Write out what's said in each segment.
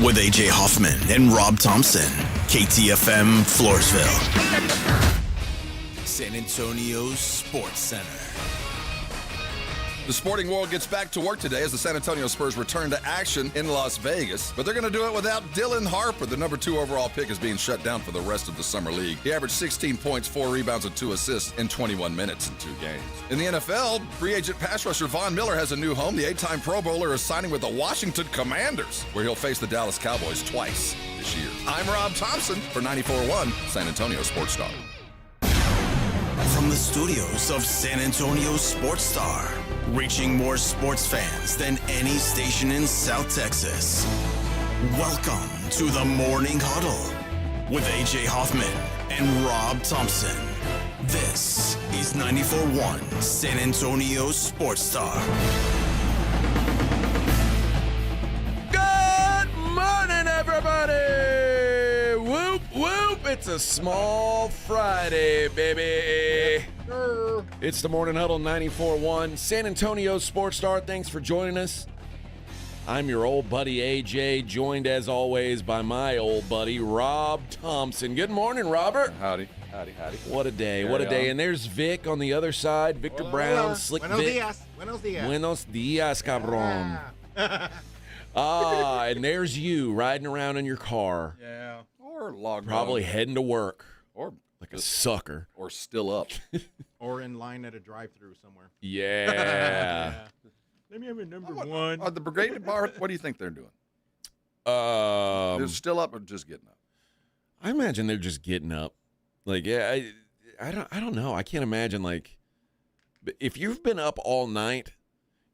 with AJ Hoffman and Rob Thompson. KTFM Floresville. San Antonio's Sports Center. The sporting world gets back to work today as the San Antonio Spurs return to action in Las Vegas. But they're going to do it without Dylan Harper. The number 2 overall pick is being shut down for the rest of the summer league. He averaged 16 points, 4 rebounds, and 2 assists in 21 minutes in 2 games. In the NFL, free agent pass rusher Von Miller has a new home. The 8-time Pro Bowler is signing with the Washington Commanders, where he'll face the Dallas Cowboys twice this year. I'm Rob Thompson for 94.1 San Antonio Sports Star. From the studios of San Antonio Sports Star, reaching more sports fans than any station in South Texas. Welcome to the Morning Huddle with AJ Hoffman and Rob Thompson. This is 94.1 San Antonio Sports Star. Good morning, everybody! Whoop, whoop! It's a small Friday, baby. It's the Morning Huddle 94.1 San Antonio Sports Star. Thanks for joining us. I'm your old buddy AJ, joined as always by my old buddy Rob Thompson. Good morning, Robert. Howdy. What a day, what a day. And there's Vic on the other side, Victor Brown, Slick Vic. Buenos dias. Buenos dias, cabron. And there's you riding around in your car. Yeah. Or logged Probably on. heading to work Or like a sucker. Or still up. Or in line at a drive-thru somewhere. Yeah. Let me have a number one. The Brigade Bar, what do you think they're doing? They're still up or just getting up? I imagine they're just getting up. Like, yeah, I don't know. I can't imagine, like, if you've been up all night,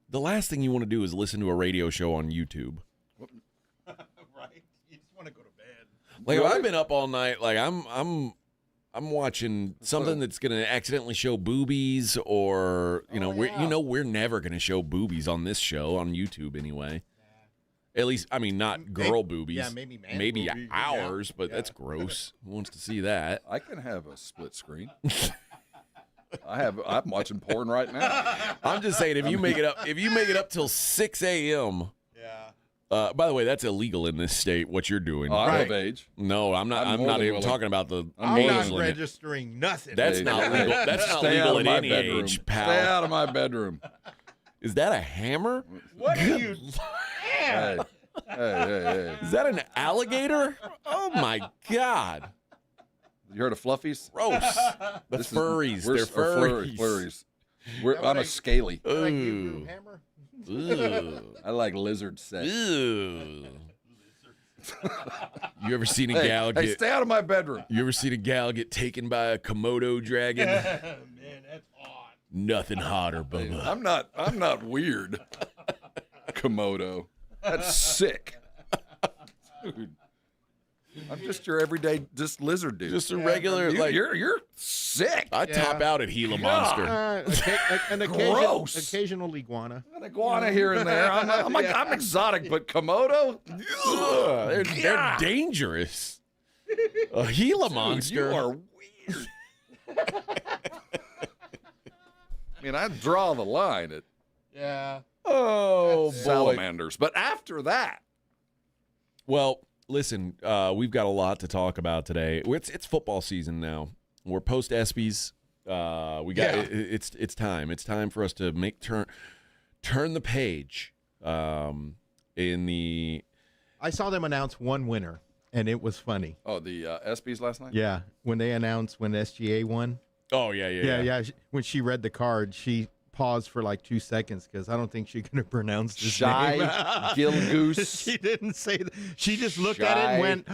the last thing you want to do is listen to a radio show on YouTube. Right? You just want to go to bed. Like, Really? if I've been up all night, like, I'm watching something that's going to accidentally show boobies, or we're never going to show boobies on this show on YouTube anyway. At least, I mean, not girl boobies. Yeah, maybe man maybe boobies. ours, but Yeah. that's gross. Who wants to see that? I can have a split screen. I'm watching porn right now. I'm just saying, if you make it up till 6 a.m. Yeah. By the way, that's illegal in this state. What you're doing? I'm Right. of age. No, I'm not. I'm I'm more not than even willing. talking about the I'm age not limit. registering nothing. That's Hey, not legal. That's not Stay out legal of at my any bedroom. age, pal. Stay out of my bedroom. Is that a hammer? What are you? Hey. Hey. Is that an alligator? Oh my God! You heard of fluffies? Gross. The This is- furries. we're- They're furries. Flurries. That I'm what a scaly. Like you, Ooh. hammer? Ooh. I like lizard sex. Ew. You ever seen a gal Hey, get? stay out of my bedroom. You ever seen a gal get taken by a Komodo dragon? Man, that's hot. Nothing hotter, Bubba. I'm not weird. Komodo. That's sick. Dude. I'm just your everyday lizard dude. Just a regular, You- like, you're sick. I top out at Gila Monster. An Gross. occasional iguana. An iguana here and there. I'm exotic, but Komodo? Ugh, they're dangerous. A Gila Dude, Monster. you are weird. I mean, I draw the line at Yeah. Oh, boy. salamanders. But after that, Well, listen, we've got a lot to talk about today. It's football season now. We're post ESPYs. It's time. It's time for us to turn the page. In the I saw them announce one winner, and it was funny. the ESPYs last night? Yeah, when they announced when SGA won. yeah. When she read the card, she paused for like 2 seconds because I don't think she could have pronounced his Shy name. Gilgoose. She didn't say that. She just looked at it and went,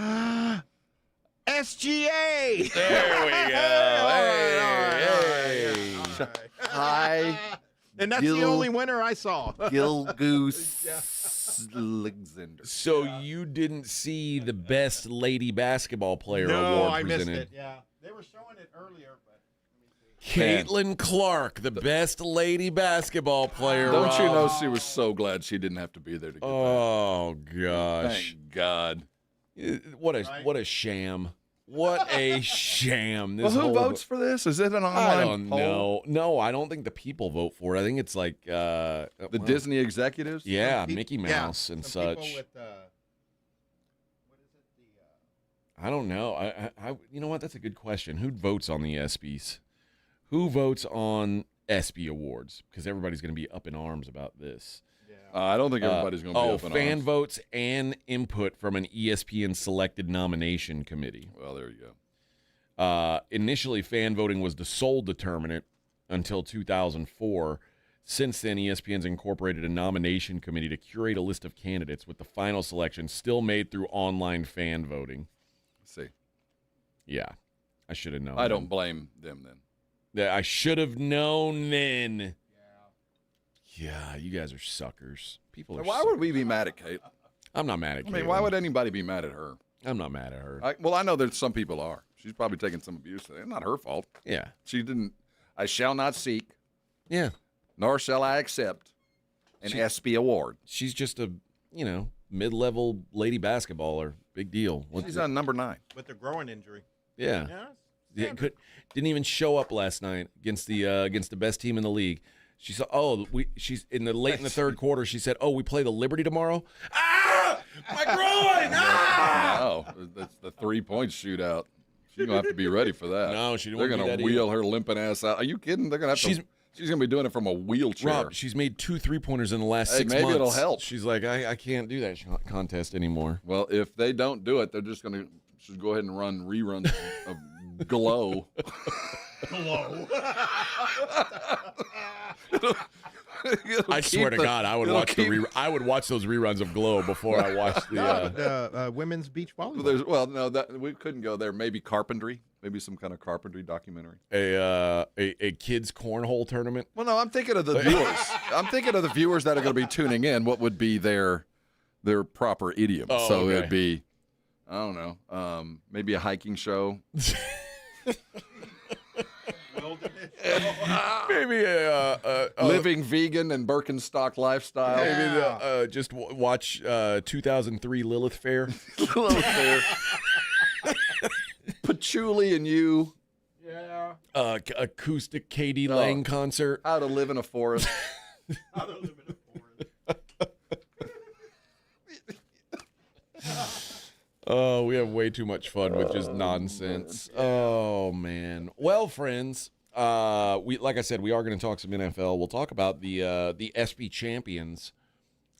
SGA. There we go. Hey. Hi, And that's the only winner I saw. Gilgoose Alexander. So you didn't see the best lady basketball player No, award I missed presented? it. Yeah, they were showing it earlier, but Caitlin Clark, the best lady basketball player. Don't you Rob. know she was so glad she didn't have to be there to get Oh that? gosh. Thank God. What a sham. What a sham. This Well, who whole- votes for this? Is it an online I don't poll? know. No, I don't think the people vote for it. I think it's like The Disney executives? Yeah, Some Mickey yeah, Mouse and some such. people with I don't know. You know what? That's a good question. Who votes on the ESPYs? Who votes on ESPY awards? Because everybody's going to be up in arms about this. I don't think everybody's going to be up in fan arms. votes and input from an ESPN selected nomination committee. Well, there you go. Initially, fan voting was the sole determinant until 2004. Since then, ESPN's incorporated a nomination committee to curate a list of candidates, with the final selection still made through online fan voting. Let's see. Yeah, I should have known. I don't blame them then. I should have known then. Yeah, you guys are suckers. People are. Why would we be mad at Kate? I'm not mad at Kate. I mean, why would anybody be mad at her? I'm not mad at her. I know that some people are. She's probably taking some abuse. It's not her fault. Yeah. She didn't. I shall not seek, Yeah. nor shall I accept an ESPY award. She's just a, mid-level lady basketballer. Big deal. She's on number 9. With the growing injury. Yeah. Yeah, didn't even show up last night against the best team in the league. She said, she's in the third quarter. She said, we play the Liberty tomorrow. Ah, my groin! Ah! No, that's the 3-point shootout. She's gonna have to be ready for that. No, she didn't. They're want to gonna be that wheel either. her limping ass out. Are you kidding? They're gonna have to. She's gonna be doing it from a wheelchair. Rob, she's made 2 3-pointers in the last 6 months. Maybe it'll help. She's like, I can't do that contest anymore. Well, if they don't do it, they're just gonna should go ahead and run reruns of Glow. Hello. I swear to God, I would watch I would watch those reruns of Glow before I watched the. Women's beach volleyball. We couldn't go there. Maybe carpentry. Maybe some kind of carpentry documentary. A kids cornhole tournament. Well, no, I'm thinking of the viewers. I'm thinking of the viewers that are going to be tuning in. What would be their proper idiom? So okay. it'd be, I don't know, maybe a hiking show. Maybe a living vegan and Birkenstock lifestyle. Maybe just watch 2003 Lilith Fair. Lilith Fair. Patchouli and you. Yeah. Acoustic Katie Lang concert. How to live in a forest. How to live in a forest. Oh, we have way too much fun with just nonsense. Oh man. Well, friends, like I said, we are going to talk some NFL. We'll talk about the ESPY champions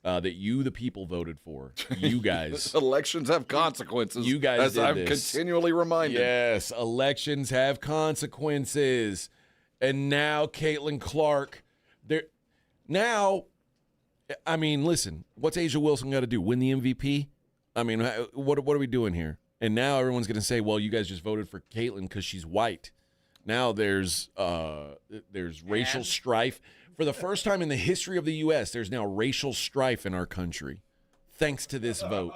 that you, the people, voted for. You guys. Elections have consequences. You guys as did I'm this. continually reminded. Yes, elections have consequences. And now Caitlin Clark, listen, what's Asia Wilson got to do? Win the MVP? I mean, what are we doing here? And now everyone's going to say, well, you guys just voted for Caitlin because she's white. Now there's racial strife. For the first time in the history of the U.S., there's now racial strife in our country, thanks to this vote.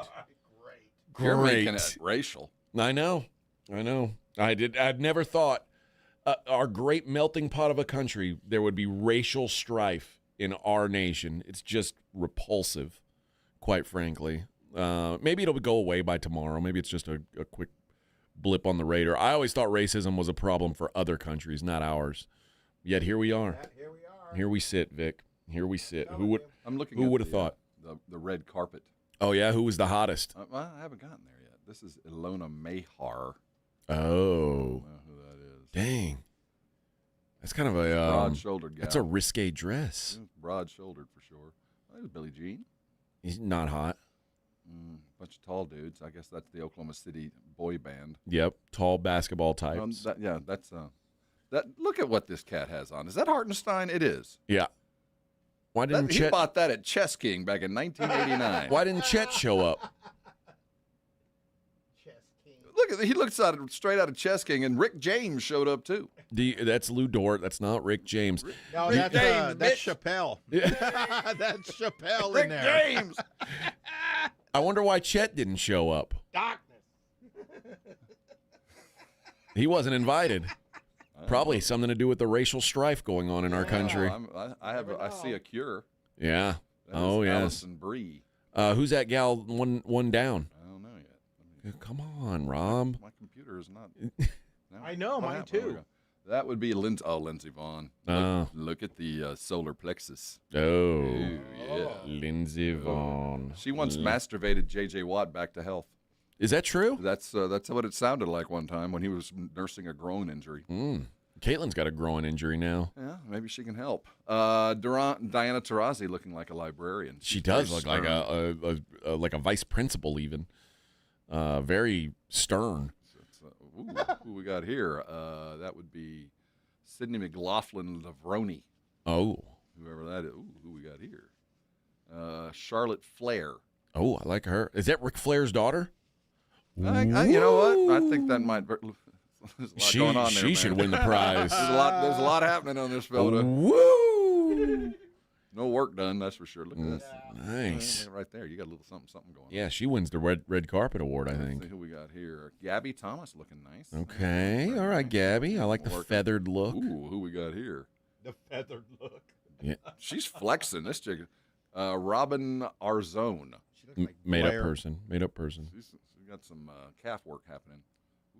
Great. You're making it racial. I know. I'd never thought our great melting pot of a country, there would be racial strife in our nation. It's just repulsive, quite frankly. Maybe it'll go away by tomorrow. Maybe it's just a quick blip on the radar. I always thought racism was a problem for other countries, not ours. Yet here we are. Here we sit, Vic. Here we sit. Who would have thought? The red carpet. Oh, yeah? Who was the hottest? I haven't gotten there yet. This is Ilona Mahar. Oh. I don't know who that is. Dang. That's kind of a broad-shouldered guy. That's a risque dress. Broad-shouldered for sure. There's Billie Jean. He's not hot. Bunch of tall dudes. I guess that's the Oklahoma City boy band. Yep, tall basketball types. That's look at what this cat has on. Is that Hartenstein? It is. Yeah. Why didn't He Chet? bought that at Chess King back in 1989. Why didn't Chet show up? Look, he looks straight out of Chess King, and Rick James showed up too. That's Lou Dort. That's not Rick James. No, Rick James, that's Chappelle. That's Chappelle Rick in there. James. I wonder why Chet didn't show up. Darkness. He wasn't invited. Probably something to do with the racial strife going on in our country. I see a cure. Yeah. That Oh, is yes. Allison Brie. Who's that gal one down? I don't know yet. Come on, Rob. My computer is not. I know, mine There we too. go. That would be Lindsey Vaughn. Look at the solar plexus. Oh, Ooh, yeah. Lindsey Vaughn. She once masturbated J.J. Watt back to health. Is that true? That's what it sounded like one time when he was nursing a groin injury. Caitlin's got a groin injury now. Yeah, maybe she can help. Diana Taurasi looking like a librarian. She does look like a vice principal even. Very stern. Who we got here? That would be Sydney McLaughlin Lavroni. Oh. Whoever that is. Ooh, who we got here? Charlotte Flair. Oh, I like her. Is that Ric Flair's daughter? You know what? I think that might. There's a lot going on there. She should win the prize. There's a lot happening on this photo. Woo! No work done, that's for sure. Look at that. Nice. Right there, you got a little something going on. Yeah, she wins the red carpet award, I think. See who we got here. Gabby Thomas looking nice. Okay. All right, Gabby. I like the feathered look. Ooh, who we got here? The feathered look. Yeah. She's flexing, this chick. Robin Arzone. She looks like Made up Blair. person. She's got some calf work happening.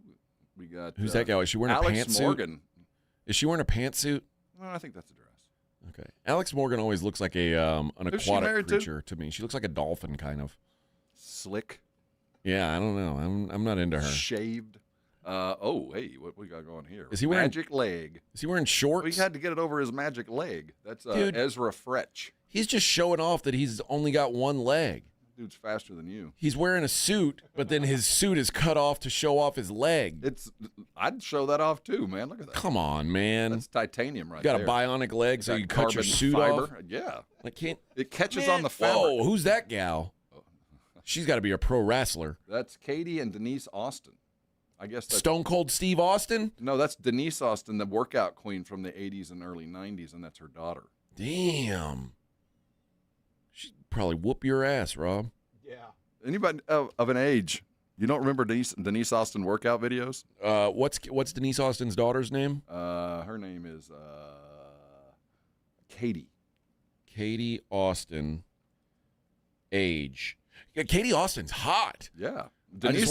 Ooh, we got Who's that guy? Is she wearing a Alex pantsuit? Morgan. Is she wearing a pantsuit? No, I think that's a dress. Okay. Alex Morgan always looks like an Who's she aquatic married creature to me. She looks like a dolphin, kind of. Slick. Yeah, I don't know. I'm not into her. Shaved. Hey, what we got going here? Is he wearing magic leg? Is he wearing shorts? We had to get it over his magic leg. That's Dude. Ezra Fretch. He's just showing off that he's only got one leg. Dude's faster than you. He's wearing a suit, but then his suit is cut off to show off his leg. I'd show that off too, man. Look at that. Come on, man. That's titanium right You got there. a bionic leg, so Got you cut your carbon suit fiber. off? Yeah. I can't. It catches Man, on the fabric. Whoa, who's that gal? She's got to be a pro wrestler. That's Katie and Denise Austin. I guess that's Stone Cold Steve Austin? No, that's Denise Austin, the workout queen from the 80s and early 90s, and that's her daughter. Damn. She'd probably whoop your ass, Rob. Yeah. Anybody of an age, you don't remember Denise Austin workout videos? What's Denise Austin's daughter's name? Her name is Katie. Katie Austin. Age. Yeah, Katie Austin's hot. Yeah. Denise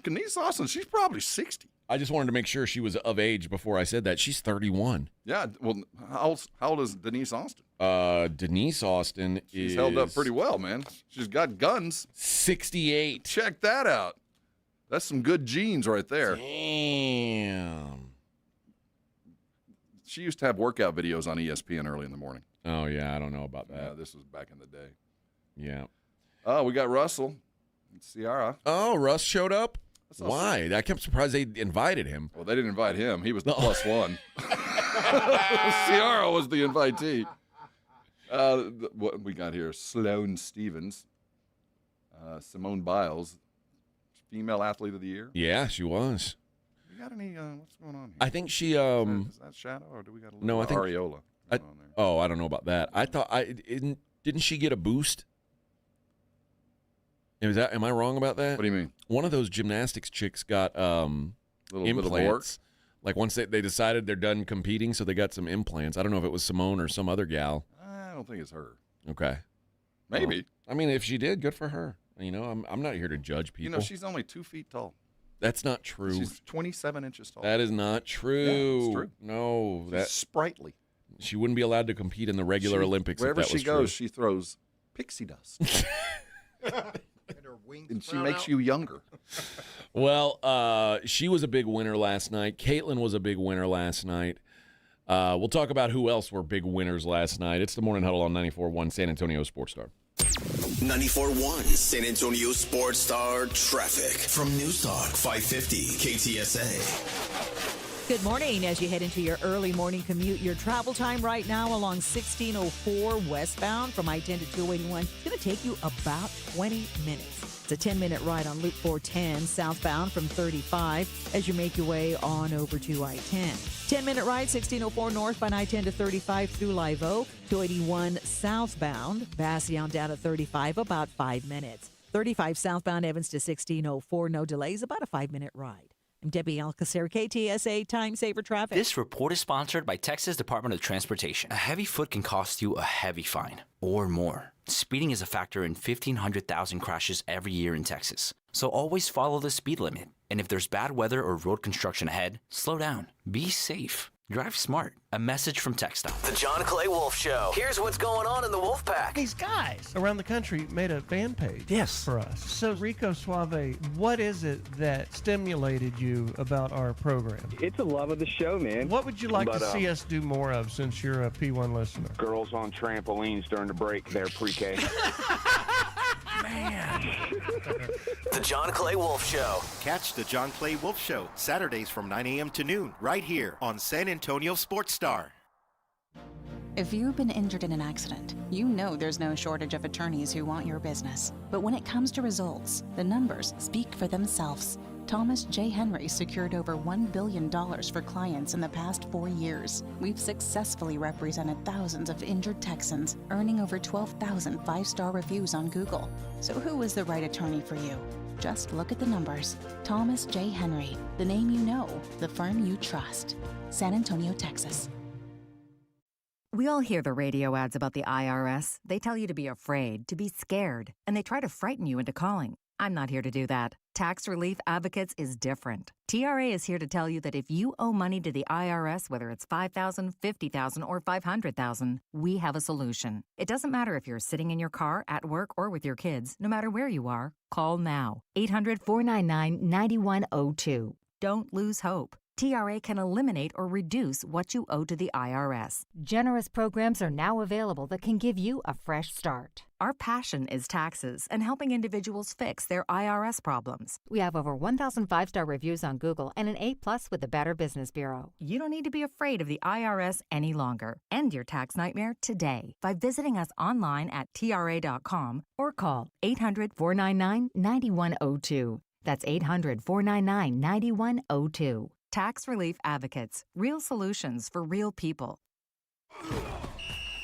Denise Austin, she's probably 60. I just wanted to make sure she was of age before I said that. She's 31. Yeah, well, how old is Denise Austin? Denise Austin She's is held up pretty well, man. She's got guns. 68. Check that out. That's some good genes right there. Damn. She used to have workout videos on ESPN early in the morning. Oh, yeah, I don't know about Yeah, that. this was back in the day. Yeah. Oh, we got Russell and Ciara. Oh, Russ showed up? That's awesome. Why? I kept surprised they invited him. Well, they didn't invite him. He was the plus one. Ciara was the invitee. What we got here? Sloane Stevens, Simone Biles, female athlete of the year. Yeah, she was. You got any? What's going on here? I think she Is that Shadow, or do we got a little No, I think- Areola going on there? Oh, I don't know about that. I thought didn't she get a boost? Am I wrong about that? What do you mean? One of those gymnastics chicks got Little bit of work. implants. Like once they decided they're done competing, so they got some implants. I don't know if it was Simone or some other gal. I don't think it's her. Okay. Maybe. I mean, if she did, good for her. You know, I'm not here to judge people. You know, she's only 2 feet tall. That's not true. She's 27 inches tall. That is not true. Yeah, it's true. No, She's that sprightly. she wouldn't be allowed to compete in the regular Olympics. Wherever if that she was goes, true. she throws pixie dust, And her wings and she sprout makes out. you younger. Well, she was a big winner last night. Caitlin was a big winner last night. We'll talk about who else were big winners last night. It's the Morning Huddle on 94.1 San Antonio Sports Star. 94.1 San Antonio Sports Star traffic from News Talk 550 KTSA. Good morning. As you head into your early morning commute, your travel time right now along 1604 westbound from I-10 to 281 is going to take you about 20 minutes. It's a 10-minute ride on Loop 410 southbound from 35 as you make your way on over to I-10. 10-minute ride 1604 northbound I-10 to 35 through Live Oak. 281 southbound, Bastion down at 35, about 5 minutes. 35 southbound Evans to 1604, no delays, about a 5-minute ride. I'm Debbie Alcacer, KTSA Time Saver Traffic. This report is sponsored by Texas Department of Transportation. A heavy foot can cost you a heavy fine or more. Speeding is a factor in 1,500,000 crashes every year in Texas. So always follow the speed limit. And if there's bad weather or road construction ahead, slow down. Be safe. Drive smart. A message from TxDOT. The John Clay Wolf Show. Here's what's going on in the Wolf Pack. These guys around the country made a fan page for us. So, Rico Suave, what is it that stimulated you about our program? It's a love of the show, man. What would you like to see us do more of since you're a P1 listener? Girls on trampolines during the break. They're pre-K. Man. The John Clay Wolf Show. Catch the John Clay Wolf Show Saturdays from 9 a.m. to noon right here on San Antonio Sports Star. If you've been injured in an accident, you know there's no shortage of attorneys who want your business. But when it comes to results, the numbers speak for themselves. Thomas J. Henry secured over $1 billion for clients in the past 4 years. We've successfully represented thousands of injured Texans, earning over 12,000 five-star reviews on Google. So who is the right attorney for you? Just look at the numbers. Thomas J. Henry, the name you know, the firm you trust. San Antonio, Texas. We all hear the radio ads about the IRS. They tell you to be afraid, to be scared, and they try to frighten you into calling. I'm not here to do that. Tax Relief Advocates is different. TRA is here to tell you that if you owe money to the IRS, whether it's $5,000, $50,000, or $500,000, we have a solution. It doesn't matter if you're sitting in your car, at work, or with your kids. No matter where you are, call now. 800-499-9102. Don't lose hope. TRA can eliminate or reduce what you owe to the IRS. Generous programs are now available that can give you a fresh start. Our passion is taxes and helping individuals fix their IRS problems. We have over 1,000 five-star reviews on Google and an A+ with the Better Business Bureau. You don't need to be afraid of the IRS any longer. End your tax nightmare today by visiting us online at TRA.com or call 800-499-9102. That's 800-499-9102. Tax Relief Advocates. Real solutions for real people.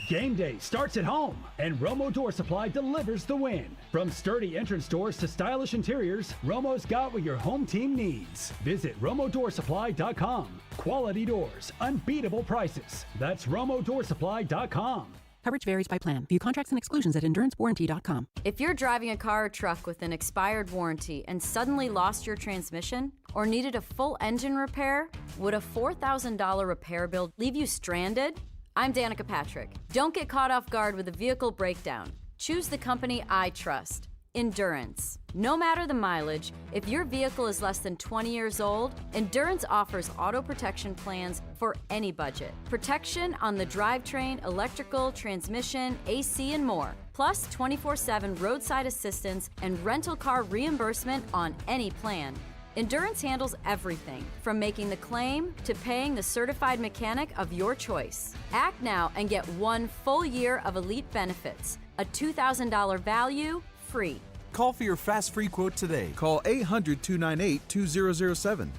Game day starts at home, and Romo Door Supply delivers the win. From sturdy entrance doors to stylish interiors, Romo's got what your home team needs. Visit RomoDoorSupply.com. Quality doors, unbeatable prices. That's RomoDoorSupply.com. Coverage varies by plan. View contracts and exclusions at EnduranceWarranty.com. If you're driving a car or truck with an expired warranty and suddenly lost your transmission or needed a full engine repair, would a $4,000 repair bill leave you stranded? I'm Danica Patrick. Don't get caught off guard with a vehicle breakdown. Choose the company I trust. Endurance. No matter the mileage, if your vehicle is less than 20 years old, Endurance offers auto protection plans for any budget. Protection on the drivetrain, electrical, transmission, AC, and more. Plus 24/7 roadside assistance and rental car reimbursement on any plan. Endurance handles everything, from making the claim to paying the certified mechanic of your choice. Act now and get 1 full year of elite benefits. A $2,000 value, free. Call for your fast free quote today. Call 800-298-2007.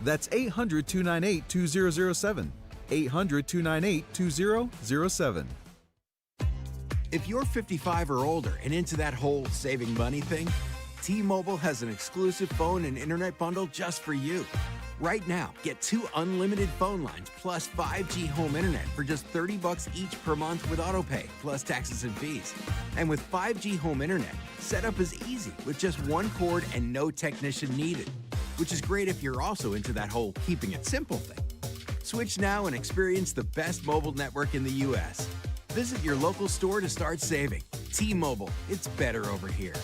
That's 800-298-2007. 800-298-2007. If you're 55 or older and into that whole saving money thing, T-Mobile has an exclusive phone and internet bundle just for you. Right now, get 2 unlimited phone lines plus 5G home internet for just $30 each per month with autopay, plus taxes and fees. And with 5G home internet, setup is easy with just 1 cord and no technician needed, which is great if you're also into that whole keeping it simple thing. Switch now and experience the best mobile network in the U.S. Visit your local store to start saving. T-Mobile, it's better over here.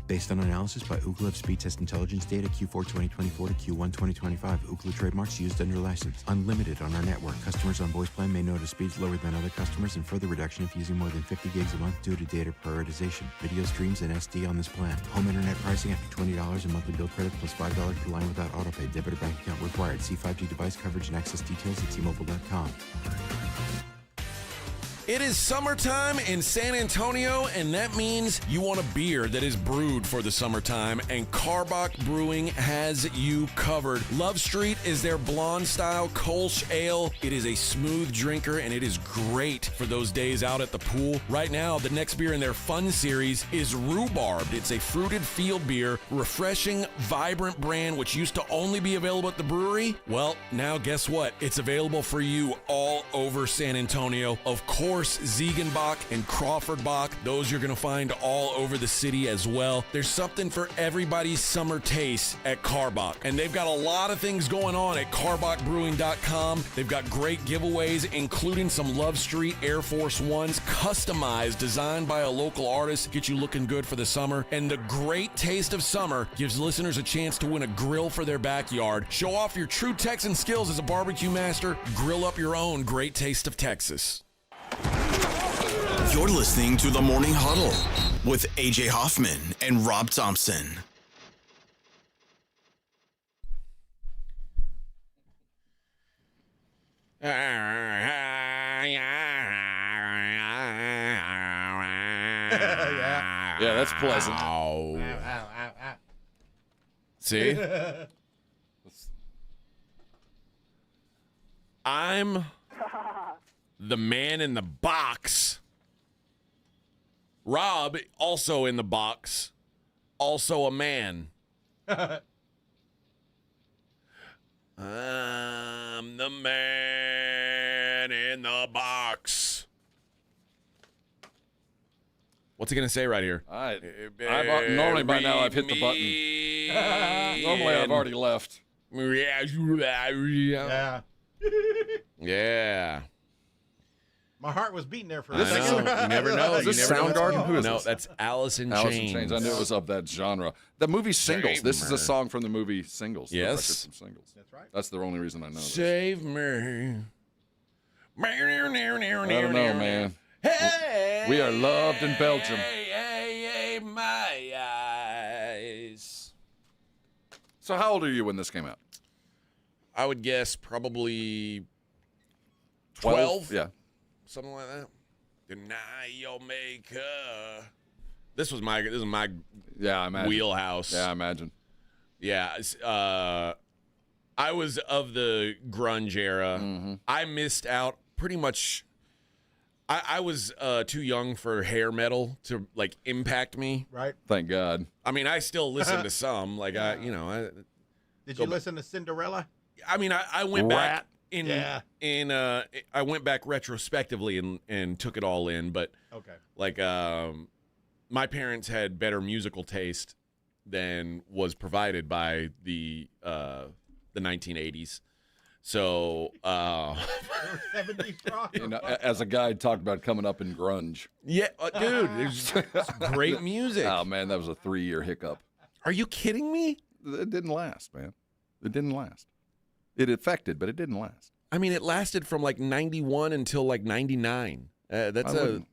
Based on analysis by Ookla of speed test intelligence data Q4 2024 to Q1 2025, Ookla trademarks used under license. Unlimited on our network. Customers on voice plan may notice speeds lower than other customers and further reduction if using more than 50 gigs a month due to data prioritization. Video streams and SD on this plan. Home internet pricing after $20 in monthly bill credits plus $5 per line without autopay. Debit or bank account required. See 5G device coverage and access details at T-Mobile.com. It is summertime in San Antonio, and that means you want a beer that is brewed for the summertime, and Karbach Brewing has you covered. Love Street is their blonde-style Kolsch ale. It is a smooth drinker, and it is great for those days out at the pool. Right now, the next beer in their Fun series is Rhubarbed. It's a fruited field beer, refreshing, vibrant brand, which used to only be available at the brewery. Well, now guess what? It's available for you all over San Antonio. Of course, course, Ziegenbach and Crawford Bach, those you're going to find all over the city as well. There's something for everybody's summer taste at Carbach. And they've got a lot of things going on at carbachbrewing.com. They've got great giveaways, including some Love Street Air Force Ones, customized, designed by a local artist, get you looking good for the summer. And the great taste of summer gives listeners a chance to win a grill for their backyard. Show off your true Texan skills as a barbecue master. Grill up your own great taste of Texas. You're listening to the Morning Huddle with AJ Hoffman and Rob Thompson. Yeah, that's pleasant. Ow. See? I'm the man in the box. Rob, also in the box, also a man. I'm the man in the box. What's he going to say right here? Normally by now I've hit the button. Normally I've already left. Yeah. Yeah. My heart was beating there for a I second. know. You never know. Is this You never know. Soundgarden? Who is No, this? that's Alice in Alice in Chains. Chains. I knew it was of that genre. The movie Singles. This is a me. song from the movie Singles. The Yes. record from Singles. That's right. That's the only reason I know this. Save me. I don't know, man. Hey, We are loved in Belgium. hey, my eyes. So how old are you when this came out? I would guess probably 12. Yeah. Something like that. Deny your maker. This is my Yeah, I imagine. wheelhouse. Yeah, I imagine. Yeah, I was of the grunge era. Mm-hmm. I missed out pretty much. I was too young for hair metal to like impact me. Right. Thank God. I mean, I still listen to some. Like Yeah. Did you listen to Cinderella? I mean, I went back Yeah. I went back retrospectively and took it all in. But Okay. like, my parents had better musical taste than was provided by the 1980s. So, 70s rock. You know, as a guy talked about coming up in grunge. yeah, dude, it's great music. Oh man, that was a 3-year hiccup. Are you kidding me? It didn't last, man. It didn't last. It affected, but it didn't last. I mean, it lasted from like 91 until like 99. It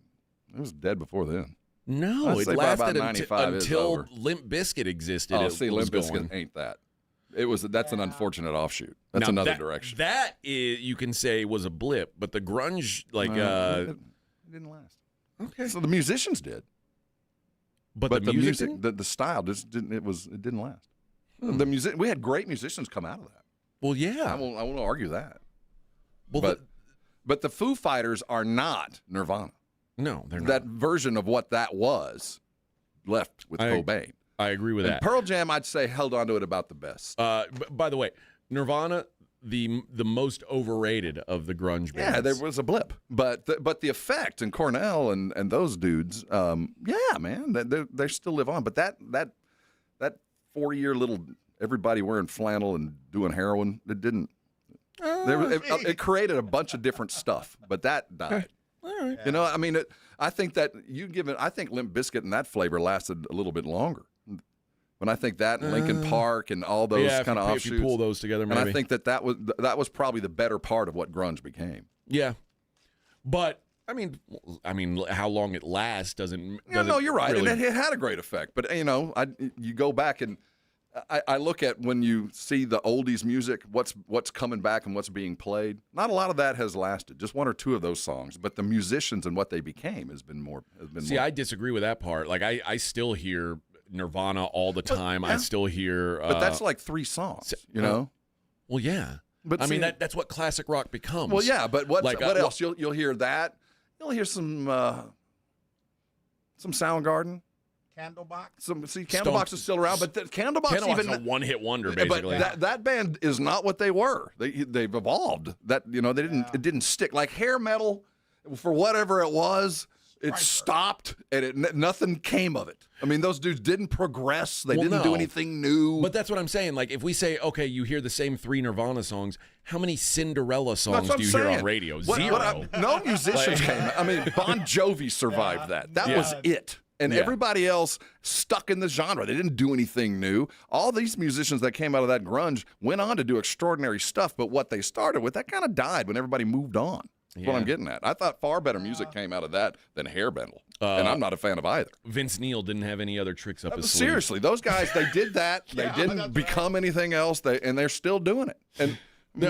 was dead before then. No, I'd it say by about lasted 95 is until over. Limp Bizkit existed. Oh, It see, was Limp going. Bizkit ain't that. That's an unfortunate offshoot. That's Now, another direction. That is, you can say, was a blip, but the grunge, like, it didn't last. Okay. So the musicians did, but the music, didn't? the style just didn't. It didn't last. The music. We had great musicians come out of that. Well, yeah. I won't argue that. Well, but the Foo Fighters are not Nirvana. No, they're not. That version of what that was left with Cobain. I agree with And that. Pearl Jam, I'd say, held on to it about the best. By the way, Nirvana, the most overrated of the grunge bands. Yeah, there was a blip, but the effect and Cornell and those dudes, yeah, man, they still live on. But that 4-year little everybody wearing flannel and doing heroin, it didn't. It created a bunch of different stuff, but that died. All right. You know, I mean, I think that I think Limp Bizkit and that flavor lasted a little bit longer. When I think that and Linkin Park and all those kind of offshoots, if you pull those together, maybe. and I think that was probably the better part of what grunge became. Yeah, but I mean, how long it lasts doesn't. No, you're right, really... and it had a great effect. But you go back and I look at when you see the oldies music, what's coming back and what's being played. Not a lot of that has lasted. Just one or two of those songs, but the musicians and what they became has been more. See, I disagree with that part. Like I still hear Nirvana all the time. But, yeah. I still hear. But that's like 3 songs, you know. Well, yeah. But I mean that's what classic rock becomes. Well, yeah. But what else? Well, You'll hear that. You'll hear some Soundgarden. Candlebox. Candlebox is still around, but Candlebox is a one-hit wonder, basically. But that band is not what they were. They've evolved. That they didn't. It didn't stick like hair metal. for whatever it was, it stopped, and nothing came of it. I mean, those dudes didn't progress. They didn't do anything new. But that's what I'm saying. Like, if we say, okay, you hear the same 3 Nirvana songs, how many Cinderella songs do you hear on radio? Zero. No musicians came. I mean, Bon Jovi survived that. That was it. And everybody else stuck in the genre. They didn't do anything new. All these musicians that came out of that grunge went on to do extraordinary stuff, but what they started with, that kind of died when everybody moved on. That's what I'm getting at. I thought far better music came out of that than hair metal, and I'm not a fan of either. Vince Neil didn't have any other tricks up his sleeve. Seriously, those guys, they did that. They didn't become anything else, and they're still doing it. And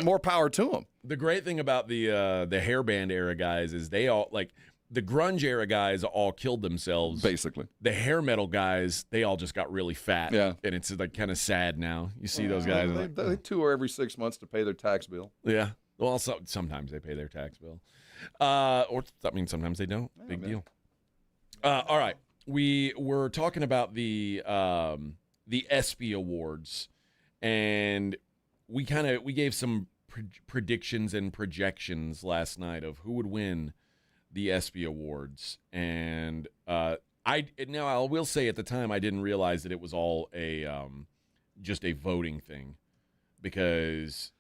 more power to them. The great thing about the hairband era guys is they all, like, the grunge era guys all killed themselves. Basically. The hair metal guys, they all just got really fat. Yeah. And it's like kind of sad now. You see those guys. They tour every 6 months to pay their tax bill. Yeah. Well, sometimes they pay their tax bill. Sometimes they don't. Big deal. All right. We were talking about the ESPY Awards, and we gave some predictions and projections last night of who would win the ESPY Awards. And I will say at the time I didn't realize that it was all just a voting thing, because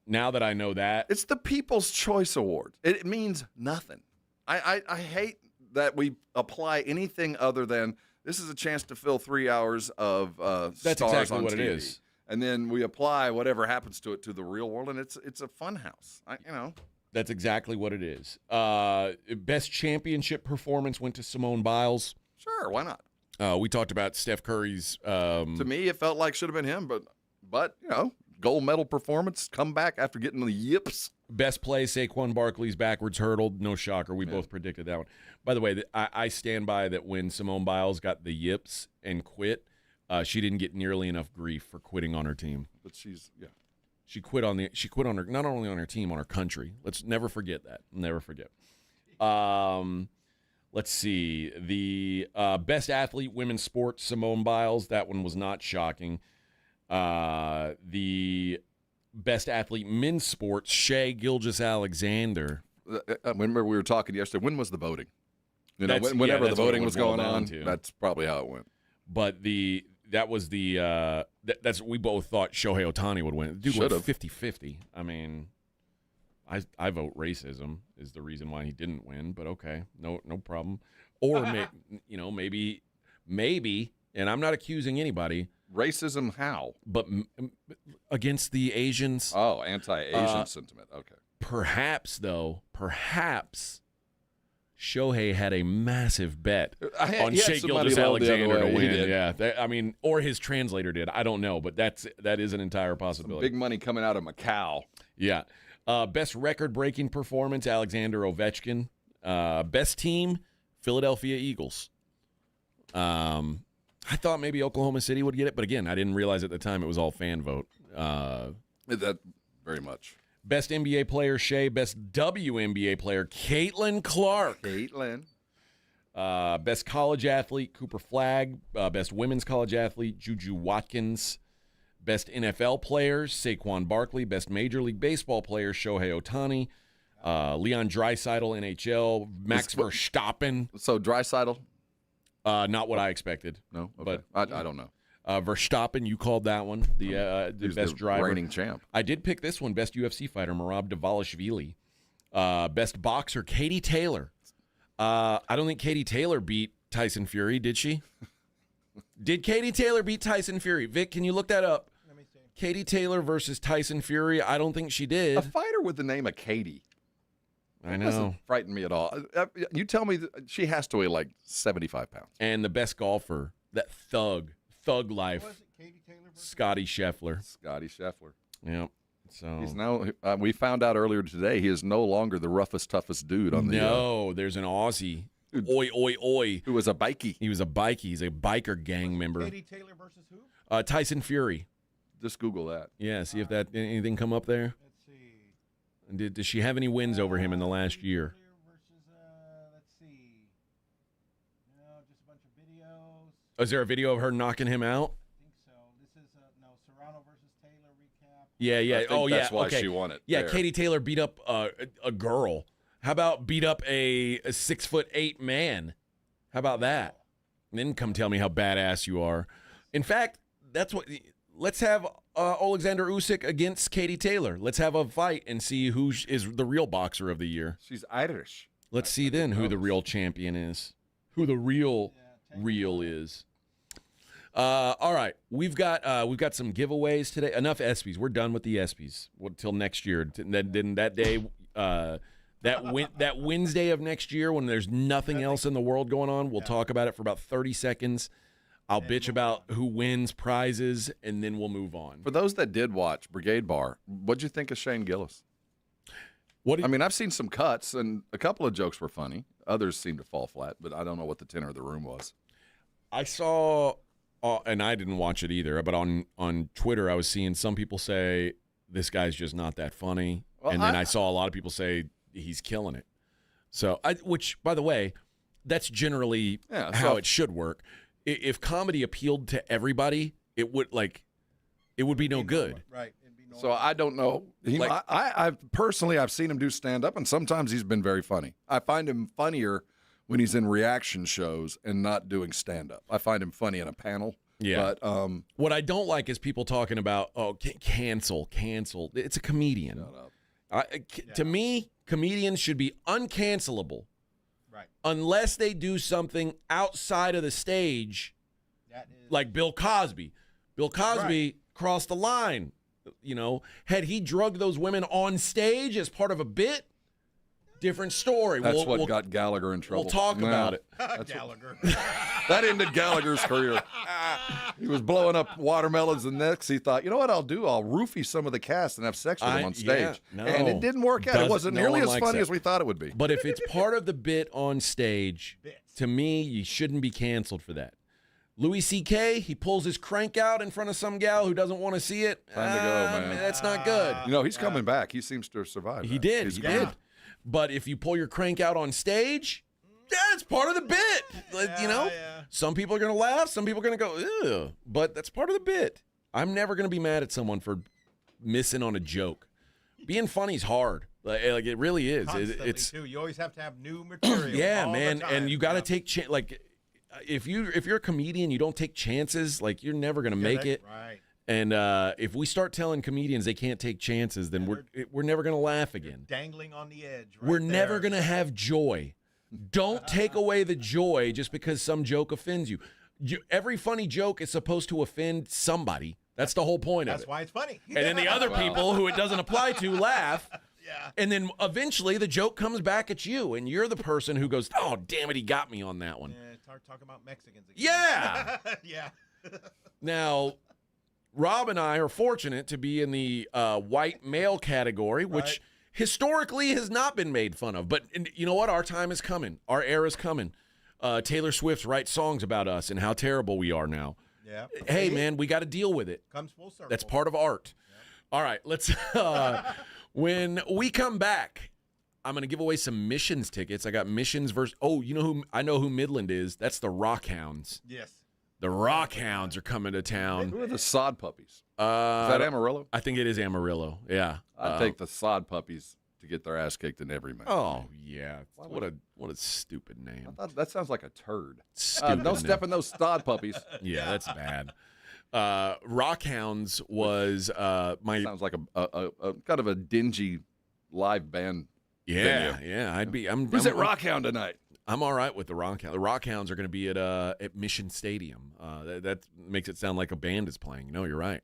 now that I know that, it's the People's Choice Award. It means nothing. I hate that we apply anything other than this is a chance to fill 3 hours of that's stars exactly on what TV. it is. And then we apply whatever happens to it to the real world, and it's a fun house. That's exactly what it is. Best championship performance went to Simone Biles. Sure, why not? We talked about Steph Curry's. To me, it felt like should have been him, but gold medal performance, come back after getting the yips. Best play, Saquon Barkley's backwards hurdle. No shocker. We both predicted that one. By the way, I stand by that when Simone Biles got the yips and quit, she didn't get nearly enough grief for quitting on her team. But she quit on her, not only on her team, on her country. Let's never forget that. Never forget. Let's see. The best athlete, women's sports, Simone Biles. That one was not shocking. The best athlete, men's sports, Shai Gilgeous-Alexander. Remember we were talking yesterday. When was the voting? Whenever the voting was going on, that's probably how it went. But that's we both thought Shohei Ohtani would win. Dude went 50-50. I mean, I vote racism is the reason why he didn't win, but okay, no problem. Or maybe, and I'm not accusing anybody. Racism how? But against the Asians. Oh, anti-Asian sentiment. Okay. Perhaps Shohei had a massive bet on Shai Gilgeous-Alexander to win. Yeah, or his translator did. I don't know, but that is an entire possibility. Some big money coming out of Macau. Yeah. Best record-breaking performance, Alexander Ovechkin. Best team, Philadelphia Eagles. I thought maybe Oklahoma City would get it, but again, I didn't realize at the time it was all fan vote. That very much. Best NBA player, Shea. Best WNBA player, Caitlin Clark. Best college athlete, Cooper Flagg. Best women's college athlete, Juju Watkins. Best NFL players, Saquon Barkley. Best Major League Baseball player, Shohei Ohtani. Leon Draisaitl, NHL. Max Verstappen. So Draisaitl? Not what I expected. No, okay. But I don't know. Verstappen, you called that one. The best driver. Reigning champ. I did pick this one. Best UFC fighter, Merab Dvalishvili. Best boxer, Katie Taylor. I don't think Katie Taylor beat Tyson Fury, did she? Did Katie Taylor beat Tyson Fury? Vic, can you look that up? Let me see. Katie Taylor versus Tyson Fury. I don't think she did. A fighter with the name of Katie. I know. Doesn't frighten me at all. You tell me she has to weigh like 75 pounds. And the best golfer, that thug life, Scotty Scheffler. Yep. So he's now. We found out earlier today he is no longer the roughest, toughest dude on the. No, there's an Aussie. Oi. Who was a bikie. He was a bikie. He's a biker gang member. Katie Taylor versus who? Tyson Fury. Just Google that. Yeah, see if that anything come up there. Let's see. Does she have any wins over him in the last year? Let's see. No, just a bunch of videos. Is there a video of her knocking him out? I think so. This is Serrano versus Taylor recap. Yeah. That's why she won it. Yeah, there. Katie Taylor beat up a girl. How about beat up a 6'8" man? How about that? And then come tell me how badass you are. In fact, that's what. Let's have Alexander Usyk against Katie Taylor. Let's have a fight and see who is the real boxer of the year. She's Irish. Let's see then who the real champion is. Who the real is. All right, we've got some giveaways today. Enough ESPYs. We're done with the ESPYs until next year. Then that day, that Wednesday of next year, when there's nothing else in the world going on, we'll talk about it for about 30 seconds. I'll bitch about who wins prizes, and then we'll move on. For those that did watch Brigade Bar, what'd you think of Shane Gillis? I've seen some cuts, and a couple of jokes were funny. Others seemed to fall flat, but I don't know what the tenor of the room was. I saw, and I didn't watch it either, but on Twitter I was seeing some people say, this guy's just not that funny. Well, and then I saw a lot of people say he's killing it. So, which, by the way, that's generally how it should work. If comedy appealed to everybody, it would be no good. Right. So I don't know. I've seen him do stand-up, and sometimes he's been very funny. I find him funnier when he's in reaction shows and not doing stand-up. I find him funny in a panel. Yeah. But what I don't like is people talking about, cancel. It's a comedian. To me, comedians should be uncancelable. Right. Unless they do something outside of the stage, like Bill Cosby. Bill Cosby crossed the line. Had he drugged those women on stage as part of a bit, different story. That's what got Gallagher in trouble. We'll talk about it. Gallagher. That ended Gallagher's career. He was blowing up watermelons, and next he thought, you know what I'll do? I'll roofie some of the cast and have sex with them on stage. And it didn't work out. It wasn't nearly as funny as we thought it would be. But if it's part of the bit on stage, to me, you shouldn't be canceled for that. Louis C.K., he pulls his crank out in front of some gal who doesn't want to see it. Time to go, man. That's not good. He's coming back. He seems to have survived. He did. But if you pull your crank out on stage, that's part of the bit. Some people are going to laugh. Some people are going to go, ew. But that's part of the bit. I'm never going to be mad at someone for missing on a joke. Being funny is hard. Like it really is. Constantly, too. You always have to have new material. Yeah, all man. the time. And you got to take if you're a comedian, you don't take chances. Like you're never going to make it. Right. And if we start telling comedians they can't take chances, then we're never going to laugh again. Dangling on the edge. We're never going to have joy. Don't take away the joy just because some joke offends you. Every funny joke is supposed to offend somebody. That's the whole point of it. That's why it's funny. And then the other people who it doesn't apply to laugh. Yeah. And then eventually the joke comes back at you, and you're the person who goes, oh, damn it, he got me on that one. Yeah, it's hard talking about Mexicans again. Yeah. Yeah. Now, Rob and I are fortunate to be in the white male category, which historically has not been made fun of. But you know what? Our time is coming. Our era's coming. Taylor Swift writes songs about us and how terrible we are now. Yeah. Hey, man, we got to deal with it. Comes full circle. That's part of art. Yeah. All right, let's when we come back, I'm going to give away some Missions tickets. I got Missions versus I know who Midland is. That's the Rockhounds. Yes. The Rockhounds are coming to town. Who are the Sod Puppies? Is that Amarillo? I think it is Amarillo. Yeah. I take the Sod Puppies to get their ass kicked in every match. Oh yeah. What a stupid name. That sounds like a turd. Stupid don't step in those Sod Puppies. Yeah, that's bad. Rockhounds was my sounds like a kind of a dingy live band. Yeah, venue. yeah. Who's at Rockhound tonight? I'm all right with the Rockhound. The Rockhounds are going to be at Mission Stadium. That makes it sound like a band is playing. No, you're right.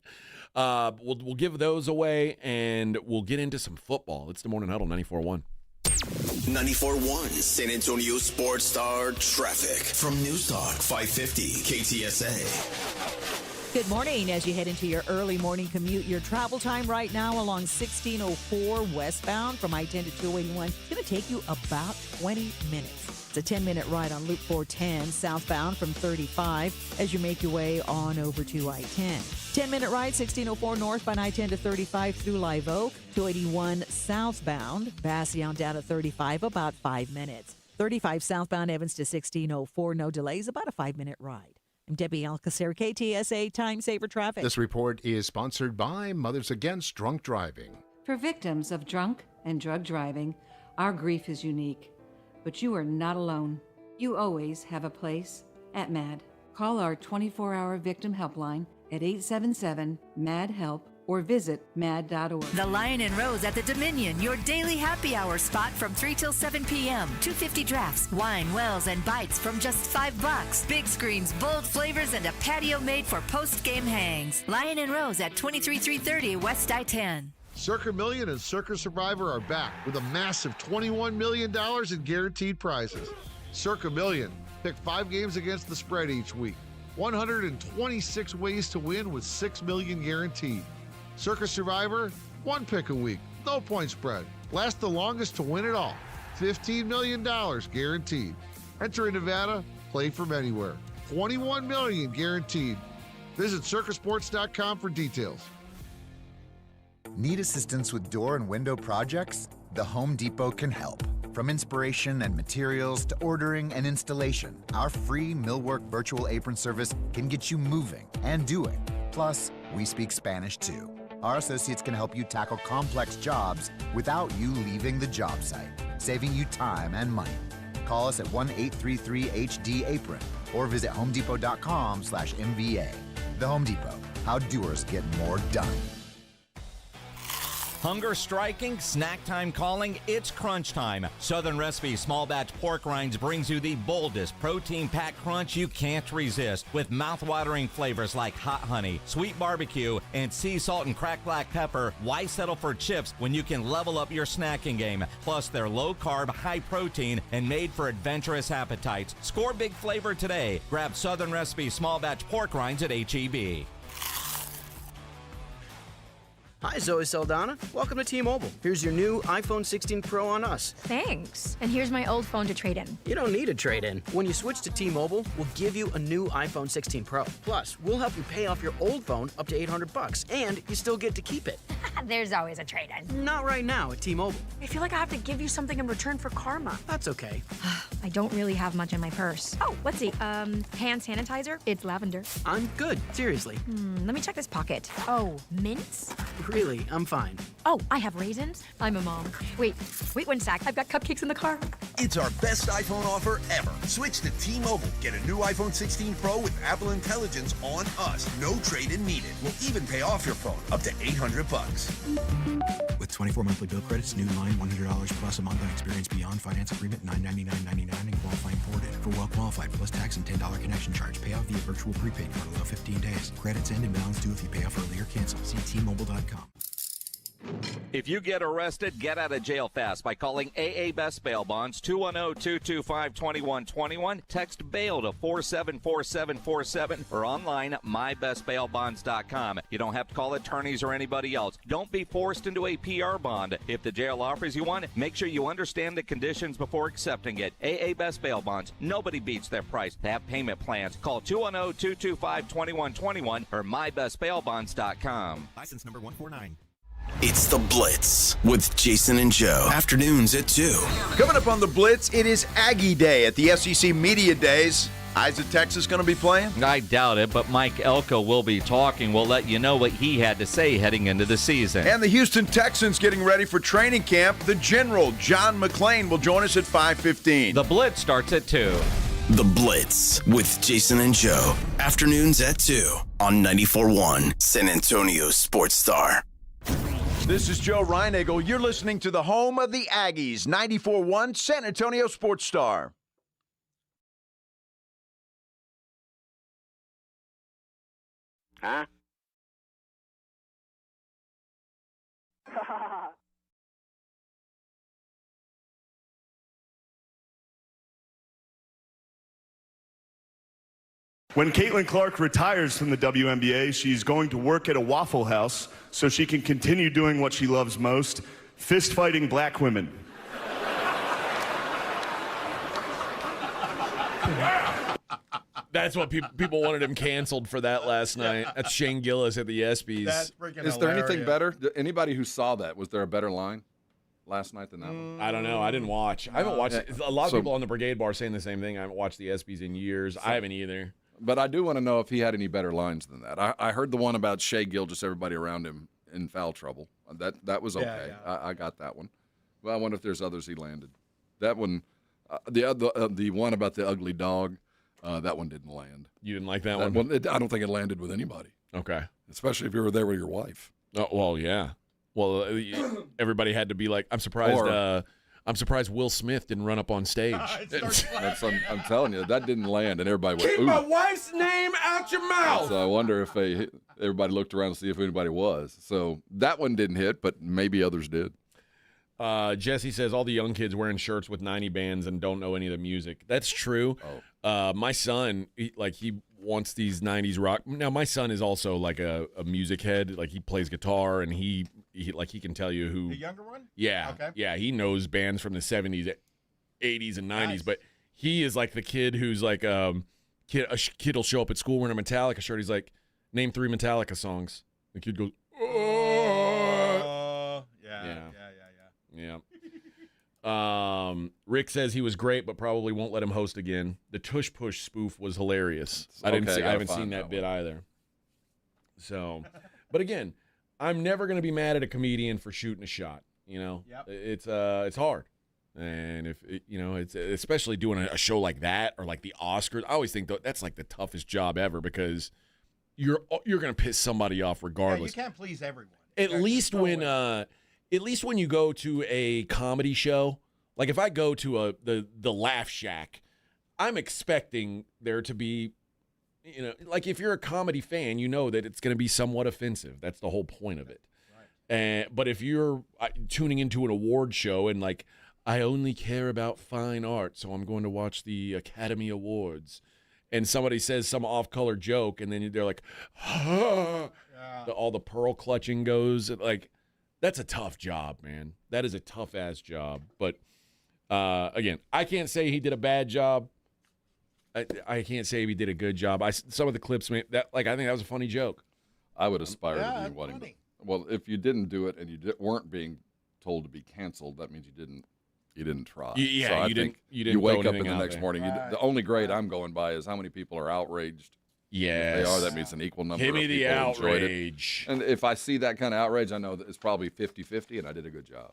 We'll give those away, and we'll get into some football. It's the Morning Huddle, 94.1. 94.1 San Antonio Sports Star traffic from News Talk 550 KTSA. Good morning. As you head into your early morning commute, your travel time right now along 1604 westbound from I-10 to 281 is going to take you about 20 minutes. It's a 10-minute ride on Loop 410 southbound from 35 as you make your way on over to I-10. 10-minute ride 1604 northbound I-10 to 35 through Live Oak. 281 southbound, Bassion down to 35, about 5 minutes. 35 southbound Evans to 1604, no delays, about a 5-minute ride. I'm Debbie Alcacer, KTSA Time Saver Traffic. This report is sponsored by Mothers Against Drunk Driving. For victims of drunk and drug driving, Our grief is unique, but you are not alone. You always have a place at MAD. Call our 24-hour victim helpline at 877-MAD-HELP or visit mad.org. The Lion and Rose at the Dominion, your daily happy hour spot from 3 till 7 p.m. 250 drafts, wine, wells, and bites from just $5. Big screens, bold flavors, and a patio made for post-game hangs. Lion and Rose at 23330 West I-10. Circa Million and Circa Survivor are back with a massive $21 million in guaranteed prizes. Circa Million. Pick 5 games against the spread each week. 126 ways to win with $6 million guaranteed. Circa Survivor, 1 pick a week, no point spread. Last the longest to win it all. $15 million guaranteed. Enter in Nevada, play from anywhere. $21 million guaranteed. Visit circasports.com for details. Need assistance with door and window projects? The Home Depot can help. From inspiration and materials to ordering and installation, our free Millwork virtual apron service can get you moving and doing. Plus, we speak Spanish too. Our associates can help you tackle complex jobs without you leaving the job site, saving you time and money. Call us at 1-833-HD-APRON or visit homedepot.com/MVA. The Home Depot, how doers get more done. Hunger striking, snack time calling, it's crunch time. Southern Recipe Small Batch Pork Rinds brings you the boldest protein-packed crunch you can't resist with mouth-watering flavors like hot honey, sweet barbecue, and sea salt and cracked black pepper. Why settle for chips when you can level up your snacking game? Plus, they're low-carb, high-protein, and made for adventurous appetites. Score big flavor today. Grab Southern Recipe Small Batch Pork Rinds at H-E-B. Hi, Zoe Saldana. Welcome to T-Mobile. Here's your new iPhone 16 Pro on us. Thanks. And here's my old phone to trade in. You don't need a trade-in. When you switch to T-Mobile, we'll give you a new iPhone 16 Pro. Plus, we'll help you pay off your old phone up to $800, and you still get to keep it. There's always a trade-in. Not right now at T-Mobile. I feel like I have to give you something in return for karma. That's okay. I don't really have much in my purse. Oh, let's see. Hand sanitizer. It's lavender. I'm good. Seriously. Let me check this pocket. Oh, mints? Really, I'm fine. Oh, I have raisins. I'm a mom. Wait 1 sec. I've got cupcakes in the car. It's our best iPhone offer ever. Switch to T-Mobile. Get a new iPhone 16 Pro with Apple Intelligence on us. No trade-in needed. We'll even pay off your phone up to $800. With 24 monthly bill credits, new line $100 plus a month on Experience Beyond finance agreement $999.99 and qualifying ported. For well qualified plus tax and $10 connection charge. Pay out via virtual prepaid card. Allow 15 days. Credits end and balance due if you pay off early or cancel. See T-Mobile.com. If you get arrested, get out of jail fast by calling AA Best Bail Bonds, 210-225-2121. Text bail to 474747 or online at mybestbailbonds.com. You don't have to call attorneys or anybody else. Don't be forced into a PR bond. If the jail offers you one, make sure you understand the conditions before accepting it. AA Best Bail Bonds. Nobody beats their price. They have payment plans. Call 210-225-2121 or mybestbailbonds.com. License number 149. It's The Blitz with Jason and Joe. Afternoons at 2. Coming up on The Blitz, it is Aggie Day at the SEC Media Days. Isaac Texas going to be playing? I doubt it, but Mike Elko will be talking. We'll let you know what he had to say heading into the season. And the Houston Texans getting ready for training camp. The General, John McClain, will join us at 5:15. The Blitz starts at 2. The Blitz with Jason and Joe. Afternoons at 2 on 94.1 San Antonio Sports Star. This is Joe Reinagle. You're listening to the home of the Aggies, 94.1 San Antonio Sports Star. Huh? When Caitlin Clark retires from the WNBA, she's going to work at a Waffle House so she can continue doing what she loves most, fist-fighting black women. That's what people wanted him canceled for that last night. That's Shane Gillis at the ESPYs. That's freaking Is there anything better? Anybody who saw that, was there a better line last night than that one? I don't know. I didn't watch. I haven't watched. A lot of people on the Brigade Bar saying the same thing. I haven't watched the ESPYs in years. I haven't either. But I do want to know if he had any better lines than that. I heard the one about Shea Gilgeous, everybody around him in foul trouble. That was okay. Yeah. I got that one. Well, I wonder if there's others he landed. That one, the one about the ugly dog, that one didn't land. You didn't like that one? I don't think it landed with anybody. Okay. Especially if you were there with your wife. Oh, well, yeah. Well, everybody had to be like, I'm surprised Will Smith didn't run up on stage. I'm telling you, that didn't land, and everybody went, Keep ooh. my wife's name out your mouth. So I wonder if everybody looked around to see if anybody was. So that one didn't hit, but maybe others did. Jesse says all the young kids wearing shirts with 90 bands and don't know any of the music. That's true. My son, he wants these 90s rock. Now, my son is also like a music head. Like, he plays guitar, and he can tell you who. The younger one? Yeah. Okay. Yeah, he knows bands from the 70s, 80s, and 90s. Nice. But he is like the kid who's like, a kid will show up at school wearing a Metallica shirt. He's like, name 3 Metallica songs. The kid goes, Yeah. Rick says he was great, but probably won't let him host again. The Tush Push spoof was hilarious. I haven't seen that bit either. So, but again, I'm never going to be mad at a comedian for shooting a shot. You know, it's hard, and if it's especially doing a show like that or like the Oscars. I always think that's like the toughest job ever because you're going to piss somebody off regardless. Yeah, you can't please everyone. At least when you go to a comedy show, like if I go to the Laugh Shack, I'm expecting there to be, like if you're a comedy fan, you know that it's going to be somewhat offensive. That's the whole point of it. Right. But if you're tuning into an award show and like, I only care about fine art, so I'm going to watch the Academy Awards, and somebody says some off-color joke, and then they're like, all the pearl clutching goes, like, that's a tough job, man. That is a tough-ass job. But, again, I can't say he did a bad job. I can't say he did a good job. Some of the clips, man, I think that was a funny joke. I would aspire to be wanting to. Well, if you didn't do it and you weren't being told to be canceled, that means you didn't try. Yeah, so you didn't. You wake up in the next there. morning. The only grade I'm going by is how many people are outraged. Yes. If they are, that means an equal number Give me of the people outrage. And if I see that kind of outrage, I know that it's probably 50-50, and I did a good job.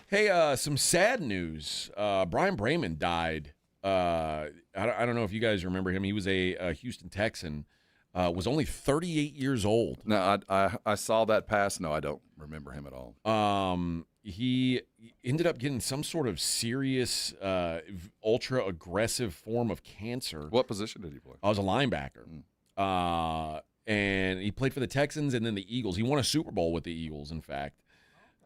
Hey, some sad news. Brian Brayman died. I don't know if you guys remember him. He was a Houston Texan. Was only 38 years old. No, I saw that pass. No, I don't remember him at all. He ended up getting some sort of serious, ultra-aggressive form of cancer. What position did he play? I was a linebacker. And he played for the Texans and then the Eagles. He won a Super Bowl with the Eagles, in fact.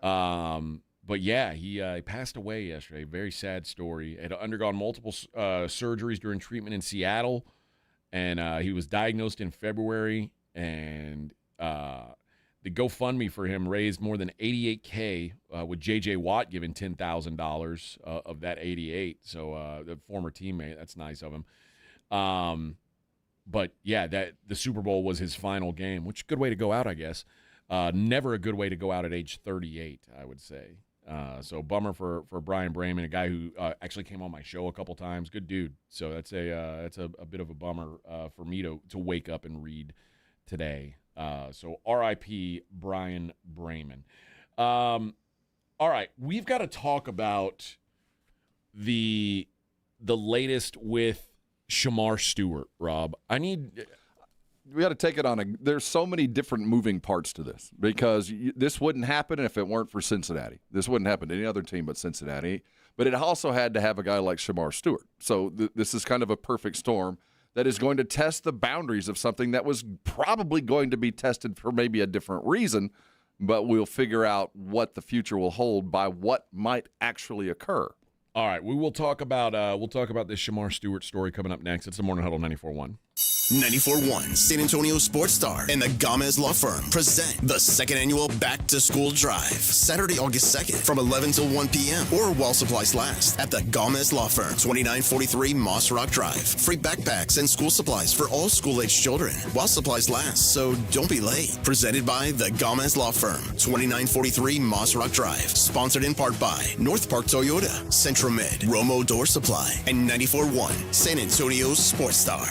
But, yeah, he passed away yesterday. Very sad story. Had undergone multiple surgeries during treatment in Seattle. And he was diagnosed in February, and the GoFundMe for him raised more than $88K, with J.J. Watt giving $10,000 of that 88. So the former teammate, that's nice of him. But yeah, the Super Bowl was his final game, which is a good way to go out, I guess. Never a good way to go out at age 38, I would say. So bummer for Brian Brayman, a guy who actually came on my show a couple times. Good dude. So that's a bit of a bummer for me to wake up and read today. So R.I.P. Brian Brayman. All right, we've got to talk about the latest with Shamar Stewart, Rob. We got to take it on there's so many different moving parts to this because this wouldn't happen if it weren't for Cincinnati. This wouldn't happen to any other team but Cincinnati. But it also had to have a guy like Shamar Stewart. So this is kind of a perfect storm that is going to test the boundaries of something that was probably going to be tested for maybe a different reason, but we'll figure out what the future will hold by what might actually occur. All right, we will talk about this Shamar Stewart story coming up next. It's the Morning Huddle 94.1. 94.1 San Antonio Sports Star and the Gomez Law Firm present the second annual Back to School Drive, Saturday, August 2nd from 11 till 1 p.m. or while supplies last at the Gomez Law Firm, 2943 Moss Rock Drive. Free backpacks and school supplies for all school-aged children while supplies last, so don't be late. Presented by the Gomez Law Firm, 2943 Moss Rock Drive. Sponsored in part by North Park Toyota, Centromed, Romo Door Supply, and 94.1 San Antonio Sports Star.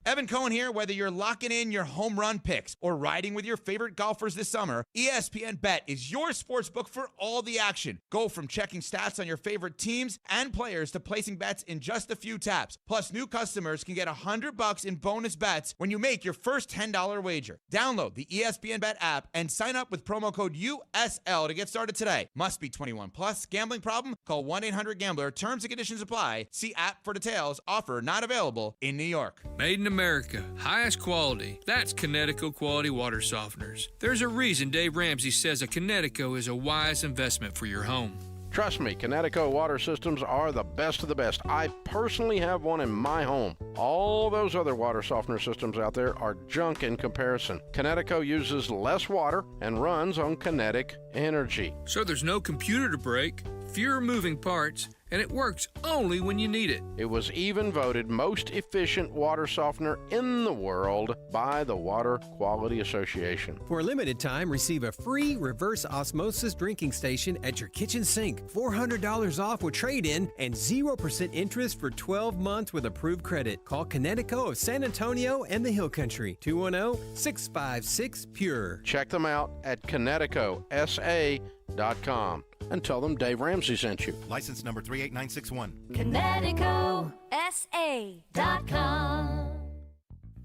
Evan Cohen here. Whether you're locking in your home run picks or riding with your favorite golfers this summer, ESPN Bet is your sports book for all the action. Go from checking stats on your favorite teams and players to placing bets in just a few taps. Plus, new customers can get $100 in bonus bets when you make your first $10 wager. Download the ESPN Bet app and sign up with promo code USL to get started today. Must be 21 plus. Gambling problem? Call 1-800-GAMBLER. Terms and conditions apply. See app for details. Offer not available in New York. Made in America. Highest quality. That's Connecticut Quality Water Softeners. There's a reason Dave Ramsey says a Connecticut is a wise investment for your home. Trust me, Connecticut water systems are the best of the best. I personally have one in my home. All those other water softener systems out there are junk in comparison. Connecticut uses less water and runs on kinetic energy. So there's no computer to break, fewer moving parts, and it works only when you need it. It was even voted most efficient water softener in the world by the Water Quality Association. For a limited time, receive a free reverse osmosis drinking station at your kitchen sink, $400 off with trade-in, and 0% interest for 12 months with approved credit. Call Connecticut of San Antonio and the Hill Country, 210-656-PURE. Check them out at ConnecticutSA.com and tell them Dave Ramsey sent you. License number 38961. ConnecticutSA.com.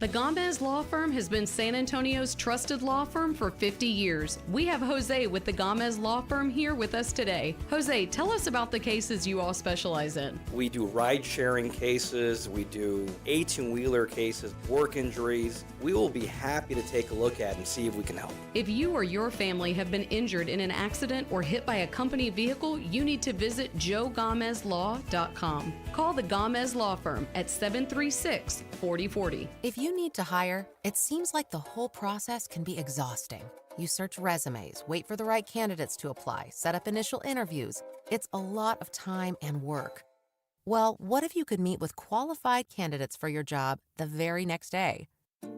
The Gomez Law Firm has been San Antonio's trusted law firm for 50 years. We have Jose with the Gomez Law Firm here with us today. Jose, tell us about the cases you all specialize in. We do ride-sharing cases, we do 18-wheeler cases, work injuries. We will be happy to take a look at and see if we can help. If you or your family have been injured in an accident or hit by a company vehicle, you need to visit joegomezlaw.com. Call the Gomez Law Firm at 736-4040. If you need to hire, it seems like the whole process can be exhausting. You search resumes, wait for the right candidates to apply, set up initial interviews. It's a lot of time and work. Well, what if you could meet with qualified candidates for your job the very next day?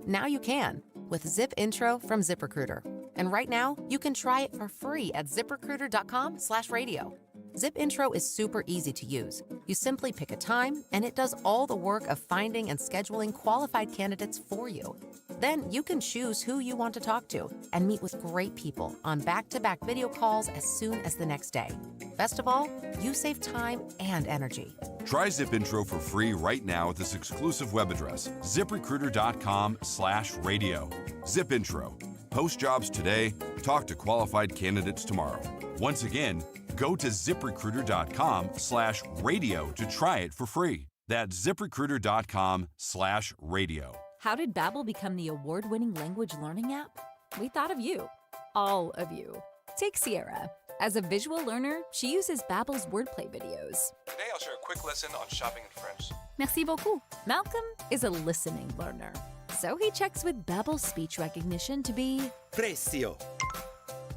Now you can with Zip Intro from ZipRecruiter. And right now, you can try it for free at ZipRecruiter.com/radio. Zip Intro is super easy to use. You simply pick a time, and it does all the work of finding and scheduling qualified candidates for you. Then you can choose who you want to talk to and meet with great people on back-to-back video calls as soon as the next day. Best of all, you save time and energy. Try Zip Intro for free right now at this exclusive web address, ZipRecruiter.com/radio. Zip Intro. Post jobs today, talk to qualified candidates tomorrow. Once again, go to ZipRecruiter.com/radio to try it for free. That's ZipRecruiter.com/radio. How did Babbel become the award-winning language learning app? We thought of you. All of you. Take Sierra. As a visual learner, she uses Babbel's wordplay videos. Today I'll share a quick lesson on shopping in French. Merci beaucoup. Malcolm is a listening learner. So he checks with Babbel's speech recognition to be Precio.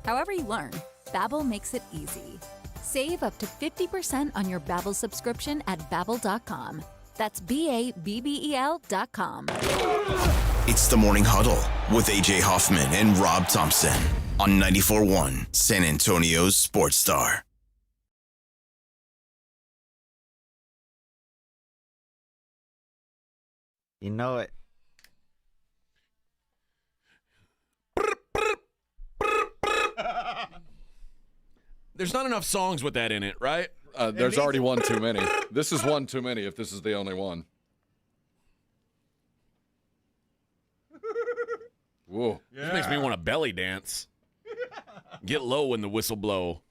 However you learn, Babbel makes it easy. Save up to 50% on your Babbel subscription at Babbel.com. That's BABBEL.com. It's the Morning Huddle with AJ Hoffman and Rob Thompson on 94.1 San Antonio's Sports Star. You know it. There's not enough songs with that in it, right? There's already one too many. This is one too many if this is the only one. Whoa. Yeah. This makes me want to belly dance. Get low when the whistle blow.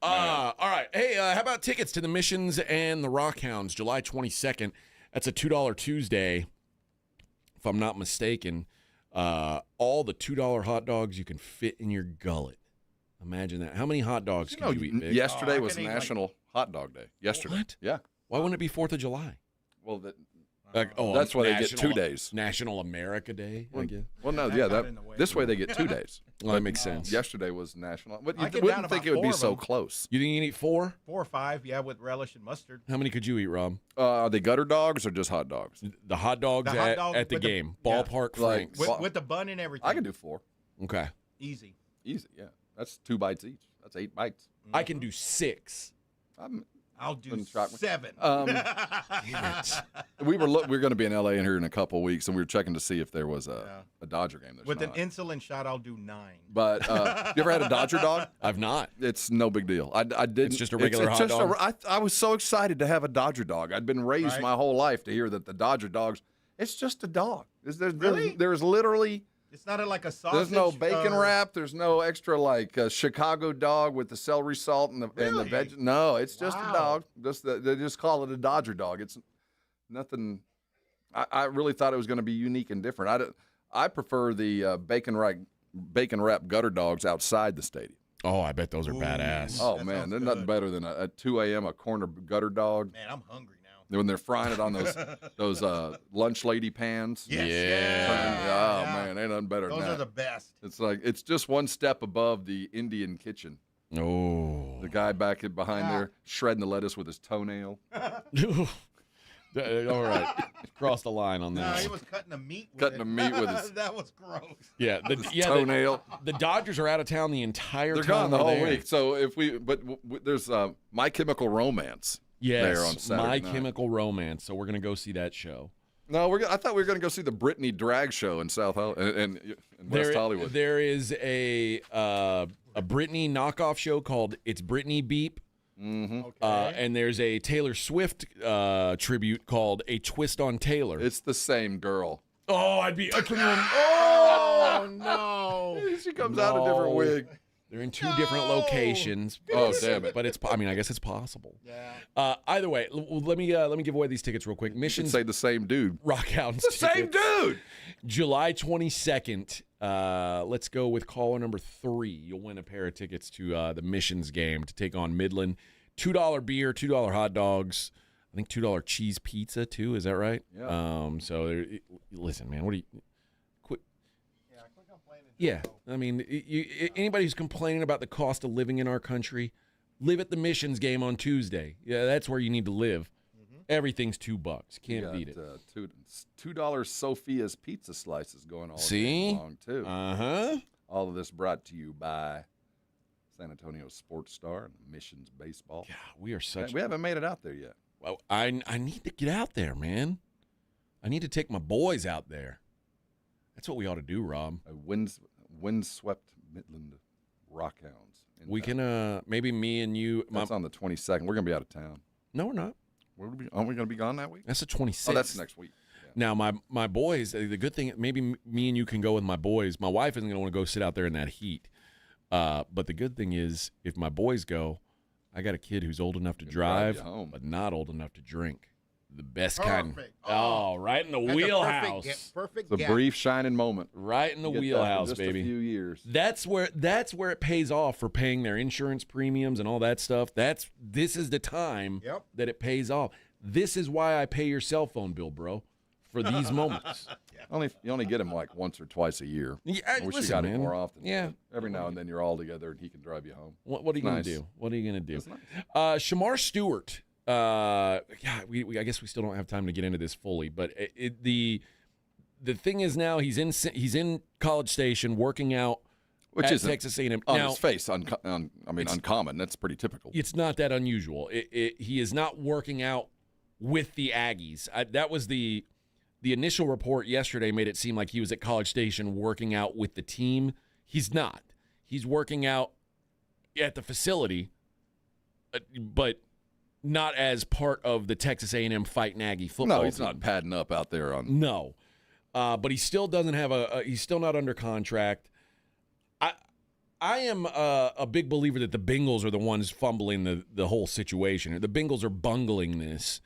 All right. Hey, how about tickets to the Missions and the Rockhounds, July 22nd? That's a $2 Tuesday, if I'm not mistaken. All the $2 hot dogs you can fit in your gullet. Imagine that. How many hot dogs can you eat, Vic? Yesterday was National Hot Dog Day. Yesterday. What? Yeah. Why wouldn't it be 4th of July? Well, that's why they get 2 days. National America Day, I guess. Well, no, yeah. This way they get 2 days. Well, that makes sense. Yesterday was National. But I you get wouldn't down think about it would be 4 of so them. close. You think you can eat 4? 4 or 5, yeah, with relish and mustard. How many could you eat, Rob? Are they gutter dogs or just hot dogs? The hot dogs at the game. Ballpark Franks. With the bun and everything. I can do 4. Okay. Easy. Easy, yeah. That's 2 bites each. That's 8 bites. I can do 6. I'm I'll do Wouldn't shock me. 7. We were going to be in LA here in a couple of weeks, and we were checking to see if there was a Dodger game. There's With not. an insulin shot, I'll do 9. But you ever had a Dodger dog? I've not. It's no big deal. I didn't. It's just a regular hot dog? I was so excited to have a Dodger dog. I'd been raised my whole life to hear that the Dodger dogs, it's just a dog. Really? There's literally... It's not like a sausage. There's no bacon wrap. There's no extra Chicago dog with the celery salt and the veg. No, it's just a dog. They just call it a Dodger dog. It's nothing. I really thought it was going to be unique and different. I prefer the bacon wrap gutter dogs outside the stadium. Oh, I bet those are badass. Oh man, they're nothing better than at 2 a.m. a corner gutter dog. Man, I'm hungry now. When they're frying it on those lunch lady pans. Yes. Yeah. Oh man, ain't nothing better than that. Those are the best. It's just one step above the Indian kitchen. Oh. The guy back behind there shredding the lettuce with his toenail. All right. Cross the line on that. No, he was cutting the meat with Cutting the meat with his That was gross. Yeah, toenail. The Dodgers are out of town the entire They're time. gone the whole there. week. So there's My Chemical Romance. Yes, there on Saturday My night. Chemical Romance. So we're gonna go see that show. No, I thought we were going to go see the Britney drag show in in West Hollywood. There is a Britney knockoff show called It's Britney Beep. Mm-hmm. And there's a Taylor Swift tribute called A Twist on Taylor. It's the same girl. Oh, I couldn't remember. Oh, no. She comes out a different wig. They're in 2 different locations. Oh, damn it. But I guess it's possible. Yeah. Either way, let me give away these tickets real quick. Missions. Say the same dude. Rockhounds. The same dude. July 22nd. Let's go with caller number 3. You'll win a pair of tickets to the Missions game to take on Midland. $2 beer, $2 hot dogs. I think $2 cheese pizza too. Is that right? Yeah. Listen, man. What do you? Yeah, I mean, anybody who's complaining about the cost of living in our country, live at the Missions game on Tuesday. Yeah, that's where you need to live. Mm-hmm. Everything's $2. Can't beat it. $2 Sophia's pizza slices going all See? day long too. All of this brought to you by San Antonio Sports Star and Missions Baseball. Yeah, we are such. We haven't made it out there yet. Well, I need to get out there, man. I need to take my boys out there. That's what we ought to do, Rob. Windswept Midland Rockhounds. We can maybe me and you. That's on the 22nd. We're gonna be out of town. No, we're not. Aren't we gonna be gone that week? That's the 26th. Oh, that's next week. Yeah. Now my boys. The good thing, maybe me and you can go with my boys. My wife isn't gonna want to go sit out there in that heat. But the good thing is, if my boys go, I got a kid who's old enough to drive but not old enough to drink. The best kind. Oh, right in the wheelhouse. Perfect. It's a brief shining moment. Right in the wheelhouse, just baby. A few years. That's where it pays off for paying their insurance premiums and all that stuff. This is the time that it pays off. This is why I pay your cell phone bill, bro, for these moments. You only get him like once or twice a year. Yeah, I wish you got it more often. Yeah. Every now and then you're all together and he can drive you home. What are you going to do? What are you going to do? Nice. Shamar Stewart. I guess we still don't have time to get into this fully, but the thing is now he's in College Station working out, which is Texas A&M. On his face, uncommon. That's pretty typical. It's not that unusual. He is not working out with the Aggies. That was the initial report yesterday made it seem like he was at College Station working out with the team. He's not. He's working out at the facility, but not as part of the Texas A&M Fighting Aggie football. No, he's team. not padding up out there on. No, but he still doesn't have he's still not under contract. I am a big believer that the Bengals are the ones fumbling the whole situation. The Bengals are bungling this,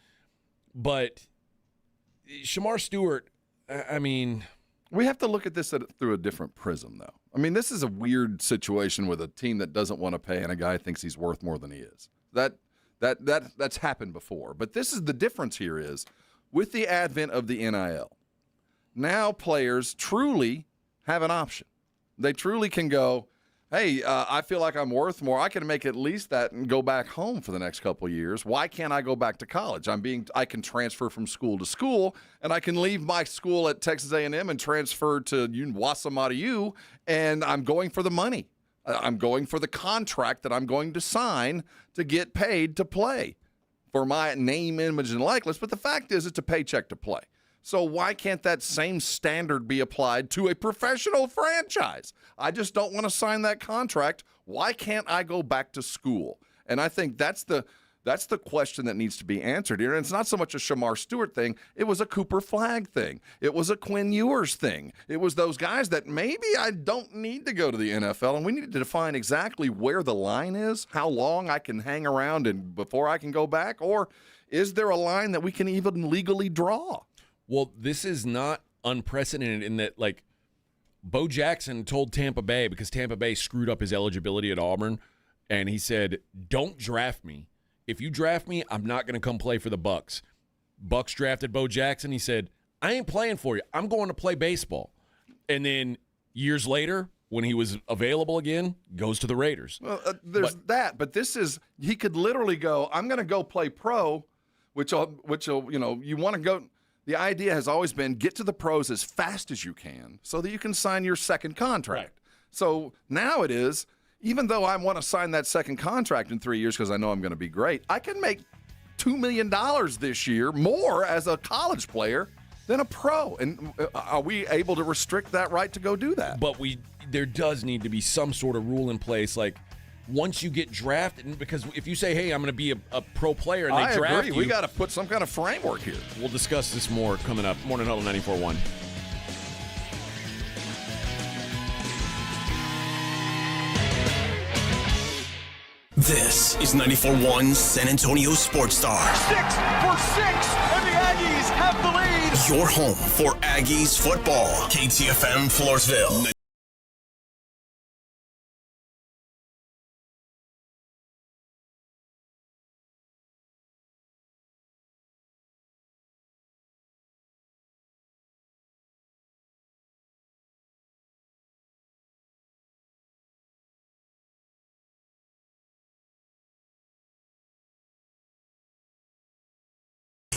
but Shamar Stewart, I mean, we have to look at this through a different prism, though. I mean, this is a weird situation with a team that doesn't want to pay and a guy thinks he's worth more than he is. That's happened before. But this is the difference here is with the advent of the NIL, now players truly have an option. They truly can go, hey, I feel like I'm worth more. I can make at least that and go back home for the next couple of years. Why can't I go back to college? I can transfer from school to school, and I can leave my school at Texas A&M and transfer to Wasamatta U, and I'm going for the money. I'm going for the contract that I'm going to sign to get paid to play. for my name, image, and likeness, but the fact is it's a paycheck to play. So why can't that same standard be applied to a professional franchise? I just don't want to sign that contract. Why can't I go back to school? And I think that's the question that needs to be answered here. And it's not so much a Shamar Stewart thing. It was a Cooper Flagg thing. It was a Quinn Ewers thing. It was those guys that maybe I don't need to go to the NFL, and we need to define exactly where the line is, how long I can hang around and before I can go back, or is there a line that we can even legally draw? Well, this is not unprecedented in that, like, Bo Jackson told Tampa Bay, because Tampa Bay screwed up his eligibility at Auburn, and he said, don't draft me. If you draft me, I'm not going to come play for the Bucs. Bucs drafted Bo Jackson. He said, I ain't playing for you. I'm going to play baseball. And then years later, when he was available again, goes to the Raiders. Well, there's that, but this is, he could literally go, I'm going to go play pro, which will, you want to go. The idea has always been get to the pros as fast as you can so that you can sign your second contract. Right. So now it is, even though I want to sign that second contract in 3 years because I know I'm going to be great, I can make $2 million this year more as a college player than a pro. And are we able to restrict that right to go do that? But there does need to be some sort of rule in place, like once you get drafted, because if you say, hey, I'm going to be a pro player and they draft you. We got to put some kind of framework here. We'll discuss this more coming up. Morning Huddle 94.1. This is 94.1 San Antonio Sports Star. 6 for 6, and the Aggies have the lead. Your home for Aggies football. KTFM Floresville.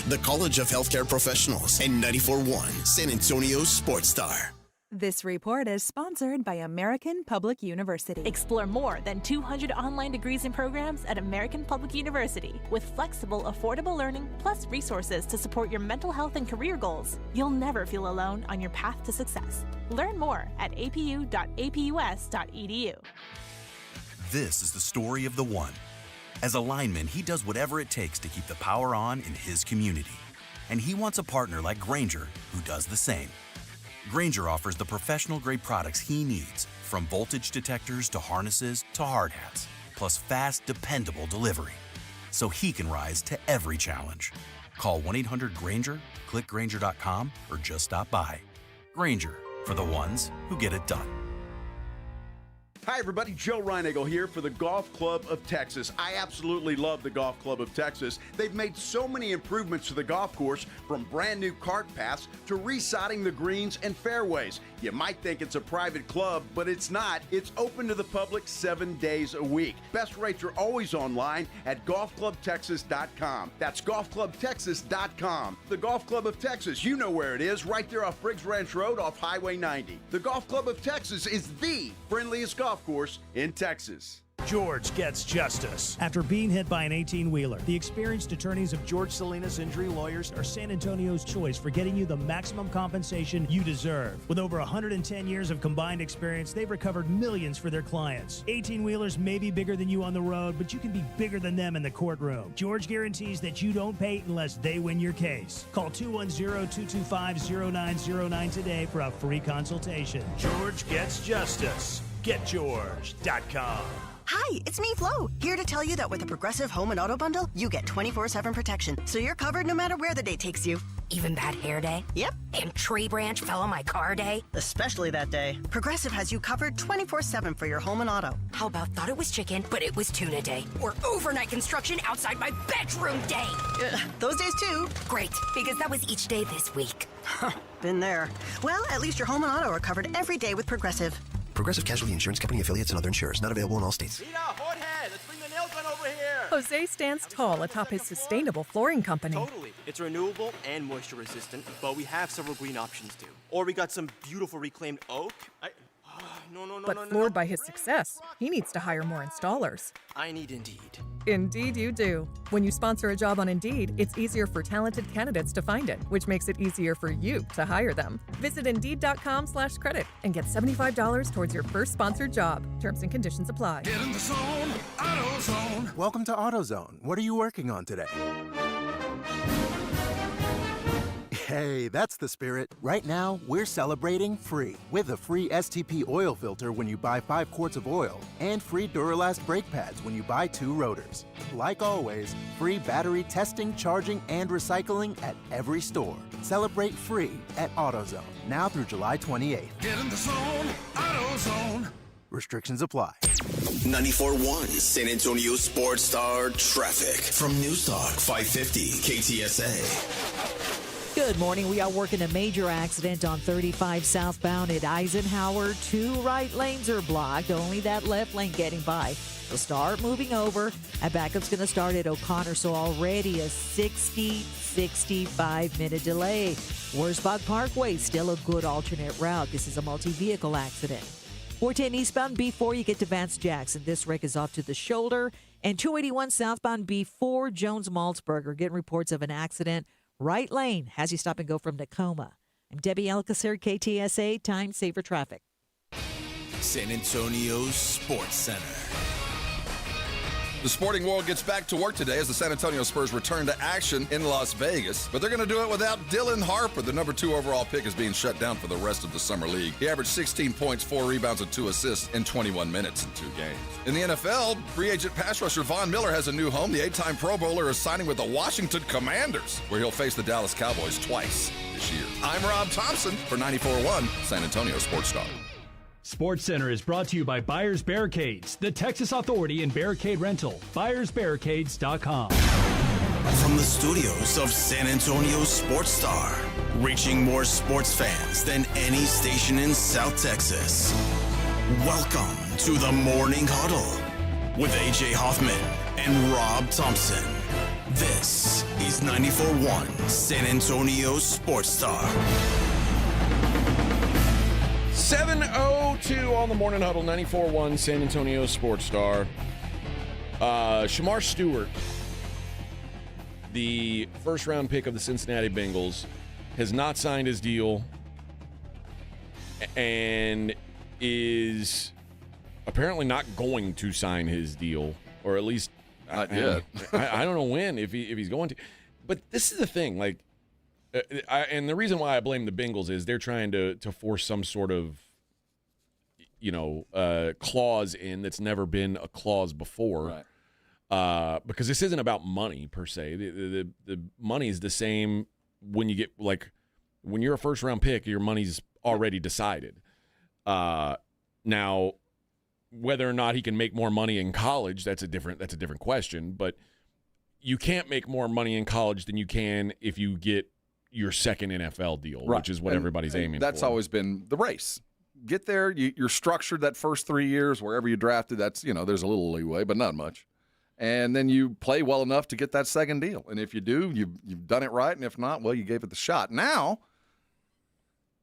The College of Healthcare Professionals and 94.1 San Antonio Sports Star. This report is sponsored by American Public University. Explore more than 200 online degrees and programs at American Public University with flexible, affordable learning plus resources to support your mental health and career goals. You'll never feel alone on your path to success. Learn more at apu.apus.edu. This is the story of the one. As a lineman, he does whatever it takes to keep the power on in his community. And he wants a partner like Grainger who does the same. Grainger offers the professional-grade products he needs, from voltage detectors to harnesses to hard hats, plus fast, dependable delivery, so he can rise to every challenge. Call 1-800-GRAINGER, click Grainger.com, or just stop by. Grainger, for the ones who get it done. Hi, everybody. Joe Reinagle here for the Golf Club of Texas. I absolutely love the Golf Club of Texas. They've made so many improvements to the golf course, from brand new cart paths to resodding the greens and fairways. You might think it's a private club, but it's not. It's open to the public 7 days a week. Best rates are always online at golfclubtexas.com. That's golfclubtexas.com. The Golf Club of Texas, you know where it is, right there off Briggs Ranch Road off Highway 90. The Golf Club of Texas is the friendliest golf course in Texas. George gets justice. After being hit by an 18-wheeler, the experienced attorneys of George Salinas Injury Lawyers are San Antonio's choice for getting you the maximum compensation you deserve. With over 110 years of combined experience, they've recovered millions for their clients. 18-wheelers may be bigger than you on the road, but you can be bigger than them in the courtroom. George guarantees that you don't pay unless they win your case. Call 210-225-0909 today for a free consultation. George gets justice. GetGeorge.com. Hi, it's me, Flo, here to tell you that with a Progressive Home and Auto Bundle, you get 24/7 protection, so you're covered no matter where the day takes you. Even bad hair day? Yep. And tree branch fell on my car day? Especially that day. Progressive has you covered 24/7 for your home and auto. How about thought it was chicken, but it was tuna day? Or overnight construction outside my bedroom day? Those days too. Great, because that was each day this week. Been there. Well, at least your home and auto are covered every day with Progressive. Progressive Casualty Insurance Company, affiliates, and other insurers. Not available in all states. Let's bring the nail gun over here. Jose stands tall atop his sustainable flooring company. Totally. It's renewable and moisture resistant, but we have several green options too. Or we got some beautiful reclaimed oak. But floored by his success, he needs to hire more installers. I need Indeed. Indeed you do. When you sponsor a job on Indeed, it's easier for talented candidates to find it, which makes it easier for you to hire them. Visit Indeed.com/credit and get $75 towards your first sponsored job. Terms and conditions apply. Get in the zone, AutoZone. Welcome to AutoZone. What are you working on today? Hey, that's the spirit. Right now, we're celebrating free with a free STP oil filter when you buy 5 quarts of oil and free Duralast brake pads when you buy 2 rotors. Like always, free battery testing, charging, and recycling at every store. Celebrate free at AutoZone, now through July 28th. Get in the zone, AutoZone. Restrictions apply. 94.1 San Antonio Sports Star traffic from News Talk 550 KTSA. Good morning. We are working a major accident on 35 southbound at Eisenhower. 2 right lanes are blocked, only that left lane getting by. We'll start moving over, and backup's going to start at O'Connor, so already a 65-minute delay. Wurzbach Parkway, still a good alternate route. This is a multi-vehicle accident. 410 eastbound before you get to Vance Jackson. This wreck is off to the shoulder. And 281 southbound before Jones Maltzberger. Getting reports of an accident. Right lane has you stop and go from Tacoma. I'm Debbie Alcacer, KTSA, Time Saver Traffic. San Antonio Sports Center. The sporting world gets back to work today as the San Antonio Spurs return to action in Las Vegas, but they're going to do it without Dylan Harper. The number 2 overall pick is being shut down for the rest of the summer league. He averaged 16 points, 4 rebounds, and 2 assists in 21 minutes in 2 games. In the NFL, free agent pass rusher Von Miller has a new home. The 8-time Pro Bowler is signing with the Washington Commanders, where he'll face the Dallas Cowboys twice this year. I'm Rob Thompson for 94.1 San Antonio Sports Star. Sports Center is brought to you by Buyers Barricades, the Texas authority in barricade rental. BuyersBarricades.com. From the studios of San Antonio Sports Star, reaching more sports fans than any station in South Texas. Welcome to the Morning Huddle with AJ Hoffman and Rob Thompson. This is 94.1 San Antonio Sports Star. 7:02 on the Morning Huddle, 94.1 San Antonio Sports Star. Shamar Stewart, the first-round pick of the Cincinnati Bengals, has not signed his deal and is apparently not going to sign his deal, or at least not yet. I don't know when, if he's going to. But this is the thing, like, and the reason why I blame the Bengals is they're trying to force some sort of, clause in that's never been a clause before. Right. Because this isn't about money per se. The money is the same when you get, like, when you're a first round pick, your money's already decided. Now, whether or not he can make more money in college, that's a different question. But you can't make more money in college than you can if you get your second NFL deal, right, which is what everybody's aiming for. That's always been the race. Get there, you're structured that first 3 years, wherever you drafted, that's, there's a little leeway, but not much. And then you play well enough to get that second deal. And if you do, you've done it right. And if not, well, you gave it the shot. Now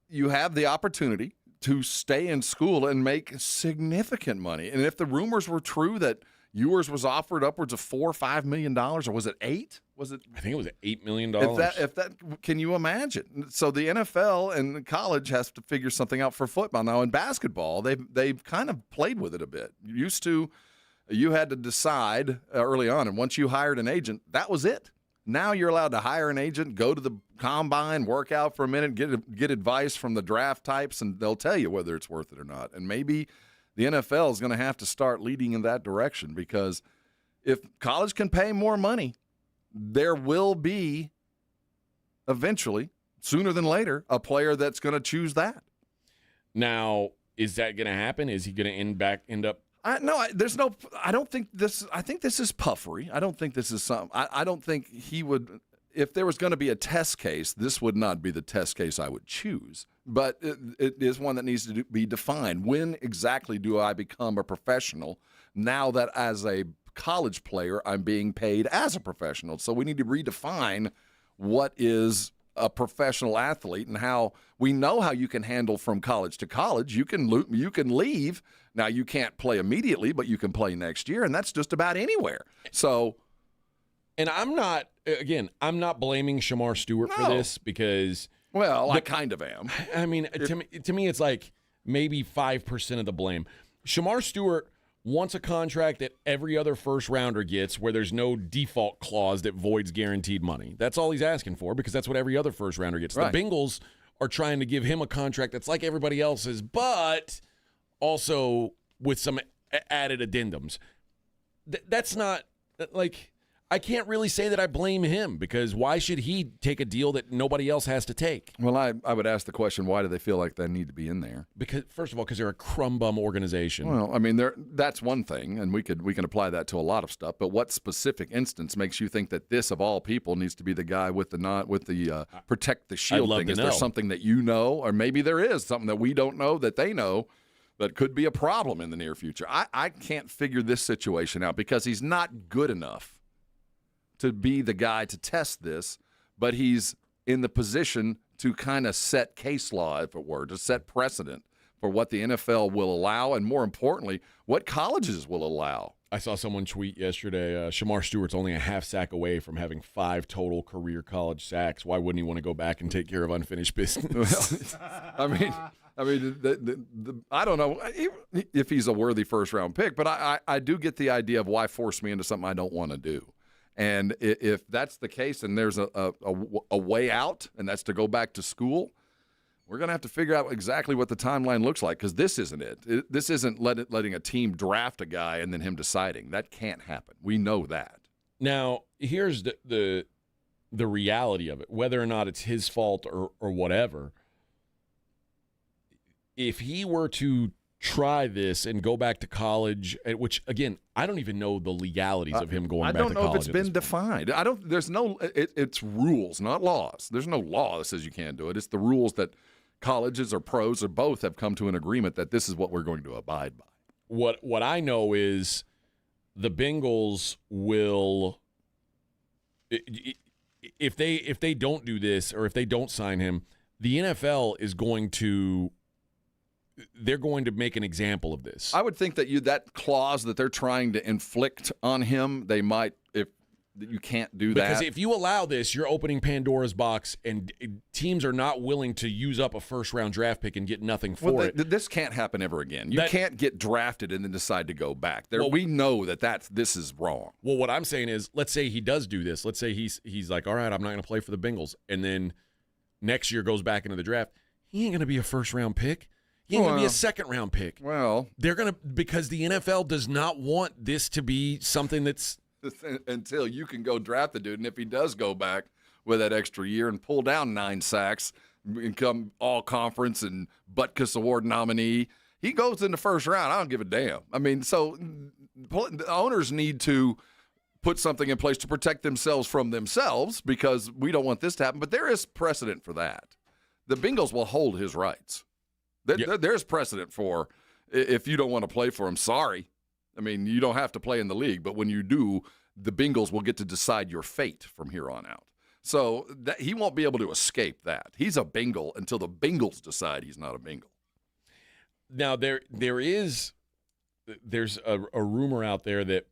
you have the opportunity to stay in school and make significant money. And if the rumors were true that Ewers was offered upwards of $4 or $5 million, or was it 8? Was it? I think it was $8 million. If that, can you imagine? So the NFL and college has to figure something out for football now. In basketball, they've kind of played with it a bit. Used to, you had to decide early on, and once you hired an agent, that was it. Now you're allowed to hire an agent, go to the combine, work out for a minute, get advice from the draft types, and they'll tell you whether it's worth it or not. And maybe the NFL is going to have to start leading in that direction, because if college can pay more money, there will be eventually, sooner than later, a player that's going to choose that. Now, is that going to happen? Is he going to end up? I don't think this. I think this is puffery. I don't think this is something. I don't think he would. If there was going to be a test case, this would not be the test case I would choose. But it is one that needs to be defined. When exactly do I become a professional now that as a college player I'm being paid as a professional? So we need to redefine what is a professional athlete and how we know how you can handle from college to college. You can leave. Now, you can't play immediately, but you can play next year, and that's just about anywhere. So, and I'm not blaming Shamar Stewart for this because I kind of am. I mean, to me, it's like maybe 5% of the blame. Shamar Stewart wants a contract that every other first rounder gets where there's no default clause that voids guaranteed money. That's all he's asking for because that's what every other first rounder gets. Right. The Bengals are trying to give him a contract that's like everybody else's, but also with some added addendums. That's not like I can't really say that I blame him because why should he take a deal that nobody else has to take? Well, I would ask the question, why do they feel like they need to be in there? Because first of all, because they're a crumb bum organization. Well, I mean, that's one thing, and we can apply that to a lot of stuff. But what specific instance makes you think that this, of all people, needs to be the guy with the protect the shield thing? Is there something that you know, or maybe there is something that we don't know that they know that could be a problem in the near future? I can't figure this situation out because he's not good enough to be the guy to test this, but he's in the position to kind of set case law, if it were, to set precedent for what the NFL will allow and, more importantly, what colleges will allow. I saw someone tweet yesterday, Shamar Stewart's only a half sack away from having 5 total career college sacks. Why wouldn't he want to go back and take care of unfinished business? Well, I mean, I don't know if he's a worthy first-round pick, but I do get the idea of why force me into something I don't want to do. And if that's the case and there's a way out, and that's to go back to school, we're going to have to figure out exactly what the timeline looks like because this isn't it. This isn't letting a team draft a guy and then him deciding. That can't happen. We know that. Now, here's the reality of it, whether or not it's his fault or whatever. If he were to try this and go back to college, which again, I don't even know the legalities of him going back to college. I don't know if it's been defined. It's rules, not laws. There's no law that says you can't do it. It's the rules that colleges or pros or both have come to an agreement that this is what we're going to abide by. What I know is the Bengals will, if they don't do this or if they don't sign him, the NFL is going to make an example of this. I would think that clause that they're trying to inflict on him, they might, if you can't do that. Because if you allow this, you're opening Pandora's box, and teams are not willing to use up a first-round draft pick and get nothing for it. This can't happen ever again. You can't get drafted and then decide to go back. We know this is wrong. Well, what I'm saying is, let's say he does do this. Let's say he's like, all right, I'm not going to play for the Bengals, and then next year goes back into the draft. He ain't going to be a first-round pick. He ain't going to be a second-round pick. Well, they're going to, because the NFL does not want this to be something that's until you can go draft the dude, and if he does go back with that extra year and pull down 9 sacks, become all-conference and Butkus Award nominee, he goes in the first round. I don't give a damn. I mean, so the owners need to put something in place to protect themselves from themselves because we don't want this to happen. But there is precedent for that. The Bengals will hold his rights. There's precedent for if you don't want to play for him, sorry. I mean, you don't have to play in the league, but when you do, the Bengals will get to decide your fate from here on out. So he won't be able to escape that. He's a Bengal until the Bengals decide he's not a Bengal. Now, there's a rumor out there that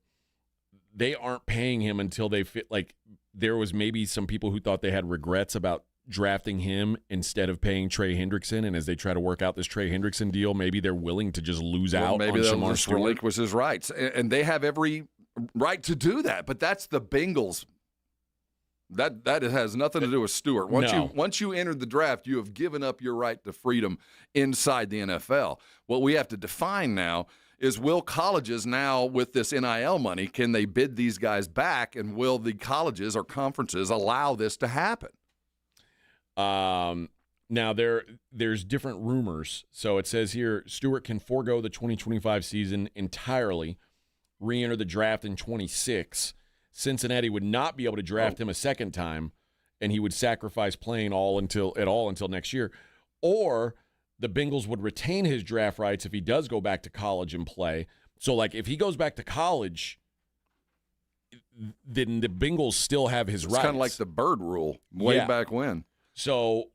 they aren't paying him until they fit. Like, there was maybe some people who thought they had regrets about drafting him instead of paying Trey Hendrickson, and as they try to work out this Trey Hendrickson deal, maybe they're willing to just lose out. Maybe they'll just relinquish his rights, and they have every right to do that. But that's the Bengals. That has nothing to do with Stewart. Once you entered the draft, you have given up your right to freedom inside the NFL. What we have to define now is, will colleges now, with this NIL money, can they bid these guys back, and will the colleges or conferences allow this to happen? Now there's different rumors. So it says here, Stewart can forego the 2025 season entirely, re-enter the draft in 26. Cincinnati would not be able to draft him a second time, and he would sacrifice playing until next year. Or the Bengals would retain his draft rights if he does go back to college and play. So, like, if he goes back to college, then the Bengals still have his rights. It's kind of like the Bird rule back when. So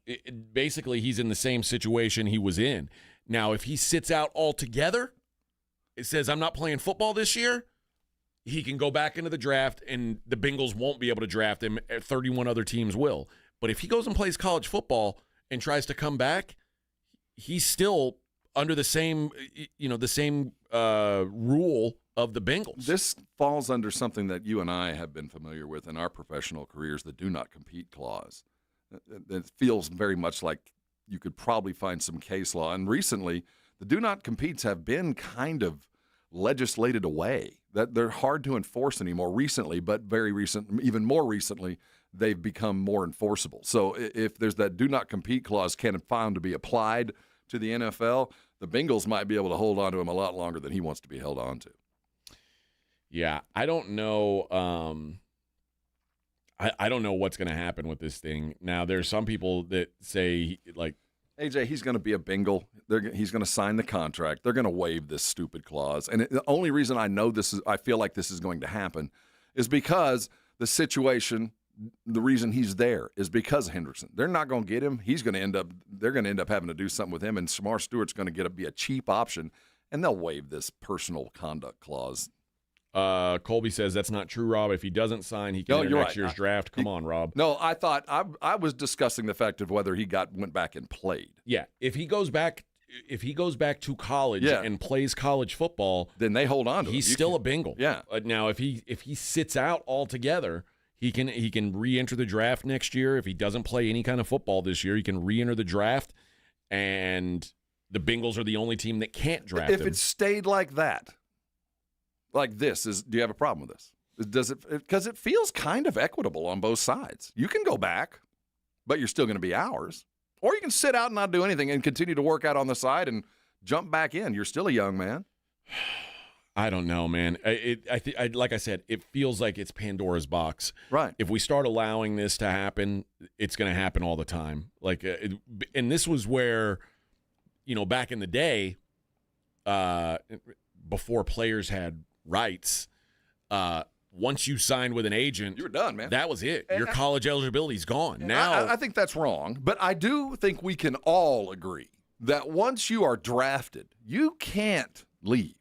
basically, he's in the same situation he was in. Now, if he sits out altogether, it says, I'm not playing football this year, he can go back into the draft, and the Bengals won't be able to draft him. 31 other teams will. But if he goes and plays college football and tries to come back, he's still under the same, rule of the Bengals. This falls under something that you and I have been familiar with in our professional careers, the do not compete clause. It feels very much like you could probably find some case law. And recently, the do not competes have been kind of legislated away. That they're hard to enforce anymore recently, but even more recently, they've become more enforceable. So if there's that do not compete clause can found to be applied to the NFL, the Bengals might be able to hold on to him a lot longer than he wants to be held on to. Yeah, I don't know. I don't know what's going to happen with this thing. Now, there's some people that say, like, AJ, he's going to be a Bengal. He's going to sign the contract. They're going to waive this stupid clause. And the only reason I feel like this is going to happen is because the situation, the reason he's there is because of Hendrickson. They're not going to get him. They're going to end up having to do something with him, and Shamar Stewart's going to be a cheap option, and they'll waive this personal conduct clause. Colby says that's not true, Rob. If he doesn't sign, he can enter next year's draft. Come on, Rob. No, I thought I was discussing the fact of whether he went back and played. Yeah, if he goes back to college and plays college football, then they hold on to him. He's still a Bengal. Yeah. Now, if he sits out altogether, he can re-enter the draft next year. If he doesn't play any kind of football this year, he can re-enter the draft, and the Bengals are the only team that can't draft him. If it stayed like that. Like this, do you have a problem with this? Does it? Because it feels kind of equitable on both sides. You can go back, but you're still going to be ours. Or you can sit out and not do anything and continue to work out on the side and jump back in. You're still a young man. I don't know, man. Like I said, it feels like it's Pandora's box. Right. If we start allowing this to happen, it's going to happen all the time. And this was where, back in the day, before players had rights, once you signed with an agent, you were done, man. That was it. Your college eligibility's gone. Now, I think that's wrong, but I do think we can all agree that once you are drafted, you can't leave.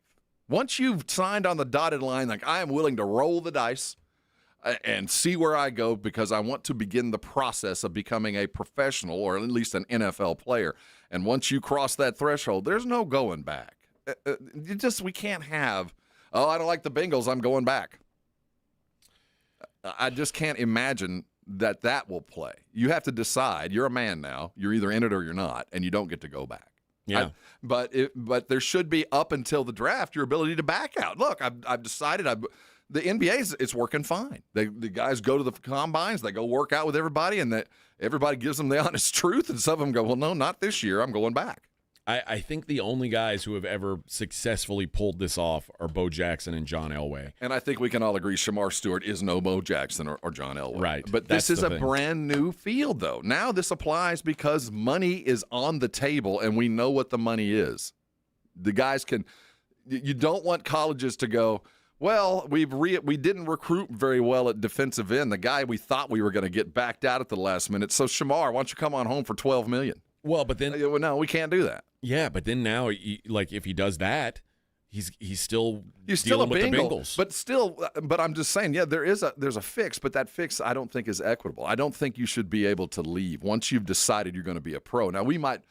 Once you've signed on the dotted line, like I am willing to roll the dice and see where I go because I want to begin the process of becoming a professional or at least an NFL player. And once you cross that threshold, there's no going back. We can't have, I don't like the Bengals, I'm going back. I just can't imagine that will play. You have to decide. You're a man now. You're either in it or you're not, and you don't get to go back. Yeah. But there should be, up until the draft, your ability to back out. Look, I've decided the NBA, it's working fine. The guys go to the combines, they go work out with everybody, and everybody gives them the honest truth, and some of them go, well, no, not this year. I'm going back. I think the only guys who have ever successfully pulled this off are Bo Jackson and John Elway. And I think we can all agree Shamar Stewart is no Bo Jackson or John Elway. Right. But this is a brand new field, though. Now this applies because money is on the table, and we know what the money is. The guys you don't want colleges to go, well, we didn't recruit very well at defensive end. The guy we thought we were going to get backed out at the last minute. So, Shamar, why don't you come on home for $12 million? Well, but then no, we can't do that. Yeah, but then now, if he does that, he's still a with Bengal, the Bengals. But I'm just saying, yeah, there's a fix, but that fix I don't think is equitable. I don't think you should be able to leave once you've decided you're going to be a pro. Now we might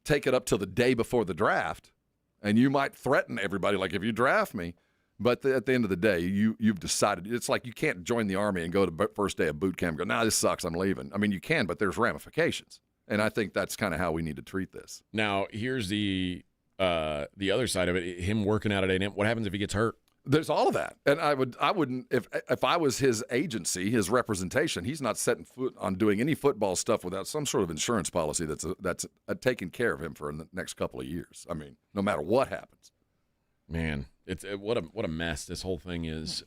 take it up till the day before the draft, and you might threaten everybody like, if you draft me. But at the end of the day, you've decided. It's like you can't join the Army and go to the first day of boot camp and go, nah, this sucks, I'm leaving. I mean, you can, but there's ramifications. And I think that's kind of how we need to treat this. Now, here's the other side of it. Him working out at A&M. What happens if he gets hurt? There's all of that. And I wouldn't if I was his agency, his representation, he's not setting foot on doing any football stuff without some sort of insurance policy that's taking care of him for the next couple of years. I mean, no matter what happens. Man, it's what a mess this whole thing is.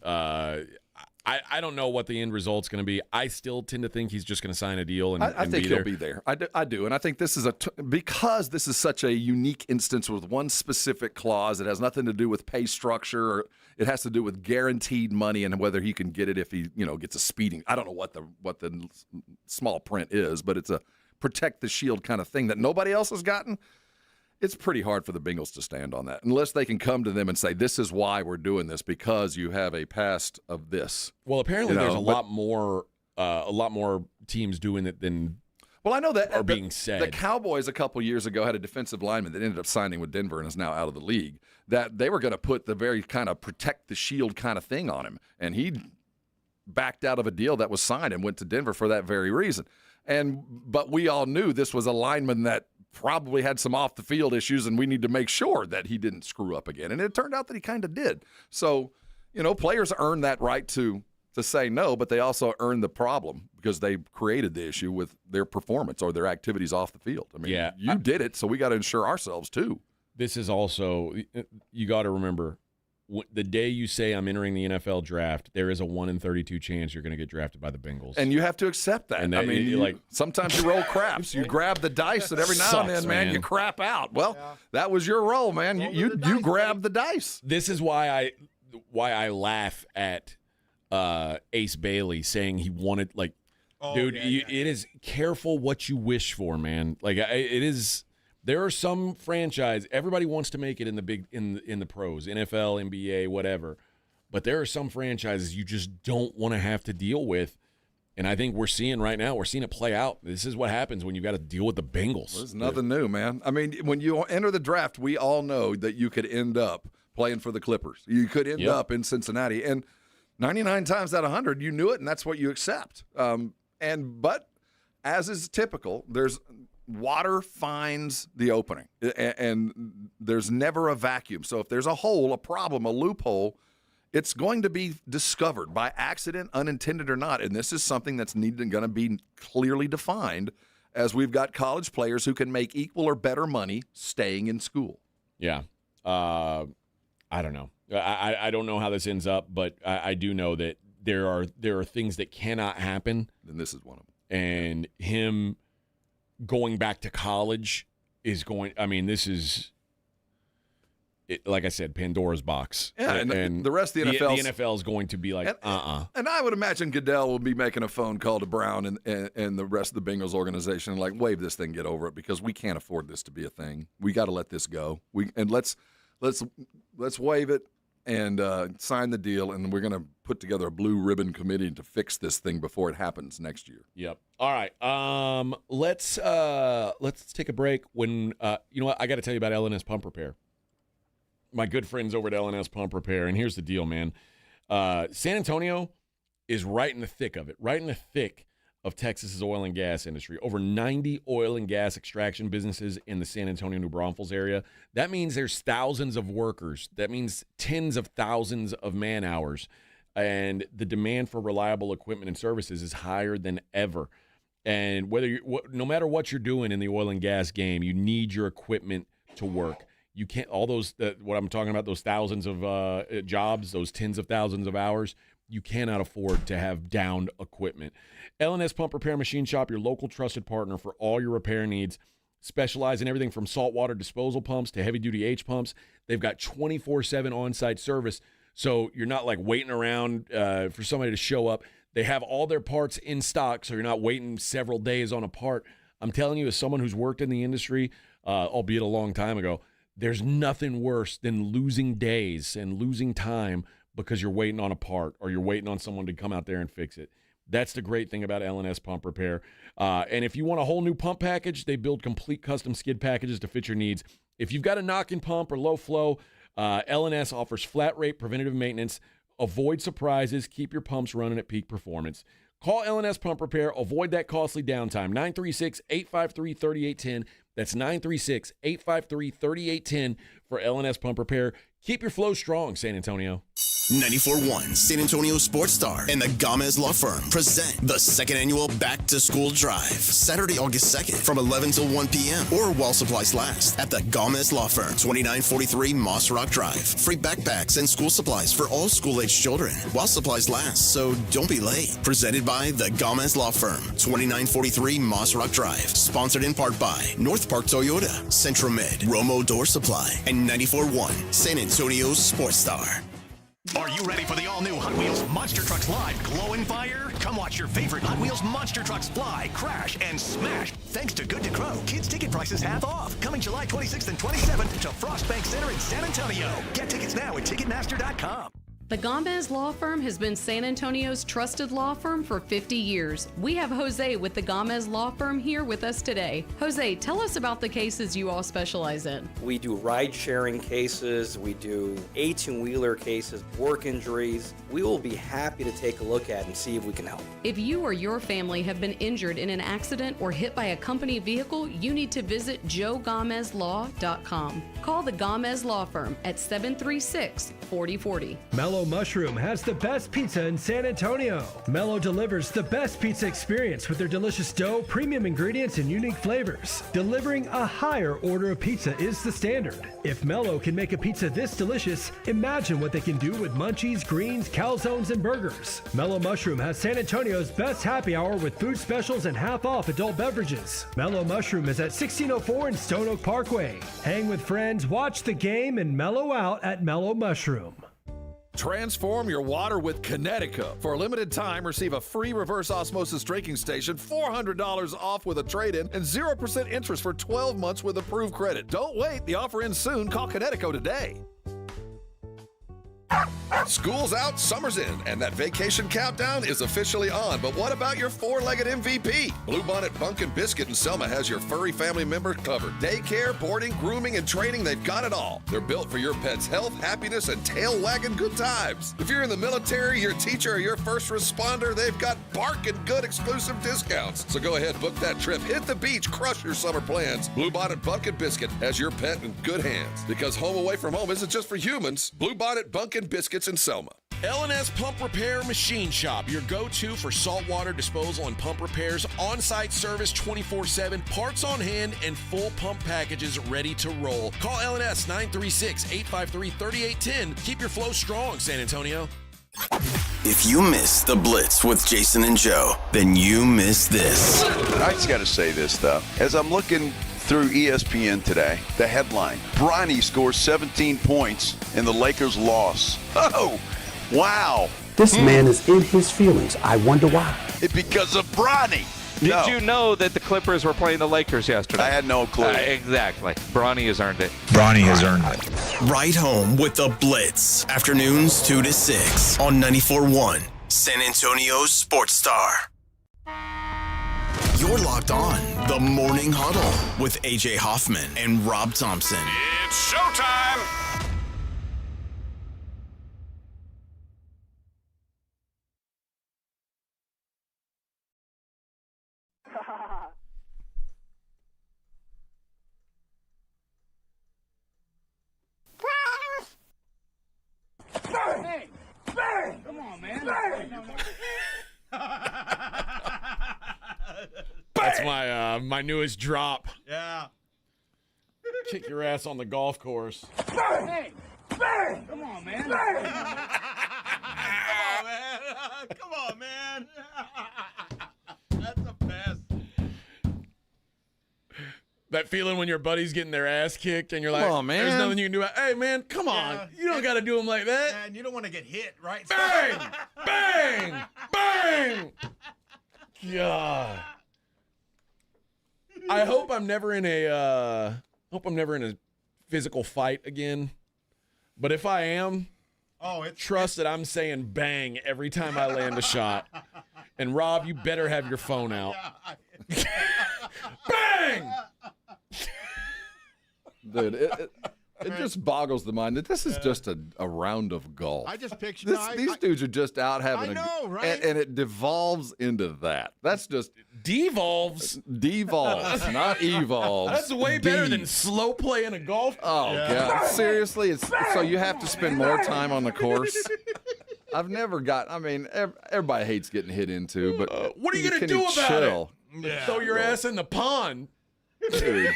I don't know what the end result's going to be. I still tend to think he's just going to sign a deal and I think he'll be there. I do, and I think this is because this is such a unique instance with one specific clause. It has nothing to do with pay structure. Or it has to do with guaranteed money and whether he can get it if he gets a speeding. I don't know what the small print is, but it's a protect the shield kind of thing that nobody else has gotten, it's pretty hard for the Bengals to stand on that unless they can come to them and say, this is why we're doing this, because you have a past of this. Well, apparently there's a lot more teams doing it than I know that are being said. The Cowboys a couple years ago had a defensive lineman that ended up signing with Denver and is now out of the league, that they were going to put the very kind of protect the shield kind of thing on him, and he backed out of a deal that was signed and went to Denver for that very reason. But we all knew this was a lineman that probably had some off-the-field issues, and we need to make sure that he didn't screw up again. And it turned out that he kind of did. So, players earn that right to say no, but they also earn the problem because they created the issue with their performance or their activities off the field. I mean, you did it, so we got to ensure ourselves too. This is also, you got to remember, the day you say I'm entering the NFL draft, there is a 1 in 32 chance you're going to get drafted by the Bengals. And you have to accept that. And sometimes you roll craps. You grab the dice, and every now and then, man, you crap out. Well, that was your roll, man. You grabbed the dice. This is why I laugh at Ace Bailey saying he wanted, it is careful what you wish for, man. It is. There are some franchise, everybody wants to make it in the pros, NFL, NBA, whatever. But there are some franchises you just don't want to have to deal with. And I think we're seeing it play out. This is what happens when you've got to deal with the Bengals. There's nothing new, man. I mean, when you enter the draft, we all know that you could end up playing for the Clippers. You could end up in Cincinnati. And 99 times out of 100, you knew it, and that's what you accept. But as is typical, water finds the opening, and there's never a vacuum. So if there's a hole, a problem, a loophole, it's going to be discovered by accident, unintended or not. And this is something that's going to be clearly defined as we've got college players who can make equal or better money staying in school. Yeah. I don't know. I don't know how this ends up, but I do know that there are things that cannot happen. And this is one of them. And him going back to college is going – I mean, this is like I said, Pandora's box. Yeah, and the rest of the NFL – the NFL is going to be like, And I would imagine Goodell will be making a phone call to Brown and the rest of the Bengals organization, like, wave this thing, get over it, because we can't afford this to be a thing. We got to let this go. Let's waive it and sign the deal, and we're going to put together a blue ribbon committee to fix this thing before it happens next year. Yep. All right. Let's take a break. When you know what, I got to tell you about L&S Pump Repair. My good friends over at L&S Pump Repair, and here's the deal, man. San Antonio is right in the thick of it, right in the thick of Texas's oil and gas industry. Over 90 oil and gas extraction businesses in the San Antonio, New Braunfels area. That means there's thousands of workers. That means tens of thousands of man hours. And the demand for reliable equipment and services is higher than ever. And no matter what you're doing in the oil and gas game, you need your equipment to work. You can't, all those, what I'm talking about, those thousands of jobs, those tens of thousands of hours, you cannot afford to have downed equipment. L&S Pump Repair Machine Shop, your local trusted partner for all your repair needs. Specialize in everything from saltwater disposal pumps to heavy-duty H pumps. They've got 24/7 on-site service, so you're not like waiting around for somebody to show up. They have all their parts in stock, so you're not waiting several days on a part. I'm telling you, as someone who's worked in the industry, albeit a long time ago, there's nothing worse than losing days and losing time because you're waiting on a part or you're waiting on someone to come out there and fix it. That's the great thing about L&S Pump Repair. And if you want a whole new pump package, they build complete custom skid packages to fit your needs. If you've got a knocking pump or low flow, L&S offers flat rate preventative maintenance. Avoid surprises. Keep your pumps running at peak performance. Call L&S Pump Repair. Avoid that costly downtime. 936-853-3810. That's 936-853-3810 for L&S Pump Repair. Keep your flow strong, San Antonio. 94.1 San Antonio Sports Star and the Gomez Law Firm present the second annual Back to School Drive, Saturday, August 2nd from 11 till 1 p.m. or while supplies last at the Gomez Law Firm, 2943 Moss Rock Drive. Free backpacks and school supplies for all school-aged children while supplies last, so don't be late. Presented by the Gomez Law Firm, 2943 Moss Rock Drive. Sponsored in part by North Park Toyota, Centromed, Romo Door Supply, and 94.1 San Antonio Sports Star. Are you ready for the all-new Hot Wheels Monster Trucks Live Glowing Fire? Come watch your favorite Hot Wheels monster trucks fly, crash, and smash. Thanks to Good to Crow, kids' ticket prices half off. Coming July 26th and 27th to Frost Bank Center in San Antonio. Get tickets now at Ticketmaster.com. The Gomez Law Firm has been San Antonio's trusted law firm for 50 years. We have Jose with the Gomez Law Firm here with us today. Jose, tell us about the cases you all specialize in. We do ride-sharing cases, we do 18-wheeler cases, work injuries. We will be happy to take a look at and see if we can help. If you or your family have been injured in an accident or hit by a company vehicle, you need to visit joegomezlaw.com. Call the Gomez Law Firm at 736-4040. Mellow Mushroom has the best pizza in San Antonio. Mellow delivers the best pizza experience with their delicious dough, premium ingredients, and unique flavors. Delivering a higher order of pizza is the standard. If Mellow can make a pizza this delicious, imagine what they can do with munchies, greens, calzones, and burgers. Mellow Mushroom has San Antonio's best happy hour with food specials and half-off adult beverages. Mellow Mushroom is at 1604 in Stone Oak Parkway. Hang with friends, watch the game, and mellow out at Mellow Mushroom. Transform your water with Connecticut. For a limited time, receive a free reverse osmosis drinking station, $400 off with a trade-in, and 0% interest for 12 months with approved credit. Don't wait. The offer ends soon. Call Connecticut today. School's out, summer's in, and that vacation countdown is officially on. But what about your four-legged MVP? Bluebonnet Bunk and Biscuit in Selma has your furry family member covered. Daycare, boarding, grooming, and training, they've got it all. They're built for your pet's health, happiness, and tail-wagging good times. If you're in the military, your teacher, or your first responder, they've got barking good exclusive discounts. So go ahead, book that trip, hit the beach, crush your summer plans. Bluebonnet Bunk and Biscuit has your pet in good hands. Because home away from home isn't just for humans. Bluebonnet Bunk and Biscuits in Selma. L&S Pump Repair Machine Shop, your go-to for saltwater disposal and pump repairs, on-site service 24/7, parts on hand, and full pump packages ready to roll. Call L&S 936-853-3810. Keep your flow strong, San Antonio. If you miss the Blitz with Jason and Joe, then you miss this. I just got to say this, though. As I'm looking through ESPN today, the headline, Bronny scores 17 points in the Lakers' loss. Oh, wow. This man is in his feelings. I wonder why. It's because of Bronny. Did you know that the Clippers were playing the Lakers yesterday? I had no clue. Exactly. Bronny has earned it. Bronny has earned it. Right home with the Blitz. Afternoons 2 to 6 on 94.1 San Antonio's Sports Star. You're locked on the Morning Huddle with AJ Hoffman and Rob Thompson. It's showtime! Bang! Bang! Come on, man. Bang! That's my newest drop. Yeah. Kick your ass on the golf course. Bang! Bang! Come on, man. Bang! Come on, man. That's the best. That feeling when your buddy's getting their ass kicked and you're like, Come on, man. there's nothing you can do. Hey, man, come on. You don't got to do them like that. And you don't want to get hit, right? Bang! Bang! Bang! God. I hope I'm never in a physical fight again. But if I am, trust that I'm saying bang every time I land a shot. And Rob, you better have your phone out. Bang! Dude, it just boggles the mind that this is just a round of golf. I just picture these dudes are just out having I know, right? and it devolves into that. That's just devolves, not evolves. That's way better than slow playing a golf. Oh God, seriously, it's so you have to spend more time on the course. I've never got. I mean, everybody hates getting hit into, but what are you gonna do about it? Throw your ass in the pond, dude.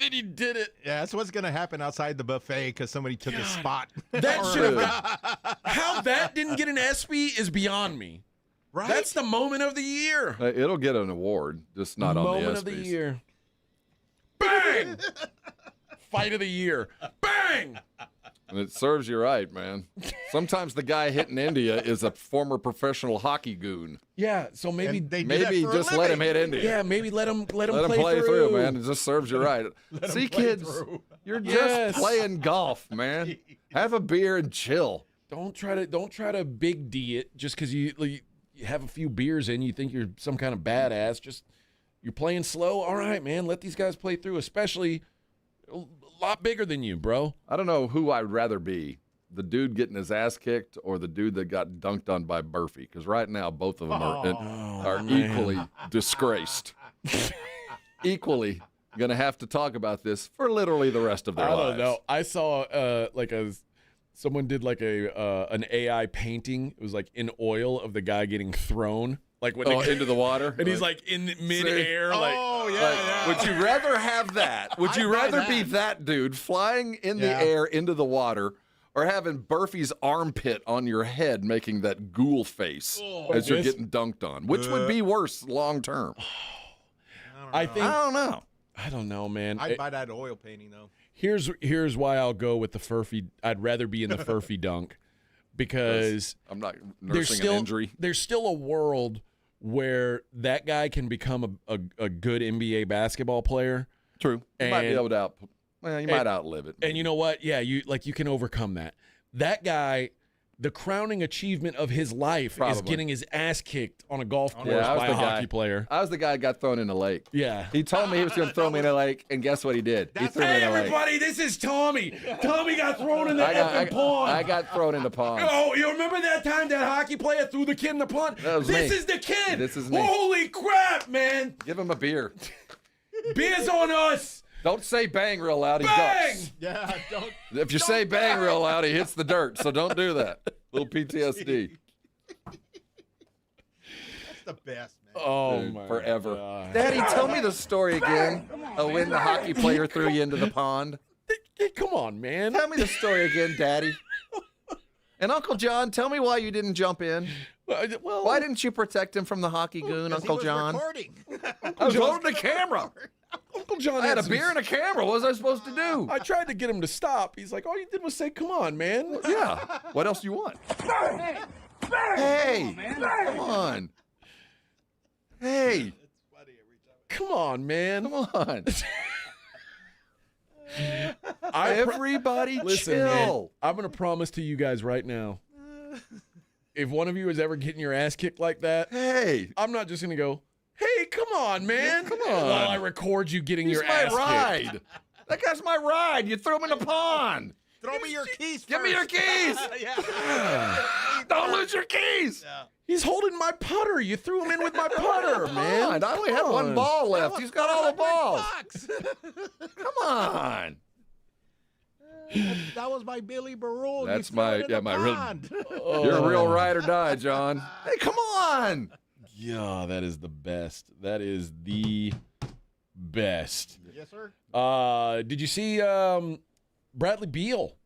Then he did it. Yeah, that's what's going to happen outside the buffet because somebody took his spot. That should have. How that didn't get an ESPY is beyond me. Right? That's the moment of the year. It'll get an award, just not on the ESPYs. Moment of the year. Bang! Fight of the year. Bang! And it serves you right, man. Sometimes the guy hitting India is a former professional hockey goon. Yeah, so maybe just let him hit India. Yeah, maybe let him Let him play through, man. It just serves you right. See, kids, you're just playing golf, man. Have a beer and chill. Don't try to big D it just because you have a few beers in. You think you're some kind of badass. Just you're playing slow. All right, man. Let these guys play through, especially a lot bigger than you, bro. I don't know who I'd rather be, the dude getting his ass kicked or the dude that got dunked on by Murphy. Because right now, both of them are equally disgraced. Equally going to have to talk about this for literally the rest of their lives. I don't know. I saw someone did like an AI painting. It was like in oil of the guy getting thrown. Like when into the water? And he's like in midair. Would you rather have that? Would you rather be that dude flying in the air into the water or having Murphy's armpit on your head making that ghoul face as you're getting dunked on? Which would be worse long term? I don't know. I don't know, man. I'd buy that oil painting, though. Here's why I'll go with the Furphy. I'd rather be in the Furphy dunk because I'm not nursing an injury. There's still a world where that guy can become a good NBA basketball player. True. You might be able to might outlive it. And you know what? Yeah, you can overcome that. That guy, the crowning achievement of his life is getting his ass kicked on a golf course by a hockey player. I was the guy that got thrown in the lake. Yeah. He told me he was going to throw me in the lake, and guess what he did? He threw me in the lake. Everybody, this is Tommy. Tommy got thrown in the effing pond. I got thrown in the pond. Oh, you remember that time that hockey player threw the kid in the pond? This is the kid. This is me. Holy crap, man. Give him a beer. Beer's on us. Don't say bang real loud. He bang! ducks. Yeah, don't. If you say bang real loud, he hits the dirt. So don't do that. Little PTSD. That's the best, man. Oh, dude, my forever. God. Daddy, tell me the story again of when the hockey player threw you into the pond. Come on, man. Tell me the story again, Daddy. And Uncle John, tell me why you didn't jump in. Well, why didn't you protect him from the hockey goon, Uncle John? Recording. I was holding the camera. Uncle John I had a beer and a camera. What was I supposed to do? I tried to get him to stop. He's like, all you did was say, come on, man. Yeah. What else do you want? Hey, come on. Hey. Come on, man. Come on. Everybody Listen, chill. man. I'm going to promise to you guys right now, if one of you is ever getting your ass kicked like that, hey, I'm not just going to go, hey, come on, man. Come on. While I record you getting your ass my ride. kicked. That guy's my ride. You threw him in the pond. Throw me your keys Give me your keys. Don't lose your keys. Yeah. He's holding my putter. You threw him in with my putter, man. I only had one ball left. He's got all the balls. Come on. That was my Billy Barul. That's my real. Oh. You're a real ride or die, John. Hey, come on. Yeah, that is the best. That is the best. Yes, sir. Did you see Bradley Beal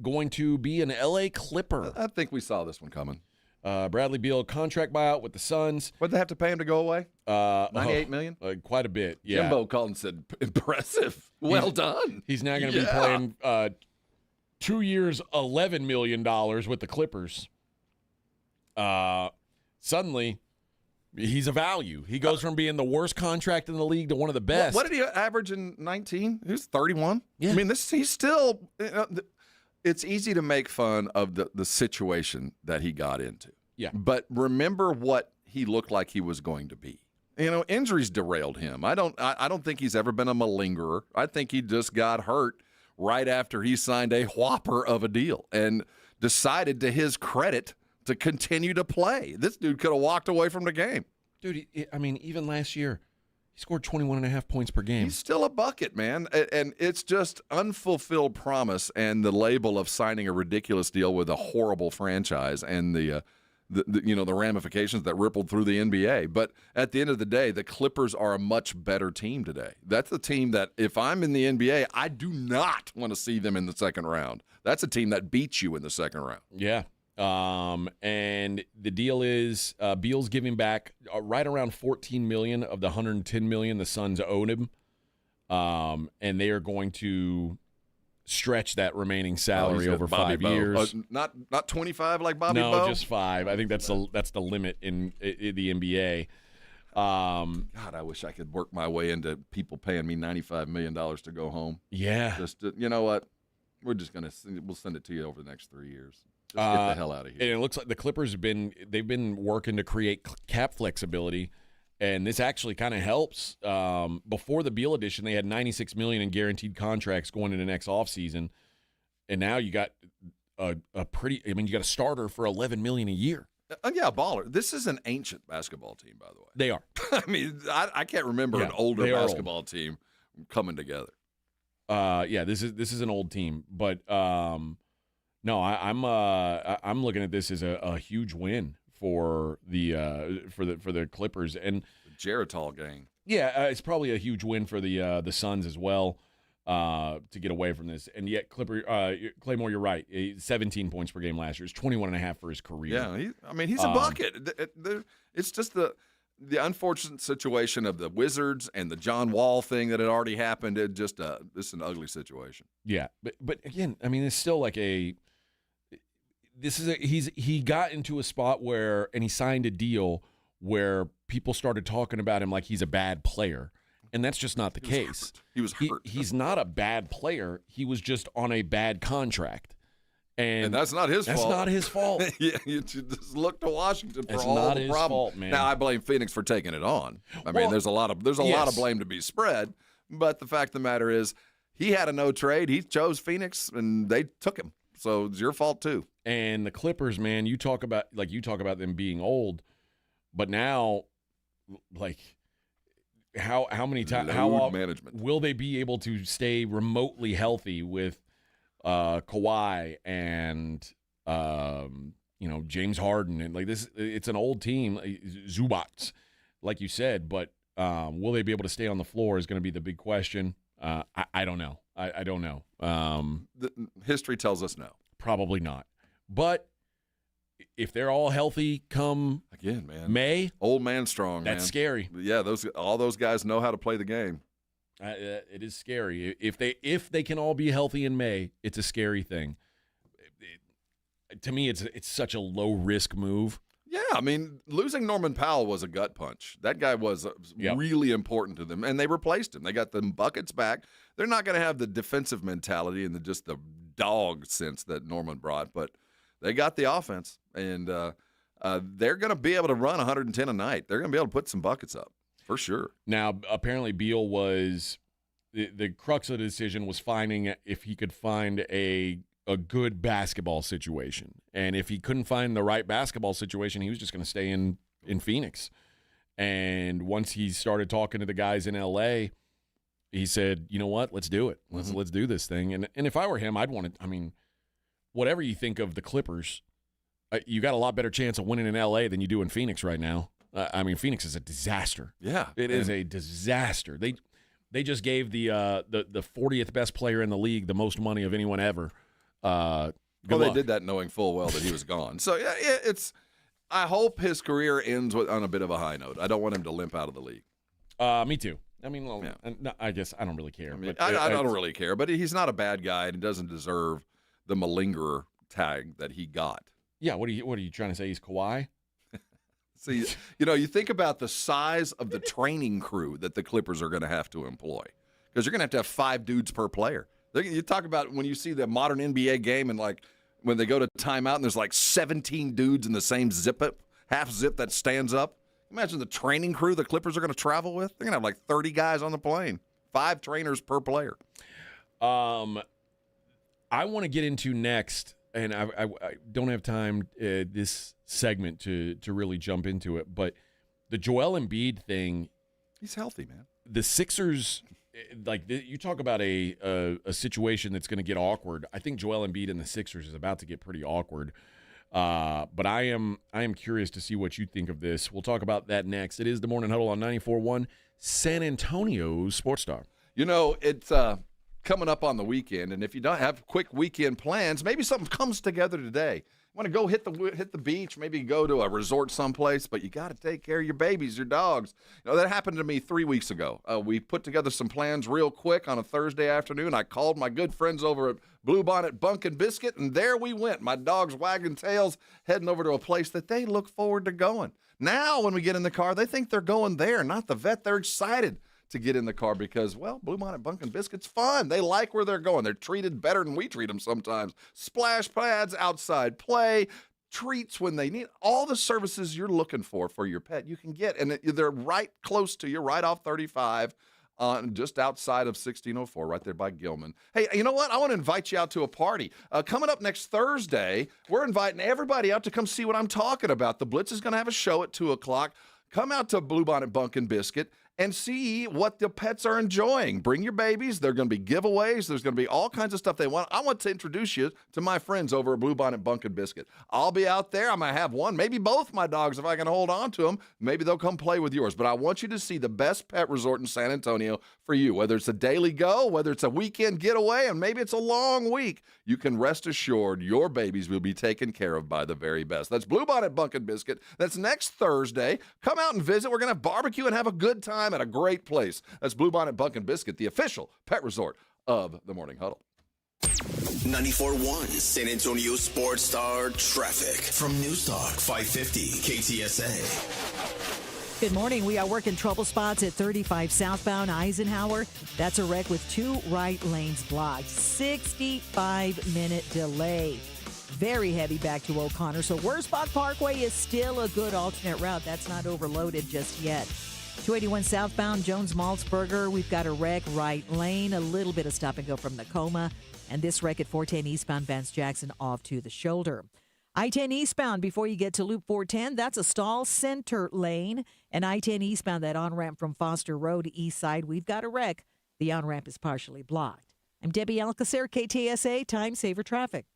going to be an LA Clipper? I think we saw this one coming. Bradley Beal contract buyout with the Suns. What'd they have to pay him to go away? $98 million? Quite a bit, yeah. Jimbo called and said, impressive. Well done. He's now going to be playing 2 years, $11 million with the Clippers. Suddenly, he's a value. He goes from being the worst contract in the league to one of the best. What did he average in 19? He was 31. Yeah. I mean, he's still it's easy to make fun of the situation that he got into. Yeah. But remember what he looked like he was going to be. You know, injuries derailed him. I don't think he's ever been a malingerer. I think he just got hurt right after he signed a whopper of a deal and decided, to his credit, to continue to play. This dude could have walked away from the game. Dude, even last year, he scored 21.5 points per game. He's still a bucket, man. And it's just unfulfilled promise and the label of signing a ridiculous deal with a horrible franchise and the ramifications that rippled through the NBA. But at the end of the day, the Clippers are a much better team today. That's the team that, if I'm in the NBA, I do not want to see them in the second round. That's a team that beats you in the second round. Yeah. And the deal is Beal's giving back right around $14 million of the $110 million the Suns owed him. And they are going to stretch that remaining salary over Bobby 5 Bow. years. Not 25 like Bobby No, Bow? just 5. I think that's the limit in the NBA. God, I wish I could work my way into people paying me $95 million to go home. Yeah. Just you know what? We'll send it to you over the next 3 years. Just get the hell out of here. And it looks like the Clippers have been working to create cap flexibility, and this actually kind of helps. Before the Beal edition, they had $96 million in guaranteed contracts going into next offseason, and now you got you got a starter for $11 million a year. Yeah, baller. This is an ancient basketball team, by the way. They are. I mean, I can't remember an older basketball team coming together. This is an old team, but no, I'm looking at this as a huge win for the Clippers and the Geritol gang. Yeah, it's probably a huge win for the Suns as well to get away from this. And yet, Claymore, you're right. 17 points per game last year. It's 21.5 for his career. Yeah, he's a bucket. It's just the unfortunate situation of the Wizards and the John Wall thing that had already happened. This is an ugly situation. Yeah, but again, I mean, it's still like he got into a spot where, and he signed a deal where people started talking about him like he's a bad player. And that's just not the case. He was hurt. He's not a bad player. He was just on a bad contract. And that's not his fault. That's not his fault. Yeah, you just look to Washington for it's all not the his problem. fault, man. Now I blame Phoenix for taking it on. I mean, there's a lot of blame to be spread, but the fact of the matter is, he had a no trade. He chose Phoenix, and they took him. So it's your fault too. And the Clippers, man, you talk about them being old, but now, like, how many times? How management will they be able to stay remotely healthy with Kawhi and James Harden and like this? It's an old team, Zubac, like you said, but will they be able to stay on the floor is going to be the big question. I don't know. I don't know. The history tells us no. Probably not. But if they're all healthy come again, man, May, old man strong, that's scary. Yeah, all those guys know how to play the game. It is scary. If they can all be healthy in May, it's a scary thing. To me, it's such a low risk move. Yeah, I mean, losing Norman Powell was a gut punch. That guy was really important to them, and they replaced him. They got them buckets back. They're not going to have the defensive mentality and just the dog sense that Norman brought, but they got the offense, and they're going to be able to run 110 a night. They're going to be able to put some buckets up for sure. Now, apparently, Beal was the crux of the decision was finding if he could find a good basketball situation. And if he couldn't find the right basketball situation, he was just going to stay in Phoenix. And once he started talking to the guys in L.A., he said, you know what, let's do it. Let's do this thing. And if I were him, I'd want to, I mean, whatever you think of the Clippers, you got a lot better chance of winning in L.A. than you do in Phoenix right now. I mean, Phoenix is a disaster. Yeah. It is a disaster. They just gave the 40th best player in the league the most money of anyone ever. They did that knowing full well that he was gone. So yeah, I hope his career ends on a bit of a high note. I don't want him to limp out of the league. Me too. I mean, I guess I don't really care. I mean, I don't really care, but he's not a bad guy and he doesn't deserve the malingerer tag that he got. Yeah, what are you trying to say? He's Kawhi? See, you think about the size of the training crew that the Clippers are going to have to employ, because you're going to have 5 dudes per player. You talk about when you see the modern NBA game and like when they go to timeout and there's like 17 dudes in the same half zip that stands up. Imagine the training crew the Clippers are going to travel with. They're going to have like 30 guys on the plane, 5 trainers per player. I want to get into next, and I don't have time this segment to really jump into it, but the Joel Embiid thing. He's healthy, man. The Sixers. Like you talk about a situation that's going to get awkward. I think Joel Embiid and the Sixers is about to get pretty awkward. But I am curious to see what you think of this. We'll talk about that next. It is the Morning Huddle on 94.1 San Antonio Sports Star. It's coming up on the weekend, and if you don't have quick weekend plans, maybe something comes together today. want to go hit the beach, maybe go to a resort someplace, but you got to take care of your babies, your dogs. That happened to me 3 weeks ago. We put together some plans real quick on a Thursday afternoon. I called my good friends over at Bluebonnet Bunk and Biscuit, and there we went. My dogs wagging tails, heading over to a place that they look forward to going. Now, when we get in the car, they think they're going there, not the vet. They're excited to get in the car because, well, Bluebonnet Bunk and Biscuit's fun. They like where they're going. They're treated better than we treat them sometimes. Splash pads, outside play, treats when they need. All the services you're looking for your pet, you can get. And they're right close to you, right off 35, just outside of 1604, right there by Gilman. Hey, you know what? I want to invite you out to a party. Coming up next Thursday, we're inviting everybody out to come see what I'm talking about. The Blitz is going to have a show at 2 o'clock. Come out to Bluebonnet Bunk and Biscuit and see what the pets are enjoying. Bring your babies. There are going to be giveaways. There's going to be all kinds of stuff they want. I want to introduce you to my friends over at Bluebonnet Bunk and Biscuit. I'll be out there. I might have one, maybe both my dogs if I can hold on to them. Maybe they'll come play with yours. But I want you to see the best pet resort in San Antonio for you. Whether it's a daily go, whether it's a weekend getaway, and maybe it's a long week, you can rest assured your babies will be taken care of by the very best. That's Bluebonnet Bunk and Biscuit. That's next Thursday. Come out and visit. We're going to have barbecue and have a good time at a great place. That's Bluebonnet Bunk and Biscuit, the official pet resort of the Morning Huddle. 94.1 San Antonio Sports Star traffic from News Talk 550 KTSA. Good morning. We are working trouble spots at 35 southbound Eisenhower. That's a wreck with 2 right lanes blocked. 65-minute delay. Very heavy back to O'Connor. So Wurzbach Parkway is still a good alternate route. That's not overloaded just yet. 281 southbound Jones-Maltzberger. We've got a wreck right lane. A little bit of stop and go from Tacoma. And this wreck at 410 eastbound Vance Jackson off to the shoulder. I-10 eastbound before you get to Loop 410, that's a stall center lane. And I-10 eastbound, that on-ramp from Foster Road east side, we've got a wreck. The on-ramp is partially blocked. I'm Debbie Alcacer, KTSA Time Saver Traffic.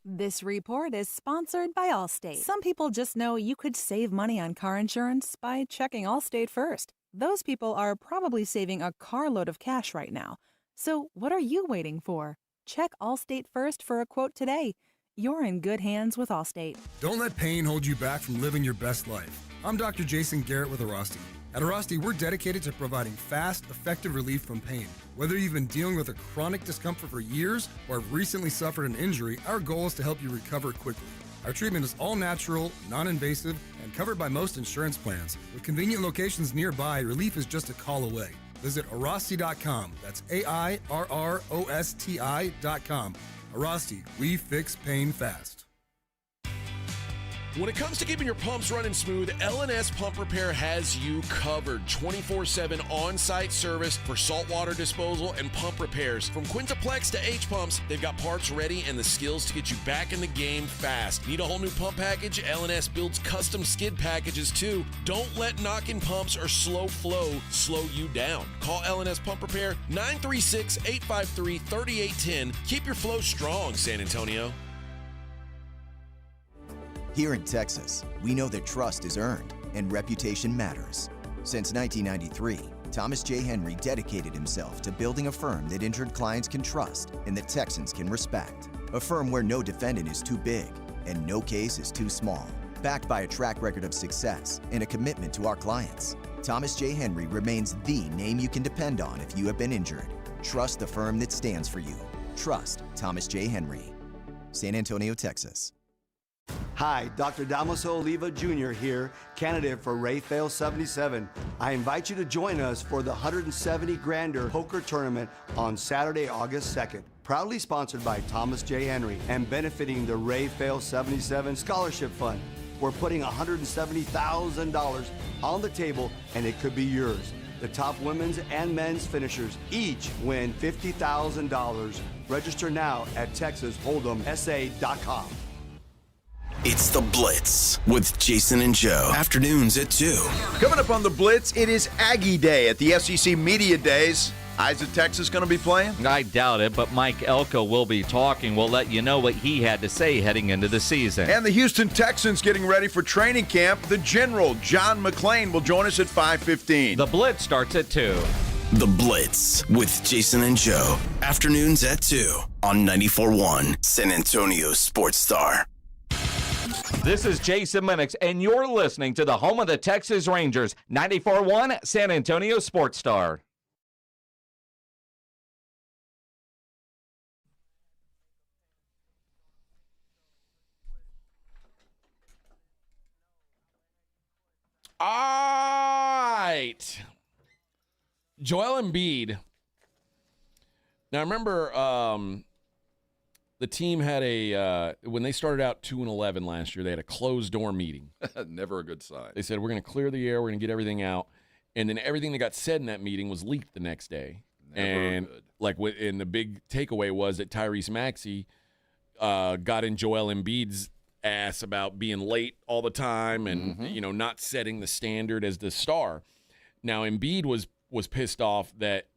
This report is sponsored by Allstate. Some people just know you could save money on car insurance by checking Allstate first. Those people are probably saving a carload of cash right now. So what are you waiting for? Check Allstate first for a quote today. You're in good hands with Allstate. Don't let pain hold you back from living your best life. I'm Dr. Jason Garrett with Arasti. At Arasti, we're dedicated to providing fast, effective relief from pain. Whether you've been dealing with a chronic discomfort for years or have recently suffered an injury, our goal is to help you recover quickly. Our treatment is all natural, non-invasive, and covered by most insurance plans. With convenient locations nearby, relief is just a call away. Visit Arasti.com. That's AIRROSTI.com. Arasti, we fix pain fast. When it comes to keeping your pumps running smooth, L&S Pump Repair has you covered. 24/7 on-site service for saltwater disposal and pump repairs. From Quintaplex to H-Pumps, they've got parts ready and the skills to get you back in the game fast. Need a whole new pump package? L&S builds custom skid packages too. Don't let knocking pumps or slow flow slow you down. Call L&S Pump Repair 936-853-3810. Keep your flow strong, San Antonio. Here in Texas, we know that trust is earned and reputation matters. Since 1993, Thomas J. Henry dedicated himself to building a firm that injured clients can trust and that Texans can respect. A firm where no defendant is too big and no case is too small. Backed by a track record of success and a commitment to our clients, Thomas J. Henry remains the name you can depend on if you have been injured. Trust the firm that stands for you. Trust Thomas J. Henry. San Antonio, Texas. Hi, Dr. Damaso Oliva Jr. here, candidate for Rayfale 77. I invite you to join us for the 170 Grander Poker Tournament on Saturday, August 2nd. Proudly sponsored by Thomas J. Henry and benefiting the Rayfale 77 Scholarship Fund. We're putting $170,000 on the table and it could be yours. The top women's and men's finishers each win $50,000. Register now at TexasHold'emSA.com. It's The Blitz with Jason and Joe. Afternoons at 2. Coming up on The Blitz, it is Aggie Day at the SEC Media Days. Isaac Texas going to be playing? I doubt it, but Mike Elko will be talking. We'll let you know what he had to say heading into the season. And the Houston Texans getting ready for training camp. The General, John McClain, will join us at 5:15. The Blitz starts at 2. The Blitz with Jason and Joe. Afternoons at 2 on 94.1 San Antonio Sports Star. This is Jason Minix, and you're listening to the home of the Texas Rangers, 94.1 San Antonio Sports Star. All right. Joel Embiid. Now, remember the team had when they started out 2-11 last year, they had a closed-door meeting. Never a good sign. They said, we're going to clear the air, we're going to get everything out. And then everything that got said in that meeting was leaked the next day. Never good. And the big takeaway was that Tyrese Maxey got in Joel Embiid's ass about being late all the time and not setting the standard as the star. Now Embiid was pissed off that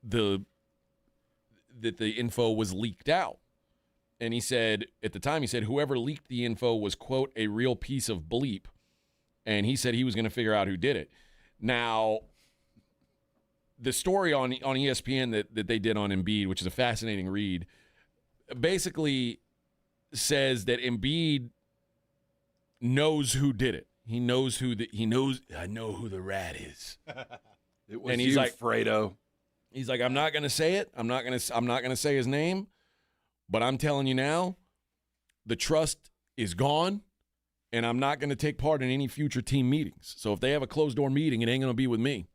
the info was leaked out. And he said, at the time, whoever leaked the info was, quote, a real piece of bleep. And he said he was going to figure out who did it. Now, the story on ESPN that they did on Embiid, which is a fascinating read, basically says that Embiid knows who did it. He knows I know who the rat is. It was Fredo. He's like, I'm not going to say it. I'm not going to say his name. But I'm telling you now, the trust is gone, and I'm not going to take part in any future team meetings. So if they have a closed-door meeting, it ain't going to be with me.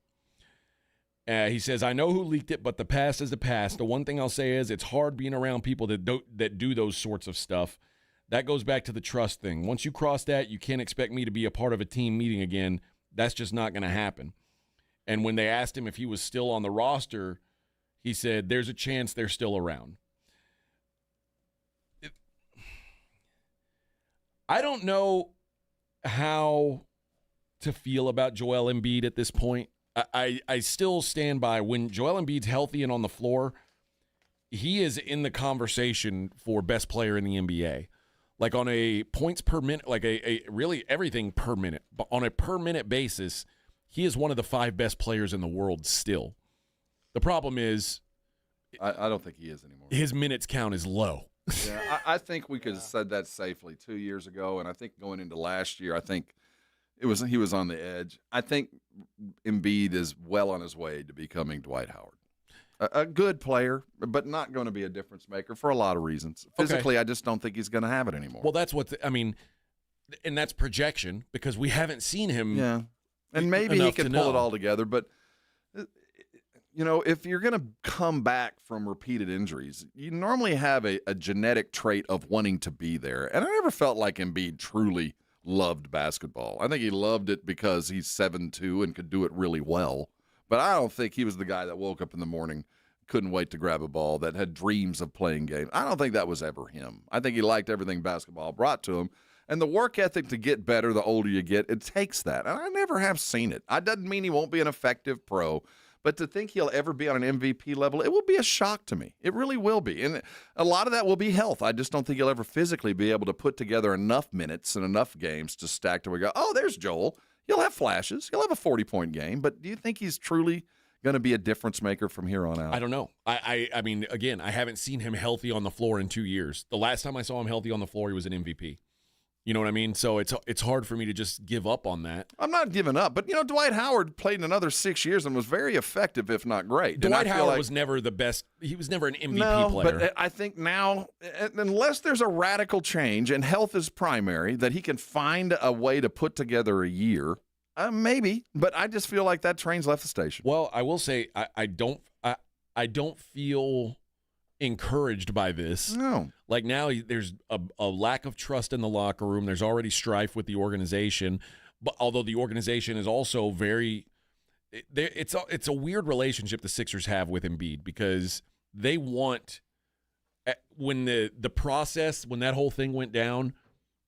He says, I know who leaked it, but the past is the past. The one thing I'll say is it's hard being around people that do those sorts of stuff. That goes back to the trust thing. Once you cross that, you can't expect me to be a part of a team meeting again. That's just not going to happen. And when they asked him if he was still on the roster, he said, there's a chance they're still around. I don't know how to feel about Joel Embiid at this point. I still stand by when Joel Embiid's healthy and on the floor, he is in the conversation for best player in the NBA. Like on a points per minute, like a really everything per minute. But on a per minute basis, he is one of the 5 best players in the world still. The problem is I don't think he is anymore. His minutes count is low. Yeah, I think we could have said that safely 2 years ago, and I think going into last year, I think he was on the edge. I think Embiid is well on his way to becoming Dwight Howard. A good player, but not going to be a difference maker for a lot of reasons. Physically, I just don't think he's going to have it anymore. Well, that's and that's projection because we haven't seen him. Yeah, and maybe he can pull it all together, but if you're going to come back from repeated injuries, you normally have a genetic trait of wanting to be there. And I never felt like Embiid truly loved basketball. I think he loved it because he's 7'2" and could do it really well. But I don't think he was the guy that woke up in the morning, couldn't wait to grab a ball, that had dreams of playing games. I don't think that was ever him. I think he liked everything basketball brought to him. And the work ethic to get better the older you get, it takes that. And I never have seen it. That doesn't mean he won't be an effective pro. But to think he'll ever be on an MVP level, it will be a shock to me. It really will be. And a lot of that will be health. I just don't think he'll ever physically be able to put together enough minutes and enough games to stack to where we go, oh, there's Joel. He'll have flashes. He'll have a 40-point game. But do you think he's truly going to be a difference maker from here on out? I don't know. I mean, again, I haven't seen him healthy on the floor in 2 years. The last time I saw him healthy on the floor, he was an MVP. You know what I mean? So it's hard for me to just give up on that. I'm not giving up. But, Dwight Howard played another 6 years and was very effective, if not great. Dwight Howard was never the best. He was never an MVP player. But I think now, unless there's a radical change and health is primary, that he can find a way to put together a year, maybe. But I just feel like that train's left the station. Well, I will say I don't feel encouraged by this. No. Like now there's a lack of trust in the locker room. There's already strife with the organization. But although the organization is also it's a weird relationship the Sixers have with Embiid because they want when the process, when that whole thing went down,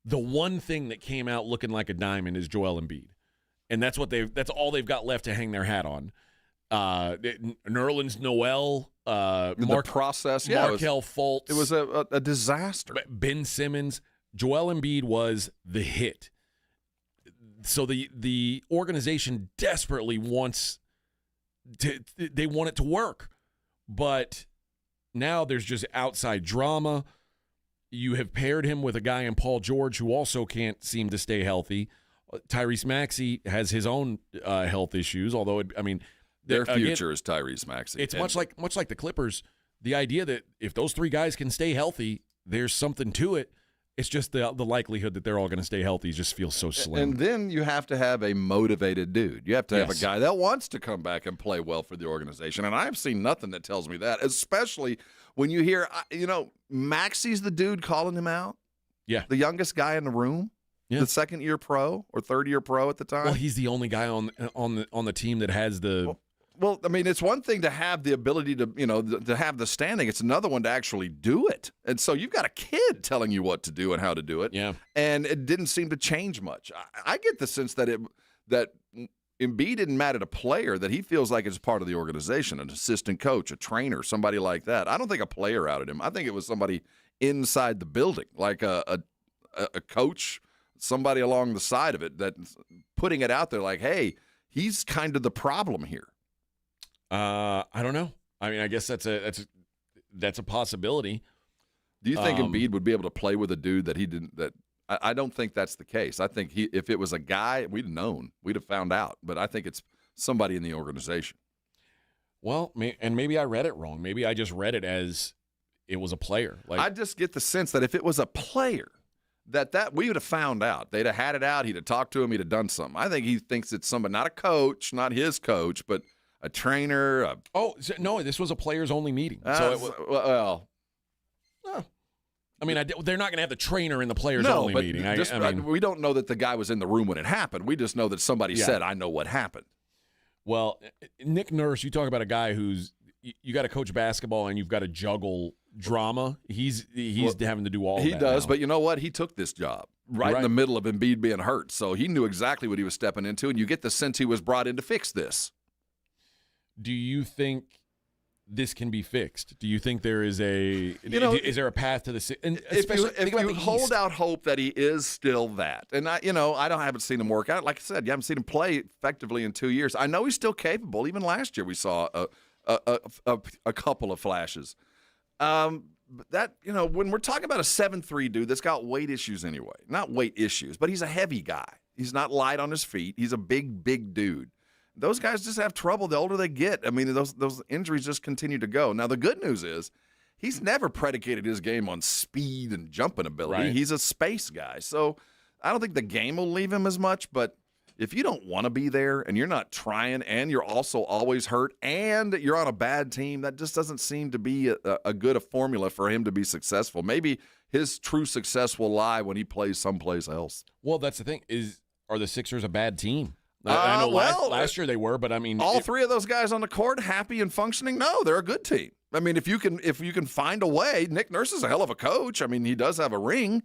the one thing that came out looking like a diamond is Joel Embiid. And that's all they've got left to hang their hat on. Nerlens Noel, the process, Markelle Fultz. It was a disaster. Ben Simmons, Joel Embiid was the hit. So the organization desperately wants they want it to work, but now there's just outside drama. you have paired him with a guy in Paul George who also can't seem to stay healthy. Tyrese Maxey has his own health issues, although, their future is Tyrese Maxey. It's much like the Clippers. The idea that if those three guys can stay healthy, there's something to it. It's just the likelihood that they're all going to stay healthy just feels so slim. And then you have to have a motivated dude. You have to have a guy that wants to come back and play well for the organization. And I've seen nothing that tells me that, especially when you hear, Maxey's the dude calling him out. Yeah. The youngest guy in the room. Yeah. The second-year pro or third-year pro at the time. Well, he's the only guy on the team that has the Well, it's one thing to have the ability to, to have the standing. It's another one to actually do it. And so you've got a kid telling you what to do and how to do it. Yeah. And it didn't seem to change much. I get the sense that Embiid didn't mad at a player that he feels like is part of the organization, an assistant coach, a trainer, somebody like that. I don't think a player outed him. I think it was somebody inside the building, like a coach, somebody along the side of it that's putting it out there like, hey, he's kind of the problem here. I don't know. I guess that's a possibility. Do you think Embiid would be able to play with a dude that he didn't? I don't think that's the case. I think if it was a guy, we'd have known, we'd have found out. But I think it's somebody in the organization. Well, and maybe I read it wrong. Maybe I just read it as it was a player. I just get the sense that if it was a player, that we would have found out. They'd have had it out. He'd have talked to him. He'd have done something. I think he thinks it's somebody, not a coach, not his coach, but a trainer. No, this was a players-only meeting. They're not going to have the trainer in the players-only meeting. We don't know that the guy was in the room when it happened. We just know that somebody said, I know what happened. Well, Nick Nurse, you talk about a guy who's you got to coach basketball and you've got to juggle drama. He's having to do all of that. He does, now. But you know what? He took this job right in the middle of Embiid being hurt. So he knew exactly what he was stepping into, and you get the sense he was brought in to fix this. Do you think this can be fixed? Do you think there is is there a path to the? And if you hold out hope that he is still that, and I haven't seen him work out. Like I said, you haven't seen him play effectively in 2 years. I know he's still capable. Even last year, we saw a couple of flashes. That when we're talking about a 7'3" dude that's got weight issues anyway, not weight issues, but he's a heavy guy. He's not light on his feet. He's a big dude. Those guys just have trouble the older they get. Those injuries just continue to go. Now, the good news is he's never predicated his game on speed and jumping ability. Right. He's a space guy. So I don't think the game will leave him as much. But if you don't want to be there and you're not trying and you're also always hurt and you're on a bad team, that just doesn't seem to be a good formula for him to be successful. Maybe his true success will lie when he plays someplace else. Well, that's the thing. Are the Sixers a bad team? I know last year they were, but all three of those guys on the court happy and functioning. No, they're a good team. If you can find a way, Nick Nurse is a hell of a coach. He does have a ring.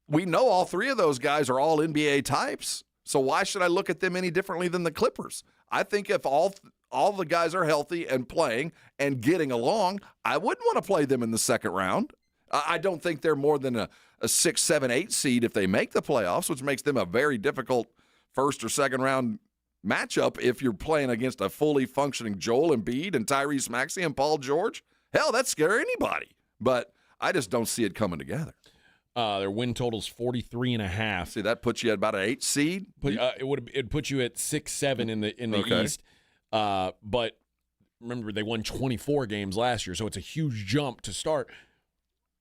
We know all three of those guys are all NBA types. So why should I look at them any differently than the Clippers? I think if all the guys are healthy and playing and getting along, I wouldn't want to play them in the second round. I don't think they're more than a 6, 7, 8 seed if they make the playoffs, which makes them a very difficult first or second round matchup if you're playing against a fully functioning Joel Embiid and Tyrese Maxey and Paul George. Hell, that'd scare anybody. But I just don't see it coming together. Their win total's 43.5. See, that puts you at about an 8 seed. It'd put you at 6, 7 in the East. But remember, they won 24 games last year, so it's a huge jump to start.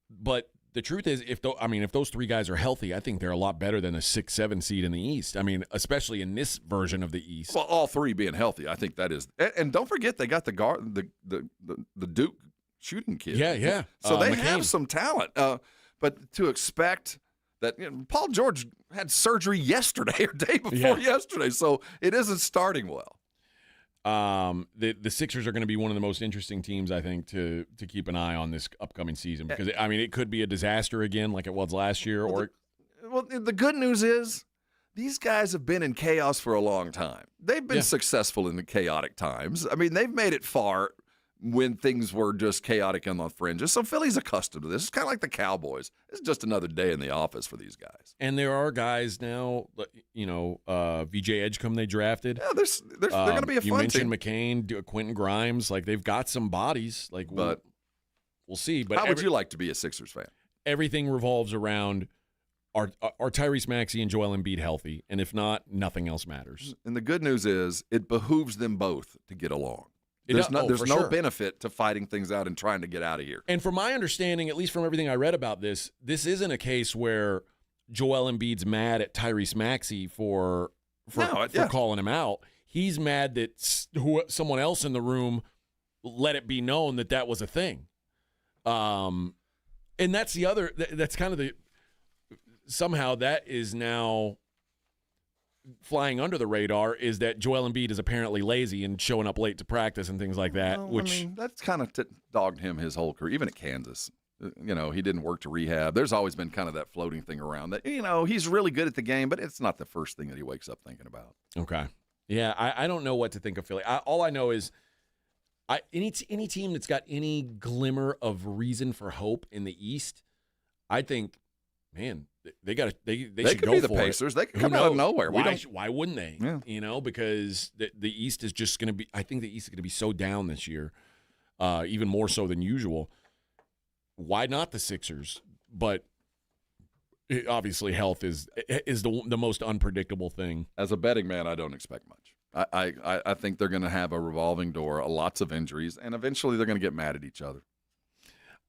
But the truth is, if those three guys are healthy, I think they're a lot better than a 6, 7 seed in the East. Especially in this version of the East. Well, all three being healthy, I think that is. And don't forget, they got the guard, the Duke shooting kid. Yeah. So they McCain. have some talent. But to expect that Paul George had surgery yesterday or day before yesterday, so it isn't starting well. The Sixers are going to be one of the most interesting teams, I think, to keep an eye on this upcoming season because it could be a disaster again, like it was last year. The good news is these guys have been in chaos for a long time. They've been successful in the chaotic times. They've made it far when things were just chaotic on the fringes. So Philly's accustomed to this. It's kind of like the Cowboys. It's just another day in the office for these guys. And there are guys now, VJ Edgecombe they drafted. Yeah, they're going to be a fun team. You mentioned McCain, Quentin Grimes. They've got some bodies. But we'll see. But how would you like to be a Sixers fan? everything revolves around are Tyrese Maxey and Joel Embiid healthy? And if not, nothing else matters. And the good news is it behooves them both to get along. There's no benefit to fighting things out and trying to get out of here. And from my understanding, at least from everything I read about this isn't a case where Joel Embiid's mad at Tyrese Maxey for calling him out. He's mad that someone else in the room let it be known that was a thing. And that's that's kind of the somehow that is now flying under the radar, is that Joel Embiid is apparently lazy and showing up late to practice and things like that. Well, that's kind of dogged him his whole career, even at Kansas. He didn't work to rehab. There's always been kind of that floating thing around that, he's really good at the game, but it's not the first thing that he wakes up thinking about. Okay. Yeah, I don't know what to think of Philly. All I know is any team that's got any glimmer of reason for hope in the East, I think, man, they should go be the for Pacers. It. They could come out of nowhere. Why wouldn't they? Yeah. Because the East is just going to be. I think the East is going to be so down this year, even more so than usual. Why not the Sixers? But obviously, health is the most unpredictable thing. As a betting man, I don't expect much. I think they're going to have a revolving door, lots of injuries, and eventually they're going to get mad at each other.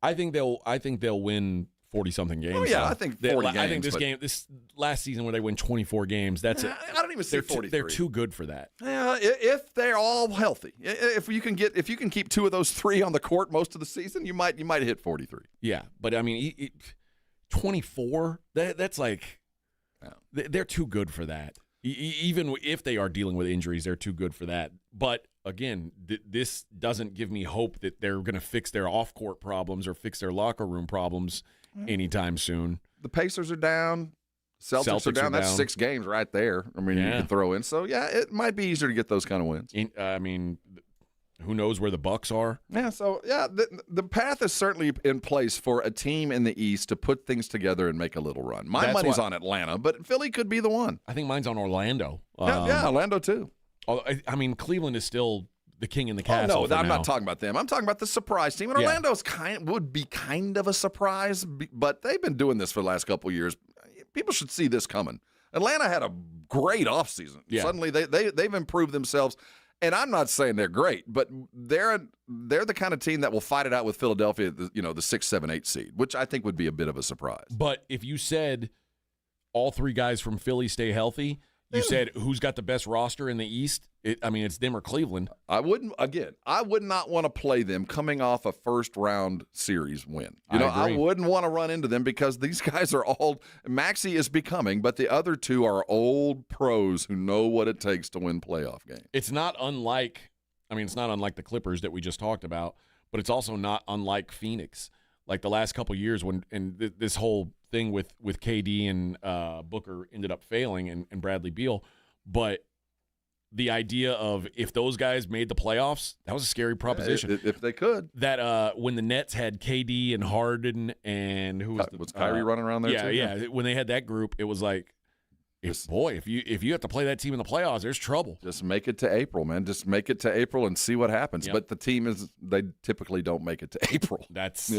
I think they'll win 40-something games. Oh, yeah, I think 40 games. I think this last season where they win 24 games, that's it. I don't even say 43. They're too good for that. Yeah, if they're all healthy. If you can keep two of those three on the court most of the season, you might hit 43. Yeah, but I mean, 24, that's like they're too good for that. Even if they are dealing with injuries, they're too good for that. But again, this doesn't give me hope that they're going to fix their off-court problems or fix their locker room problems anytime soon. The Pacers are down. Celtics are down. That's 6 games right there. I mean, you can throw in. So, yeah, it might be easier to get those kind of wins. I mean, who knows where the Bucks are? Yeah, so, the path is certainly in place for a team in the East to put things together and make a little run. My money's on Atlanta, but Philly could be the one. I think mine's on Orlando. Orlando too. I mean, Cleveland is still the king in the castle. No, I'm not talking about them. I'm talking about the surprise team. And Orlando's would be kind of a surprise, but they've been doing this for the last couple of years. People should see this coming. Atlanta had a great offseason. Yeah. Suddenly they've improved themselves. And I'm not saying they're great, but they're the kind of team that will fight it out with Philadelphia, the 6, 7, 8 seed, which I think would be a bit of a surprise. But if you said all 3 guys from Philly stay healthy, you said who's got the best roster in the East? It's them or Cleveland. I would not want to play them coming off a first-round series win. I wouldn't want to run into them because these guys are all – Maxey is becoming, but the other 2 are old pros who know what it takes to win playoff games. It's not unlike the Clippers that we just talked about, but it's also not unlike Phoenix. Like the last couple of years this whole thing with KD and Booker ended up failing and Bradley Beal, but the idea of if those guys made the playoffs, that was a scary proposition. If they could. That when the Nets had KD and Harden and who was Kyrie running around there too? Yeah. When they had that group, it was like, if you have to play that team in the playoffs, there's trouble. Just make it to April, man. Just make it to April and see what happens. Yep. But the team they typically don't make it to April. That's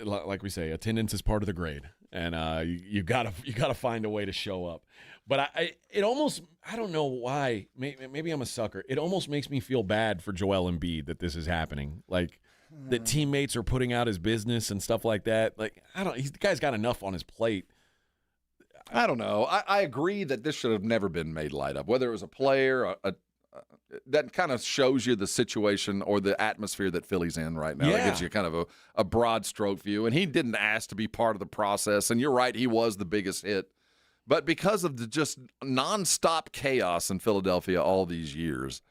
like we say, attendance is part of the grade, and you gotta find a way to show up. But it almost, I don't know why. Maybe I'm a sucker. It almost makes me feel bad for Joel Embiid that this is happening. Like that teammates are putting out his business and stuff like that. Like the guy's got enough on his plate. I don't know. I agree that this should have never been made light up. Whether it was a player, that kind of shows you the situation or the atmosphere that Philly's in right now. It gives you kind of a broad stroke view. And he didn't ask to be part of the process. And you're right, he was the biggest hit. But because of the just nonstop chaos in Philadelphia all these years,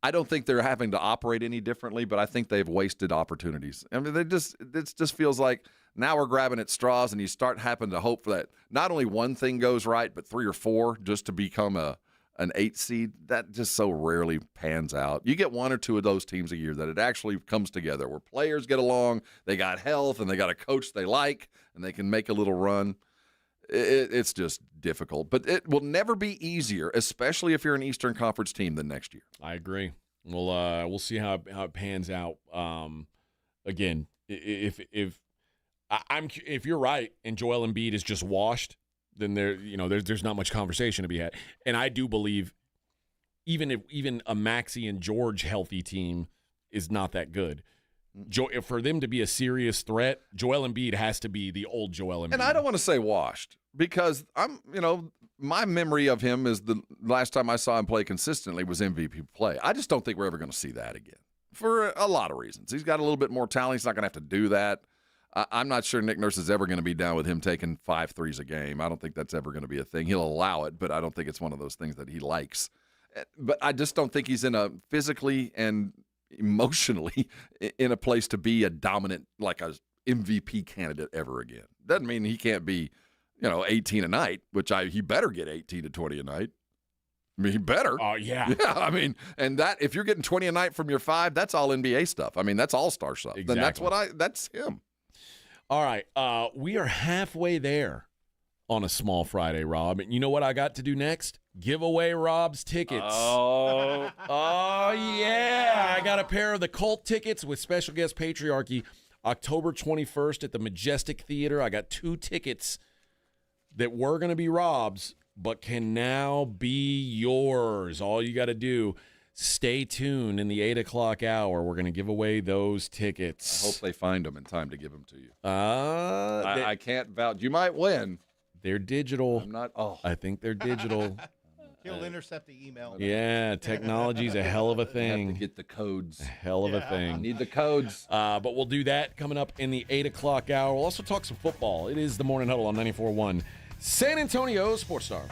I don't think they're having to operate any differently, but I think they've wasted opportunities. I mean, it just feels like now we're grabbing at straws, and you start having to hope that not only one thing goes right, but 3 or 4 just to become an 8 seed. That just so rarely pans out. You get 1 or 2 of those teams a year that it actually comes together, where players get along, they got health, and they got a coach they like, and they can make a little run. It's just difficult. But it will never be easier, especially if you're an Eastern Conference team, than next year. I agree. We'll see how it pans out. Again, if If you're right and Joel Embiid is just washed, then there's not much conversation to be had. And I do believe even a Maxey and George healthy team is not that good. For them to be a serious threat, Joel Embiid has to be the old Joel Embiid. And I don't want to say washed because my memory of him is the last time I saw him play consistently was MVP play. I just don't think we're ever going to see that again for a lot of reasons. He's got a little bit more talent. He's not going to have to do that. I'm not sure Nick Nurse is ever going to be down with him taking 5 threes a game. I don't think that's ever going to be a thing. He'll allow it, but I don't think it's one of those things that he likes. But I just don't think he's in a physically and emotionally in a place to be a dominant, like a MVP candidate ever again. Doesn't mean he can't be, 18 a night, which he better get 18 to 20 a night. I mean, he better. Oh, yeah. Yeah, I mean, and that if you're getting 20 a night from your 5, that's all NBA stuff. I mean, that's all-star stuff. Exactly. Then that's him. All right, we are halfway there on a small Friday, Rob. And you know what I got to do next? Give away Rob's tickets. Oh, yeah. I got a pair of the Cult tickets with special guest Patriarchy October 21st at the Majestic Theater. I got 2 tickets that were going to be Rob's, but can now be yours. All you got to do, stay tuned in the 8 o'clock hour. We're going to give away those tickets. I hope they find them in time to give them to you. I can't vouch. You might win. They're digital. I'm not. I think they're digital. He'll intercept the email. Yeah, technology's a hell of a thing. Have to get the codes. A hell of a thing. I need the codes. But we'll do that coming up in the 8 o'clock hour. We'll also talk some football. It is the Morning Huddle on 94.1 San Antonio Sports Star.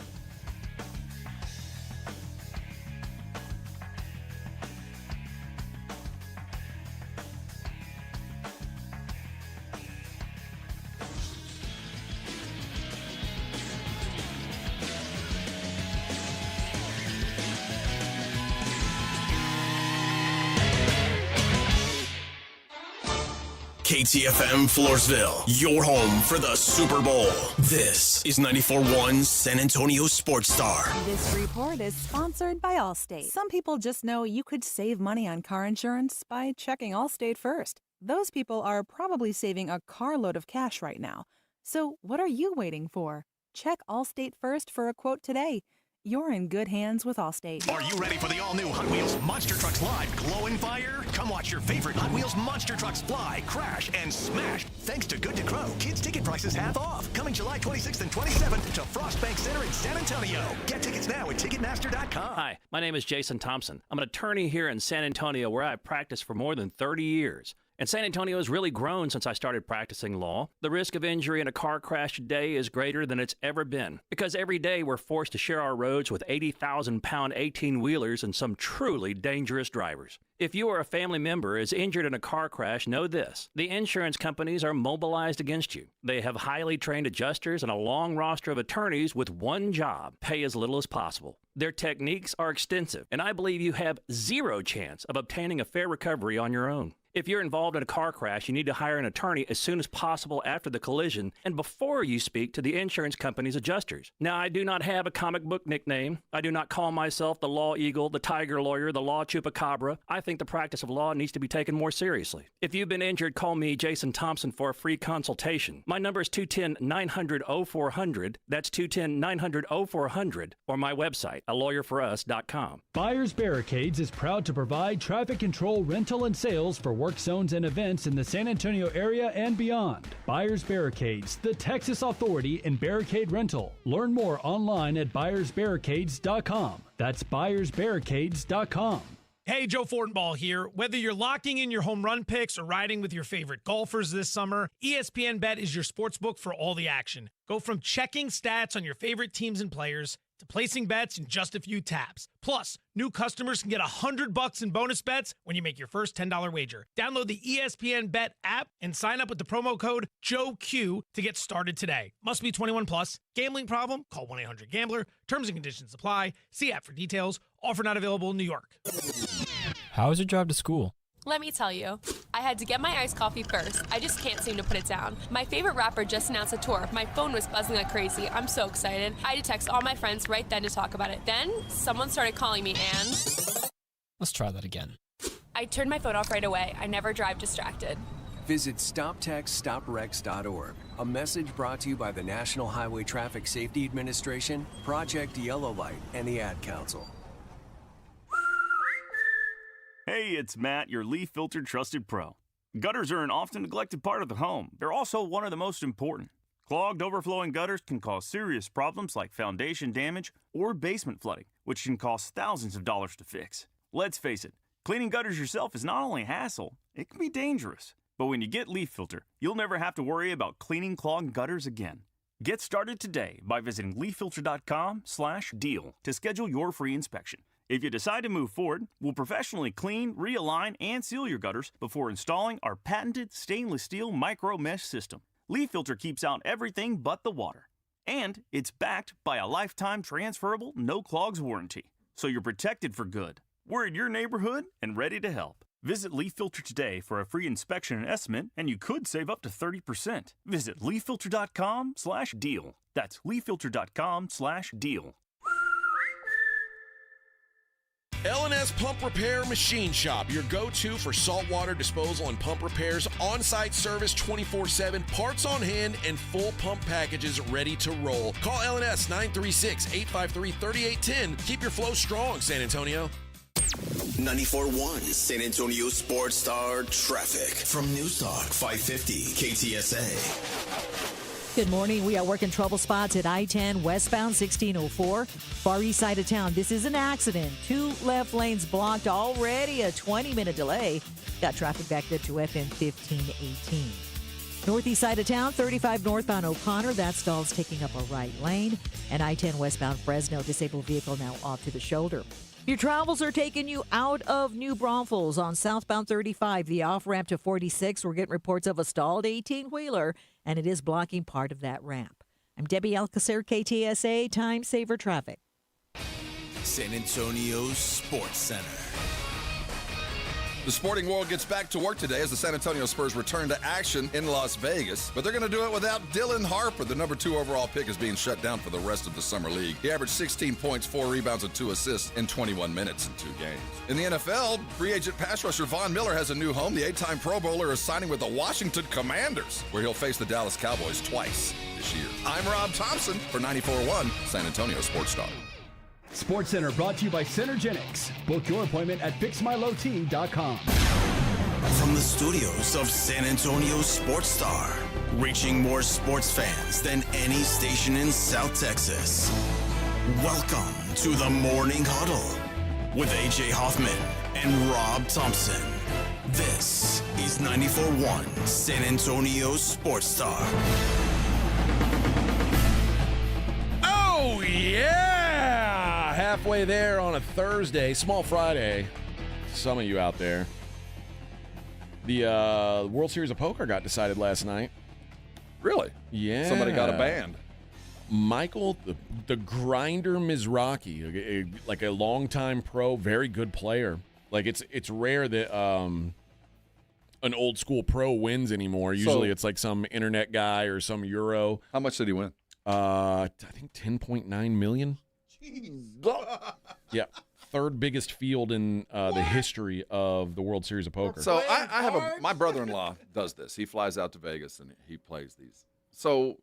KTFM Floresville, your home for the Super Bowl. This is 94.1 San Antonio Sports Star. This report is sponsored by Allstate. Some people just know you could save money on car insurance by checking Allstate first. Those people are probably saving a carload of cash right now. So what are you waiting for? Check Allstate first for a quote today. You're in good hands with Allstate. Are you ready for the all-new Hot Wheels Monster Trucks Live Glow and Fire? Come watch your favorite Hot Wheels Monster Trucks fly, crash, and smash. Thanks to Good to Grow, kids' ticket prices half off. Coming July 26th and 27th to Frost Bank Center in San Antonio. Get tickets now at Ticketmaster.com. Hi, my name is Jason Thompson. I'm an attorney here in San Antonio where I've practiced for more than 30 years. And San Antonio has really grown since I started practicing law. The risk of injury in a car crash today is greater than it's ever been because every day we're forced to share our roads with 80,000-pound 18-wheelers and some truly dangerous drivers. If you or a family member is injured in a car crash, know this. The insurance companies are mobilized against you. They have highly trained adjusters and a long roster of attorneys with one job: pay as little as possible. Their techniques are extensive, and I believe you have zero chance of obtaining a fair recovery on your own. If you're involved in a car crash, you need to hire an attorney as soon as possible after the collision and before you speak to the insurance company's adjusters. Now, I do not have a comic book nickname. I do not call myself the Law Eagle, the Tiger Lawyer, the Law Chupacabra. I think the practice of law needs to be taken more seriously. If you've been injured, call me, Jason Thompson, for a free consultation. My number is 210-900-0400. That's 210-900-0400. Or my website, alawyerforus.com. Buyers Barricades is proud to provide traffic control, rental, and sales for work zones and events in the San Antonio area and beyond. Buyers Barricades, the Texas authority in barricade rental. Learn more online at buyersbarricades.com. That's buyersbarricades.com. Hey, Joe Fortenbaugh here. Whether you're locking in your home run picks or riding with your favorite golfers this summer, ESPN Bet is your sportsbook for all the action. Go from checking stats on your favorite teams and players to placing bets in just a few taps. Plus, new customers can get $100 in bonus bets when you make your first $10 wager. Download the ESPN Bet app and sign up with the promo code JOEQ to get started today. Must be 21 plus. Gambling problem? Call 1-800-GAMBLER. Terms and conditions apply. See app for details. Offer not available in New York. How was your drive to school? Let me tell you, I had to get my iced coffee first. I just can't seem to put it down. My favorite rapper just announced a tour. My phone was buzzing like crazy. I'm so excited. I had to text all my friends right then to talk about it. Then someone started calling me and... Let's try that again. I turned my phone off right away. I never drive distracted. Visit StopTextsStopWrecks.org. A message brought to you by the National Highway Traffic Safety Administration, Project Yellow Light, and the Ad Council. Hey, it's Matt, your leaf filter trusted pro. Gutters are an often neglected part of the home. They're also one of the most important. Clogged, overflowing gutters can cause serious problems like foundation damage or basement flooding, which can cost thousands of dollars to fix. Let's face it, cleaning gutters yourself is not only a hassle, it can be dangerous. But when you get Leaf Filter, you'll never have to worry about cleaning clogged gutters again. Get started today by visiting leaffilter.com/deal to schedule your free inspection. If you decide to move forward, we'll professionally clean, realign, and seal your gutters before installing our patented stainless steel micro mesh system. Leaf Filter keeps out everything but the water. And it's backed by a lifetime transferable no clogs warranty. So you're protected for good. We're in your neighborhood and ready to help. Visit Leaf Filter today for a free inspection and estimate, and you could save up to 30%. Visit leaffilter.com/deal. That's leaffilter.com/deal. L&S Pump Repair Machine Shop, your go-to for saltwater disposal and pump repairs, on-site service 24/7, parts on hand, and full pump packages ready to roll. Call L&S 936-853-3810. Keep your flow strong, San Antonio. 94.1 San Antonio Sports Star Traffic from News Talk 550 KTSA. Good morning. We are working trouble spots at I-10 westbound 1604, far east side of town. This is an accident. 2 left lanes blocked already, a 20-minute delay. Got traffic backed up to FM 1518. Northeast side of town, 35 northbound O'Connor. That stall's taking up a right lane. And I-10 westbound Fresno, disabled vehicle now off to the shoulder. Your travels are taking you out of New Braunfels on southbound 35, the off-ramp to 46. We're getting reports of a stalled 18-wheeler, and it is blocking part of that ramp. I'm Debbie Alcacer, KTSA, Time Saver Traffic. San Antonio Sports Center. The sporting world gets back to work today as the San Antonio Spurs return to action in Las Vegas. But they're going to do it without Dylan Harper. The number 2 overall pick is being shut down for the rest of the summer league. He averaged 16 points, 4 rebounds, and 2 assists in 21 minutes in 2 games. In the NFL, free agent pass rusher Von Miller has a new home. The 8-time Pro Bowler is signing with the Washington Commanders, where he'll face the Dallas Cowboys twice this year. I'm Rob Thompson for 94.1 San Antonio Sports Star. Sports Center brought to you by Synergenics. Book your appointment at fixmylowteam.com. From the studios of San Antonio Sports Star, reaching more sports fans than any station in South Texas. Welcome to the Morning Huddle with AJ Hoffman and Rob Thompson. This is 94.1 San Antonio Sports Star. Oh, yeah! Halfway there on a Thursday, small Friday. Some of you out there. The World Series of Poker got decided last night. Really? Yeah. Somebody got a band. Michael, the Grinder Mizrachi, like a longtime pro, very good player. Like it's rare that an old school pro wins anymore. Usually it's like some internet guy or some Euro. How much did he win? I think 10.9 million. Yeah, third biggest field in the history of the World Series of Poker. So I have my brother-in-law does this. He flies out to Vegas and he plays these. So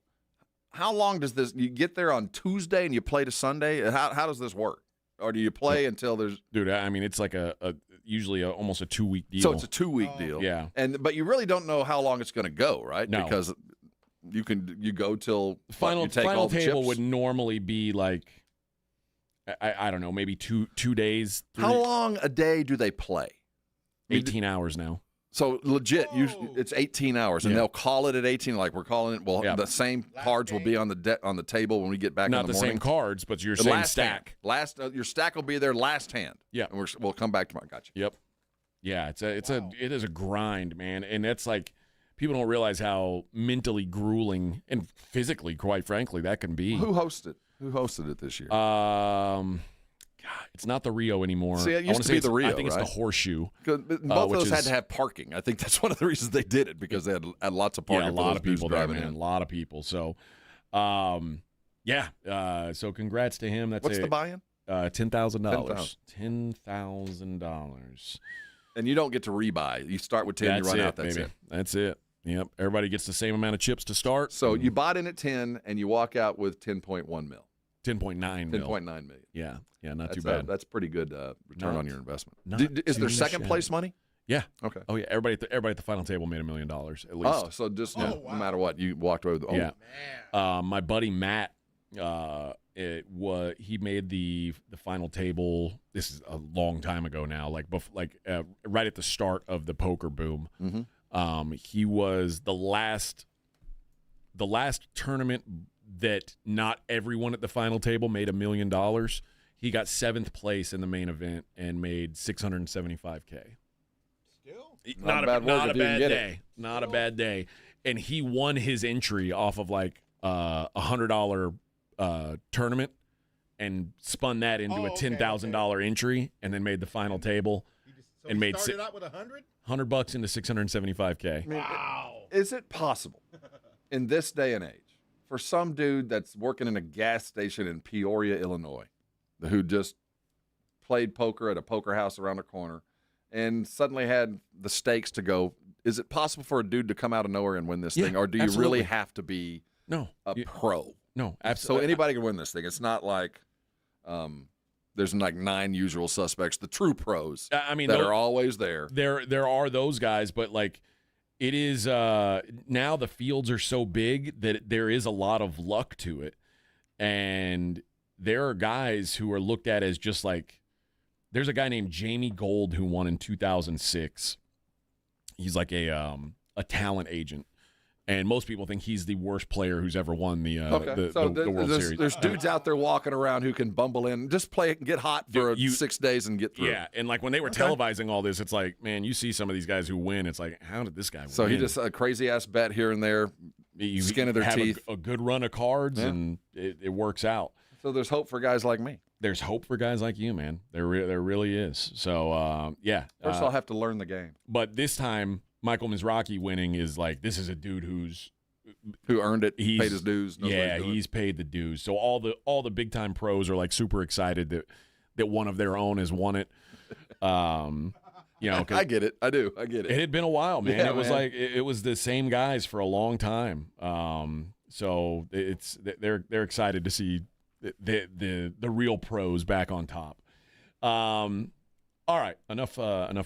how long does this? You get there on Tuesday and you play to Sunday. How does this work? Or do you play until there's? Dude, I mean it's like usually almost a 2-week deal. So it's a 2-week deal. Yeah, but you really don't know how long it's going to go, right? No. Because you go till final you take all the table chips? would normally be like. I don't know, maybe two days. 3. How long a day do they play? 18 hours now. So legit, it's 18 hours, and they'll call it at 18. Like we're calling it. Well, the same cards will be on the table when we get back. Not in the the morning. same cards, but your same stack. Your stack will be there last hand. Yeah, and we'll come back tomorrow. Gotcha. Yep. Yeah, it is a grind, man, and that's like people don't realize how mentally grueling and physically, quite frankly, that can be. Who hosted it this year? God, it's not the Rio anymore. See, it used to be the Rio. I think right? it's the Horseshoe. Both of those had to have parking. I think that's one of the reasons they did it, because they had lots of parking. Yeah, a lot for of those people driving in. in. A lot of people. So, so congrats to him. That's What's the buy-in? $10,000. $10,000. And you don't get to rebuy. You start with 10, you run out, that's baby. it. That's it. Yep. Everybody gets the same amount of chips to start. So you bought in at 10, and you walk out with 10.1 mil. 10.9 mil. 10.9 million. Yeah. Yeah, not That's too bad. That's pretty good return on your investment. Is too there second shabby. place money? Yeah. Okay. Oh, yeah. Everybody at the final table made $1 million at least. Oh, so just no matter what, you walked away with. Oh, yeah. My buddy Matt, he made the final table. This is a long time ago now, right at the start of the poker boom. Mm-hmm. He was the last tournament that not everyone at the final table made $1 million. He got 7th place in the main event and made $675K. Not a bad day. Not a bad day. And he won his entry off of like $100 tournament and spun that into a $10,000 entry and then made the final table and made started out with $100 into $675K. Wow. Is it possible in this day and age for some dude that's working in a gas station in Peoria, Illinois, who just played poker at a poker house around the corner and suddenly had the stakes to go, is it possible for a dude to come out of nowhere and win this thing? Or do you really have to be a pro? No, absolutely. So anybody can win this thing. It's not like there's like 9 usual suspects, the true pros that are always there. There are those guys, but like it is now the fields are so big that there is a lot of luck to it. And there are guys who are looked at as just like, there's a guy named Jamie Gold who won in 2006. He's like a talent agent. And most people think he's the worst player who's ever won the World Series. There's dudes out there walking around who can bumble in, just play it and get hot for 6 days and get through. Yeah, and like when they were televising all this, it's like, man, you see some of these guys who win. It's like, how did this guy win? So he just a crazy-ass bet here and there, skin of their teeth. A good run of cards, and it works out. So there's hope for guys like me. There's hope for guys like you, man. There really is. So, yeah. First, I'll have to learn the game. But this time, Michael Mizrachi winning is like, this is a dude who earned it, paid his dues. He's paid the dues. So all the big time pros are like super excited that one of their own has won it. I get it. I do. I get it. It had been a while, man. Yeah, it was like it was the same guys for a long time. So they're excited to see the real pros back on top. All right, enough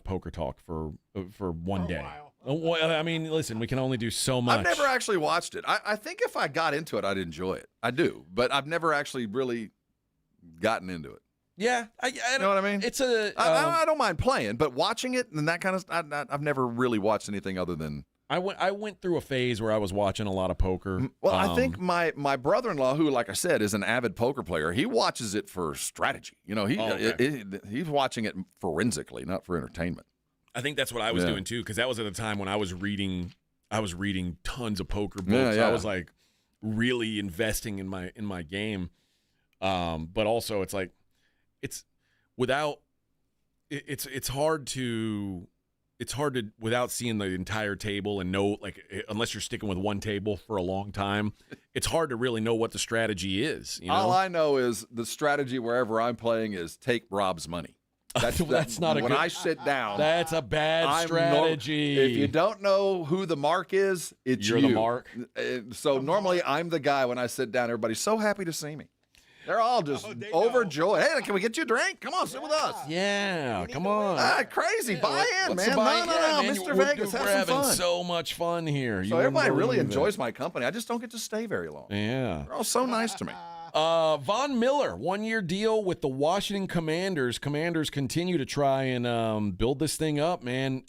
poker talk for one day. Well, I mean, listen, we can only do so much. I've never actually watched it. I think if I got into it, I'd enjoy it. I do, but I've never actually really gotten into it. Yeah, you know what I mean? It's a. I don't mind playing, but watching it and that kind of I've never really watched anything other than. I went through a phase where I was watching a lot of poker. Well, I think my brother-in-law, who, like I said, is an avid poker player, he watches it for strategy. You know, he's watching it forensically, not for entertainment. I think that's what I was doing too, because that was at the time when I was reading tons of poker books. I was like really investing in my game. But also it's like it's hard to without seeing the entire table and know, like, unless you're sticking with one table for a long time, it's hard to really know what the strategy is. You know? All I know is the strategy wherever I'm playing is take Rob's money. That's not a when good. I sit down. That's a bad strategy. If you don't know who the mark is, you're the mark. So normally I'm the guy when I sit down. Everybody's so happy to see me. They're all just overjoyed. Hey, can we get you a drink? Come on, sit with us. Yeah, come on. Crazy. Buy in, man. No, man, Mr. Vegas, we're have having some fun. so much fun here. So everybody really enjoys my company. I just don't get to stay very long. Yeah. They're all so nice to me. Von Miller, 1-year deal with the Washington Commanders. Commanders continue to try and build this thing up, man.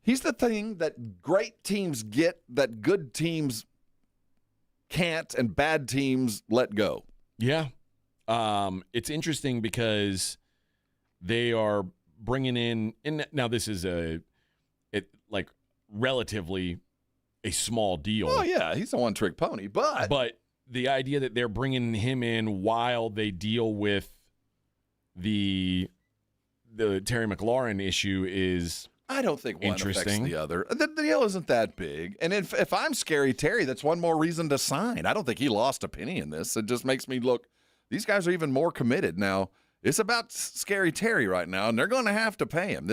He's the thing that great teams get that good teams can't and bad teams let go. Yeah. It's interesting because they are bringing in, and now this is relatively a small deal. Oh, yeah, he's a one-trick pony, but the idea that they're bringing him in while they deal with the Terry McLaurin issue is I don't think one affects interesting. the other. The deal isn't that big. And if I'm Scary Terry, that's one more reason to sign. I don't think he lost a penny in this. It just makes me look, these guys are even more committed. Now, It's about Scary Terry right now, and they're going to have to pay him.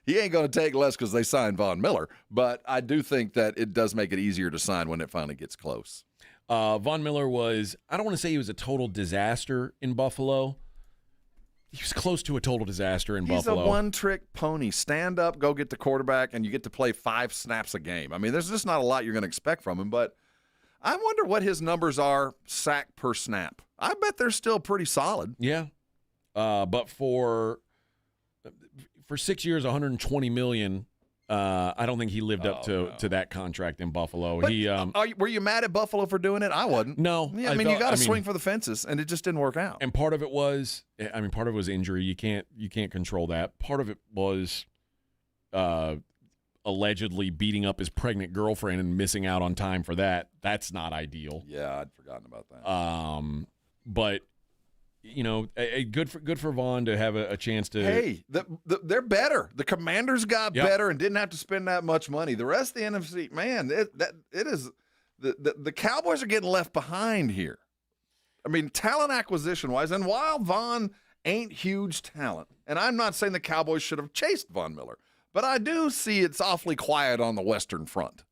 He ain't going to take less because they signed Von Miller, but I do think that it does make it easier to sign when it finally gets close. Von Miller I don't want to say he was a total disaster in Buffalo. He was close to a total disaster in Buffalo. He's a one-trick pony. Stand up, go get the quarterback, and you get to play 5 snaps a game. I mean, there's just not a lot you're going to expect from him, but I wonder what his numbers are sack per snap. I bet they're still pretty solid. Yeah. But for 6 years, $120 million, I don't think he lived up to that contract in Buffalo. But, were you mad at Buffalo for doing it? I wasn't. No. Yeah, you got to swing for the fences, and it just didn't work out. And part of it was injury. You can't control that. Part of it was allegedly beating up his pregnant girlfriend and missing out on time for that. That's not ideal. Yeah, I'd forgotten about that. But good for Vaughn to have a chance to. Hey, they're better. The Commanders got better and didn't have to spend that much money. The rest of the NFC, man, it is the Cowboys are getting left behind here. I mean, talent acquisition wise, and while Vaughn ain't huge talent, and I'm not saying the Cowboys should have chased Von Miller, but I do see it's awfully quiet on the Western Front.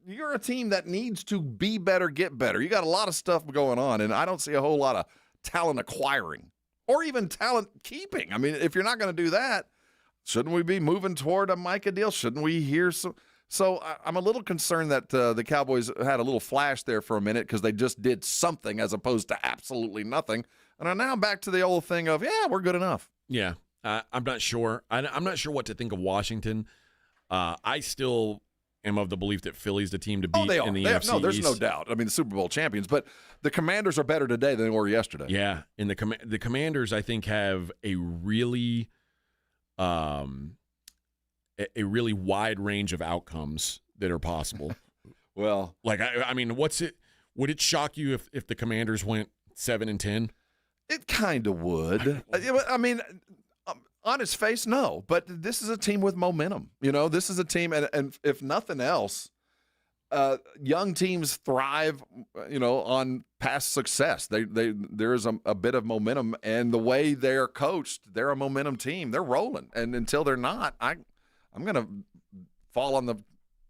You're a team that needs to be better, get better. You got a lot of stuff going on, and I don't see a whole lot of talent acquiring or even talent keeping. I mean, if you're not going to do that, shouldn't we be moving toward a Micah deal? Shouldn't we hear some? So I'm a little concerned that the Cowboys had a little flash there for a minute because they just did something as opposed to absolutely nothing, and are now back to the old thing of, we're good enough. Yeah, I'm not sure. I'm not sure what to think of Washington. I still am of the belief that Philly's the team to beat in the NFC No, there's East. no doubt. I mean, the Super Bowl champions, but the Commanders are better today than they were yesterday. Yeah, and the Commanders, I think, have a really wide range of outcomes that are possible. Well, like I mean, would it shock you if the Commanders went 7-10? It kind of would. I mean, on its face, no. But this is a team with momentum. This is a team, and if nothing else, young teams thrive, on past success. There is a bit of momentum, and the way they're coached, they're a momentum team. They're rolling, and until they're not, I'm going to fall on the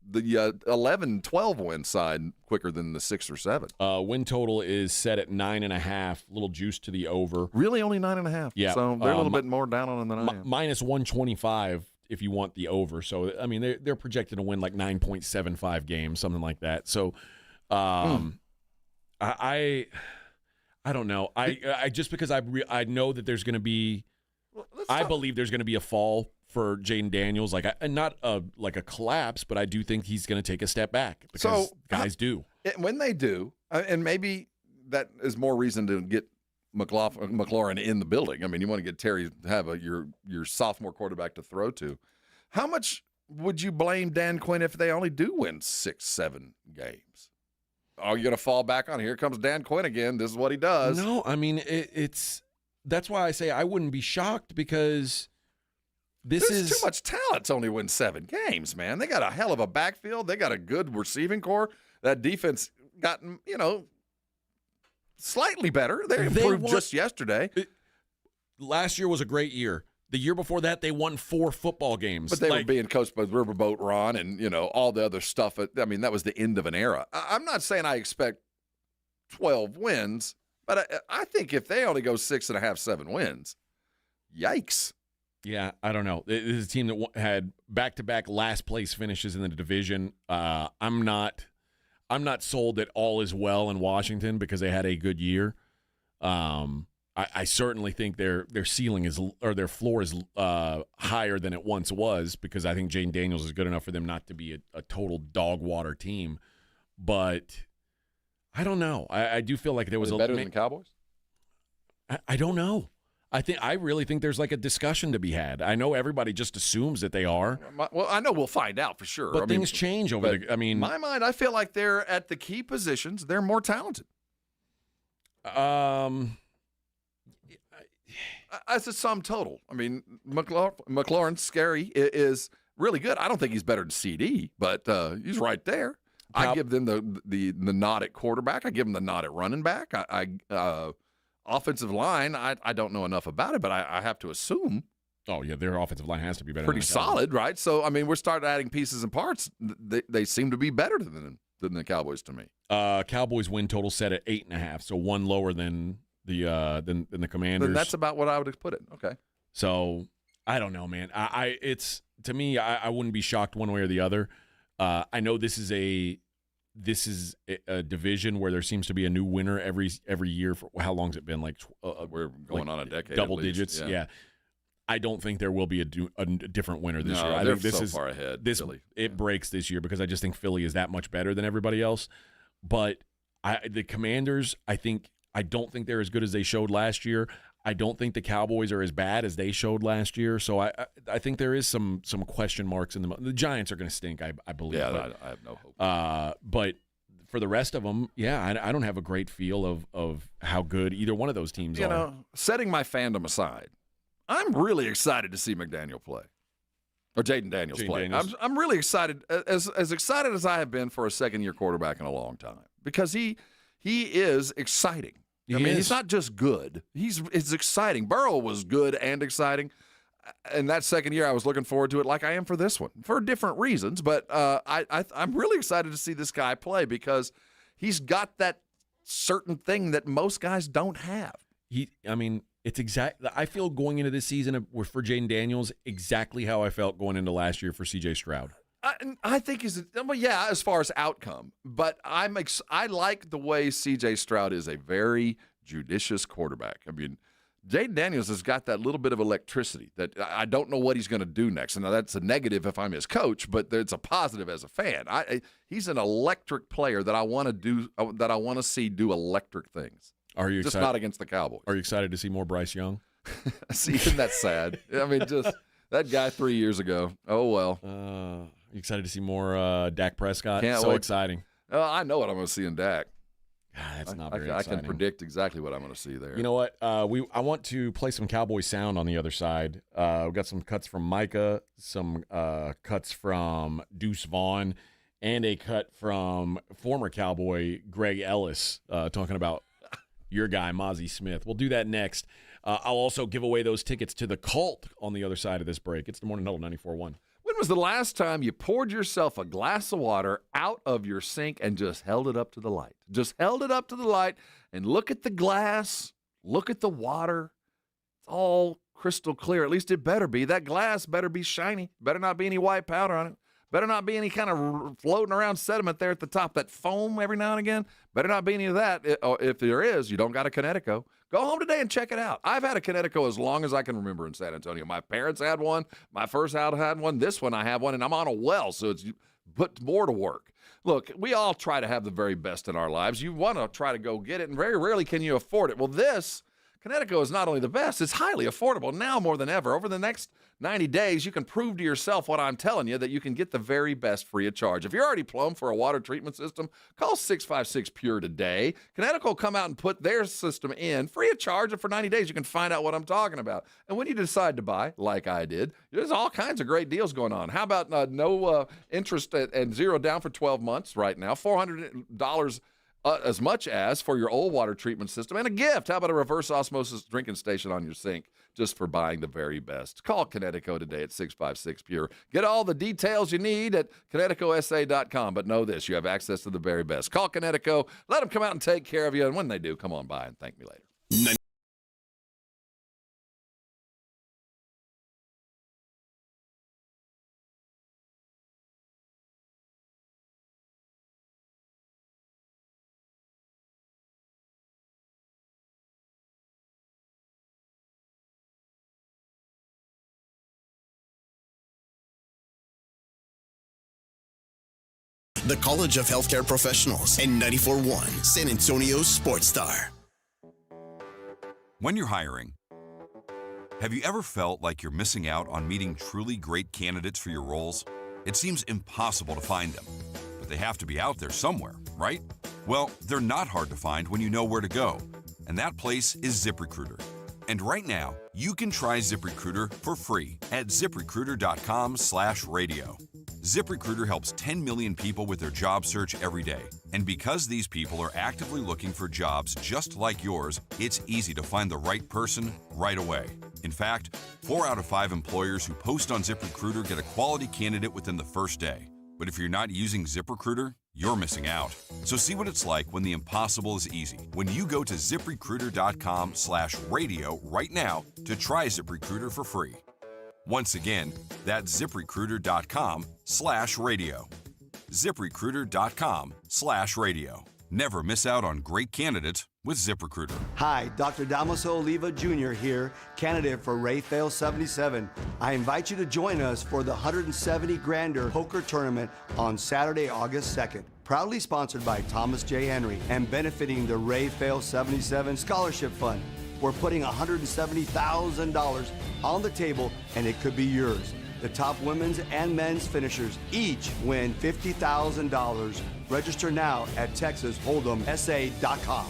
11-12 win side quicker than the 6 or 7. Win total is set at 9.5. A little juice to the over. Really, only 9.5. Yeah, so they're a little bit more down on it than I am. Minus 125 if you want the over. So I mean, they're projected to win like 9.75 games, something like that. So, I don't know. I just because I know that there's going to be, I believe there's going to be a fall for Jaden Daniels, not a collapse, but I do think he's going to take a step back because guys do. When they do, and maybe that is more reason to get McLaurin in the building. I mean, you want to get Terry to have your sophomore quarterback to throw to. How much would you blame Dan Quinn if they only do win 6-7 games? Are you going to fall back on, here comes Dan Quinn again, this is what he does? No, I mean, that's why I say I wouldn't be shocked because There's too much talent to only win 7 games, man. They got a hell of a backfield. They got a good receiving core. That defense got, slightly better. They improved just yesterday. Last year was a great year. The year before that, they won 4 football games. But they were being coached by Riverboat Ron and, all the other stuff. I mean, that was the end of an era. I'm not saying I expect 12 wins, but I think if they only go 6.5, 7 wins, yikes. Yeah, I don't know. This is a team that had back-to-back last-place finishes in the division. I'm not sold that all is well in Washington because they had a good year. I certainly think their ceiling is, or their floor is higher than it once was because I think Jaden Daniels is good enough for them not to be a total dog water team. But I don't know. I do feel like there was better than the Cowboys. I don't know. I really think there's like a discussion to be had. I know everybody just assumes that they are. Well, I know we'll find out for sure. But things change over the. I mean, in my mind, I feel like they're at the key positions. They're more talented. As a sum total, I mean, McLaurin Scary is really good. I don't think he's better than CD, but he's right there. I give them the nod at quarterback. I give them the nod at running back. offensive line, I don't know enough about it, but I have to assume. Oh, yeah, their offensive line has to be better. Pretty than solid, right? So, I mean, we're starting adding pieces and parts. They seem to be better than the Cowboys to me. Cowboys win total set at 8.5, so one lower than the Commanders. Then that's about what I would have put it. Okay. So I don't know, man. It's to me, I wouldn't be shocked one way or the other. I know this is a division where there seems to be a new winner every year. For how long's it been? Like we're going on a decade, double at least. digits. Yeah. I don't think there will be a different winner this year. I they're think this so is far ahead. It breaks this year because I just think Philly is that much better than everybody else. But the Commanders, I don't think they're as good as they showed last year. I don't think the Cowboys are as bad as they showed last year. So I think there is some question marks in the Giants are going to stink. I believe. Yeah, I have no hope. But for the rest of them, I don't have a great feel of how good either one of those teams are. You know, setting my fandom aside, I'm really excited to see McDaniel play, or Jaden Daniels play. I'm really excited, as excited as I have been for a second-year quarterback in a long time, because he is exciting. He's not just good. It's exciting. Burrow was good and exciting. And that second year, I was looking forward to it like I am for this one, for different reasons. But I'm really excited to see this guy play because he's got that certain thing that most guys don't have. It's I feel going into this season for Jaden Daniels exactly how I felt going into last year for C.J. Stroud. I think as far as outcome, but I like the way C.J. Stroud is a very judicious quarterback. I mean, Jaden Daniels has got that little bit of electricity that I don't know what he's going to do next. And now that's a negative if I'm his coach, but it's a positive as a fan. He's an electric player that I want to see do electric things. Are you just excited? Not against the Cowboys? Are you excited to see more Bryce Young? See, isn't that sad? I mean, just that guy 3 years ago. Oh well. You excited to see more Dak Prescott? Can't so wait. Exciting. I know what I'm going to see in Dak. That's not very I exciting. can predict exactly what I'm going to see there. You know what? I want to play some Cowboy sound on the other side. We've got some cuts from Micah, some cuts from Deuce Vaughn, and a cut from former Cowboy Greg Ellis talking about your guy, Mozzie Smith. We'll do that next. I'll also give away those tickets to the Cult on the other side of this break. It's the Morning Huddle 94.1. When was the last time you poured yourself a glass of water out of your sink and just held it up to the light? Just held it up to the light and look at the glass, look at the water. It's all crystal clear. At least it better be. That glass better be shiny. Better not be any white powder on it. Better not be any kind of floating around sediment there at the top. That foam every now and again. Better not be any of that. If there is, you don't got a Connecticut. Go home today and check it out. I've had a Connecticut as long as I can remember in San Antonio. My parents had one. My first house had one. This one I have one, and I'm on a well, so it's put more to work. Look, we all try to have the very best in our lives. You want to try to go get it, and very rarely can you afford it. Well, this Connecticut is not only the best, it's highly affordable now more than ever. Over the next 90 days, you can prove to yourself what I'm telling you, that you can get the very best free of charge. If you're already plumbed for a water treatment system, call 656-PURE today. Connecticut will come out and put their system in free of charge, and for 90 days, you can find out what I'm talking about. And when you decide to buy, like I did, there's all kinds of great deals going on. How about no interest and zero down for 12 months right now, $400 as much as for your old water treatment system, and a gift. How about a reverse osmosis drinking station on your sink just for buying the very best? Call Connecticut today at 656-PURE. Get all the details you need at ConnecticutSA.com. But know this, you have access to the very best. Call Connecticut. Let them come out and take care of you. And when they do, come on by and thank me later. The College of Healthcare Professionals and 94.1 San Antonio's Sports Star. When you're hiring, have you ever felt like you're missing out on meeting truly great candidates for your roles? It seems impossible to find them, but they have to be out there somewhere, right? Well, they're not hard to find when you know where to go, and that place is ZipRecruiter. And right now, you can try ZipRecruiter for free at ZipRecruiter.com/radio. ZipRecruiter helps 10 million people with their job search every day. And because these people are actively looking for jobs just like yours, it's easy to find the right person right away. In fact, 4 out of 5 employers who post on ZipRecruiter get a quality candidate within the first day. But if you're not using ZipRecruiter, you're missing out. So see what it's like when the impossible is easy. When you go to ZipRecruiter.com/radio right now to try ZipRecruiter for free. Once again, that's ZipRecruiter.com/radio. ZipRecruiter.com/radio. Never miss out on great candidates with ZipRecruiter. Hi, Dr. Damaso Oliva Jr. here, candidate for Rayfail 77. I invite you to join us for the 170 Grander Poker Tournament on Saturday, August 2nd. Proudly sponsored by Thomas J. Henry and benefiting the Rayfail 77 Scholarship Fund. We're putting $170,000 on the table, and it could be yours. The top women's and men's finishers each win $50,000. Register now at TexasHold'emSA.com.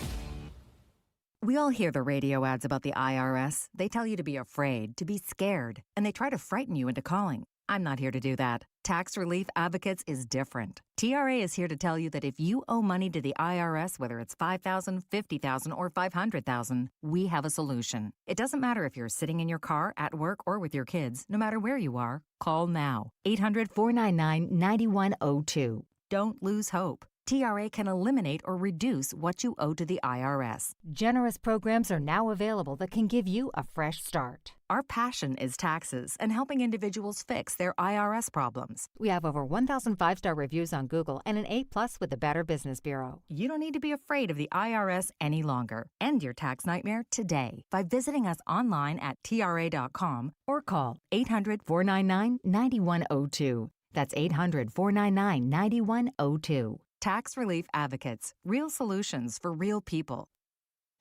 We all hear the radio ads about the IRS. They tell you to be afraid, to be scared, and they try to frighten you into calling. I'm not here to do that. Tax Relief Advocates is different. TRA is here to tell you that if you owe money to the IRS, whether it's $5,000, $50,000, or $500,000, we have a solution. It doesn't matter if you're sitting in your car, at work, or with your kids. No matter where you are, call now. 800-499-9102. Don't lose hope. TRA can eliminate or reduce what you owe to the IRS. Generous programs are now available that can give you a fresh start. Our passion is taxes and helping individuals fix their IRS problems. We have over 1,000 5-star reviews on Google and an A+ with the Better Business Bureau. You don't need to be afraid of the IRS any longer. End your tax nightmare today by visiting us online at TRA.com or call 800-499-9102. That's 800-499-9102. Tax Relief Advocates. Real solutions for real people.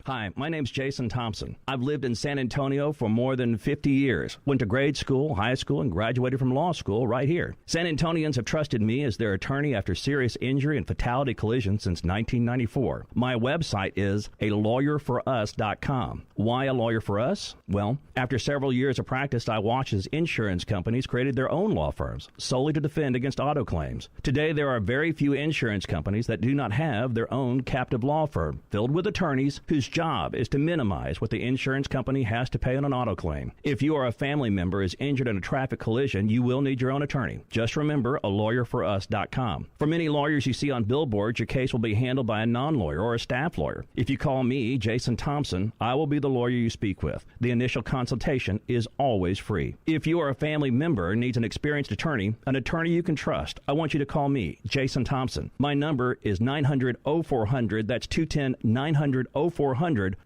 Hi, my name's Jason Thompson. I've lived in San Antonio for more than 50 years. Went to grade school, high school, and graduated from law school right here. San Antonians have trusted me as their attorney after serious injury and fatality collisions since 1994. My website is alawyerforus.com. Why a lawyer for us? Well, after several years of practice, I watched as insurance companies created their own law firms solely to defend against auto claims. Today, there are very few insurance companies that do not have their own captive law firm filled with attorneys whose job is to minimize what the insurance company has to pay on an auto claim. If you or a family member is injured in a traffic collision, you will need your own attorney. Just remember alawyerforus.com. For many lawyers you see on billboards, your case will be handled by a non-lawyer or a staff lawyer. If you call me, Jason Thompson, I will be the lawyer you speak with. The initial consultation is always free. If you or a family member needs an experienced attorney you can trust, I want you to call me, Jason Thompson. My number is 900-0400. That's 210-900-0400.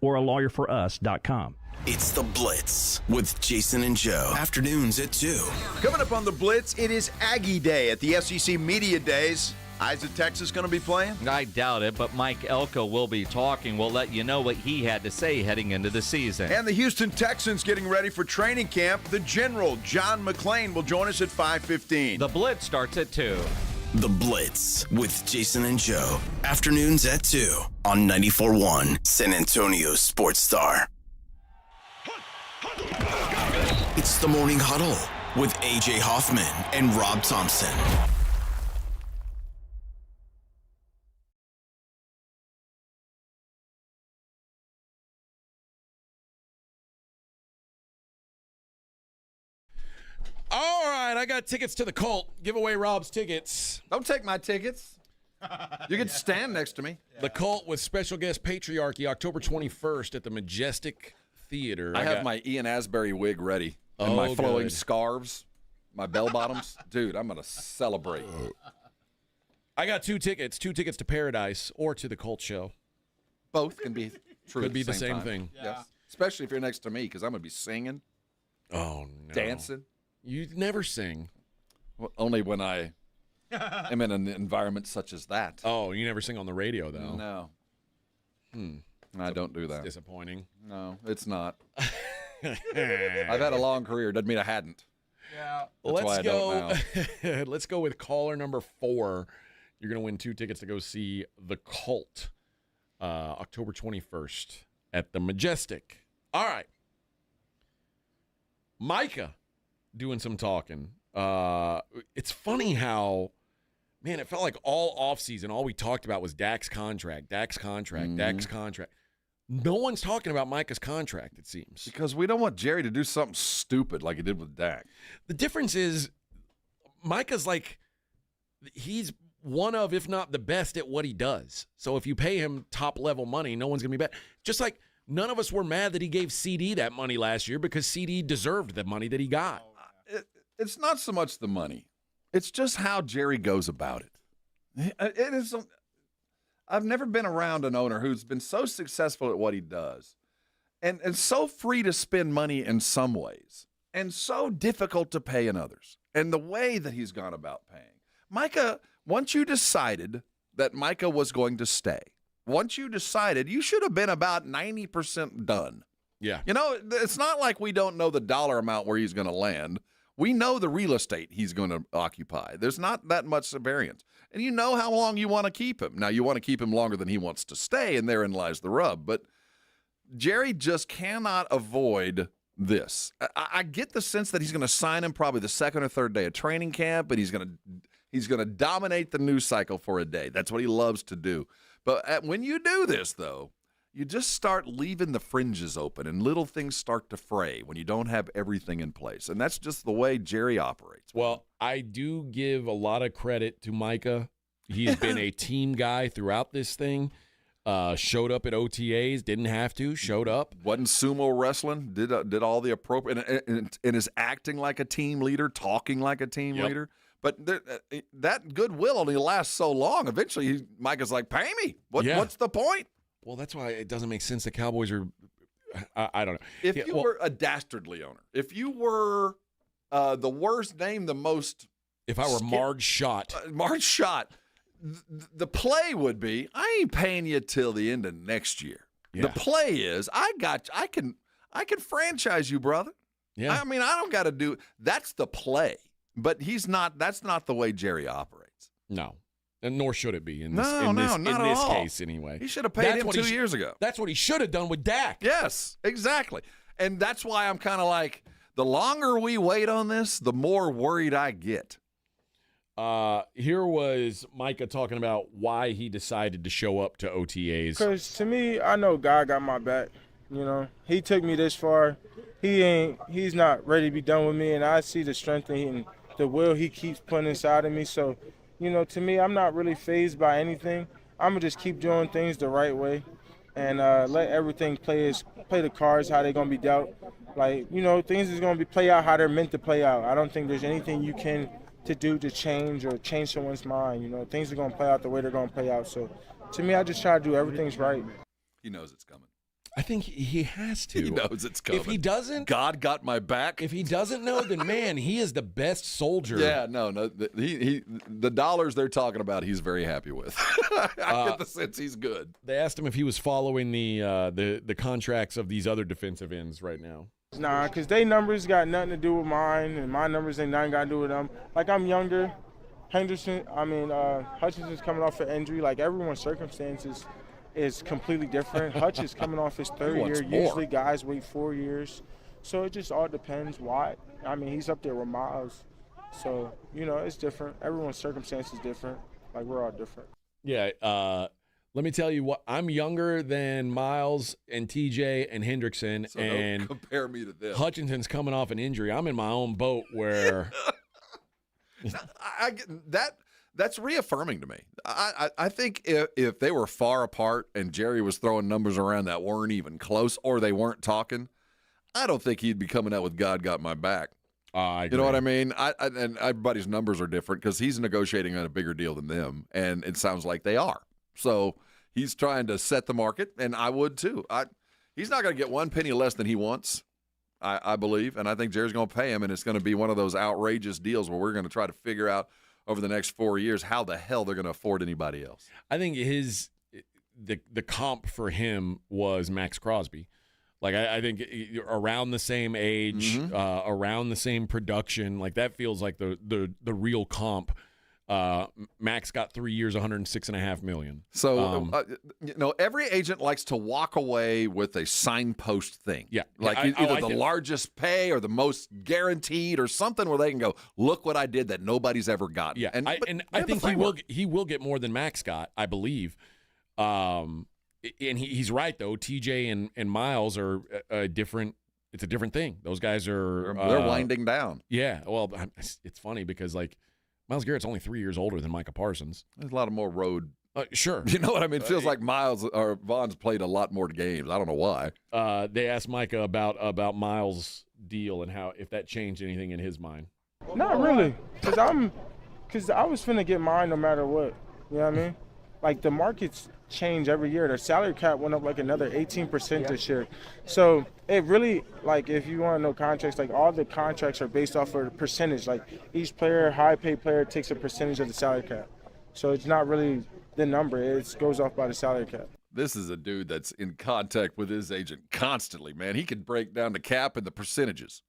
Or alawyerforus.com. It's The Blitz with Jason and Joe. Afternoons at 2. Coming up on The Blitz, it is Aggie Day at the SEC Media Days. Isaac Texas going to be playing? I doubt it, but Mike Elko will be talking. We'll let you know what he had to say heading into the season. And the Houston Texans getting ready for training camp. The General, John McClain, will join us at 5:15. The Blitz starts at 2. The Blitz with Jason and Joe. Afternoons at 2 on 94.1 San Antonio Sports Star. It's the Morning Huddle with A.J. Hoffman and Rob Thompson. All right, I got tickets to the Colt. Give away Rob's tickets. Don't take my tickets. You can stand next to me. The Colt with special guest Patriarchy, October 21st at the Majestic Theater. I have my Ian Asbury wig ready. And my flowing scarves, my bell bottoms. Dude, I'm going to celebrate. I got 2 tickets. 2 tickets to Paradise or to the Colt show. Both can be true. Could be the same time. thing. Yeah. Yes. Especially if you're next to me, because I'm going to be singing. Oh, no. Dancing. You never sing. Well, only when I am in an environment such as that. Oh, you never sing on the radio, though? No. I don't do that. It's disappointing. No, it's not. I've had a long career. Doesn't mean I hadn't. Yeah. That's why I don't now. Let's go with caller number 4. You're going to win 2 tickets to go see The Colt, October 21st at the Majestic. All right. Micah doing some talking. It's funny how, man, it felt like all offseason, all we talked about was Dak's contract. No one's talking about Micah's contract, it seems. Because we don't want Jerry to do something stupid like he did with Dak. The difference is Micah's like, he's one of, if not the best at what he does. So if you pay him top-level money, no one's going to be bad. Just like none of us were mad that he gave CD that money last year because CD deserved the money that he got. It's not so much the money. It's just how Jerry goes about it. It is. I've never been around an owner who's been so successful at what he does and so free to spend money in some ways and so difficult to pay in others. And the way that he's gone about paying. Micah, once you decided that Micah was going to stay, once you decided, you should have been about 90% done. Yeah. You know, it's not like we don't know the dollar amount where he's going to land. We know the real estate he's going to occupy. There's not that much variance. And you know how long you want to keep him. Now, you want to keep him longer than he wants to stay, and therein lies the rub. But Jerry just cannot avoid this. I get the sense that he's going to sign him probably the second or third day of training camp, and he's going to dominate the news cycle for a day. That's what he loves to do. But when you do this, though, you just start leaving the fringes open and little things start to fray when you don't have everything in place. And that's just the way Jerry operates. Well, I do give a lot of credit to Micah. He's been a team guy throughout this thing. Showed up at OTAs, didn't have to, showed up. Wasn't sumo wrestling, did all the appropriate, and is acting like a team leader, talking like a team leader. But that goodwill only lasts so long. Eventually, Micah's like, pay me. What's the point? Well, that's why it doesn't make sense the Cowboys are I don't know. If you were a dastardly owner, if you were the worst name, the most. If I were Marge Schott. The play would be, I ain't paying you till the end of next year. Yeah. The play is, I can franchise you, brother. Yeah. I mean, I don't got to do. That's the play. But that's not the way Jerry operates. No. And nor should it be in this, not in at this all. case anyway. He should have paid him 2 years ago. That's what he should have done with Dak. Yes, exactly. And that's why I'm kind of like, the longer we wait on this, the more worried I get. Here was Micah talking about why he decided to show up to OTAs. Because to me, I know God got my back. You know, he took me this far. He's not ready to be done with me, and I see the strength and the will he keeps putting inside of me. So, you know, to me, I'm not really fazed by anything. I'm going to just keep doing things the right way and let everything play the cards how they're going to be dealt. Like, you know, things is going to play out how they're meant to play out. I don't think there's anything you can to do to change someone's mind. You know, things are going to play out the way they're going to play out. So, to me, I just try to do everything's right. He knows it's coming. I think he has to. He knows it's coming. If he doesn't, God got my back. If he doesn't know, then man, he is the best soldier. Yeah, no. The dollars they're talking about, he's very happy with. I get the sense he's good. They asked him if he was following the contracts of these other defensive ends right now. Nah, because they numbers got nothing to do with mine, and my numbers ain't nothing got to do with them. Like, I'm younger. Hutchinson's coming off an injury. Like, everyone's circumstances is completely different. Hutch is coming off his third year. Usually guys wait 4 years. So it just all depends why. I mean, he's up there with Miles. So, you know, it's different. Everyone's circumstance is different. Like, we're all different. Yeah. Let me tell you what. I'm younger than Miles and TJ and Hendrickson. So and don't compare me to them. Hutchinson's coming off an injury. I'm in my own boat where. I get that. That's reaffirming to me. I think if they were far apart and Jerry was throwing numbers around that weren't even close or they weren't talking, I don't think he'd be coming out with God got my back. I agree. You know what I mean? And everybody's numbers are different because he's negotiating on a bigger deal than them, and it sounds like they are. So he's trying to set the market, and I would too. He's not going to get one penny less than he wants, I believe, and I think Jerry's going to pay him, and it's going to be one of those outrageous deals where we're going to try to figure out over the next 4 years how the hell they're going to afford anybody else. I think the comp for him was Max Crosby. Like, I think around the same age, around the same production, like that feels like the real comp Max got 3 years, $106.5 million. So, every agent likes to walk away with a signpost thing. Yeah. Like either the largest pay or the most guaranteed or something where they can go, look what I did that nobody's ever gotten. Yeah, I think he will get more than Max got, I believe. And he's right, though. TJ and Miles are different. It's a different thing. Those guys are they're winding down. Yeah. Well, it's funny because, like, Myles Garrett's only 3 years older than Micah Parsons. There's a lot of more road. Sure. You know what I mean? It feels like Miles or Vaughn's played a lot more games. I don't know why. They asked Micah about Miles' deal and how if that changed anything in his mind. Not really, because I was finna get mine no matter what. You know what I mean? Like, the markets change every year. The salary cap went up like another 18% this year. So it really, like, if you want to know contracts, like, all the contracts are based off of a percentage. Like, each player, high-paid player, takes a percentage of the salary cap. So it's not really the number. It goes off by the salary cap. This is a dude that's in contact with his agent constantly, man. He could break down the cap and the percentages.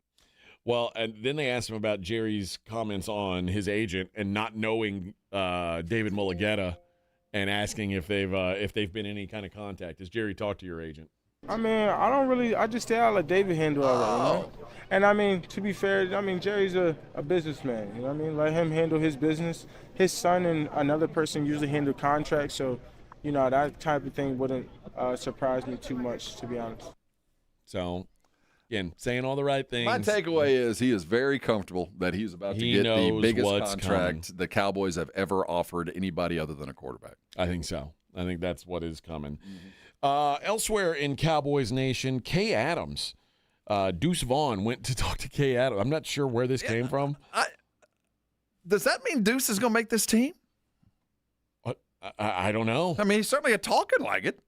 Well, and then they asked him about Jerry's comments on his agent and not knowing David Mulugeta and asking if they've been in any kind of contact. Has Jerry talked to your agent? I mean, I just stay out, let David handle all that, you know? And, I mean, to be fair, I mean, Jerry's a businessman, you know what I mean? Let him handle his business. His son and another person usually handle contracts, so, you know, that type of thing wouldn't surprise me too much, to be honest. So, again, saying all the right things. My takeaway is he is very comfortable that he's about to get the biggest contract the Cowboys have ever offered anybody other than a quarterback. I think so. I think that's what is coming. Elsewhere in Cowboys Nation, Kay Adams, Deuce Vaughn went to talk to Kay Adams. I'm not sure where this came from. Does that mean Deuce is going to make this team? I don't know. I mean, he's certainly talking like it.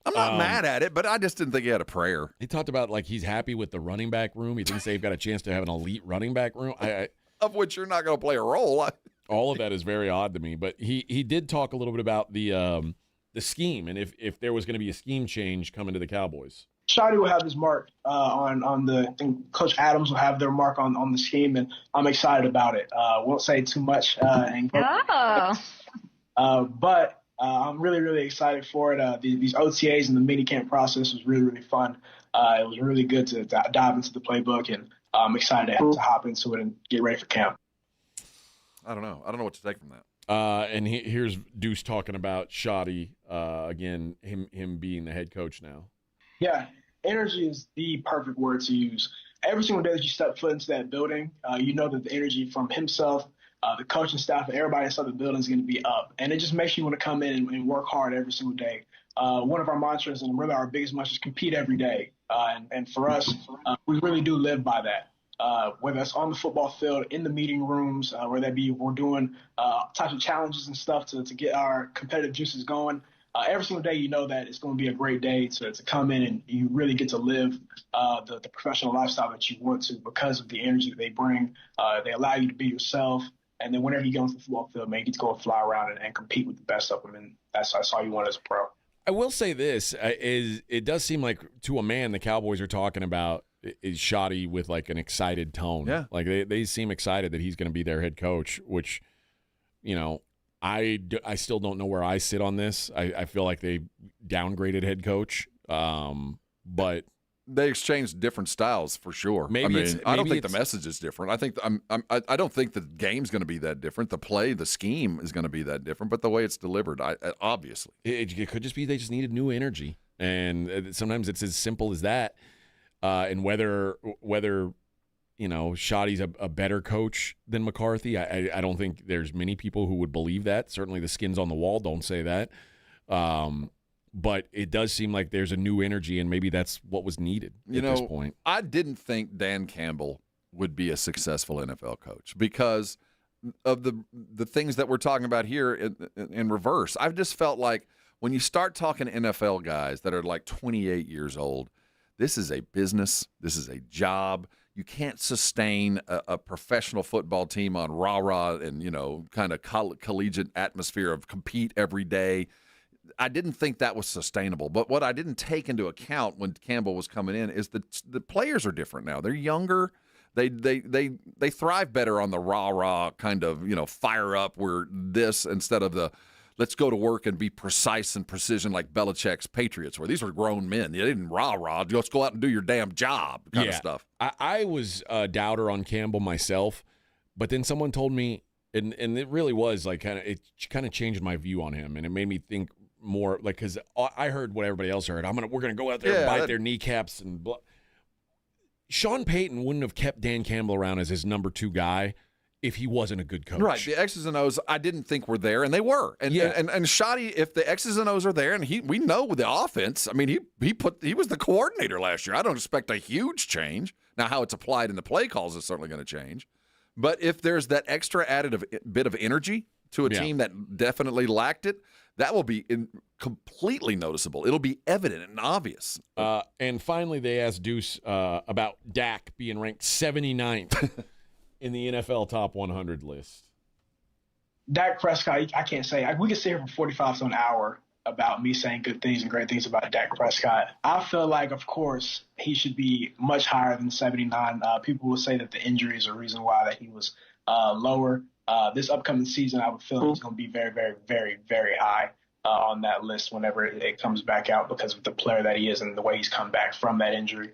I'm not mad at it, but I just didn't think he had a prayer. He talked about, like, he's happy with the running back room. He thinks they've got a chance to have an elite running back room. Of which you're not going to play a role. All of that is very odd to me. But he did talk a little bit about the scheme and if there was going to be a scheme change coming to the Cowboys. Shotty will have his mark on the – and Coach Adams will have their mark on the scheme, and I'm excited about it. Won't say too much. But I'm really, really excited for it. These OTAs and the minicamp process was really, really fun. It was really good to dive into the playbook, and I'm excited to hop into it and get ready for camp. I don't know what to take from that. And here's Deuce talking about Shotty, again, him being the head coach now. Yeah, energy is the perfect word to use. Every single day that you step foot into that building, you know that the energy from himself, the coaching staff, and everybody inside the building is going to be up. And it just makes you want to come in and work hard every single day. One of our mantras and really our biggest mantra is compete every day. And for us, we really do live by that. Whether it's on the football field, in the meeting rooms, whether that be we're doing types of challenges and stuff to get our competitive juices going. Every single day you know that it's going to be a great day to come in and you really get to live the professional lifestyle that you want to because of the energy that they bring. They allow you to be yourself. And then whenever you go into the football field, man, you get to go and fly around and compete with the best of them. And that's all you want as a pro. I will say this, it does seem like to a man the Cowboys are talking about is Shotty with like an excited tone. Yeah. Like they seem excited that he's going to be their head coach, which, you know, I still don't know where I sit on this. I feel like they downgraded head coach, but they exchanged different styles for sure. I don't think the message is different. I think I don't think the game's going to be that different. The scheme is going to be that different, but the way it's delivered, obviously, it could just be they just needed new energy, and sometimes it's as simple as that. And whether you know, Shotty's a better coach than McCarthy. I don't think there's many people who would believe that. Certainly the skins on the wall don't say that. But it does seem like there's a new energy, and maybe that's what was needed at this point. I didn't think Dan Campbell would be a successful NFL coach because of the things that we're talking about here in reverse. I've just felt like when you start talking NFL guys that are like 28 years old, this is a business. This is a job. You can't sustain a professional football team on rah-rah and, you know, kind of collegiate atmosphere of compete every day. I didn't think that was sustainable. But what I didn't take into account when Campbell was coming in is that the players are different now. They're younger. They thrive better on the rah-rah kind of, fire up where this instead of the let's go to work and be precise and precision like Belichick's Patriots, where these were grown men. They didn't rah-rah. Let's go out and do your damn job kind of stuff. I was a doubter on Campbell myself, but then someone told me, and it really was like it kind of changed my view on him, and it made me think more like because I heard what everybody else heard. We're gonna go out there and bite their kneecaps and blah. Sean Payton wouldn't have kept Dan Campbell around as his number 2 guy if he wasn't a good coach. Right. The X's and O's I didn't think were there, and they were. And Shoddy, if the X's and O's are there, and we know with the offense, I mean, he was the coordinator last year. I don't expect a huge change. Now, how it's applied in the play calls is certainly going to change. But if there's that extra added bit of energy to a team that definitely lacked it, that will be completely noticeable. It'll be evident and obvious. And finally, they asked Deuce about Dak being ranked 79th in the NFL Top 100 list. Dak Prescott, I can't say. We could sit here for 45 to an hour about me saying good things and great things about Dak Prescott. I feel like, of course, he should be much higher than 79. People will say that the injury is a reason why that he was lower. This upcoming season, I would feel he's going to be very, very, very, very high on that list whenever it comes back out because of the player that he is and the way he's come back from that injury.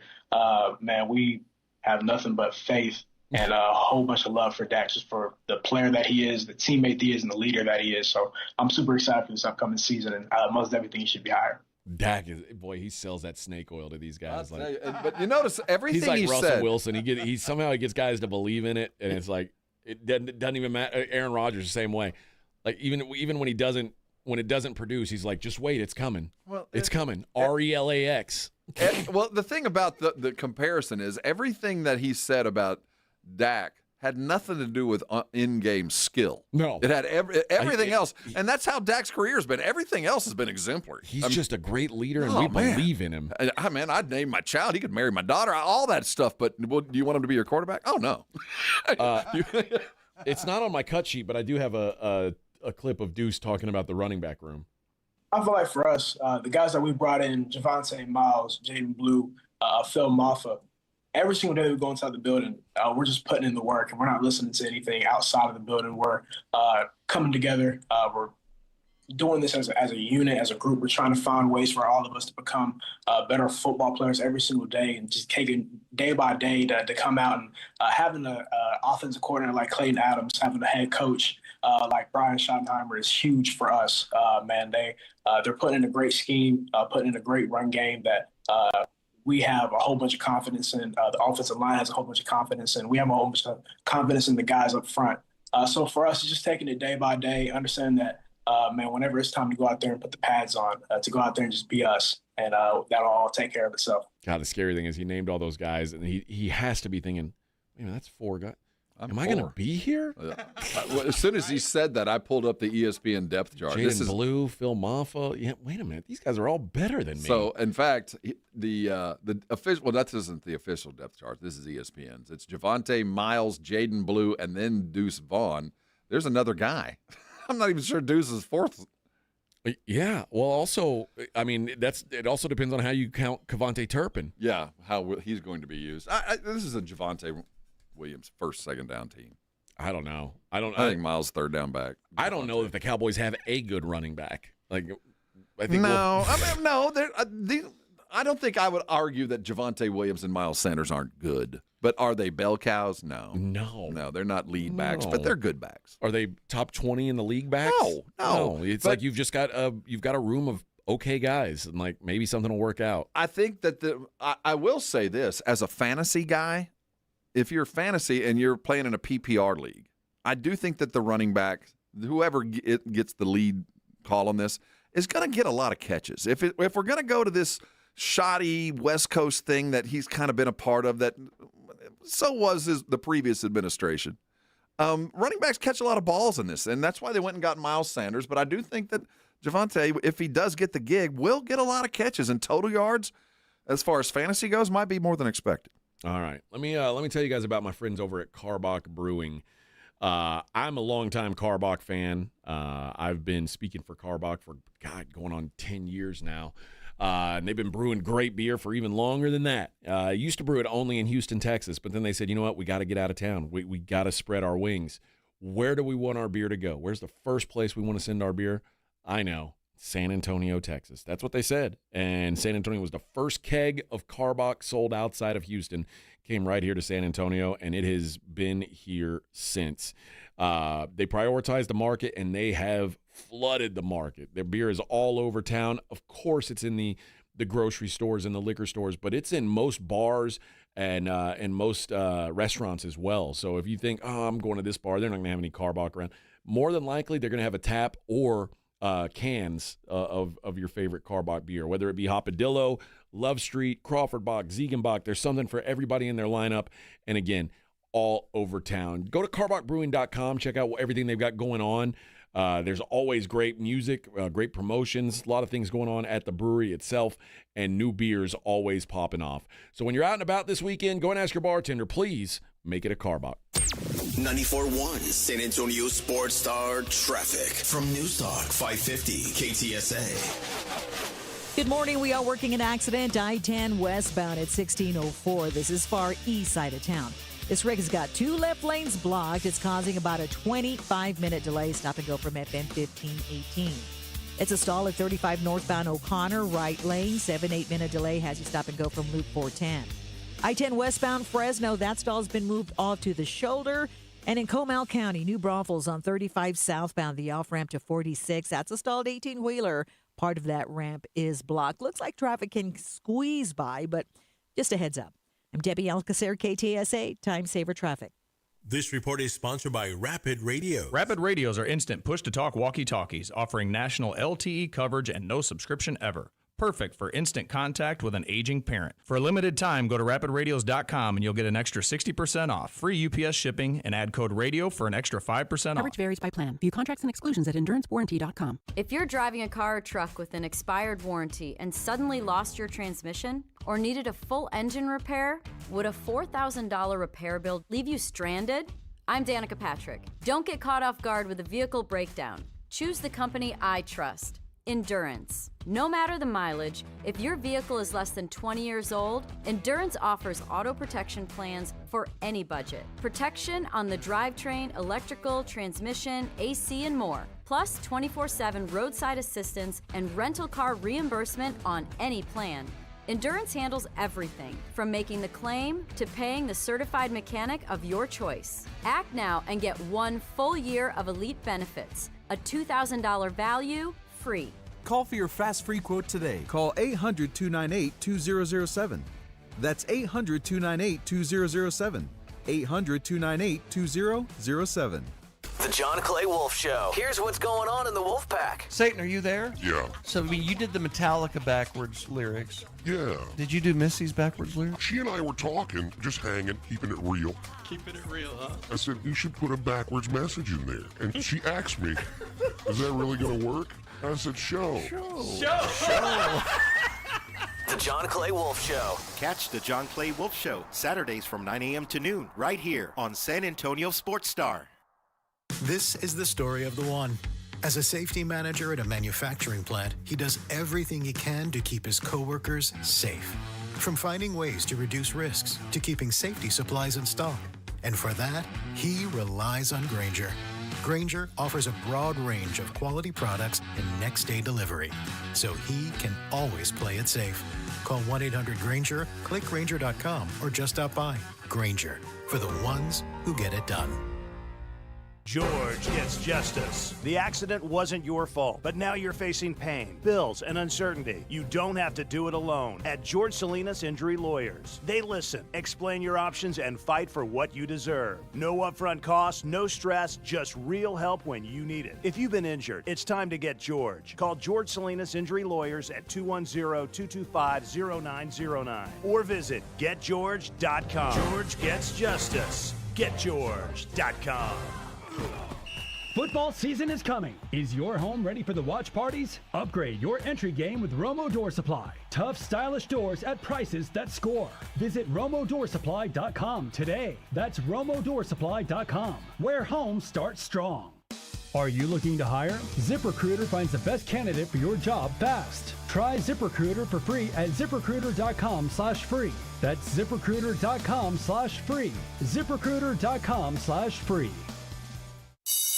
Man, we have nothing but faith and a whole bunch of love for Dak, just for the player that he is, the teammate he is, and the leader that he is. So I'm super excited for this upcoming season, and most everything he should be higher. Dak he sells that snake oil to these guys. But you notice everything he's like he Russell said. Wilson. He somehow gets guys to believe in it, and it's like it doesn't even matter. Aaron Rodgers the same way. Like even when he doesn't. When it doesn't produce, he's like, just wait, it's coming. Well, it's coming. RELAX. Well, the thing about the comparison is everything that he said about Dak had nothing to do with in-game skill. No. It had everything else. And that's how Dak's career has been. Everything else has been exemplary. He's just a great leader, and we believe in him. I'd name my child. He could marry my daughter, all that stuff. But do you want him to be your quarterback? Oh, no. It's not on my cut sheet, but I do have a clip of Deuce talking about the running back room. I feel like for us, the guys that we brought in, Javonte, Miles, Jaden Blue, Phil Maffa, every single day we go inside the building, we're just putting in the work, and we're not listening to anything outside of the building. We're coming together. We're doing this as a unit, as a group. We're trying to find ways for all of us to become better football players every single day, and just taking day by day to come out and having an offensive coordinator like Clayton Adams, having a head coach like Brian Schottenheimer is huge for us. Man, they're putting in a great scheme, putting in a great run game that we have a whole bunch of confidence in. The offensive line has a whole bunch of confidence in. We have a whole bunch of confidence in the guys up front. So for us, it's just taking it day by day, understanding that, man, whenever it's time to go out there and put the pads on, to go out there and just be us, and that'll all take care of itself. God, the scary thing is he named all those guys, and he has to be thinking, that's 4 guys. Am I going to be here? As soon as he said that, I pulled up the ESPN depth chart. Jaden Blue, Phil Maffa. Yeah, wait a minute. These guys are all better than me. So, in fact, the official – well, that isn't the official depth chart. This is ESPN's. It's Javonte, Miles, Jaden Blue, and then Deuce Vaughn. There's another guy. I'm not even sure Deuce is 4th. Yeah. Well, also, it also depends on how you count Kevontae Turpin. Yeah, how he's going to be used. This is a Javonte Williams first, second down team. I don't know. I think Miles third down back. I don't know if the Cowboys have a good running back. I think no. I don't think I would argue that Javonte Williams and Miles Sanders aren't good. But are they bell cows? No. No, they're not lead backs, but they're good backs. Are they top 20 in the league backs? No. It's like you've just got a room of okay guys, and like maybe something will work out. I think that I will say this as a fantasy guy. If you're fantasy and you're playing in a PPR league, I do think that the running back, whoever gets the lead call on this, is going to get a lot of catches. If we're going to go to this shoddy West Coast thing that he's kind of been a part of, that so was the previous administration. Running backs catch a lot of balls in this, and that's why they went and got Miles Sanders. But I do think that Javonte, if he does get the gig, will get a lot of catches, and total yards, as far as fantasy goes, might be more than expected. All right. Let me tell you guys about my friends over at Karbach Brewing. I'm a longtime Karbach fan. I've been speaking for Karbach for, going on 10 years now. And they've been brewing great beer for even longer than that. Used to brew it only in Houston, Texas, but then they said, you know what, we got to get out of town. We got to spread our wings. Where do we want our beer to go? Where's the first place we want to send our beer? I know, San Antonio, Texas. That's what they said. And San Antonio was the first keg of Carbach sold outside of Houston. Came right here to San Antonio, and it has been here since. They prioritized the market, and they have flooded the market. Their beer is all over town. Of course, it's in the grocery stores and the liquor stores, but it's in most bars and most restaurants as well. So if you think, oh, I'm going to this bar, they're not going to have any Carbach around. More than likely, they're going to have a tap or cans of your favorite Carbach beer, whether it be Hopadillo, Love Street, Crawford Bock, Ziegenbach. There's something for everybody in their lineup. And again, all over town. Go to carbachbrewing.com. Check out everything they've got going on. There's always great music, great promotions, a lot of things going on at the brewery itself, and new beers always popping off. So when you're out and about this weekend, go and ask your bartender, please make it a Carbach. 94.1 San Antonio Sports Star traffic from News Talk 550 KTSA. Good morning. We are working an accident. I-10 westbound at 1604. This is far east side of town. This wreck has got 2 left lanes blocked. It's causing about a 25-minute delay. Stop and go from FM 1518. It's a stall at 35 northbound O'Connor, right lane. 7-8-minute delay has you stop and go from Loop 410. I-10 westbound Fresno. That stall's been moved off to the shoulder. And in Comal County, New Braunfels on 35 southbound, the off-ramp to 46. That's a stalled 18-wheeler. Part of that ramp is blocked. Looks like traffic can squeeze by, but just a heads up. I'm Debbie Alcacer, KTSA, Time Saver Traffic. This report is sponsored by Rapid Radio. Rapid Radios are instant push-to-talk walkie-talkies offering national LTE coverage and no subscription ever. Perfect for instant contact with an aging parent. For a limited time, go to rapidradios.com and you'll get an extra 60% off. Free UPS shipping and add code radio for an extra 5% off. Coverage varies by plan. View contracts and exclusions at endurancewarranty.com. If you're driving a car or truck with an expired warranty and suddenly lost your transmission or needed a full engine repair, would a $4,000 repair bill leave you stranded? I'm Danica Patrick. Don't get caught off guard with a vehicle breakdown. Choose the company I trust. Endurance. No matter the mileage, if your vehicle is less than 20 years old, Endurance offers auto protection plans for any budget. Protection on the drivetrain, electrical, transmission, AC, and more. Plus 24/7 roadside assistance and rental car reimbursement on any plan. Endurance handles everything, from making the claim to paying the certified mechanic of your choice. Act now and get 1 full year of elite benefits, a $2,000 value, free. Call for your fast free quote today. Call 800-298-2007. That's 800-298-2007. 800-298-2007. The John Clay Wolf Show. Here's what's going on in the Wolf Pack. Satan, are you there? Yeah. So, I mean, you did the Metallica backwards lyrics. Yeah. Did you do Missy's backwards lyrics? She and I were talking, just hanging, keeping it real. Keeping it real, huh? I said, you should put a backwards message in there. And she asked me, is that really going to work? I said, show. The John Clay Wolf Show. Catch the John Clay Wolf Show Saturdays from 9 a.m. to noon right here on San Antonio Sports Star. This is the story of the one. As a safety manager at a manufacturing plant, he does everything he can to keep his coworkers safe. From finding ways to reduce risks to keeping safety supplies in stock. And for that, he relies on Grainger. Grainger offers a broad range of quality products and next-day delivery, so he can always play it safe. Call 1-800-GRAINGER, click Grainger.com, or just stop by. Grainger, for the ones who get it done. George gets justice. The accident wasn't your fault, but now you're facing pain, bills, and uncertainty. You don't have to do it alone at George Salinas Injury Lawyers. They listen, explain your options, and fight for what you deserve. No upfront costs, no stress, just real help when you need it. If you've been injured, it's time to get George. Call George Salinas Injury Lawyers at 210-225-0909 or visit GetGeorge.com. George gets justice. GetGeorge.com. Football season is coming. Is your home ready for the watch parties? Upgrade your entry game with Romo Door Supply. Tough, stylish doors at prices that score. Visit RomoDoorSupply.com today. That's RomoDoorSupply.com, where home starts strong. Are you looking to hire? ZipRecruiter finds the best candidate for your job fast. Try ZipRecruiter for free at ZipRecruiter.com/free. That's ZipRecruiter.com/free. ZipRecruiter.com/free.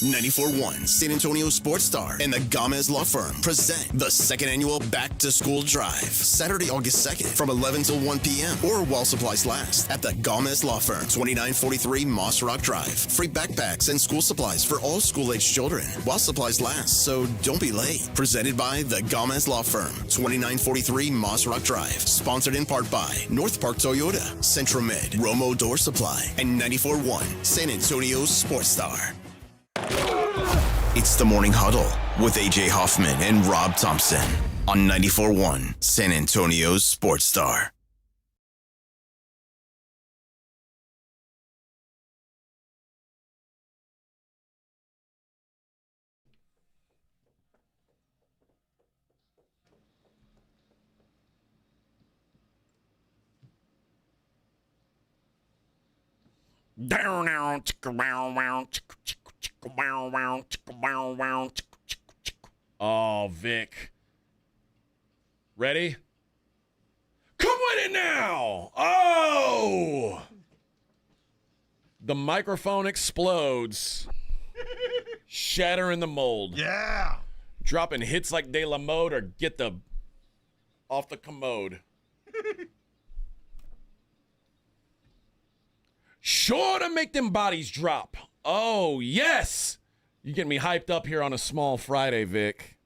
94.1 San Antonio Sports Star and the Gomez Law Firm present the second annual Back to School Drive, Saturday, August 2nd from 11 till 1 p.m. or while supplies last at the Gomez Law Firm, 2943 Moss Rock Drive. Free backpacks and school supplies for all school-aged children while supplies last, so don't be late. Presented by the Gomez Law Firm, 2943 Moss Rock Drive. Sponsored in part by North Park Toyota, Centromed, Romo Door Supply, and 94.1 San Antonio Sports Star. It's the Morning Huddle with A.J. Hoffman and Rob Thompson on 94.1 San Antonio Sports Star. Oh, Vic. Ready? Come with it now! Oh! The microphone explodes, shattering the mold. Yeah! Dropping hits like De La Mode or get the off the commode. Sure to make them bodies drop. Oh, yes! You getting me hyped up here on a small Friday, Vic.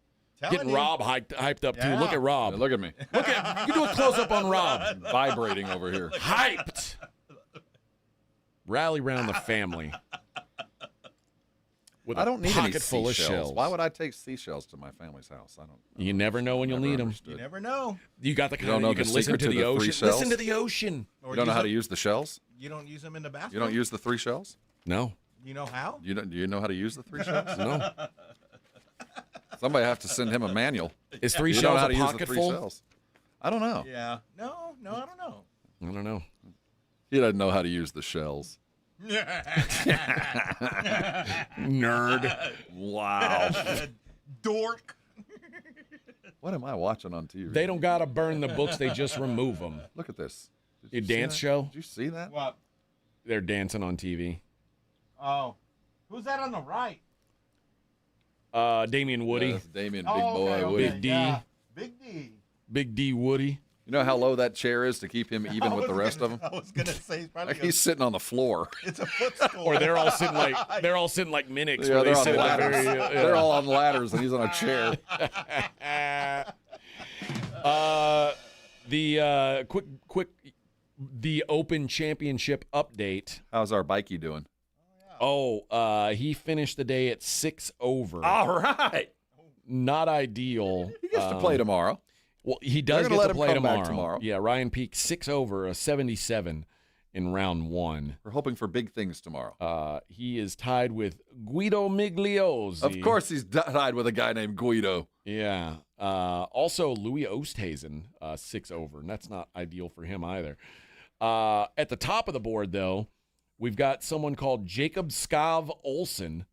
Getting Rob hyped up, too. Look at Rob. Look at me. Look at, you do a close-up on Rob. Vibrating over here. Hyped. Rally round the family. With I don't need any pocket full of shells. Why would I take seashells to my family's house? I don't. You never know when you'll need them. You never know. You got the kind you can listen to the ocean. Listen to the ocean. You don't know how to use the shells? You don't use them in the bathroom? You don't use the 3 shells? No. You know how? Do you know how to use the 3 shells? No. Somebody have to send him a manual. Is 3 you shells know how a to use the pocket 3 full? shells. I don't know. Yeah. No, I don't know. I don't know. He doesn't know how to use the shells. Nerd. Wow. Dork. What am I watching on TV? They don't got to burn the books. They just remove them. Look at this. Your dance show? Did you see that? What? They're dancing on TV. Oh. Who's that on the right? Damian Woody. Yes, Damian, big boy, Woody. Big D. Yeah. Big D. Big D Woody. You know how low that chair is to keep him even with the rest of them? I was gonna say He's sitting on the floor. It's a footstool. Or they're all sitting like Minix. Yeah, where they're they on sit at the ladders. very, They're all on ladders, and he's on a chair. The quick, the Open Championship update. How's our bikey doing? He finished the day at 6 over. All right. Not ideal. He gets to play tomorrow. Well, he does They're gonna get let to him play come back tomorrow. Yeah, Ryan Peake 6 over, a 77 in round 1. We're hoping for big things tomorrow. He is tied with Guido Migliozzi. Of course he's tied with a guy named Guido. Yeah. Also, Louis Oosthuizen, 6 over, and that's not ideal for him either. At the top of the board, though, we've got someone called Jacob Skav Olsen.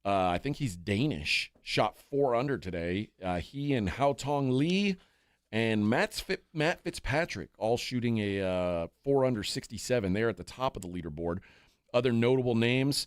I think he's Danish. Shot 4 under today. He and Haotong Lee and Matt Fitzpatrick all shooting a 4 under 67. They're at the top of the leaderboard. Other notable names,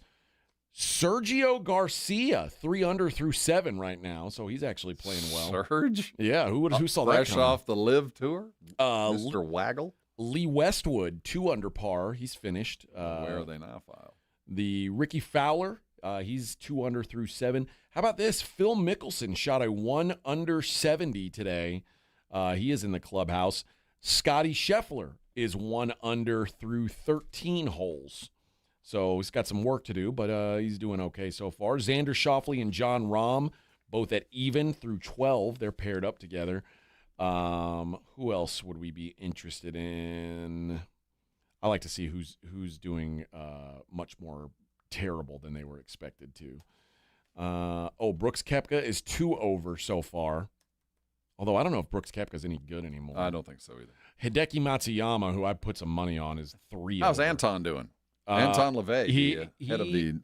Sergio Garcia, 3 under through 7 right now. So he's actually playing well. Serge? Yeah, who saw that Fresh coming? off the Live Tour? Mr. Waggle? Lee Westwood, 2 under par. He's finished. Where are they now, File? The Ricky Fowler, he's 2 under through 7. How about this? Phil Mickelson shot a 1 under 70 today. He is in the clubhouse. Scotty Scheffler is 1 under through 13 holes. So he's got some work to do, but he's doing okay so far. Xander Schauffele and John Rahm, both at even through 12. They're paired up together. Who else would we be interested in? I like to see who's doing much more terrible than they were expected to. Brooks Koepka is 2 over so far. Although I don't know if Brooks Koepka's any good anymore. I don't think so either. Hideki Matsuyama, who I put some money on, is 3 How's over. Anton doing? Anton LaVey, head of the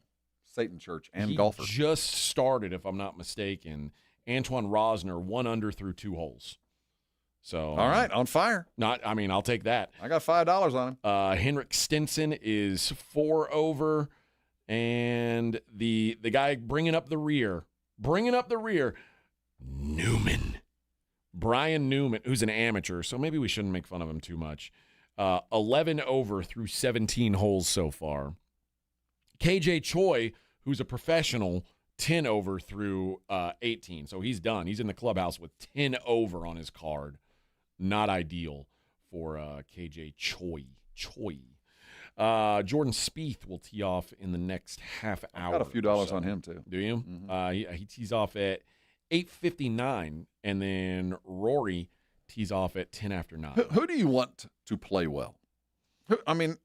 Satan Church and he golfer. Just started, if I'm not mistaken. Antoine Rosner, 1 under through 2 holes. So all right, on fire. I'll take that. I got $5 on him. Henrik Stenson is 4 over, and the guy bringing up the rear, Newman. Brian Newman, who's an amateur, so maybe we shouldn't make fun of him too much. 11 over through 17 holes so far. KJ Choi, who's a professional, 10 over through 18. So he's done. He's in the clubhouse with 10 over on his card. Not ideal for KJ Choi. Jordan Spieth will tee off in the next half hour. Got a few dollars on him, too. Do you? Mm-hmm. He tees off at 8:59, and then Rory tees off at 10 after 9. Who do you want to play well? I mean,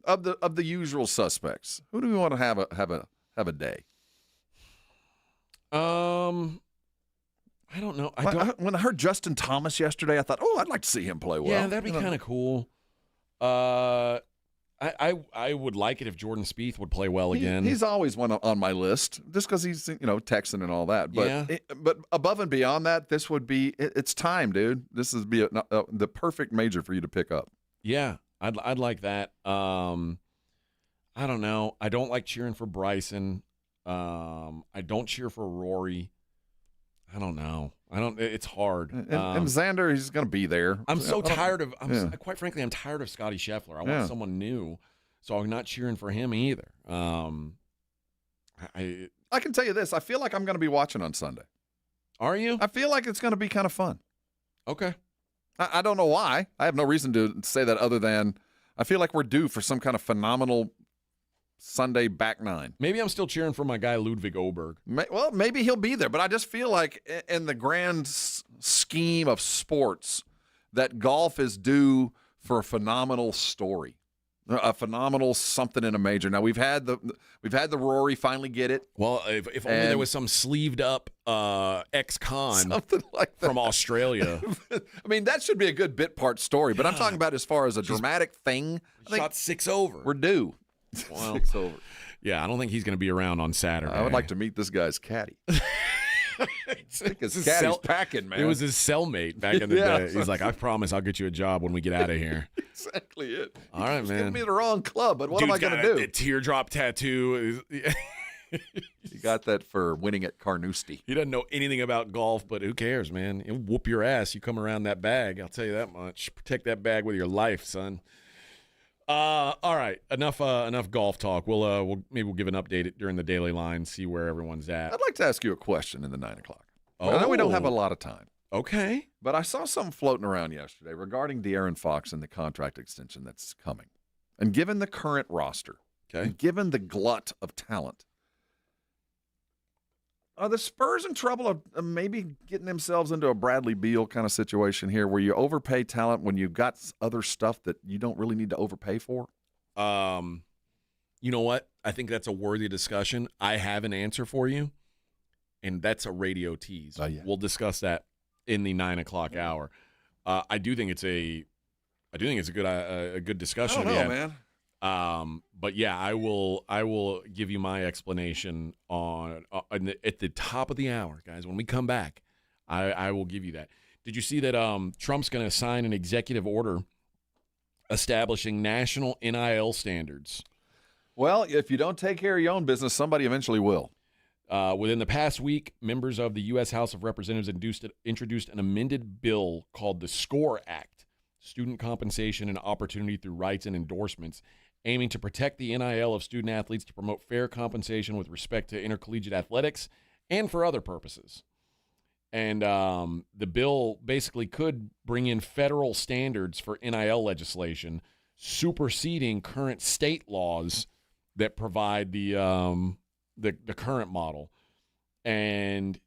of the usual suspects, who do we want to have a day? I don't know. When I heard Justin Thomas yesterday, I thought, I'd like to see him play well. Yeah, that'd be kind of cool. I would like it if Jordan Spieth would play well again. He's always one on my list, just because he's Texan and all that. But yeah. But above and beyond that, this would be it's time, dude. This is the perfect major for you to pick up. Yeah, I'd like that. I don't know. I don't like cheering for Bryson. I don't cheer for Rory. I don't know. It's hard. And Xander, he's going to be there. I'm so tired of. Quite frankly, I'm tired of Scotty Scheffler. I want someone new, so I'm not cheering for him either. I can tell you this. I feel like I'm going to be watching on Sunday. Are you? I feel like it's going to be kind of fun. Okay. I don't know why. I have no reason to say that other than I feel like we're due for some kind of phenomenal Sunday back nine. Maybe I'm still cheering for my guy Ludwig Oberg. Well, maybe he'll be there, but I just feel like in the grand scheme of sports that golf is due for a phenomenal story, a phenomenal something in a major. Now we've had the Rory finally get it. Well, if only there was some sleeved up ex-con something like that from Australia. I mean, that should be a good bit part story, but I'm talking about as far as a dramatic thing. Shot 6 over. We're due. Well, 6 over. Yeah, I don't think he's going to be around on Saturday. I would like to meet this guy's caddy. His caddy's packing, man. It was his cellmate back in the day. He's like, I promise I'll get you a job when we get out of here. Exactly it. All right, man. Giving me the wrong club, but what am I going to do? The teardrop tattoo. He got that for winning at Carnoustie. He doesn't know anything about golf, but who cares, man? He'll whoop your ass. You come around that bag. I'll tell you that much. Protect that bag with your life, son. All right, enough golf talk. We'll give an update during the daily line, see where everyone's at. I'd like to ask you a question in the 9 o'clock. I know we don't have a lot of time. Okay. But I saw something floating around yesterday regarding De'Aaron Fox and the contract extension that's coming. And given the current roster, and given the glut of talent, are the Spurs in trouble of maybe getting themselves into a Bradley Beal kind of situation here where you overpay talent when you've got other stuff that you don't really need to overpay for? You know what? I think that's a worthy discussion. I have an answer for you, and that's a radio tease. Oh, yeah. We'll discuss that in the 9 o'clock hour. I do think it's a good discussion. I don't know, man. But yeah, I will give you my explanation at the top of the hour, guys. When we come back, I will give you that. Did you see that Trump's going to sign an executive order establishing national NIL standards? Well, if you don't take care of your own business, somebody eventually will. Within the past week, members of the U.S. House of Representatives introduced an amended bill called the SCORE Act, Student Compensation and Opportunity Through Rights and Endorsements, aiming to protect the NIL of student athletes to promote fair compensation with respect to intercollegiate athletics and for other purposes. And the bill basically could bring in federal standards for NIL legislation, superseding current state laws that provide the current model. And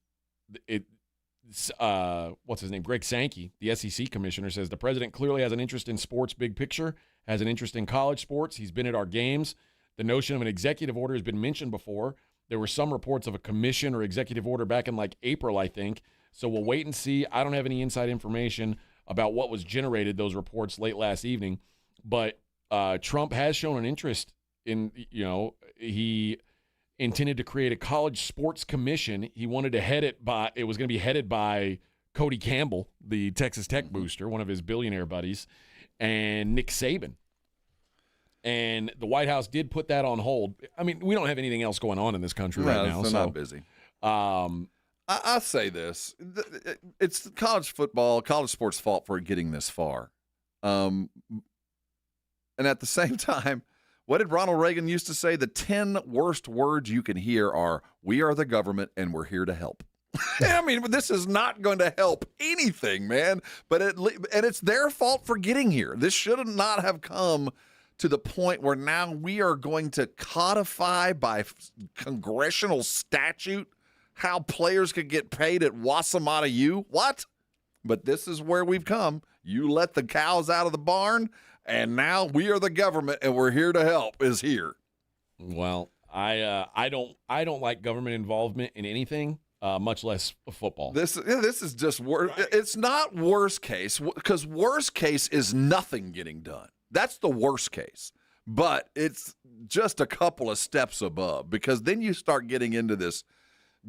what's his name? Greg Sankey, the SEC commissioner, says the president clearly has an interest in sports big picture, has an interest in college sports. He's been at our games. The notion of an executive order has been mentioned before. There were some reports of a commission or executive order back in like April, I think. So we'll wait and see. I don't have any inside information about what was generated, those reports late last evening. But Trump has shown an interest in, he intended to create a college sports commission. He wanted to it was going to be headed by Cody Campbell, the Texas Tech booster, one of his billionaire buddies, and Nick Saban. And the White House did put that on hold. I mean, we don't have anything else going on in this country right now. They're so not busy. I'll say this. It's college football, college sports' fault for getting this far. And at the same time, what did Ronald Reagan used to say? The 10 worst words you can hear are, "We are the government and we're here to help." I mean, this is not going to help anything, man. But it's their fault for getting here. This should not have come to the point where now we are going to codify by congressional statute how players could get paid at Wasamatta U. What? But this is where we've come. You let the cows out of the barn, and now we are the government, and we're here to help is here. Well, I don't like government involvement in anything, much less football. This is just worse. It's not worst case, because worst case is nothing getting done. That's the worst case. But it's just a couple of steps above, because then you start getting into this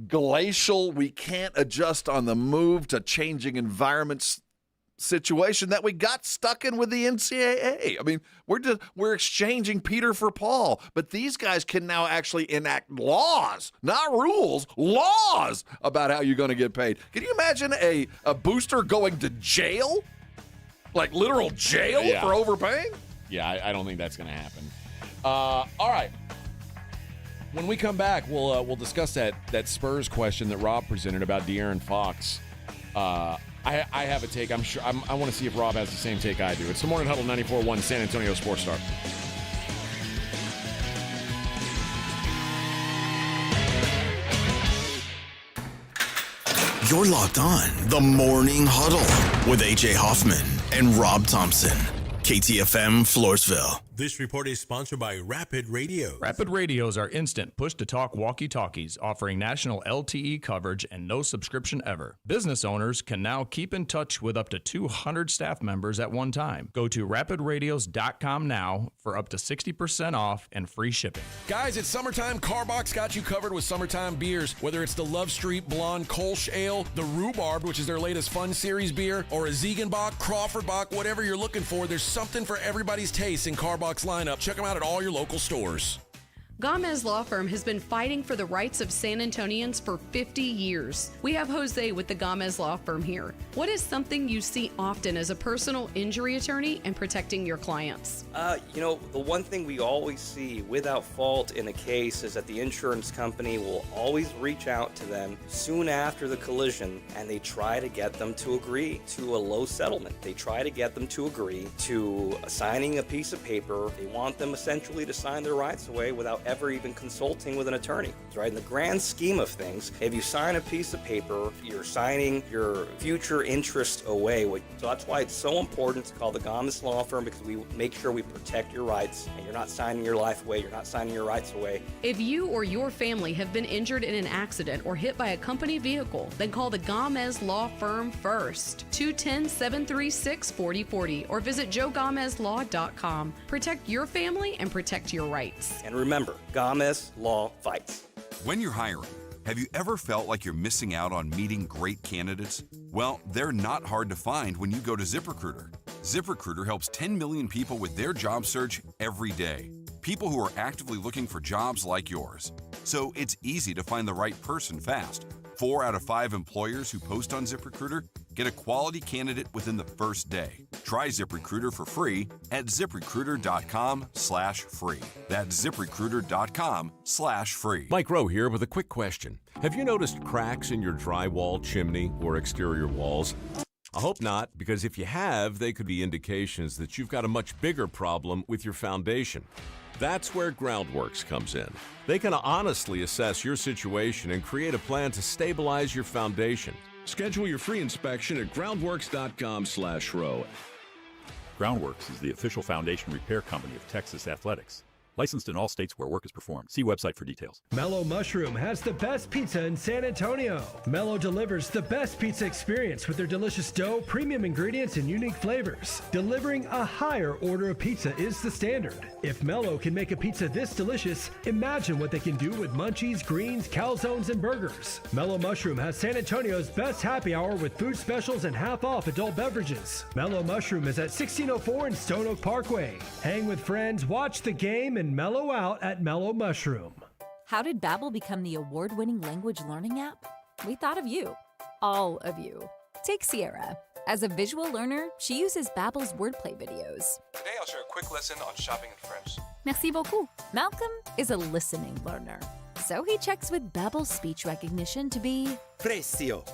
glacial, we can't adjust on the move to changing environments situation that we got stuck in with the NCAA. I mean, we're exchanging Peter for Paul, but these guys can now actually enact laws, not rules, laws about how you're going to get paid. Can you imagine a booster going to jail? Like literal jail for overpaying? Yeah, I don't think that's going to happen. All right. When we come back, we'll discuss that Spurs question that Rob presented about De'Aaron Fox. I have a take. I want to see if Rob has the same take I do. It's the Morning Huddle 94.1 San Antonio Sports Star. You're locked on the Morning Huddle with AJ Hoffman and Rob Thompson. KTFM Floresville. This report is sponsored by Rapid Radio. Rapid Radios are instant push-to-talk walkie-talkies offering national LTE coverage and no subscription ever. Business owners can now keep in touch with up to 200 staff members at one time. Go to rapidradios.com now for up to 60% off and free shipping. Guys, it's summertime. Carbox got you covered with summertime beers. Whether it's the Love Street Blonde Kolsch Ale, the Rhubarb, which is their latest Fun Series beer, or a Ziegenbach, Crawford Bach, whatever you're looking for, there's something for everybody's taste in Carbox lineup. Check them out at all your local stores. Gomez Law Firm has been fighting for the rights of San Antonians for 50 years. We have Jose with the Gomez Law Firm here. What is something you see often as a personal injury attorney and protecting your clients? The one thing we always see without fault in a case is that the insurance company will always reach out to them soon after the collision, and they try to get them to agree to a low settlement. They try to get them to agree to signing a piece of paper. They want them essentially to sign their rights away without ever even consulting with an attorney, right? In the grand scheme of things, if you sign a piece of paper, you're signing your future interest away. So that's why it's so important to call the Gomez Law Firm, because we make sure we protect your rights, and you're not signing your life away, you're not signing your rights away. If you or your family have been injured in an accident or hit by a company vehicle, then call the Gomez Law Firm first. 210-736-4040 or visit joegomezlaw.com. Protect your family and protect your rights. And remember, Gomez Law fights. When you're hiring, have you ever felt like you're missing out on meeting great candidates? Well, they're not hard to find when you go to ZipRecruiter. ZipRecruiter helps 10 million people with their job search every day. People who are actively looking for jobs like yours. So it's easy to find the right person fast. 4 out of 5 employers who post on ZipRecruiter get a quality candidate within the first day. Try ZipRecruiter for free at ZipRecruiter.com/free. That's ZipRecruiter.com/free. Mike Rowe here with a quick question. Have you noticed cracks in your drywall, chimney, or exterior walls? I hope not, because if you have, they could be indications that you've got a much bigger problem with your foundation. That's where Groundworks comes in. They can honestly assess your situation and create a plan to stabilize your foundation. Schedule your free inspection at groundworks.com/row. Groundworks is the official foundation repair company of Texas Athletics. Licensed in all states where work is performed. See website for details. Mellow Mushroom has the best pizza in San Antonio. Mellow delivers the best pizza experience with their delicious dough, premium ingredients, and unique flavors. Delivering a higher order of pizza is the standard. If Mellow can make a pizza this delicious, imagine what they can do with munchies, greens, calzones, and burgers. Mellow Mushroom has San Antonio's best happy hour with food specials and half-off adult beverages. Mellow Mushroom is at 1604 in Stone Oak Parkway. Hang with friends, watch the game, and mellow out at Mellow Mushroom. How did Babbel become the award-winning language learning app? We thought of you. All of you. Take Sierra. As a visual learner, she uses Babbel's wordplay videos. Today I'll share a quick lesson on shopping in French. Merci beaucoup. Malcolm is a listening learner. So he checks with Babbel's speech recognition to be Precio.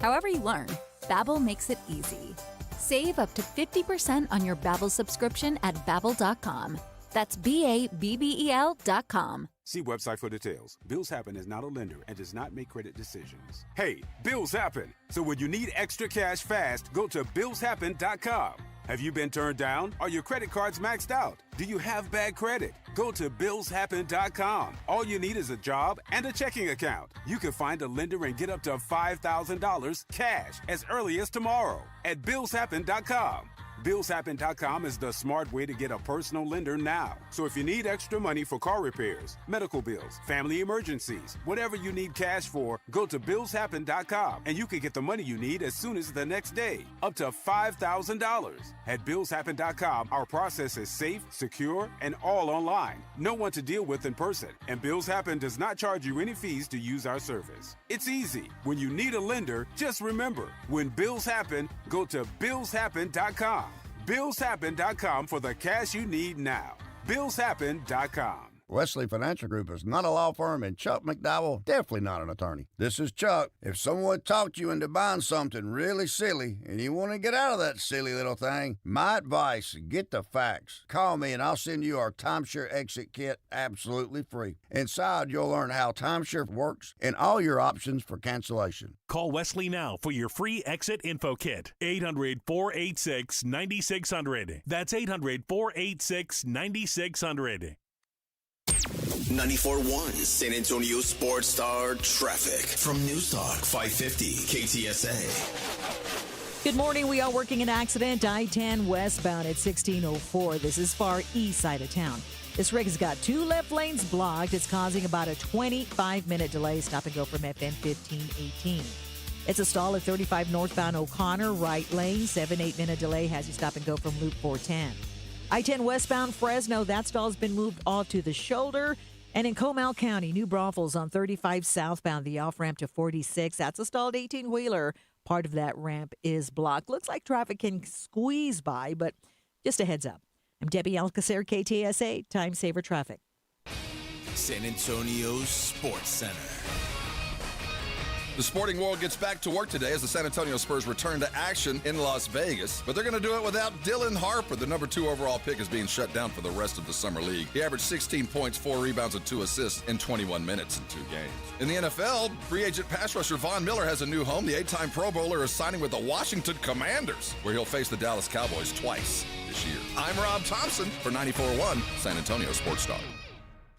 However you learn, Babbel makes it easy. Save up to 50% on your Babbel subscription at Babbel.com. That's BABBEL.com. See website for details. Bills Happen is not a lender and does not make credit decisions. Hey, bills happen. So when you need extra cash fast, go to BillsHappen.com. Have you been turned down? Are your credit cards maxed out? Do you have bad credit? Go to BillsHappen.com. All you need is a job and a checking account. You can find a lender and get up to $5,000 cash as early as tomorrow at BillsHappen.com. BillsHappen.com is the smart way to get a personal lender now. So if you need extra money for car repairs, medical bills, family emergencies, whatever you need cash for, go to BillsHappen.com and you can get the money you need as soon as the next day, up to $5,000. At BillsHappen.com, our process is safe, secure, and all online. No one to deal with in person. And Bills Happen does not charge you any fees to use our service. It's easy. When you need a lender, just remember, when bills happen, go to BillsHappen.com. BillsHappen.com for the cash you need now. BillsHappen.com. Wesley Financial Group is not a law firm, and Chuck McDowell definitely not an attorney. This is Chuck. If someone talked you into buying something really silly and you want to get out of that silly little thing, my advice, get the facts. Call me and I'll send you our timeshare exit kit absolutely free. Inside, you'll learn how timeshare works and all your options for cancellation. Call Wesley now for your free exit info kit. 800-486-9600. That's 800-486-9600. 94.1 San Antonio Sports Star traffic from News Talk 550 KTSA. Good morning. We are working an accident. I-10 westbound at 1604. This is far east side of town. This rig has got 2 left lanes blocked. It's causing about a 25-minute delay. Stop and go from FM 1518. It's a stall at 35 northbound O'Connor, right lane. 7-8-minute delay has you stop and go from Loop 410. I-10 westbound Fresno, that stall has been moved off to the shoulder. And in Comal County, New Braunfels on 35 southbound, the off-ramp to 46. That's a stalled 18-wheeler. Part of that ramp is blocked. Looks like traffic can squeeze by, but just a heads up. I'm Debbie Alcacer, KTSA, Time Saver Traffic. San Antonio Sports Center. The sporting world gets back to work today as the San Antonio Spurs return to action in Las Vegas, but they're going to do it without Dylan Harper. The number 2 overall pick is being shut down for the rest of the summer league. He averaged 16 points, 4 rebounds, and 2 assists in 21 minutes in 2 games. In the NFL, free agent pass rusher Von Miller has a new home. The 8-time Pro Bowler is signing with the Washington Commanders, where he'll face the Dallas Cowboys twice this year. I'm Rob Thompson for 94.1 San Antonio Sports Star.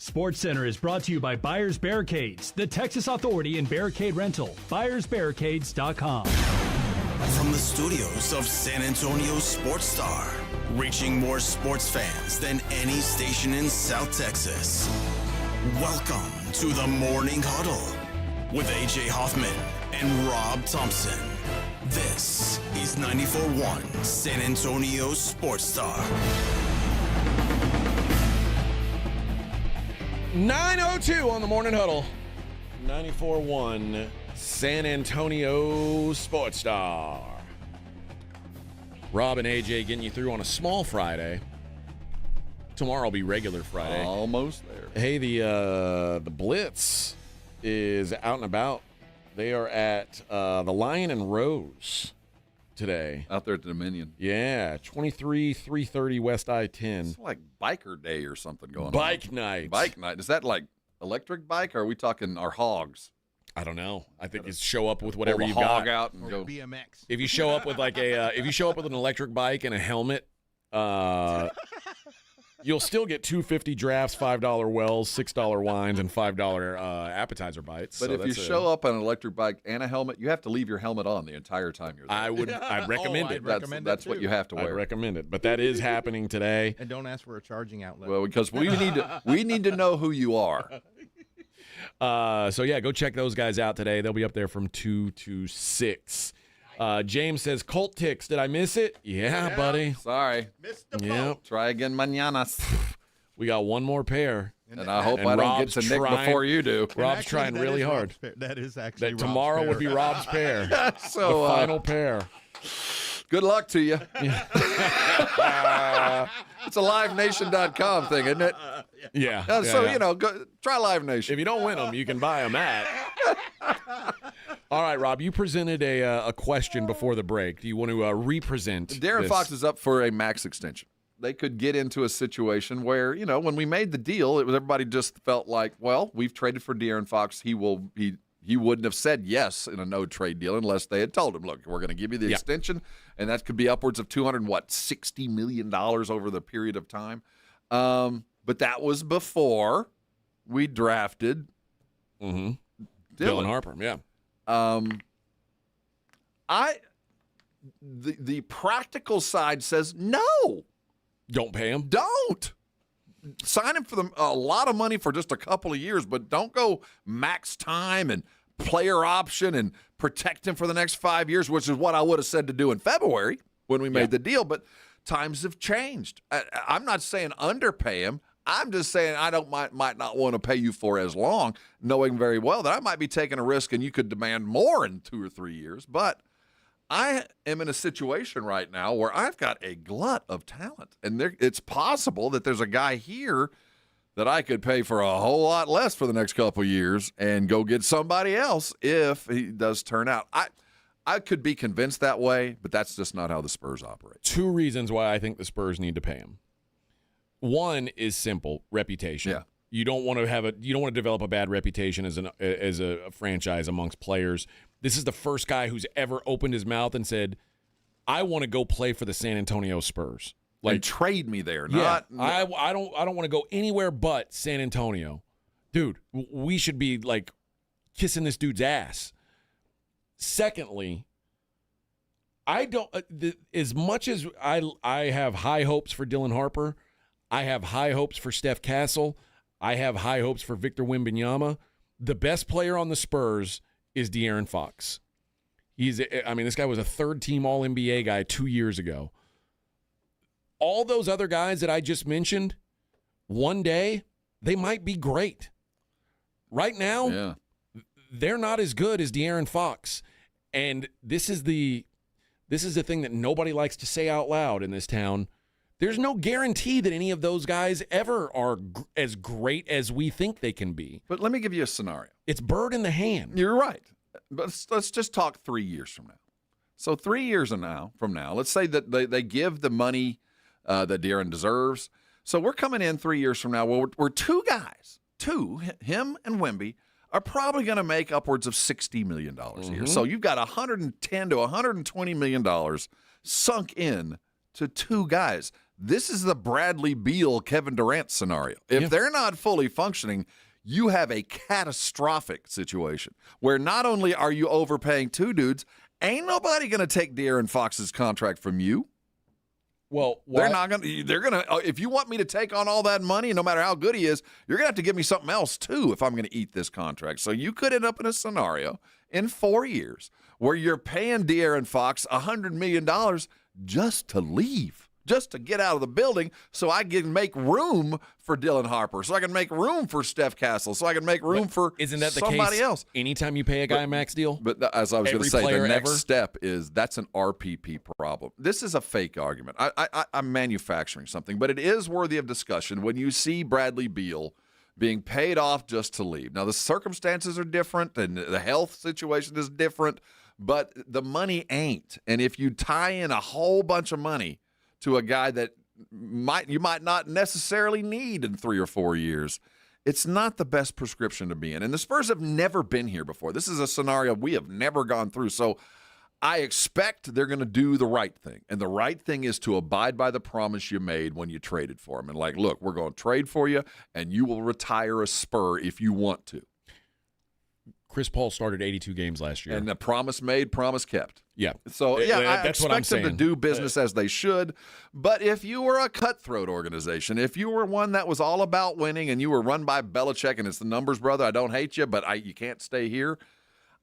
Sports Center is brought to you by Buyers Barricades, the Texas Authority in Barricade Rental. BuyersBarricades.com. From the studios of San Antonio Sports Star, reaching more sports fans than any station in South Texas. Welcome to the Morning Huddle with AJ Hoffman and Rob Thompson. This is 94.1 San Antonio Sports Star. 9:02 on the Morning Huddle. 94.1 San Antonio Sports Star. Rob and AJ getting you through on a small Friday. Tomorrow will be regular Friday. Almost there. Hey, the Blitz is out and about. They are at the Lion and Rose today. Out there at the Dominion. Yeah, 330 West I-10. It's like biker day or something going on. Bike night. Bike night. Is that like electric bike, or are we talking our hogs? I don't know. I think it's show up with whatever you've got. Out and go BMX. If you show up with like if you show up with an electric bike and a helmet, You'll still get $2.50 drafts, $5 wells, $6 wines, and $5 appetizer bites. But if you show up on an electric bike and a helmet, you have to leave your helmet on the entire time you're there. I'd recommend it. That's what you have to wear. I'd recommend it. But that is happening today. And don't ask for a charging outlet. Well, because we need to know who you are. So yeah, go check those guys out today. They'll be up there from 2 to 6. James says, Colt ticks. Did I miss it? Yeah, buddy. Sorry. Missed the Yep. Try again mañana. We got one more pair. And I hope I don't get to Nick before you do. Rob's trying really hard. That is actually Rob's tomorrow pair. would be Rob's pair. So, the final pair. Good luck to you. It's a LiveNation.com thing, isn't it? Yeah. Go, try Live Nation. If you don't win them, you can buy them at. All right, Rob, you presented a question before the break. Do you want to re-present De'Aaron this? Fox is up for a max extension. They could get into a situation where, when we made the deal, everybody just felt like, well, we've traded for De'Aaron Fox. He wouldn't have said yes in a no-trade deal unless they had told him, look, we're going to give you the extension, and that could be upwards of $260 million over the period of time. But that was before we drafted Dylan Harper, yeah. The practical side says no. Don't pay him. Don't. Sign him for a lot of money for just a couple of years, but don't go max time and player option and protect him for the next 5 years, which is what I would have said to do in February when we made the deal. But times have changed. I'm not saying underpay him. I'm just saying I might not want to pay you for as long, knowing very well that I might be taking a risk and you could demand more in 2 or 3 years. But I am in a situation right now where I've got a glut of talent, and it's possible that there's a guy here that I could pay for a whole lot less for the next couple of years and go get somebody else if he does turn out. I could be convinced that way, but that's just not how the Spurs operate. 2 reasons why I think the Spurs need to pay him. One is simple: reputation. Yeah. You don't want to develop a bad reputation as a franchise amongst players. This is the first guy who's ever opened his mouth and said, "I want to go play for the San Antonio Spurs." Like, trade me there. I don't want to go anywhere but San Antonio. Dude, we should be like kissing this dude's ass. Secondly, I don't as much as I have high hopes for Dylan Harper, I have high hopes for Steph Castle, I have high hopes for Victor Wembanyama. The best player on the Spurs is De'Aaron Fox. This guy was a third-team All-NBA guy 2 years ago. All those other guys that I just mentioned, one day, they might be great. Right now, they're not as good as De'Aaron Fox. And this is the thing that nobody likes to say out loud in this town. There's no guarantee that any of those guys ever are as great as we think they can be. But let me give you a scenario. It's bird in the hand. You're right. But let's just talk 3 years from now. So 3 years from now, let's say that they give the money that De'Aaron deserves. So we're coming in 3 years from now. Well, we're 2 guys, him and Wemby, are probably going to make upwards of $60 million a year. So you've got $110 to $120 million sunk in to 2 guys. This is the Bradley Beal, Kevin Durant scenario. If they're not fully functioning, you have a catastrophic situation where not only are you overpaying 2 dudes, ain't nobody going to take De'Aaron Fox's contract from you. Well, they're going to, if you want me to take on all that money, no matter how good he is, you're going to have to give me something else too if I'm going to eat this contract. So you could end up in a scenario in 4 years where you're paying De'Aaron Fox $100 million just to leave, just to get out of the building so I can make room for Dylan Harper, so I can make room for Steph Castle, so I can make room for isn't that the somebody case else. Anytime you pay a guy a max deal? But as I was going to say, the next step is that's an RPP problem. This is a fake argument. I'm manufacturing something, but it is worthy of discussion when you see Bradley Beal being paid off just to leave. Now, the circumstances are different, and the health situation is different, but the money ain't. And if you tie in a whole bunch of money to a guy that you might not necessarily need in 3 or 4 years, it's not the best prescription to be in. And the Spurs have never been here before. This is a scenario we have never gone through. So I expect they're going to do the right thing. And the right thing is to abide by the promise you made when you traded for him. And like, look, we're going to trade for you, and you will retire a Spur if you want to. Chris Paul started 82 games last year. And the promise made, promise kept. Yeah. So, I that's what I'm expect them to saying. do business as they should. But if you were a cutthroat organization, if you were one that was all about winning and you were run by Belichick and it's the numbers, brother, I don't hate you, but you can't stay here,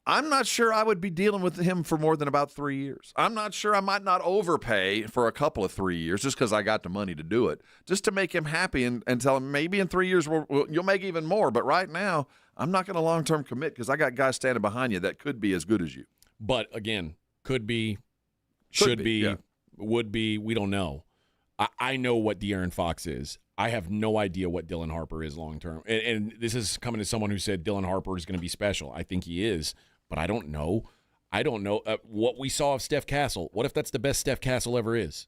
I'm not sure I would be dealing with him for more than about 3 years. I'm not sure I might not overpay for a couple of 3 years just because I got the money to do it, just to make him happy and tell him maybe in 3 years you'll make even more. But right now, I'm not going to long-term commit because I got guys standing behind you that could be as good as you. But, again, could be, should be, would be, we don't know. I know what De'Aaron Fox is. I have no idea what Dylan Harper is long-term. And this is coming to someone who said Dylan Harper is going to be special. I think he is. But I don't know. What we saw of Steph Castle. What if that's the best Steph Castle ever is?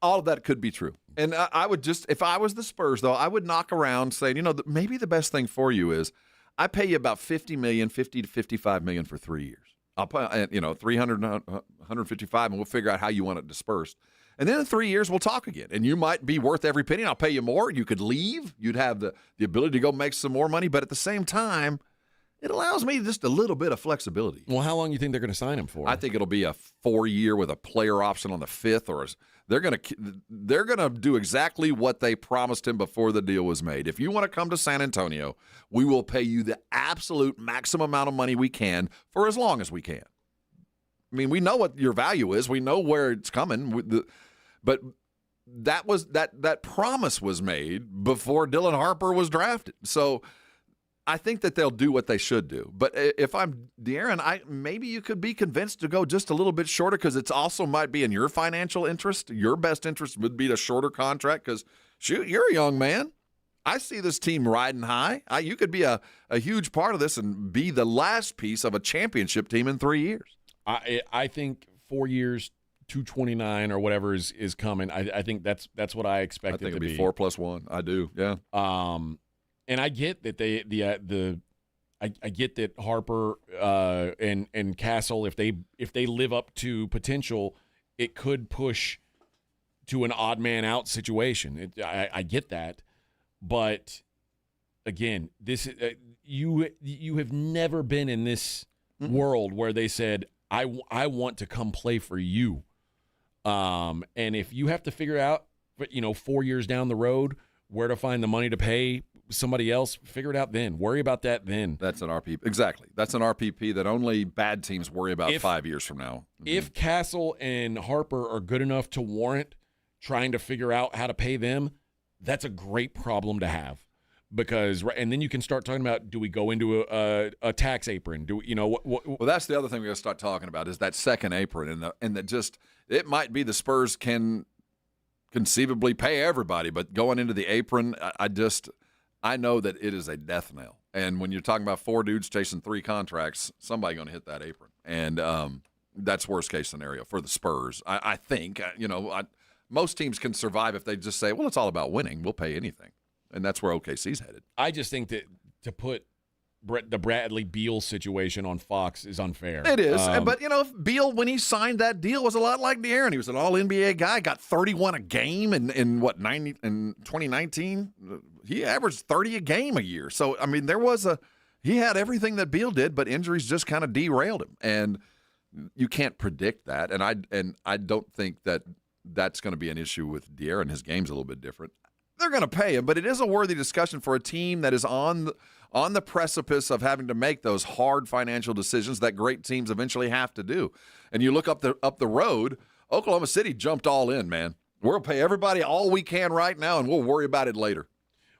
All of that could be true. And I would just, if I was the Spurs, though, I would knock around saying, maybe the best thing for you is I pay you about $50 to $55 million for 3 years. I'll pay, 300, 155, and we'll figure out how you want it dispersed. And then in 3 years, we'll talk again. And you might be worth every penny. I'll pay you more. You could leave. You'd have the ability to go make some more money. But at the same time, it allows me just a little bit of flexibility. Well, how long do you think they're going to sign him for? I think it'll be a 4-year with a player option on the 5th, or they're going to do exactly what they promised him before the deal was made. If you want to come to San Antonio, we will pay you the absolute maximum amount of money we can for as long as we can. I mean, we know what your value is. We know where it's coming. But that promise was made before Dylan Harper was drafted. So I think that they'll do what they should do. But if I'm De'Aaron, maybe you could be convinced to go just a little bit shorter because it's also might be in your financial interest. Your best interest would be a shorter contract because, shoot, you're a young man. I see this team riding high. You could be a huge part of this and be the last piece of a championship team in 3 years. I think 4 years, 229 or whatever is coming. I think that's what I expect. I think it to it'll be 4 + 1. I do, yeah. And I get that I get that Harper and Castle, if they live up to potential, it could push to an odd man out situation. I get that, but again, this you have never been in this world where they said I want to come play for you, and if you have to figure out, 4 years down the road where to find the money to pay somebody else, figure it out then. Worry about that then. That's an RPP. Exactly. That's an RPP that only bad teams worry about 5 years from now. If Castle and Harper are good enough to warrant trying to figure out how to pay them, that's a great problem to have. And then you can start talking about, do we go into a tax apron? Well, that's the other thing we got to start talking about is that second apron, and that just it might be the Spurs can conceivably pay everybody, but going into the apron, I know that it is a death knell. And when you're talking about 4 dudes chasing 3 contracts, somebody's going to hit that apron. And that's worst case scenario for the Spurs. I think, most teams can survive if they just say, well, it's all about winning. We'll pay anything. And that's where OKC's headed. I just think that to put the Bradley Beal situation on Fox is unfair. It is. But, Beal, when he signed that deal, was a lot like De'Aaron. He was an all-NBA guy, got 31 a game in 2019. He averaged 30 a game a year. So, I mean, he had everything that Beal did, but injuries just kind of derailed him. And you can't predict that. And I don't think that that's going to be an issue with De'Aaron. His game's a little bit different. They're going to pay him, but it is a worthy discussion for a team that is on the precipice of having to make those hard financial decisions that great teams eventually have to do. And you look up the road, Oklahoma City jumped all in, man. We'll pay everybody all we can right now, and we'll worry about it later.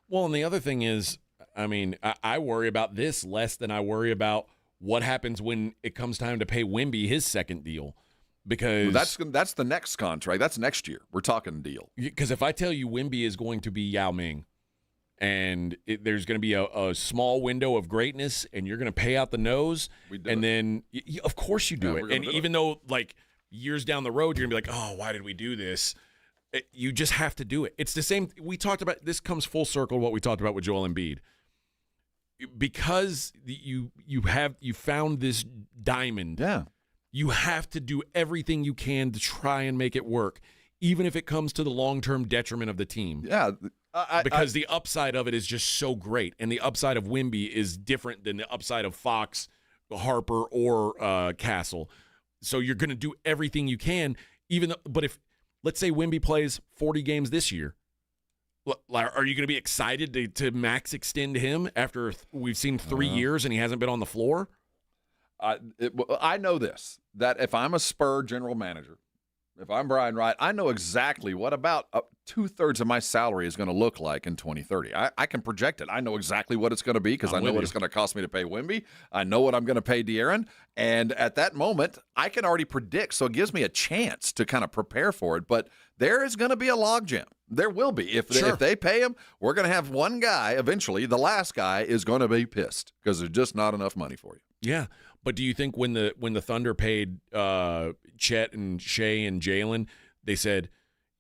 Well, and the other thing is, I worry about this less than I worry about what happens when it comes time to pay Wemby his second deal. Because that's the next contract. That's next year. We're talking deal. Because if I tell you Wemby is going to be Yao Ming, and there's going to be a small window of greatness, and you're going to pay out the nose, then of course you do it. And even though years down the road you're going to be like, oh, why did we do this? You just have to do it. It's the same. We talked about this. Comes full circle what we talked about with Joel Embiid. Because you found this diamond. Yeah. You have to do everything you can to try and make it work, even if it comes to the long-term detriment of the team. Yeah. Because the upside of it is just so great, and the upside of Wemby is different than the upside of Fox, Harper, or Castle. So you're going to do everything you can, but if, let's say Wemby plays 40 games this year, are you going to be excited to max extend him after we've seen 3 years and he hasn't been on the floor? I know this, that if I'm a Spur general manager, if I'm Brian Wright, I know exactly what about 2/3 of my salary is going to look like in 2030. I can project it. I know exactly what it's going to be because I know what it's going to cost me to pay Wemby. I know what I'm going to pay De'Aaron. And at that moment, I can already predict. So it gives me a chance to kind of prepare for it. But there is going to be a logjam. There will be. If they pay him, we're going to have one guy eventually. The last guy is going to be pissed because there's just not enough money for you. Yeah. But do you think when the Thunder paid Chet and Shea and Jalen, they said,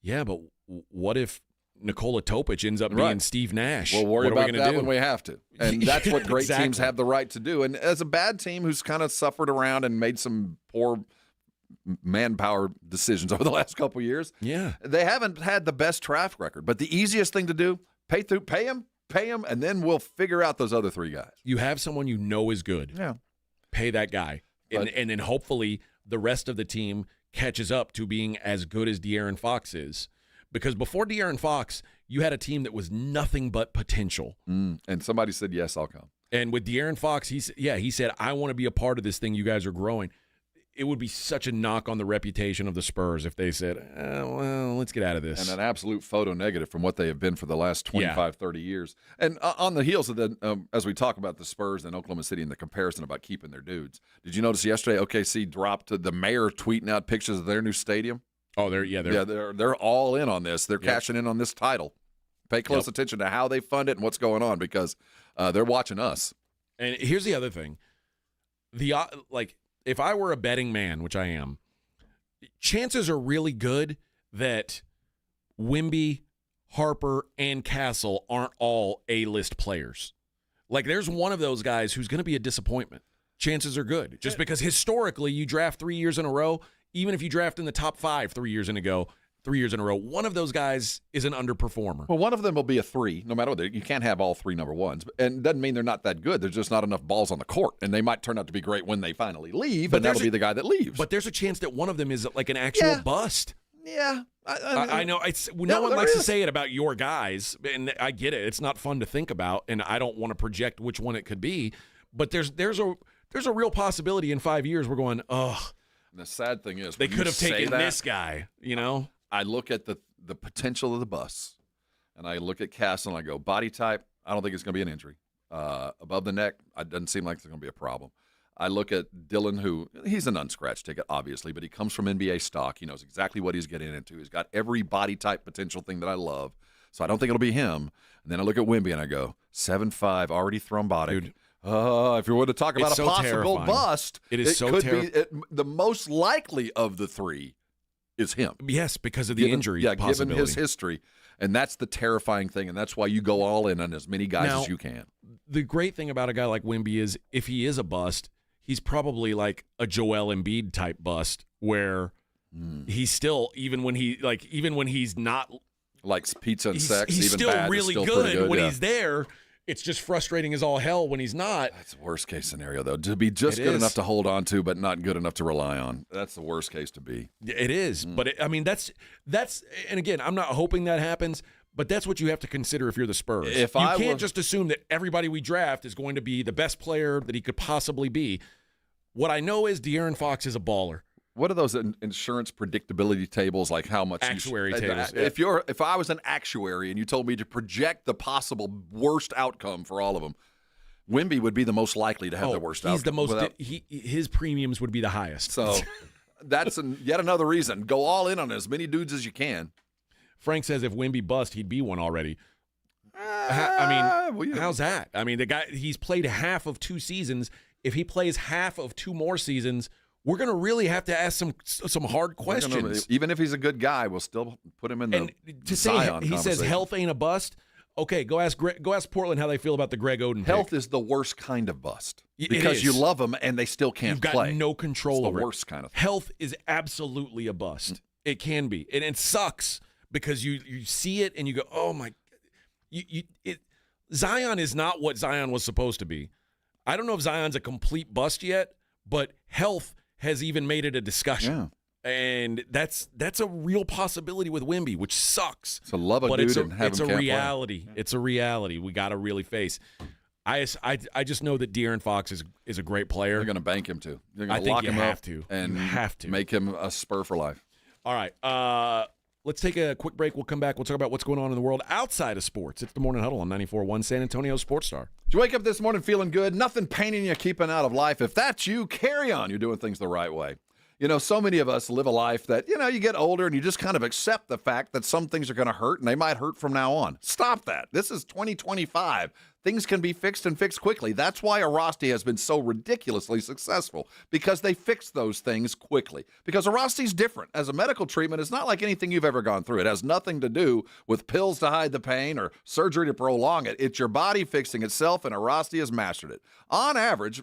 yeah, but what if Nikola Topic ends up being Steve Nash? We'll worry about that do? when we have to. And that's what great teams have the right to do. And as a bad team who's kind of suffered around and made some poor manpower decisions over the last couple of years, they haven't had the best track record. But the easiest thing to do, pay him, and then we'll figure out those other three guys. You have someone you know is good. Yeah. Pay that guy. And then hopefully the rest of the team catches up to being as good as De'Aaron Fox is. Because before De'Aaron Fox, you had a team that was nothing but potential. And somebody said, yes, I'll come. And with De'Aaron Fox, he said, I want to be a part of this thing. You guys are growing. It would be such a knock on the reputation of the Spurs if they said, well, let's get out of this. And an absolute photo negative from what they have been for the last 25, 30 years. And on the heels of that, as we talk about the Spurs and Oklahoma City and the comparison about keeping their dudes, did you notice yesterday OKC dropped the mayor tweeting out pictures of their new stadium? Oh, they're all in on this. They're cashing in on this title. Pay close attention to how they fund it and what's going on because they're watching us. And here's the other thing. If I were a betting man, which I am, chances are really good that Wemby, Harper, and Castle aren't all A-list players. Like, there's one of those guys who's going to be a disappointment. Chances are good. Just because historically you draft 3 years in a row, even if you draft in the top 5 3 years in a row, one of those guys is an underperformer. Well, one of them will be a 3, no matter what. You can't have all 3 number ones. And it doesn't mean they're not that good. There's just not enough balls on the court. And they might turn out to be great when they finally leave, but that'll be the guy that leaves. But there's a chance that one of them is like an actual bust. Yeah. I know. No one likes to say it about your guys, and I get it. It's not fun to think about, and I don't want to project which one it could be. But there's a real possibility in 5 years we're going, ugh. And the sad thing is they could have taken this guy, you know? I look at the potential of the bus, and I look at Castle, and I go, body type, I don't think it's going to be an injury. Above the neck, it doesn't seem like it's going to be a problem. I look at Dylan, who he's an unscratched ticket, obviously, but he comes from NBA stock. He knows exactly what he's getting into. He's got every body type potential thing that I love, so I don't think it'll be him. And then I look at Wemby, and I go, 7'5", already thrombotic. Dude. If you were to talk about a possible terrifying. bust, it could be the most likely of the 3 is him. Yes, because of the injury possibility. Given his history. And that's the terrifying thing, and that's why you go all in on as many guys as you can. The great thing about a guy like Wemby is if he is a bust, he's probably like a Joel Embiid type bust where he's still, even when he's not likes pizza and sex, he's even still bad, really still good when he's there. It's just frustrating as all hell when he's not. That's the worst case scenario, though. To be just good enough to hold on to, but not good enough to rely on. That's the worst case to be. It is. But, that's – and, again, I'm not hoping that happens, but that's what you have to consider if you're the Spurs. You can't just assume that everybody we draft is going to be the best player that he could possibly be. What I know is De'Aaron Fox is a baller. What are those insurance predictability tables, like how much actuary tables? If I was an actuary and you told me to project the possible worst outcome for all of them, Wemby would be the most likely to have the worst outcome. His premiums would be the highest. So that's yet another reason. Go all in on as many dudes as you can. Frank says if Wemby bust, he'd be one already. How's that? I mean, the guy, he's played half of 2 seasons. If he plays half of 2 more seasons, we're going to really have to ask some hard questions. Even if he's a good guy, we'll still put him in the to say he says health ain't a bust. Okay, go ask Portland how they feel about the Greg Oden pick. Health is the worst kind of bust It because is. you love them and they still can't You've play. got no control it's over the worst kind of thing. Health is absolutely a bust. It can be, and it sucks because you see it and you go, oh my, Zion is not what Zion was supposed to be. I don't know if Zion's a complete bust yet, but health has even made it a discussion. Yeah. And that's a real possibility with Wemby, which sucks. So love a but dude it's a, and have it's him a can't reality. play. It's a reality we got to really face. I just know that De'Aaron Fox is a great player. They're going to bank him too. They're going I to think lock you him have up to. and You have to make him a Spur for life. All right. Let's take a quick break. We'll come back. We'll talk about what's going on in the world outside of sports. It's the Morning Huddle on 94.1 San Antonio Sports Star. Did you wake up this morning feeling good? Nothing paining you, keeping out of life? If that's you, carry on. You're doing things the right way. You know, so many of us live a life that, you know, you get older and you just kind of accept the fact that some things are going to hurt and they might hurt from now on. Stop that. This is 2025. Things can be fixed and fixed quickly. That's why Arasti has been so ridiculously successful, because they fix those things quickly. Because Arasti's different. As a medical treatment, it's not like anything you've ever gone through. It has nothing to do with pills to hide the pain or surgery to prolong it. It's your body fixing itself, and Arasti has mastered it. On average,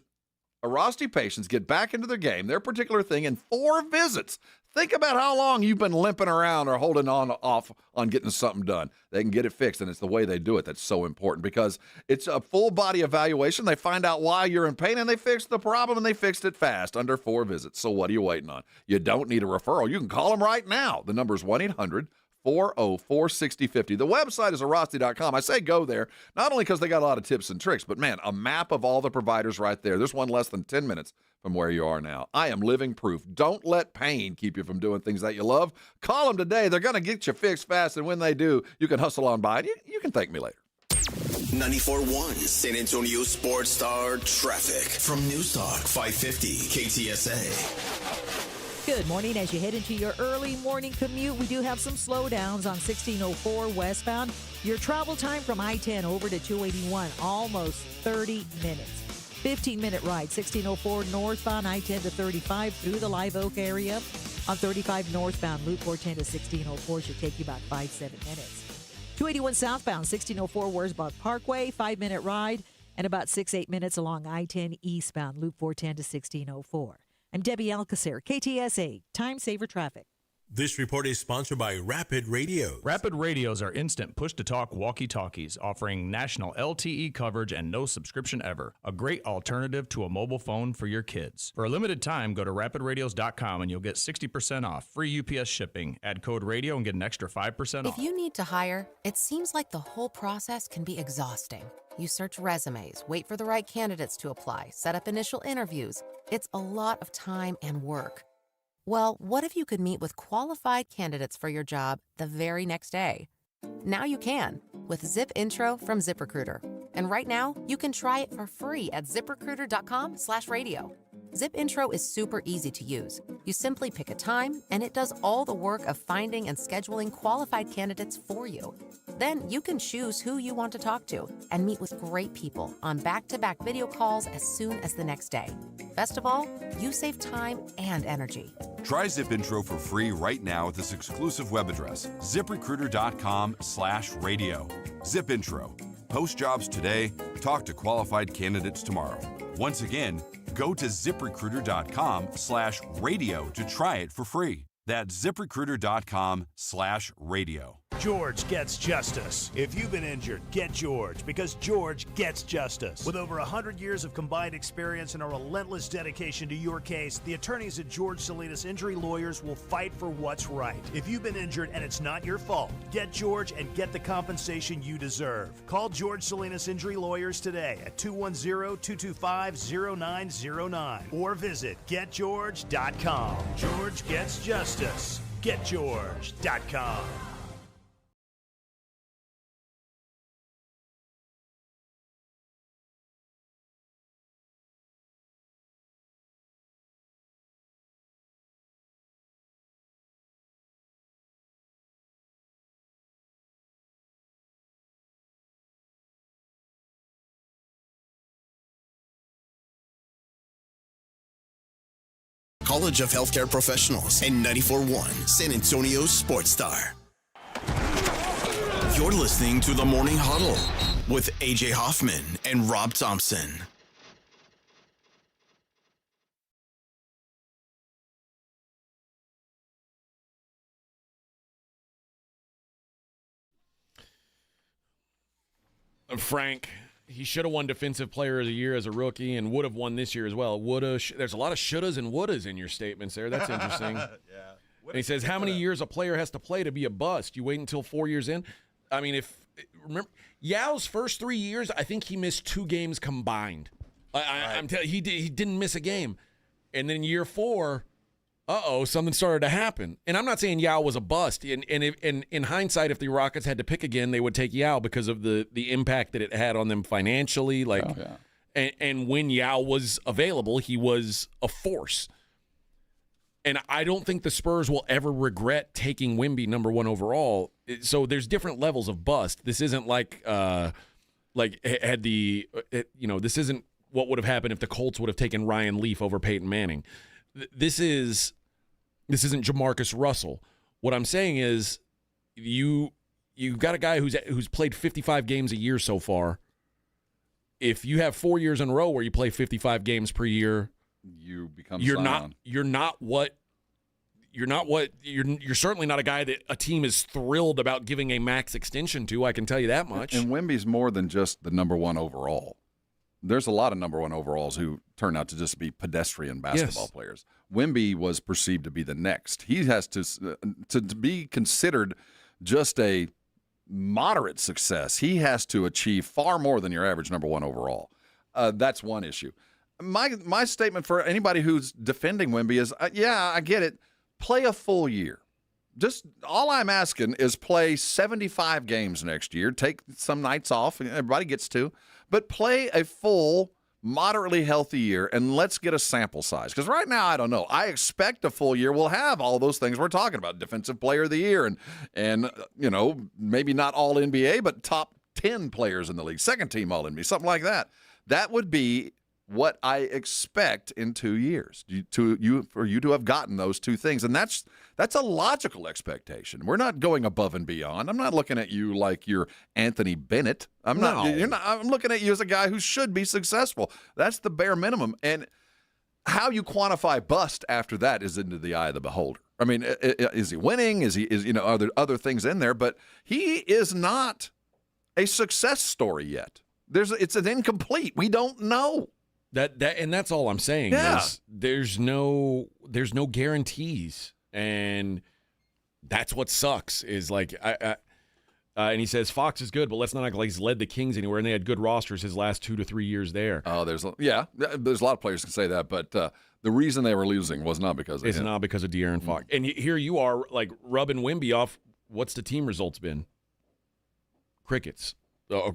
Arasti patients get back into their game, their particular thing, in 4 visits. Think about how long you've been limping around or holding off on getting something done. They can get it fixed, and it's the way they do it that's so important, because it's a full-body evaluation. They find out why you're in pain, and they fix the problem, and they fixed it fast, under 4 visits. So what are you waiting on? You don't need a referral. You can call them right now. The number is 1-800-404-6050. The website is arasti.com. I say go there, not only because they got a lot of tips and tricks, but, man, a map of all the providers right there. There's one less than 10 minutes from where you are now. I am living proof. Don't let pain keep you from doing things that you love. Call them today. They're going to get you fixed fast, and when they do, you can hustle on by. You can thank me later. 94.1 San Antonio Sports Star traffic from News Talk 550 KTSA. Good morning. As you head into your early morning commute, we do have some slowdowns on 1604 westbound. Your travel time from I-10 over to 281, almost 30 minutes. 15-minute ride, 1604 northbound, I-10 to 35 through the Live Oak area. On 35 northbound, Loop 410 to 1604 should take you about 5-7 minutes. 281 southbound, 1604 Wurzbach Parkway, 5-minute ride, and about 6-8 minutes along I-10 eastbound, Loop 410 to 1604. I'm Debbie Alcacer, KTSA, Time Saver Traffic. This report is sponsored by Rapid Radios. Rapid Radios are instant push-to-talk walkie-talkies offering national LTE coverage and no subscription ever. A great alternative to a mobile phone for your kids. For a limited time, go to rapidradios.com and you'll get 60% off, free UPS shipping. Add code radio and get an extra 5% off. If you need to hire, it seems like the whole process can be exhausting. You search resumes, wait for the right candidates to apply, set up initial interviews. It's a lot of time and work. Well, what if you could meet with qualified candidates for your job the very next day? Now you can with Zip Intro from ZipRecruiter. And right now, you can try it for free at ZipRecruiter.com/radio. Zip Intro is super easy to use. You simply pick a time, and it does all the work of finding and scheduling qualified candidates for you. Then you can choose who you want to talk to and meet with great people on back-to-back video calls as soon as the next day. Best of all, you save time and energy. Try Zip Intro for free right now at this exclusive web address, ZipRecruiter.com/radio. Zip Intro. Post jobs today, talk to qualified candidates tomorrow. Once again, go to ZipRecruiter.com/radio to try it for free. That's ZipRecruiter.com/radio. George gets justice. If you've been injured, get George, because George gets justice. With over 100 years of combined experience and a relentless dedication to your case, the attorneys at George Salinas Injury Lawyers will fight for what's right. If you've been injured and it's not your fault, get George and get the compensation you deserve. Call George Salinas Injury Lawyers today at 210-225-0909 or visit getgeorge.com. George gets justice. Getgeorge.com. College of Healthcare Professionals and 94.1 San Antonio Sports Star. You're listening to the Morning Huddle with AJ Hoffman and Rob Thompson. Frank, he should have won Defensive Player of the Year as a rookie and would have won this year as well. There's a lot of shouldas and wouldas in your statements there. That's interesting. Yeah. And he says, how many years a player has to play to be a bust? You wait until 4 years in? I mean, remember, Yao's first 3 years, I think he missed 2 games combined. I'm telling you, he didn't miss a game. And then year 4, something started to happen. And I'm not saying Yao was a bust. And in hindsight, if the Rockets had to pick again, they would take Yao because of the impact that it had on them financially. And when Yao was available, he was a force. And I don't think the Spurs will ever regret taking Wemby number 1 overall. So there's different levels of bust. This isn't this isn't what would have happened if the Colts would have taken Ryan Leaf over Peyton Manning. This isn't Jamarcus Russell. What I'm saying is you've got a guy who's played 55 games a year so far. If you have 4 years in a row where you play 55 games per year, you become you're Zion. You're certainly not a guy that a team is thrilled about giving a max extension to. I can tell you that much. And Wemby's more than just the number 1 overall. There's a lot of number 1 overalls who turn out to just be pedestrian basketball players. Wemby was perceived to be the next. He has to be considered just a moderate success. He has to achieve far more than your average number 1 overall. That's one issue. My statement for anybody who's defending Wemby is, I get it. Play a full year. Just all I'm asking is play 75 games next year. Take some nights off. Everybody gets to. But play a full, moderately healthy year, and let's get a sample size. Because right now, I don't know. I expect a full year will have all those things we're talking about. Defensive Player of the Year and maybe not all NBA, but top 10 players in the league. Second team all NBA, something like that. That would be what I expect in 2 years for you to have gotten those 2 things. And that's a logical expectation. We're not going above and beyond. I'm not looking at you like you're Anthony Bennett. I'm looking at you as a guy who should be successful. That's the bare minimum. And how you quantify bust after that is into the eye of the beholder. I mean, is he winning? Are there other things in there? But he is not a success story yet. It's an incomplete. We don't know. And that's all I'm saying. Is there's no guarantees, and that's what sucks. Is like and he says Fox is good, but let's not act like he's led the Kings anywhere. And they had good rosters his last 2 to 3 years there. Oh, there's a lot of players can say that, but the reason they were losing was not because of him. Not because of De'Aaron Fox. And here you are, like rubbing Wemby off. What's the team results been? Crickets.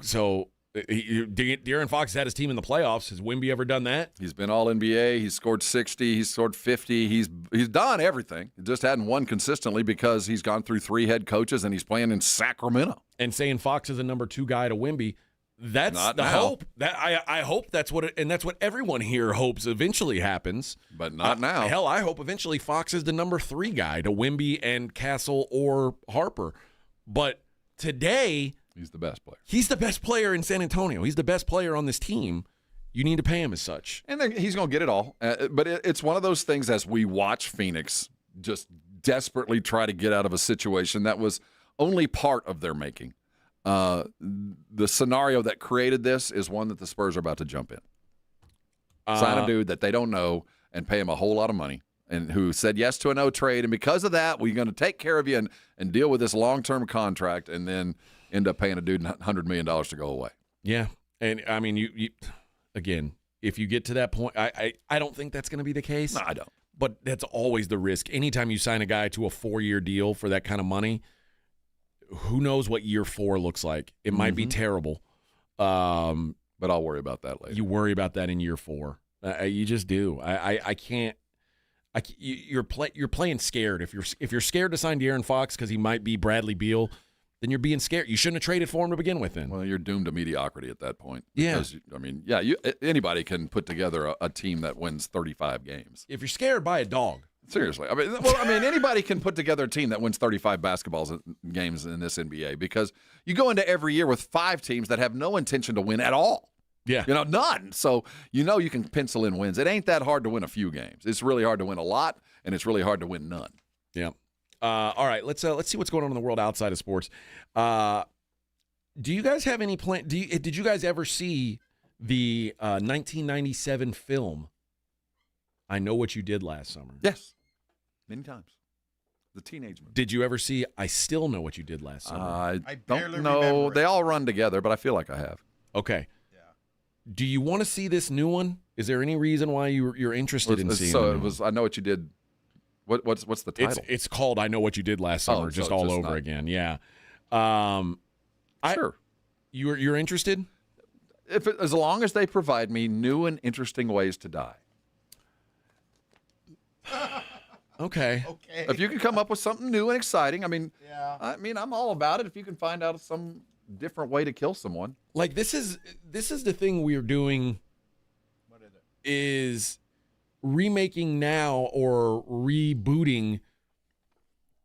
So. De'Aaron Fox has had his team in the playoffs. Has Wemby ever done that? He's been all NBA. He's scored 60. He's scored 50. He's done everything. He just hadn't won consistently because he's gone through 3 head coaches and he's playing in Sacramento. And saying Fox is a number 2 guy to Wemby, that's not the now. hope. I hope that's what and that's what everyone here hopes eventually happens. But not now. Hell, I hope eventually Fox is the number 3 guy to Wemby and Castle or Harper. But today, he's the best player. He's the best player in San Antonio. He's the best player on this team. You need to pay him as such. And then he's going to get it all. But it's one of those things as we watch Phoenix just desperately try to get out of a situation that was only part of their making. The scenario that created this is one that the Spurs are about to jump in. Sign a dude that they don't know and pay him a whole lot of money, and who said yes to a no trade. And because of that, we're going to take care of you and deal with this long-term contract, and then end up paying a dude $100 million to go away. Yeah. And, I mean, you again, if you get to that point, I don't think that's going to be the case. No, I don't. But that's always the risk. Anytime you sign a guy to a 4-year deal for that kind of money, who knows what year 4 looks like. It might be terrible. But I'll worry about that later. You worry about that in year 4. You just do. I can't. You're playing scared. If you're scared to sign De'Aaron Fox because he might be Bradley Beal, then you're being scared. You shouldn't have traded for him to begin with. Then, well, you're doomed to mediocrity at that point. Yeah, because, anybody can put together a team that wins 35 games. If you're scared, buy a dog. Seriously. I mean, anybody can put together a team that wins 35 basketball games in this NBA because you go into every year with 5 teams that have no intention to win at all. Yeah. None. So you can pencil in wins. It ain't that hard to win a few games. It's really hard to win a lot, and it's really hard to win none. Yeah. All right, let's see what's going on in the world outside of sports. Do you guys have any plan? Did you guys ever see the 1997 film, I Know What You Did Last Summer? Yes. Many times. The teenage movie. Did you ever see I Still Know What You Did Last Summer? I don't know. They all run together, but I feel like I have. Okay. Do you want to see this new one? Is there any reason why you're interested in seeing it? So it was I Know What You Did. What's the title? It's called I Know What You Did Last Summer, just all over again. Yeah. Sure. You're interested? As long as they provide me new and interesting ways to die. Okay. If you can come up with something new and exciting, I'm all about it. If you can find out some different way to kill someone. Like this is the thing we're doing. What is it? Is remaking now or rebooting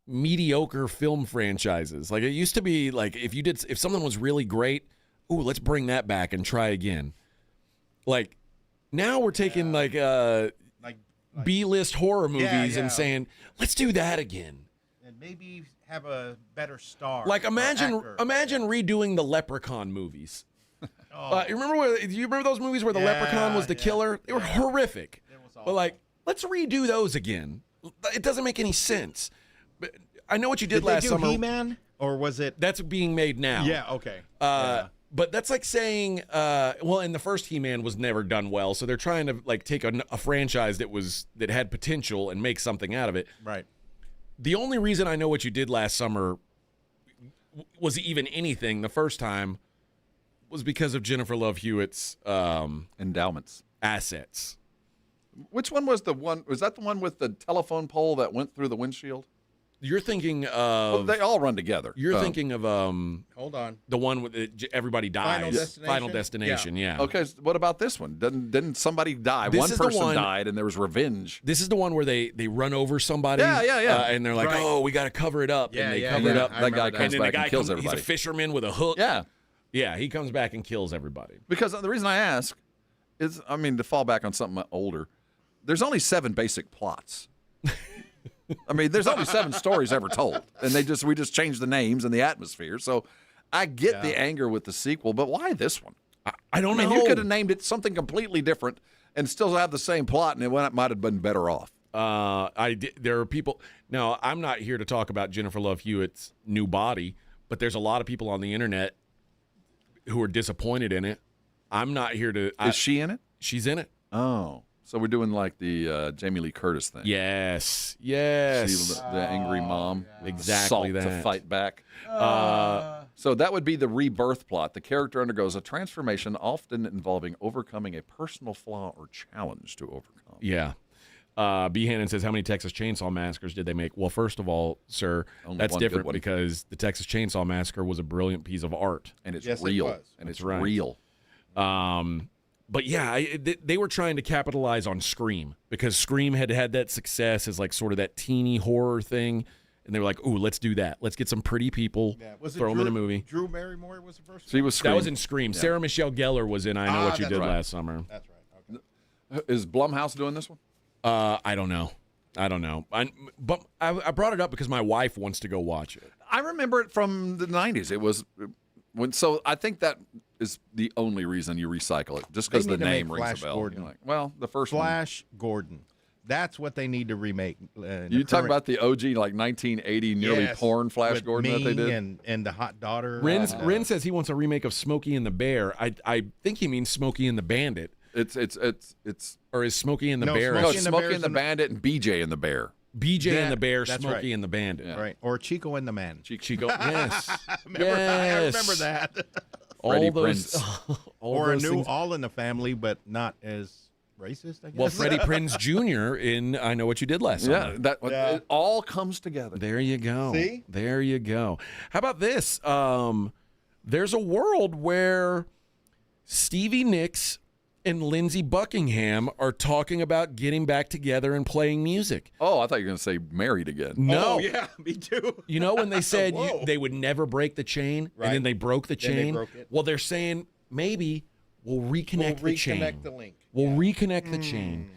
mediocre film franchises. Like it used to be like if someone was really great, let's bring that back and try again. Like now we're taking like B-list horror movies and saying, let's do that again. And maybe have a better star. Like imagine redoing the Leprechaun movies. Do you remember those movies where the Leprechaun was the killer? They were horrific. But like, let's redo those again. It doesn't make any sense. But I Know What You Did Last Summer. He-Man, or was it? That's being made now. Yeah. Okay. But that's like saying, and the first He-Man was never done well, so they're trying to like take a franchise that had potential and make something out of it. Right. The only reason I Know What You Did Last Summer was even anything the first time was because of Jennifer Love Hewitt's endowments, assets. Which one was the one? Was that the one with the telephone pole that went through the windshield? You're thinking of... Well, they all run together. You're thinking of... Hold on. The one with everybody dies. Final Destination, yeah. Okay, so what about this one? Didn't somebody die? One person died, and there was revenge. This is the one where they run over somebody. Yeah. And they're like, we got to cover it up. And they cover it up. That guy comes back and kills everybody. He's a fisherman with a hook. Yeah. Yeah, he comes back and kills everybody. Because the reason I ask is, to fall back on something older, there's only 7 basic plots. There's only 7 stories ever told, and we just changed the names and the atmosphere. So I get the anger with the sequel, but why this one? I don't know. You could have named it something completely different and still have the same plot, and it might have been better off. There are people. Now, I'm not here to talk about Jennifer Love Hewitt's new body, but there's a lot of people on the internet who are disappointed in it. I'm not here to. Is she in it? She's in it. Oh. So we're doing like the Jamie Lee Curtis thing. Yes. She, the angry mom. Exactly Salt that. to fight back. So that would be the rebirth plot. The character undergoes a transformation, often involving overcoming a personal flaw or challenge to overcome. Yeah. B. Hannon says, how many Texas Chainsaw Massacres did they make? Well, first of all, sir, that's different because the Texas Chainsaw Massacre was a brilliant piece of art. And it's real. It was. And it's real. But yeah, they were trying to capitalize on Scream because Scream had that success as like sort of that teeny horror thing. And they were like, ooh, let's do that. Let's get some pretty people, throw them in a movie. Drew Barrymore was the first one? She was Scream. That was in Scream. Yeah. Sarah Michelle Gellar was in I Know What You Did Last Summer. That's right. Okay. Is Blumhouse doing this one? I don't know. But I brought it up because my wife wants to go watch it. I remember it from the 90s. It was so I think that is the only reason you recycle it, just because the name rings a bell. Gordon. Like, well, the first Flash Gordon. That's what they need to remake. You talk about the OG, like 1980 nearly porn Flash Gordon that they did? And the hot daughter. Ren says he wants a remake of Smokey and the Bear. I think he means Smokey and the Bandit. It's or is Smokey and the Bear? No, Smokey and the Bandit and BJ and the Bear. BJ and the Bear, Smokey and the Bandit. Yeah. Right. Or Chico and the Man. Chico, yes. I remember that. All those. Or a new things. All in the Family, but not as racist, I guess. Well, Freddie Prinze Jr. in I Know What You Did Last Summer. It all comes together. There you go. See? There you go. How about this? There's a world where Stevie Nicks and Lindsey Buckingham are talking about getting back together and playing music. Oh, I thought you were going to say married again. No. Oh, yeah, me too. You know when they said they would never break the chain, Right. and then they broke the Then they chain? broke it. Well, they're saying maybe we'll reconnect the chain. Reconnect the link. We'll reconnect the chain.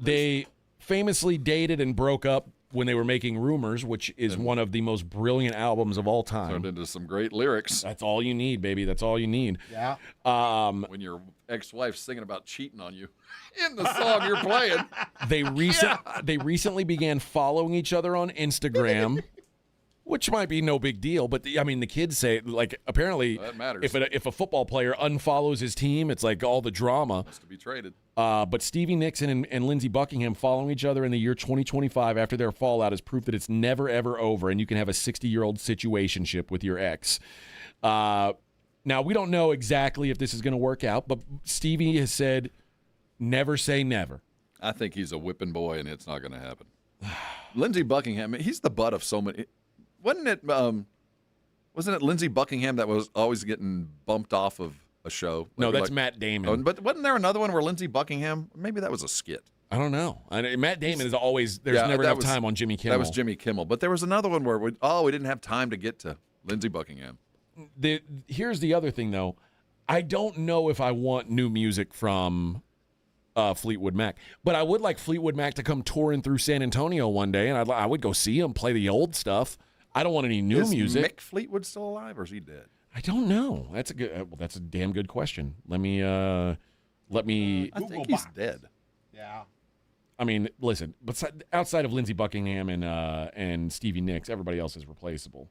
They famously dated and broke up when they were making Rumors, which is one of the most brilliant albums of all time. Turned into some great lyrics. That's all you need, baby. That's all you need. Yeah. When your ex-wife's singing about cheating on you in the song you're playing. They recently began following each other on Instagram, which might be no big deal. But the kids say, like, apparently, That matters. if a football player unfollows his team, it's like all the drama. Has to be traded. But Stevie Nicks and Lindsey Buckingham following each other in the year 2025 after their fallout is proof that it's never, ever over, and you can have a 60-year-old situationship with your ex. Now, we don't know exactly if this is going to work out, but Stevie has said, never say never. I think he's a whipping boy, and it's not going to happen. Lindsey Buckingham, he's the butt of so many. Wasn't it Lindsey Buckingham that was always getting bumped off of a show? No, that's Matt Damon. Oh, but wasn't there another one where Lindsey Buckingham? Maybe that was a skit. I don't know. Matt Damon is always – there's never enough time on Jimmy Kimmel. That was Jimmy Kimmel. But there was another one where we didn't have time to get to Lindsey Buckingham. Here's the other thing, though. I don't know if I want new music from Fleetwood Mac, but I would like Fleetwood Mac to come touring through San Antonio one day, and I would go see him play the old stuff. I don't want any new music. Is Mick Fleetwood still alive, or is he dead? I don't know. That's a damn good question. Let me. I think he's dead. Yeah. I mean, listen, but outside of Lindsey Buckingham and Stevie Nicks, everybody else is replaceable.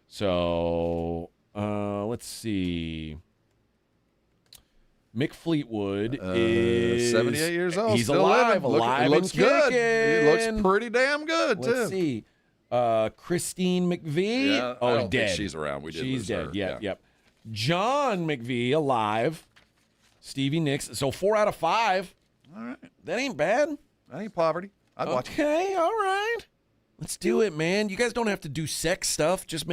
So let's see. Mick Fleetwood is 78 years old. He's still alive, living. alive He looks and good. kicking. He looks pretty damn good too. Let's see. Christine McVie. Yeah, I don't dead. think she's around. We did She's lose dead. her. Yep, yep. John McVie alive. Stevie Nicks. So 4 out of 5. All right. That ain't bad. That ain't poverty. I'd watch it. Okay, all right. Let's do it, man. You guys don't have to do sex stuff. Just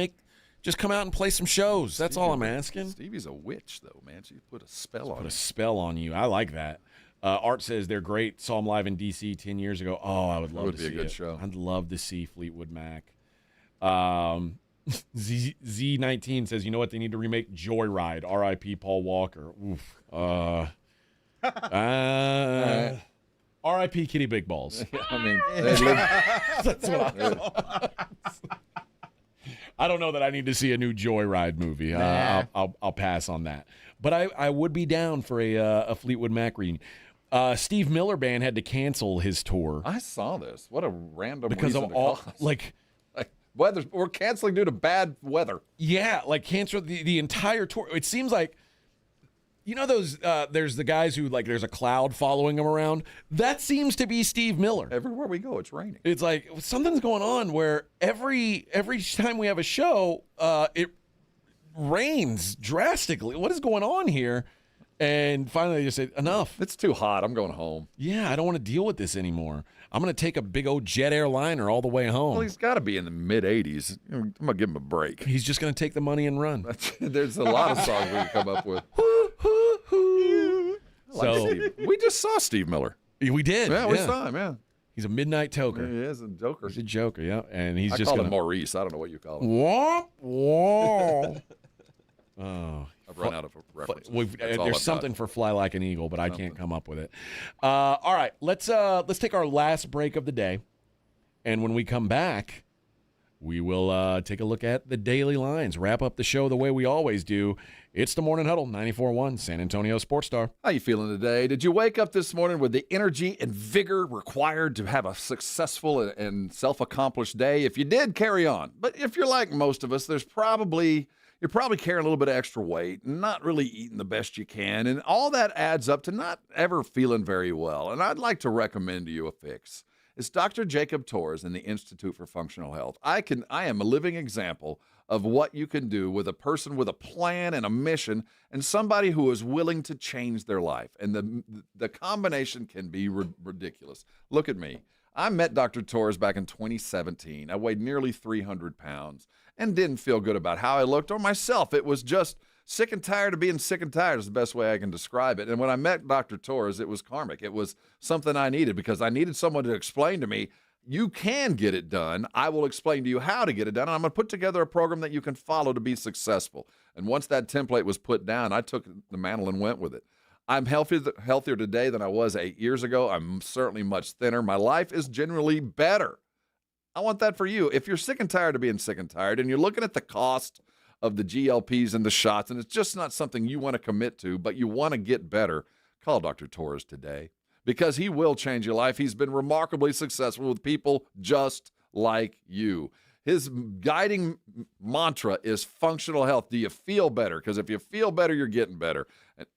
come out and play some shows. That's all I'm asking. Stevie's a witch, though, man. She put a spell on Put you. a spell on you. I like that. Art says they're great. Saw them live in D.C. 10 years ago. Oh, I would love to see it. That would be a good show. I'd love to see Fleetwood Mac. Z19 says, you know what? They need to remake Joyride. R.I.P. Paul Walker. Oof. R.I.P. Kitty Big Balls. I mean, that's what I don't know that I need to see a new Joyride movie. I'll pass on that. But I would be down for a Fleetwood Mac reunion. Steve Miller Band had to cancel his tour. I saw this. What a random because reason of to all cause. like weather. We're canceling due to bad weather. Yeah, like cancel the entire tour. It seems like, you know, those there's the guys who, like, there's a cloud following them around. That seems to be Steve Miller. Everywhere we go, it's raining. It's like something's going on where every time we have a show, it rains drastically. What is going on here? And finally, they just said, enough. It's too hot. I'm going home. Yeah, I don't want to deal with this anymore. I'm going to take a big old jet airliner all the way home. Well, he's got to be in the mid-80s. I'm going to give him a break. He's just going to take the money and run. There's a lot of songs we can come up with. We just saw Steve Miller. We did. Yeah, we saw him, yeah. He's a midnight toker. He is a joker. He's a joker, yeah. And he's I just call gonna... him Maurice. I don't know what you call him. Womp, womp. Oh, I've run out of references. There's something for Fly Like an Eagle, but I can't come up with it. All right, let's take our last break of the day, and when we come back, we will take a look at the daily lines, wrap up the show the way we always do. It's the Morning Huddle, 94.1 San Antonio Sports Star. How you feeling today? Did you wake up this morning with the energy and vigor required to have a successful and self-accomplished day? If you did, carry on. But if you're like most of us, you're probably carrying a little bit of extra weight, not really eating the best you can, and all that adds up to not ever feeling very well. And I'd like to recommend to you a fix. It's Dr. Jacob Torres and the Institute for Functional Health. I am a living example of what you can do with a person with a plan and a mission and somebody who is willing to change their life. And the combination can be ridiculous. Look at me. I met Dr. Torres back in 2017. I weighed nearly 300 pounds and didn't feel good about how I looked or myself. It was just Sick and tired of being sick and tired is the best way I can describe it. And when I met Dr. Torres, it was karmic. It was something I needed because I needed someone to explain to me, you can get it done. I will explain to you how to get it done. And I'm going to put together a program that you can follow to be successful. And once that template was put down, I took the mantle and went with it. I'm healthier today than I was 8 years ago. I'm certainly much thinner. My life is generally better. I want that for you. If you're sick and tired of being sick and tired and you're looking at the cost of the GLPs and the shots, and it's just not something you want to commit to, but you want to get better, call Dr. Torres today because he will change your life. He's been remarkably successful with people just like you. His guiding mantra is functional health. Do you feel better? Because if you feel better, you're getting better. And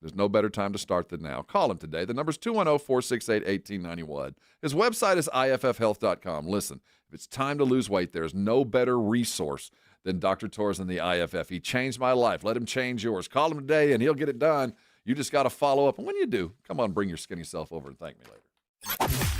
there's no better time to start than now. Call him today. The number's 210-468-1891. His website is iffhealth.com. Listen, if it's time to lose weight, there's no better resource than Dr. Torres and the IFF. He changed my life. Let him change yours. Call him today, and he'll get it done. You just got to follow up. And when you do, come on, bring your skinny self over and thank me later.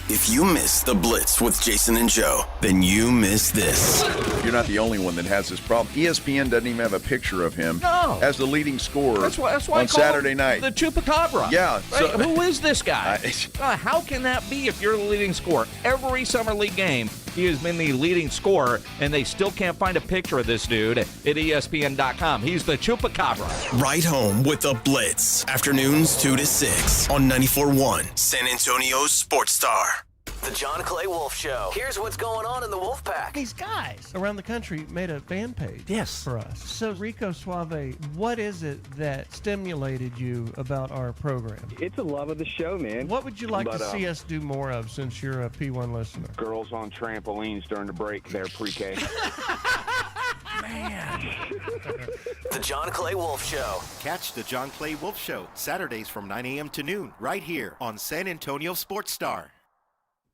If you missed the Blitz with Jason and Joe, then you missed this. You're not the only one that has this problem. ESPN doesn't even have a picture of him as the leading scorer That's why on Saturday night. The Chupacabra. Yeah. So, who is this guy? How can that be if you're the leading scorer? Every Summer League game, he has been the leading scorer, and they still can't find a picture of this dude at ESPN.com. He's the Chupacabra. Right home with the Blitz. Afternoons 2 to 6 on 94.1 San Antonio's Sports Star. The John Clay Wolf Show. Here's what's going on in the Wolf Pack. These guys around the country made a fan page for us. So, Rico Suave, what is it that stimulated you about our program? It's a love of the show, man. What would you like to see us do more of since you're a P1 listener? Girls on trampolines during the break. They're pre-K. Man. The John Clay Wolf Show. Catch the John Clay Wolf Show Saturdays from 9 a.m. to noon right here on San Antonio Sports Star.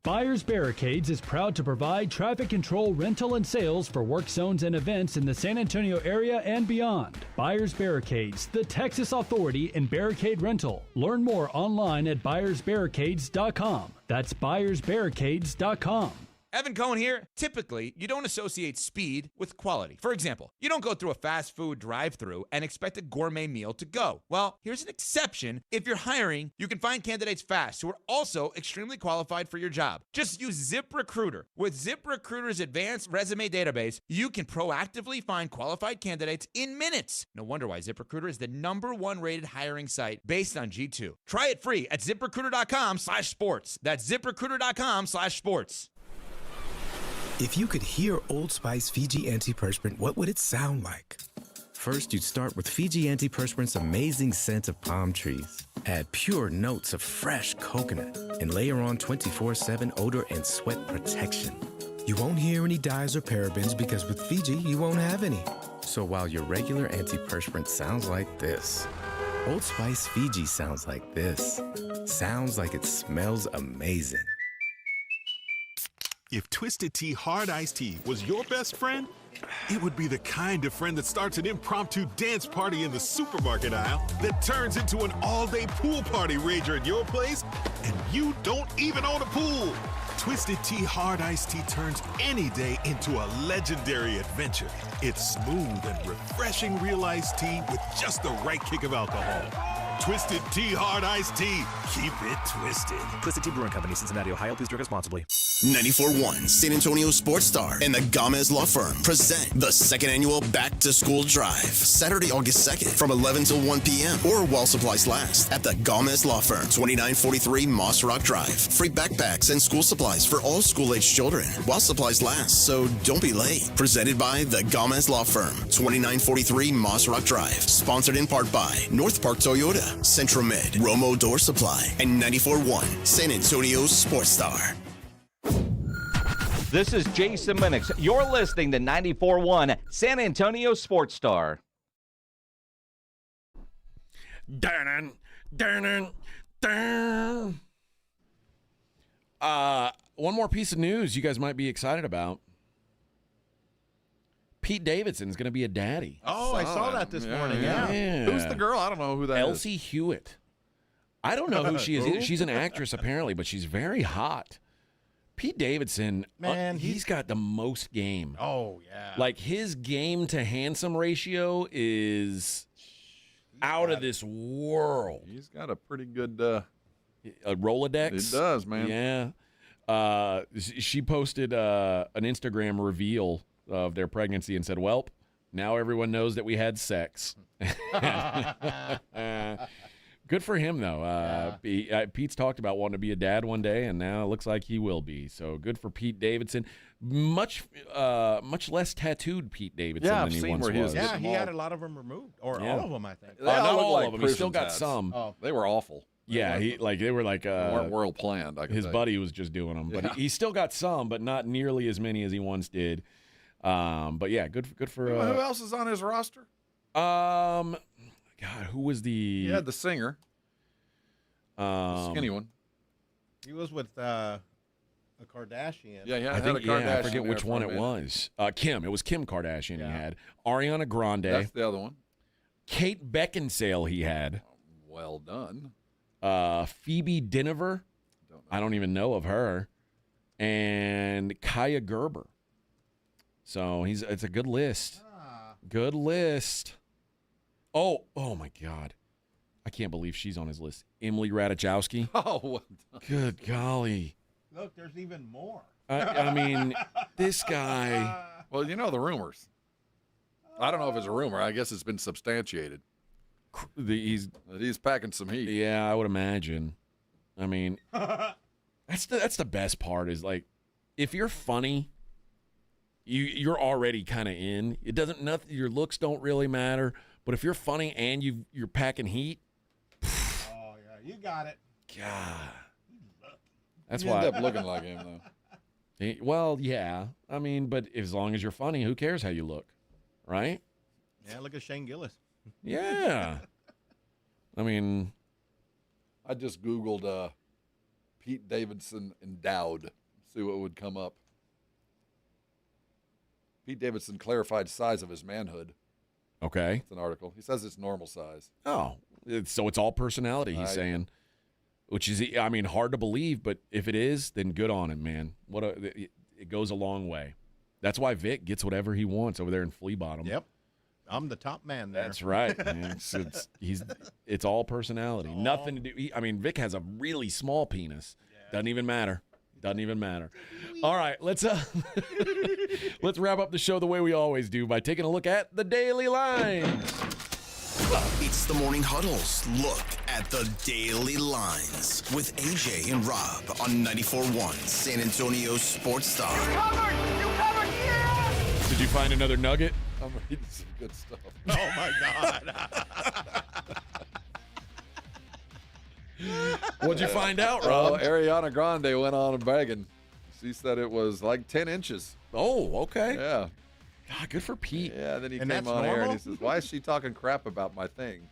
Buyers Barricades is proud to provide traffic control, rental, and sales for work zones and events in the San Antonio area and beyond. Buyers Barricades, the Texas authority in barricade rental. Learn more online at buyersbarricades.com. That's buyersbarricades.com. Evan Cohen here. Typically, you don't associate speed with quality. For example, you don't go through a fast food drive-through and expect a gourmet meal to go. Well, here's an exception. If you're hiring, you can find candidates fast who are also extremely qualified for your job. Just use ZipRecruiter. With ZipRecruiter's advanced resume database, you can proactively find qualified candidates in minutes. No wonder why ZipRecruiter is the #1 rated hiring site based on G2. Try it free at ZipRecruiter.com/sports. That's ZipRecruiter.com/sports. If you could hear Old Spice Fiji Antiperspirant, what would it sound like? First, you'd start with Fiji Antiperspirant's amazing scent of palm trees. Add pure notes of fresh coconut and layer on 24/7 odor and sweat protection. You won't hear any dyes or parabens because with Fiji, you won't have any. So while your regular antiperspirant sounds like this, Old Spice Fiji sounds like this. Sounds like it smells amazing. If Twisted Tea Hard Iced Tea was your best friend, it would be the kind of friend that starts an impromptu dance party in the supermarket aisle that turns into an all-day pool party rager at your place, and you don't even own a pool. Twisted Tea Hard Iced Tea turns any day into a legendary adventure. It's smooth and refreshing real iced tea with just the right kick of alcohol. Twisted Tea Hard Iced Tea. Keep it twisted. Twisted Tea Brewing Company, Cincinnati, Ohio. Please drink responsibly. 94.1 San Antonio Sports Star and the Gomez Law Firm present the second annual Back to School Drive. Saturday, August 2nd from 11 till 1 p.m. or while supplies last at the Gomez Law Firm, 2943 Moss Rock Drive. Free backpacks and school supplies for all school-aged children while supplies last, so don't be late. Presented by the Gomez Law Firm, 2943 Moss Rock Drive. Sponsored in part by North Park Toyota, Central Med, Romo Door Supply, and 94.1 San Antonio Sports Star. This is Jason Minix. You're listening to 94.1 San Antonio Sports Star. One more piece of news you guys might be excited about. Pete Davidson's going to be a daddy. Oh, I saw that this morning. Yeah. Who's the girl? I don't know who that is. Elsie Hewitt. I don't know who she is. She's an actress, apparently, but she's very hot. Pete Davidson, man, he's got the most game. Oh, yeah. Like, his game to handsome ratio is out of this world. He's got a pretty good a Rolodex. It does, man. Yeah. She posted an Instagram reveal of their pregnancy and said, "Welp, now everyone knows that we had sex." Good for him, though. Pete's talked about wanting to be a dad one day, and now it looks like he will be. So good for Pete Davidson. Much less tattooed Pete Davidson than he once was. Yeah, he had a lot of them removed, or all of them, I think. Not all of them. He still got some. Oh, they were awful. Yeah, they were like they weren't well planned. His buddy was just doing them, but he still got some, but not nearly as many as he once did. But yeah, good for. Who else is on his roster? God, who was the? He had the singer, the skinny one. He was with a Kardashian. Yeah, I forget which one it was. Kim. It was Kim Kardashian. He had Ariana Grande. That's the other one. Kate Beckinsale. He had. Well done. Phoebe Dynevor. I don't even know of her. And Kaya Gerber. So it's a good list. Good list. Oh my God. I can't believe she's on his list. Emily Ratajkowski. Oh, well done. Good golly. Look, there's even more. I mean, this guy. Well, you know the rumors. I don't know if it's a rumor. I guess it's been substantiated. He's packing some heat. Yeah, I would imagine. I mean, that's the best part is, like, if you're funny, you're already kind of in. It doesn't. Nothing. Your looks don't really matter. But if you're funny and you're packing heat, oh yeah, you got it. God, that's you why end up looking like him though. Well, yeah. I mean, but as long as you're funny, who cares how you look, right? Yeah, look at Shane Gillis. Yeah. I mean, I just Googled Pete Davidson endowed. See what would come up. Pete Davidson clarified size of his manhood. Okay. It's an article. He says it's normal size. Oh, so it's all personality, he's saying. Which is, I mean, hard to believe, but if it is, then good on him, man. It goes a long way. That's why Vic gets whatever he wants over there in Flea Bottom. Yep. I'm the top man there. That's right, man. It's all personality. Nothing to do. Vic has a really small penis. Doesn't even matter. Doesn't even matter. All right, let's wrap up the show the way we always do by taking a look at the Daily Lines. It's the Morning Huddle's look at the Daily Lines with AJ and Rob on 94.1 San Antonio Sports Star. You covered, yeah! Did you find another nugget? I'm reading some good stuff. Oh, my God. What'd you find out, Rob? Ariana Grande went on begging. She said it was like 10 inches. Oh, okay. Yeah. God, good for Pete. Yeah, then he And came that's on air and normal? he says, why is she talking crap about my thing?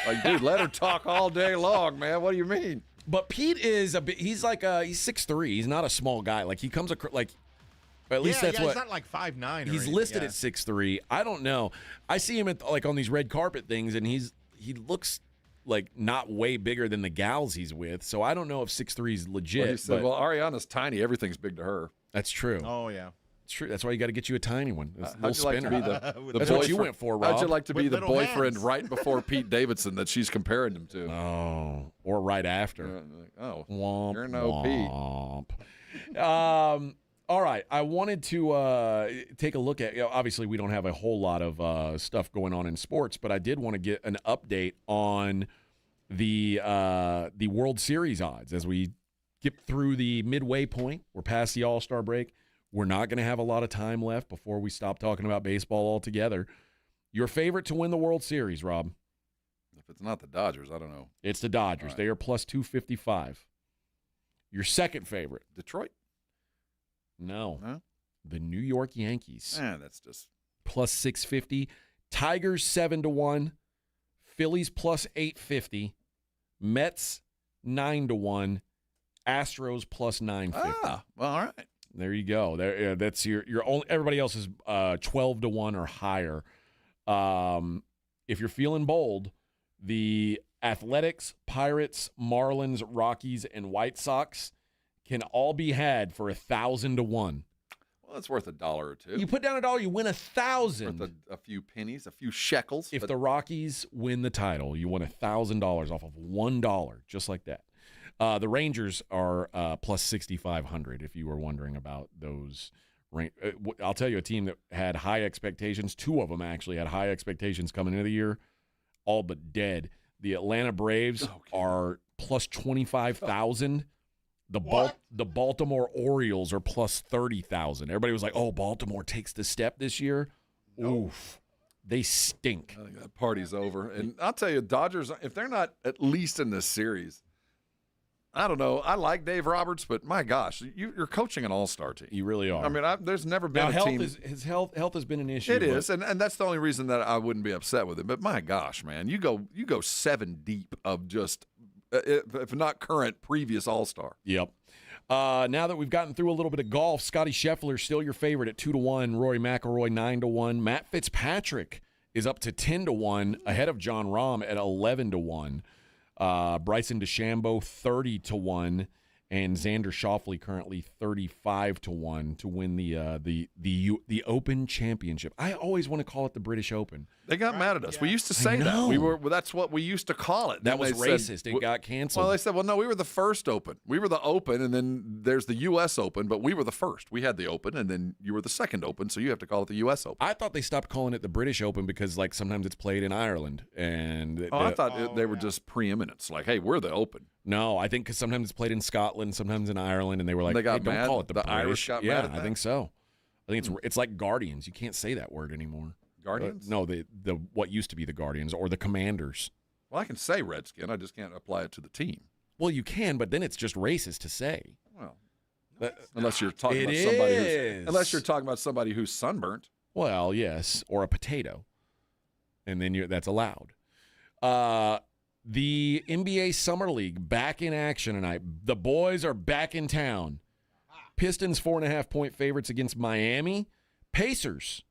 Like, dude, let her talk all day long, man. What do you mean? But Pete is he's 6'3". He's not a small guy. Like, he comes across, like, at least that's what. He's not like 5'9". He's listed at 6'3". I don't know. I see him at, like, on these red carpet things, and he looks like not way bigger than the gals he's with. So I don't know if 6'3" is legit. Well, he said, well, Ariana's tiny. Everything's big to her. That's true. Oh, yeah. It's true. That's why you got to get you a tiny one. How'd you like to be the That's what you went for, Rob. How'd you like to be With the little boyfriend hands. right before Pete Davidson that she's comparing him to? Oh, or right after. Oh, Womp, you're no Pete. All right. I wanted to take a look at, obviously we don't have a whole lot of stuff going on in sports, but I did want to get an update on the World Series odds as we get through the midway point. We're past the All-Star break. We're not going to have a lot of time left before we stop talking about baseball altogether. Your favorite to win the World Series, Rob? If it's not the Dodgers, I don't know. It's the Dodgers. Right. They are plus 255. Your second favorite? Detroit? No. No? The New York Yankees. That's just Plus 650. Tigers 7-1. Phillies plus 850. Mets 9-1. Astros plus 950. well, all right. There you go. There, that's your only. Everybody else is 12-1 or higher. If you're feeling bold, the Athletics, Pirates, Marlins, Rockies, and White Sox can all be had for 1,000-1. Well, it's worth $1 or $2. You put down $1, you win $1,000. Worth a few pennies, a few shekels. If the Rockies win the title, you win $1,000 off of $1, just like that. The Rangers are plus 6,500. If you were wondering about those, I'll tell you a team that had high expectations. 2 of them actually had high expectations coming into the year, all but dead. The Atlanta Braves are plus 25,000. The Baltimore Orioles are plus 30,000. Everybody was like, "Oh, Baltimore takes the step this year." Nope. Oof, they stink. I think that party's over. And I'll tell you, Dodgers, if they're not at least in this series, I don't know. I like Dave Roberts, but my gosh, you're coaching an all-star team. You really are. I mean, there's never been a team. His health has been an issue. It is, and that's the only reason that I wouldn't be upset with him. But my gosh, man, you go 7 deep of just, if not current, previous all-star. Yep. Now that we've gotten through a little bit of golf, Scotty Scheffler still your favorite at 2-1. Rory McIlroy 9-1. Matt Fitzpatrick is up to 10-1, ahead of John Rahm at 11-1. Bryson DeChambeau 30-1, and Xander Schauffele currently 35-1 to win the Open Championship. I always want to call it the British Open. They got mad at us. We used to say that. That's what we used to call it. That was racist. It got canceled. Well, they said, well, no, we were the first Open. We were the Open, and then there's the U.S. Open, but we were the first. We had the Open, and then you were the second Open, so you have to call it the U.S. Open. I thought they stopped calling it the British Open because, like, sometimes it's played in Ireland. And I thought they were just preeminence. Like, hey, we're the Open. No, I think because sometimes it's played in Scotland, sometimes in Ireland, and they were like, they got hey, don't mad. call it the British. Irish got mad at that? I think so. I think it's like Guardians. You can't say that word anymore. Guardians? No, the what used to be the Guardians or the Commanders. Well, I can say Redskin. I just can't apply it to the team. Well, you can, but then it's just racist to say. Well, unless you're talking about somebody who's sunburnt. Well, yes, or a potato, and then that's allowed. The NBA Summer League back in action tonight. The boys are back in town. Pistons 4.5-point favorites against Miami. Pacers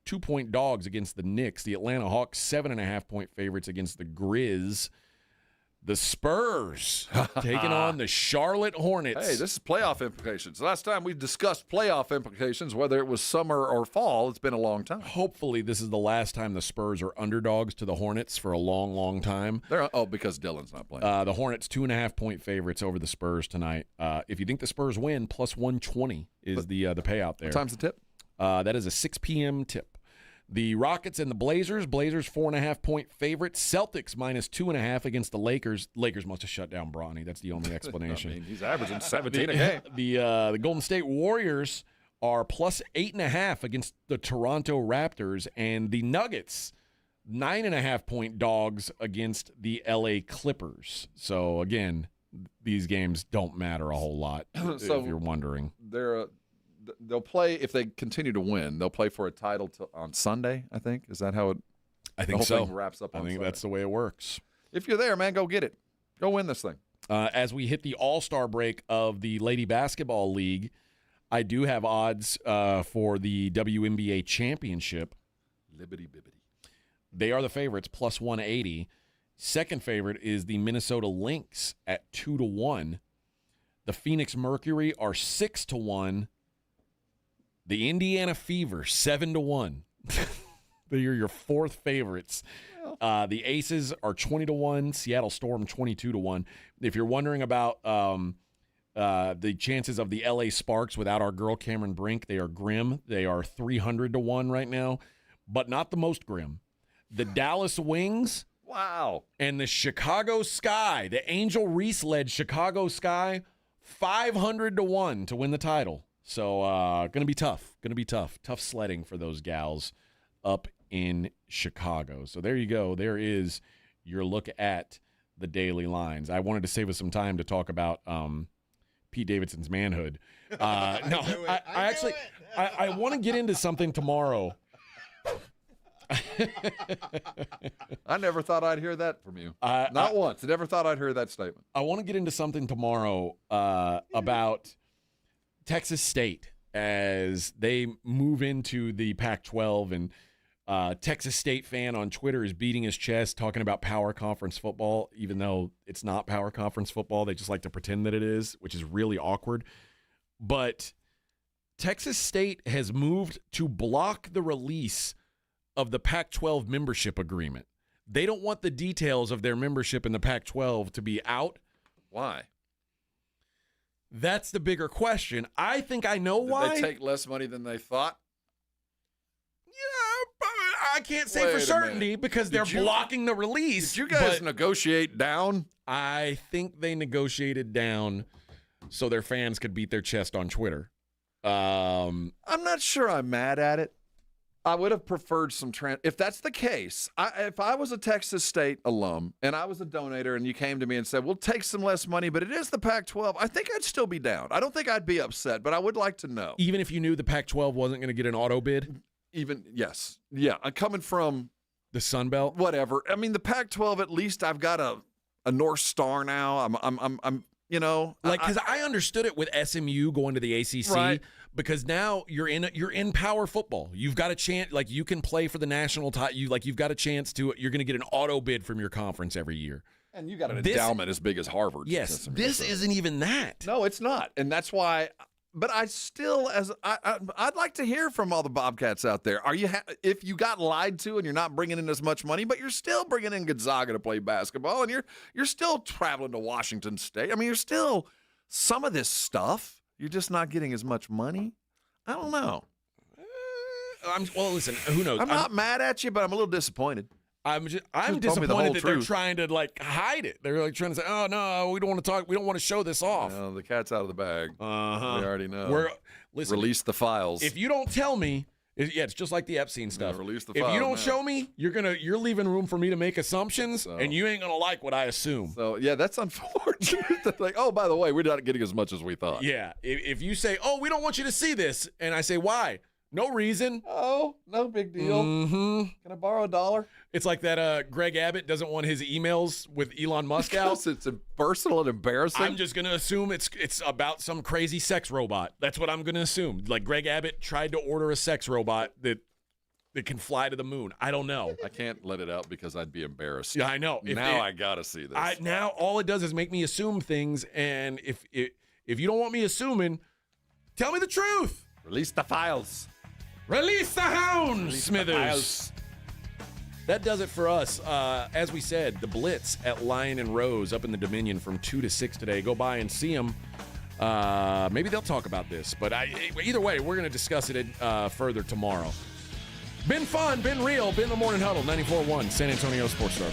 2-point dogs against the Knicks. The Atlanta Hawks 7.5-point favorites against the Grizz. The Spurs taking on the Charlotte Hornets. Hey, this is playoff implications. Last time we discussed playoff implications, whether it was summer or fall, it's been a long time. Hopefully this is the last time the Spurs are underdogs to the Hornets for a long, long time. Because Dylan's not playing. The Hornets 2.5-point favorites over the Spurs tonight. If you think the Spurs win, plus 120 is the payout there. What time's the tip? That is a 6 p.m. tip. The Rockets and the Blazers. Blazers 4.5-point favorites. Celtics minus 2.5 against the Lakers. Lakers must have shut down Bronny. That's the only explanation. I mean, he's averaging 17 a game. The Golden State Warriors are plus 8.5 against the Toronto Raptors, and the Nuggets 9.5-point dogs against the LA Clippers. So again, these games don't matter a whole lot. If you're wondering, they'll play, if they continue to win, they'll play for a title on Sunday, I think. Is that how it I think the so. whole thing wraps up on Sunday. That's the way it works. If you're there, man, go get it. Go win this thing. As we hit the all-star break of the Lady Basketball League, I do have odds for the WNBA Championship. Libbity bibbity. They are the favorites, plus 180. Second favorite is the Minnesota Lynx at 2-1. The Phoenix Mercury are 6-1. The Indiana Fever, 7-1. They are your fourth favorites. The Aces are 20-1. Seattle Storm 22-1. If you're wondering about the chances of the LA Sparks without our girl Cameron Brink, they are grim. They are 300-1 right now, but not the most grim. The Dallas Wings, wow, and the Chicago Sky, the Angel Reese-led Chicago Sky, 500-1 to win the title. So going to be tough. Tough sledding for those gals up in Chicago. So there you go. There is your look at the daily lines. I wanted to save us some time to talk about Pete Davidson's manhood. I want to get into something tomorrow. I never thought I'd hear that from you. Not once. I never thought I'd hear that statement. I want to get into something tomorrow about Texas State as they move into the Pac-12, and Texas State fan on Twitter is beating his chest talking about power conference football, even though it's not power conference football. They just like to pretend that it is, which is really awkward. But Texas State has moved to block the release of the Pac-12 membership agreement. They don't want the details of their membership in the Pac-12 to be out. Why? That's the bigger question. I think I know why. Did they take less money than they thought? Yeah, I can't say for certainty because they're blocking the release. Did you guys negotiate down? I think they negotiated down so their fans could beat their chest on Twitter. I'm not sure I'm mad at it. I would have preferred some if that's the case, if I was a Texas State alum and I was a donator and you came to me and said, we'll take some less money, but it is the Pac-12, I think I'd still be down. I don't think I'd be upset, but I would like to know. Even if you knew the Pac-12 wasn't going to get an auto bid? Yes. Yeah, I'm coming from the Sun Belt? Whatever. I mean, the Pac-12, at least I've got a North Star now. I'm because I understood it with SMU going to the ACC, right. Because now you're in power football. You've got a chance, like you can play for the national title. You've got a chance to. You're going to get an auto bid from your conference every year, and you got an endowment as big as Harvard. Yes, this isn't even that. No, it's not, and that's why. But I still, I'd like to hear from all the Bobcats out there. Are you if you got lied to and you're not bringing in as much money, but you're still bringing in Gonzaga to play basketball, and you're still traveling to Washington State. I mean, you're still some of this stuff. You're just not getting as much money. I don't know. Well, listen, who knows? I'm not mad at you, but I'm a little disappointed. I'm disappointed that they're trying to hide it. They're trying to say, "Oh no, we don't want to talk. We don't want to show this off." No, the cat's out of the bag. Uh-huh. We already know. Release the files. If you don't tell me, it's just like the Epstein stuff. Release the if files. You don't show me, you're leaving room for me to make assumptions, and you ain't gonna like what I assume. So yeah, that's unfortunate. Like, oh, by the way, we're not getting as much as we thought. Yeah. If you say, "Oh, we don't want you to see this," and I say, "Why?" No reason. Oh, no big deal. Mm-hmm. Can I borrow $1? It's like that Greg Abbott doesn't want his emails with Elon Musk out. It's personal and embarrassing. I'm just going to assume it's about some crazy sex robot. That's what I'm going to assume. Like Greg Abbott tried to order a sex robot that can fly to the moon. I don't know. I can't let it out because I'd be embarrassed. Yeah, I know. I got to see this. Now all it does is make me assume things, and if you don't want me assuming, tell me the truth. Release the files. Release the hounds, Smithers. That does it for us. As we said, the Blitz at Lion and Rose up in the Dominion from 2 to 6 today. Go by and see them. Maybe they'll talk about this. But either way, we're going to discuss it further tomorrow. Been fun, been real, been the Morning Huddle, 94.1 San Antonio Sports Star.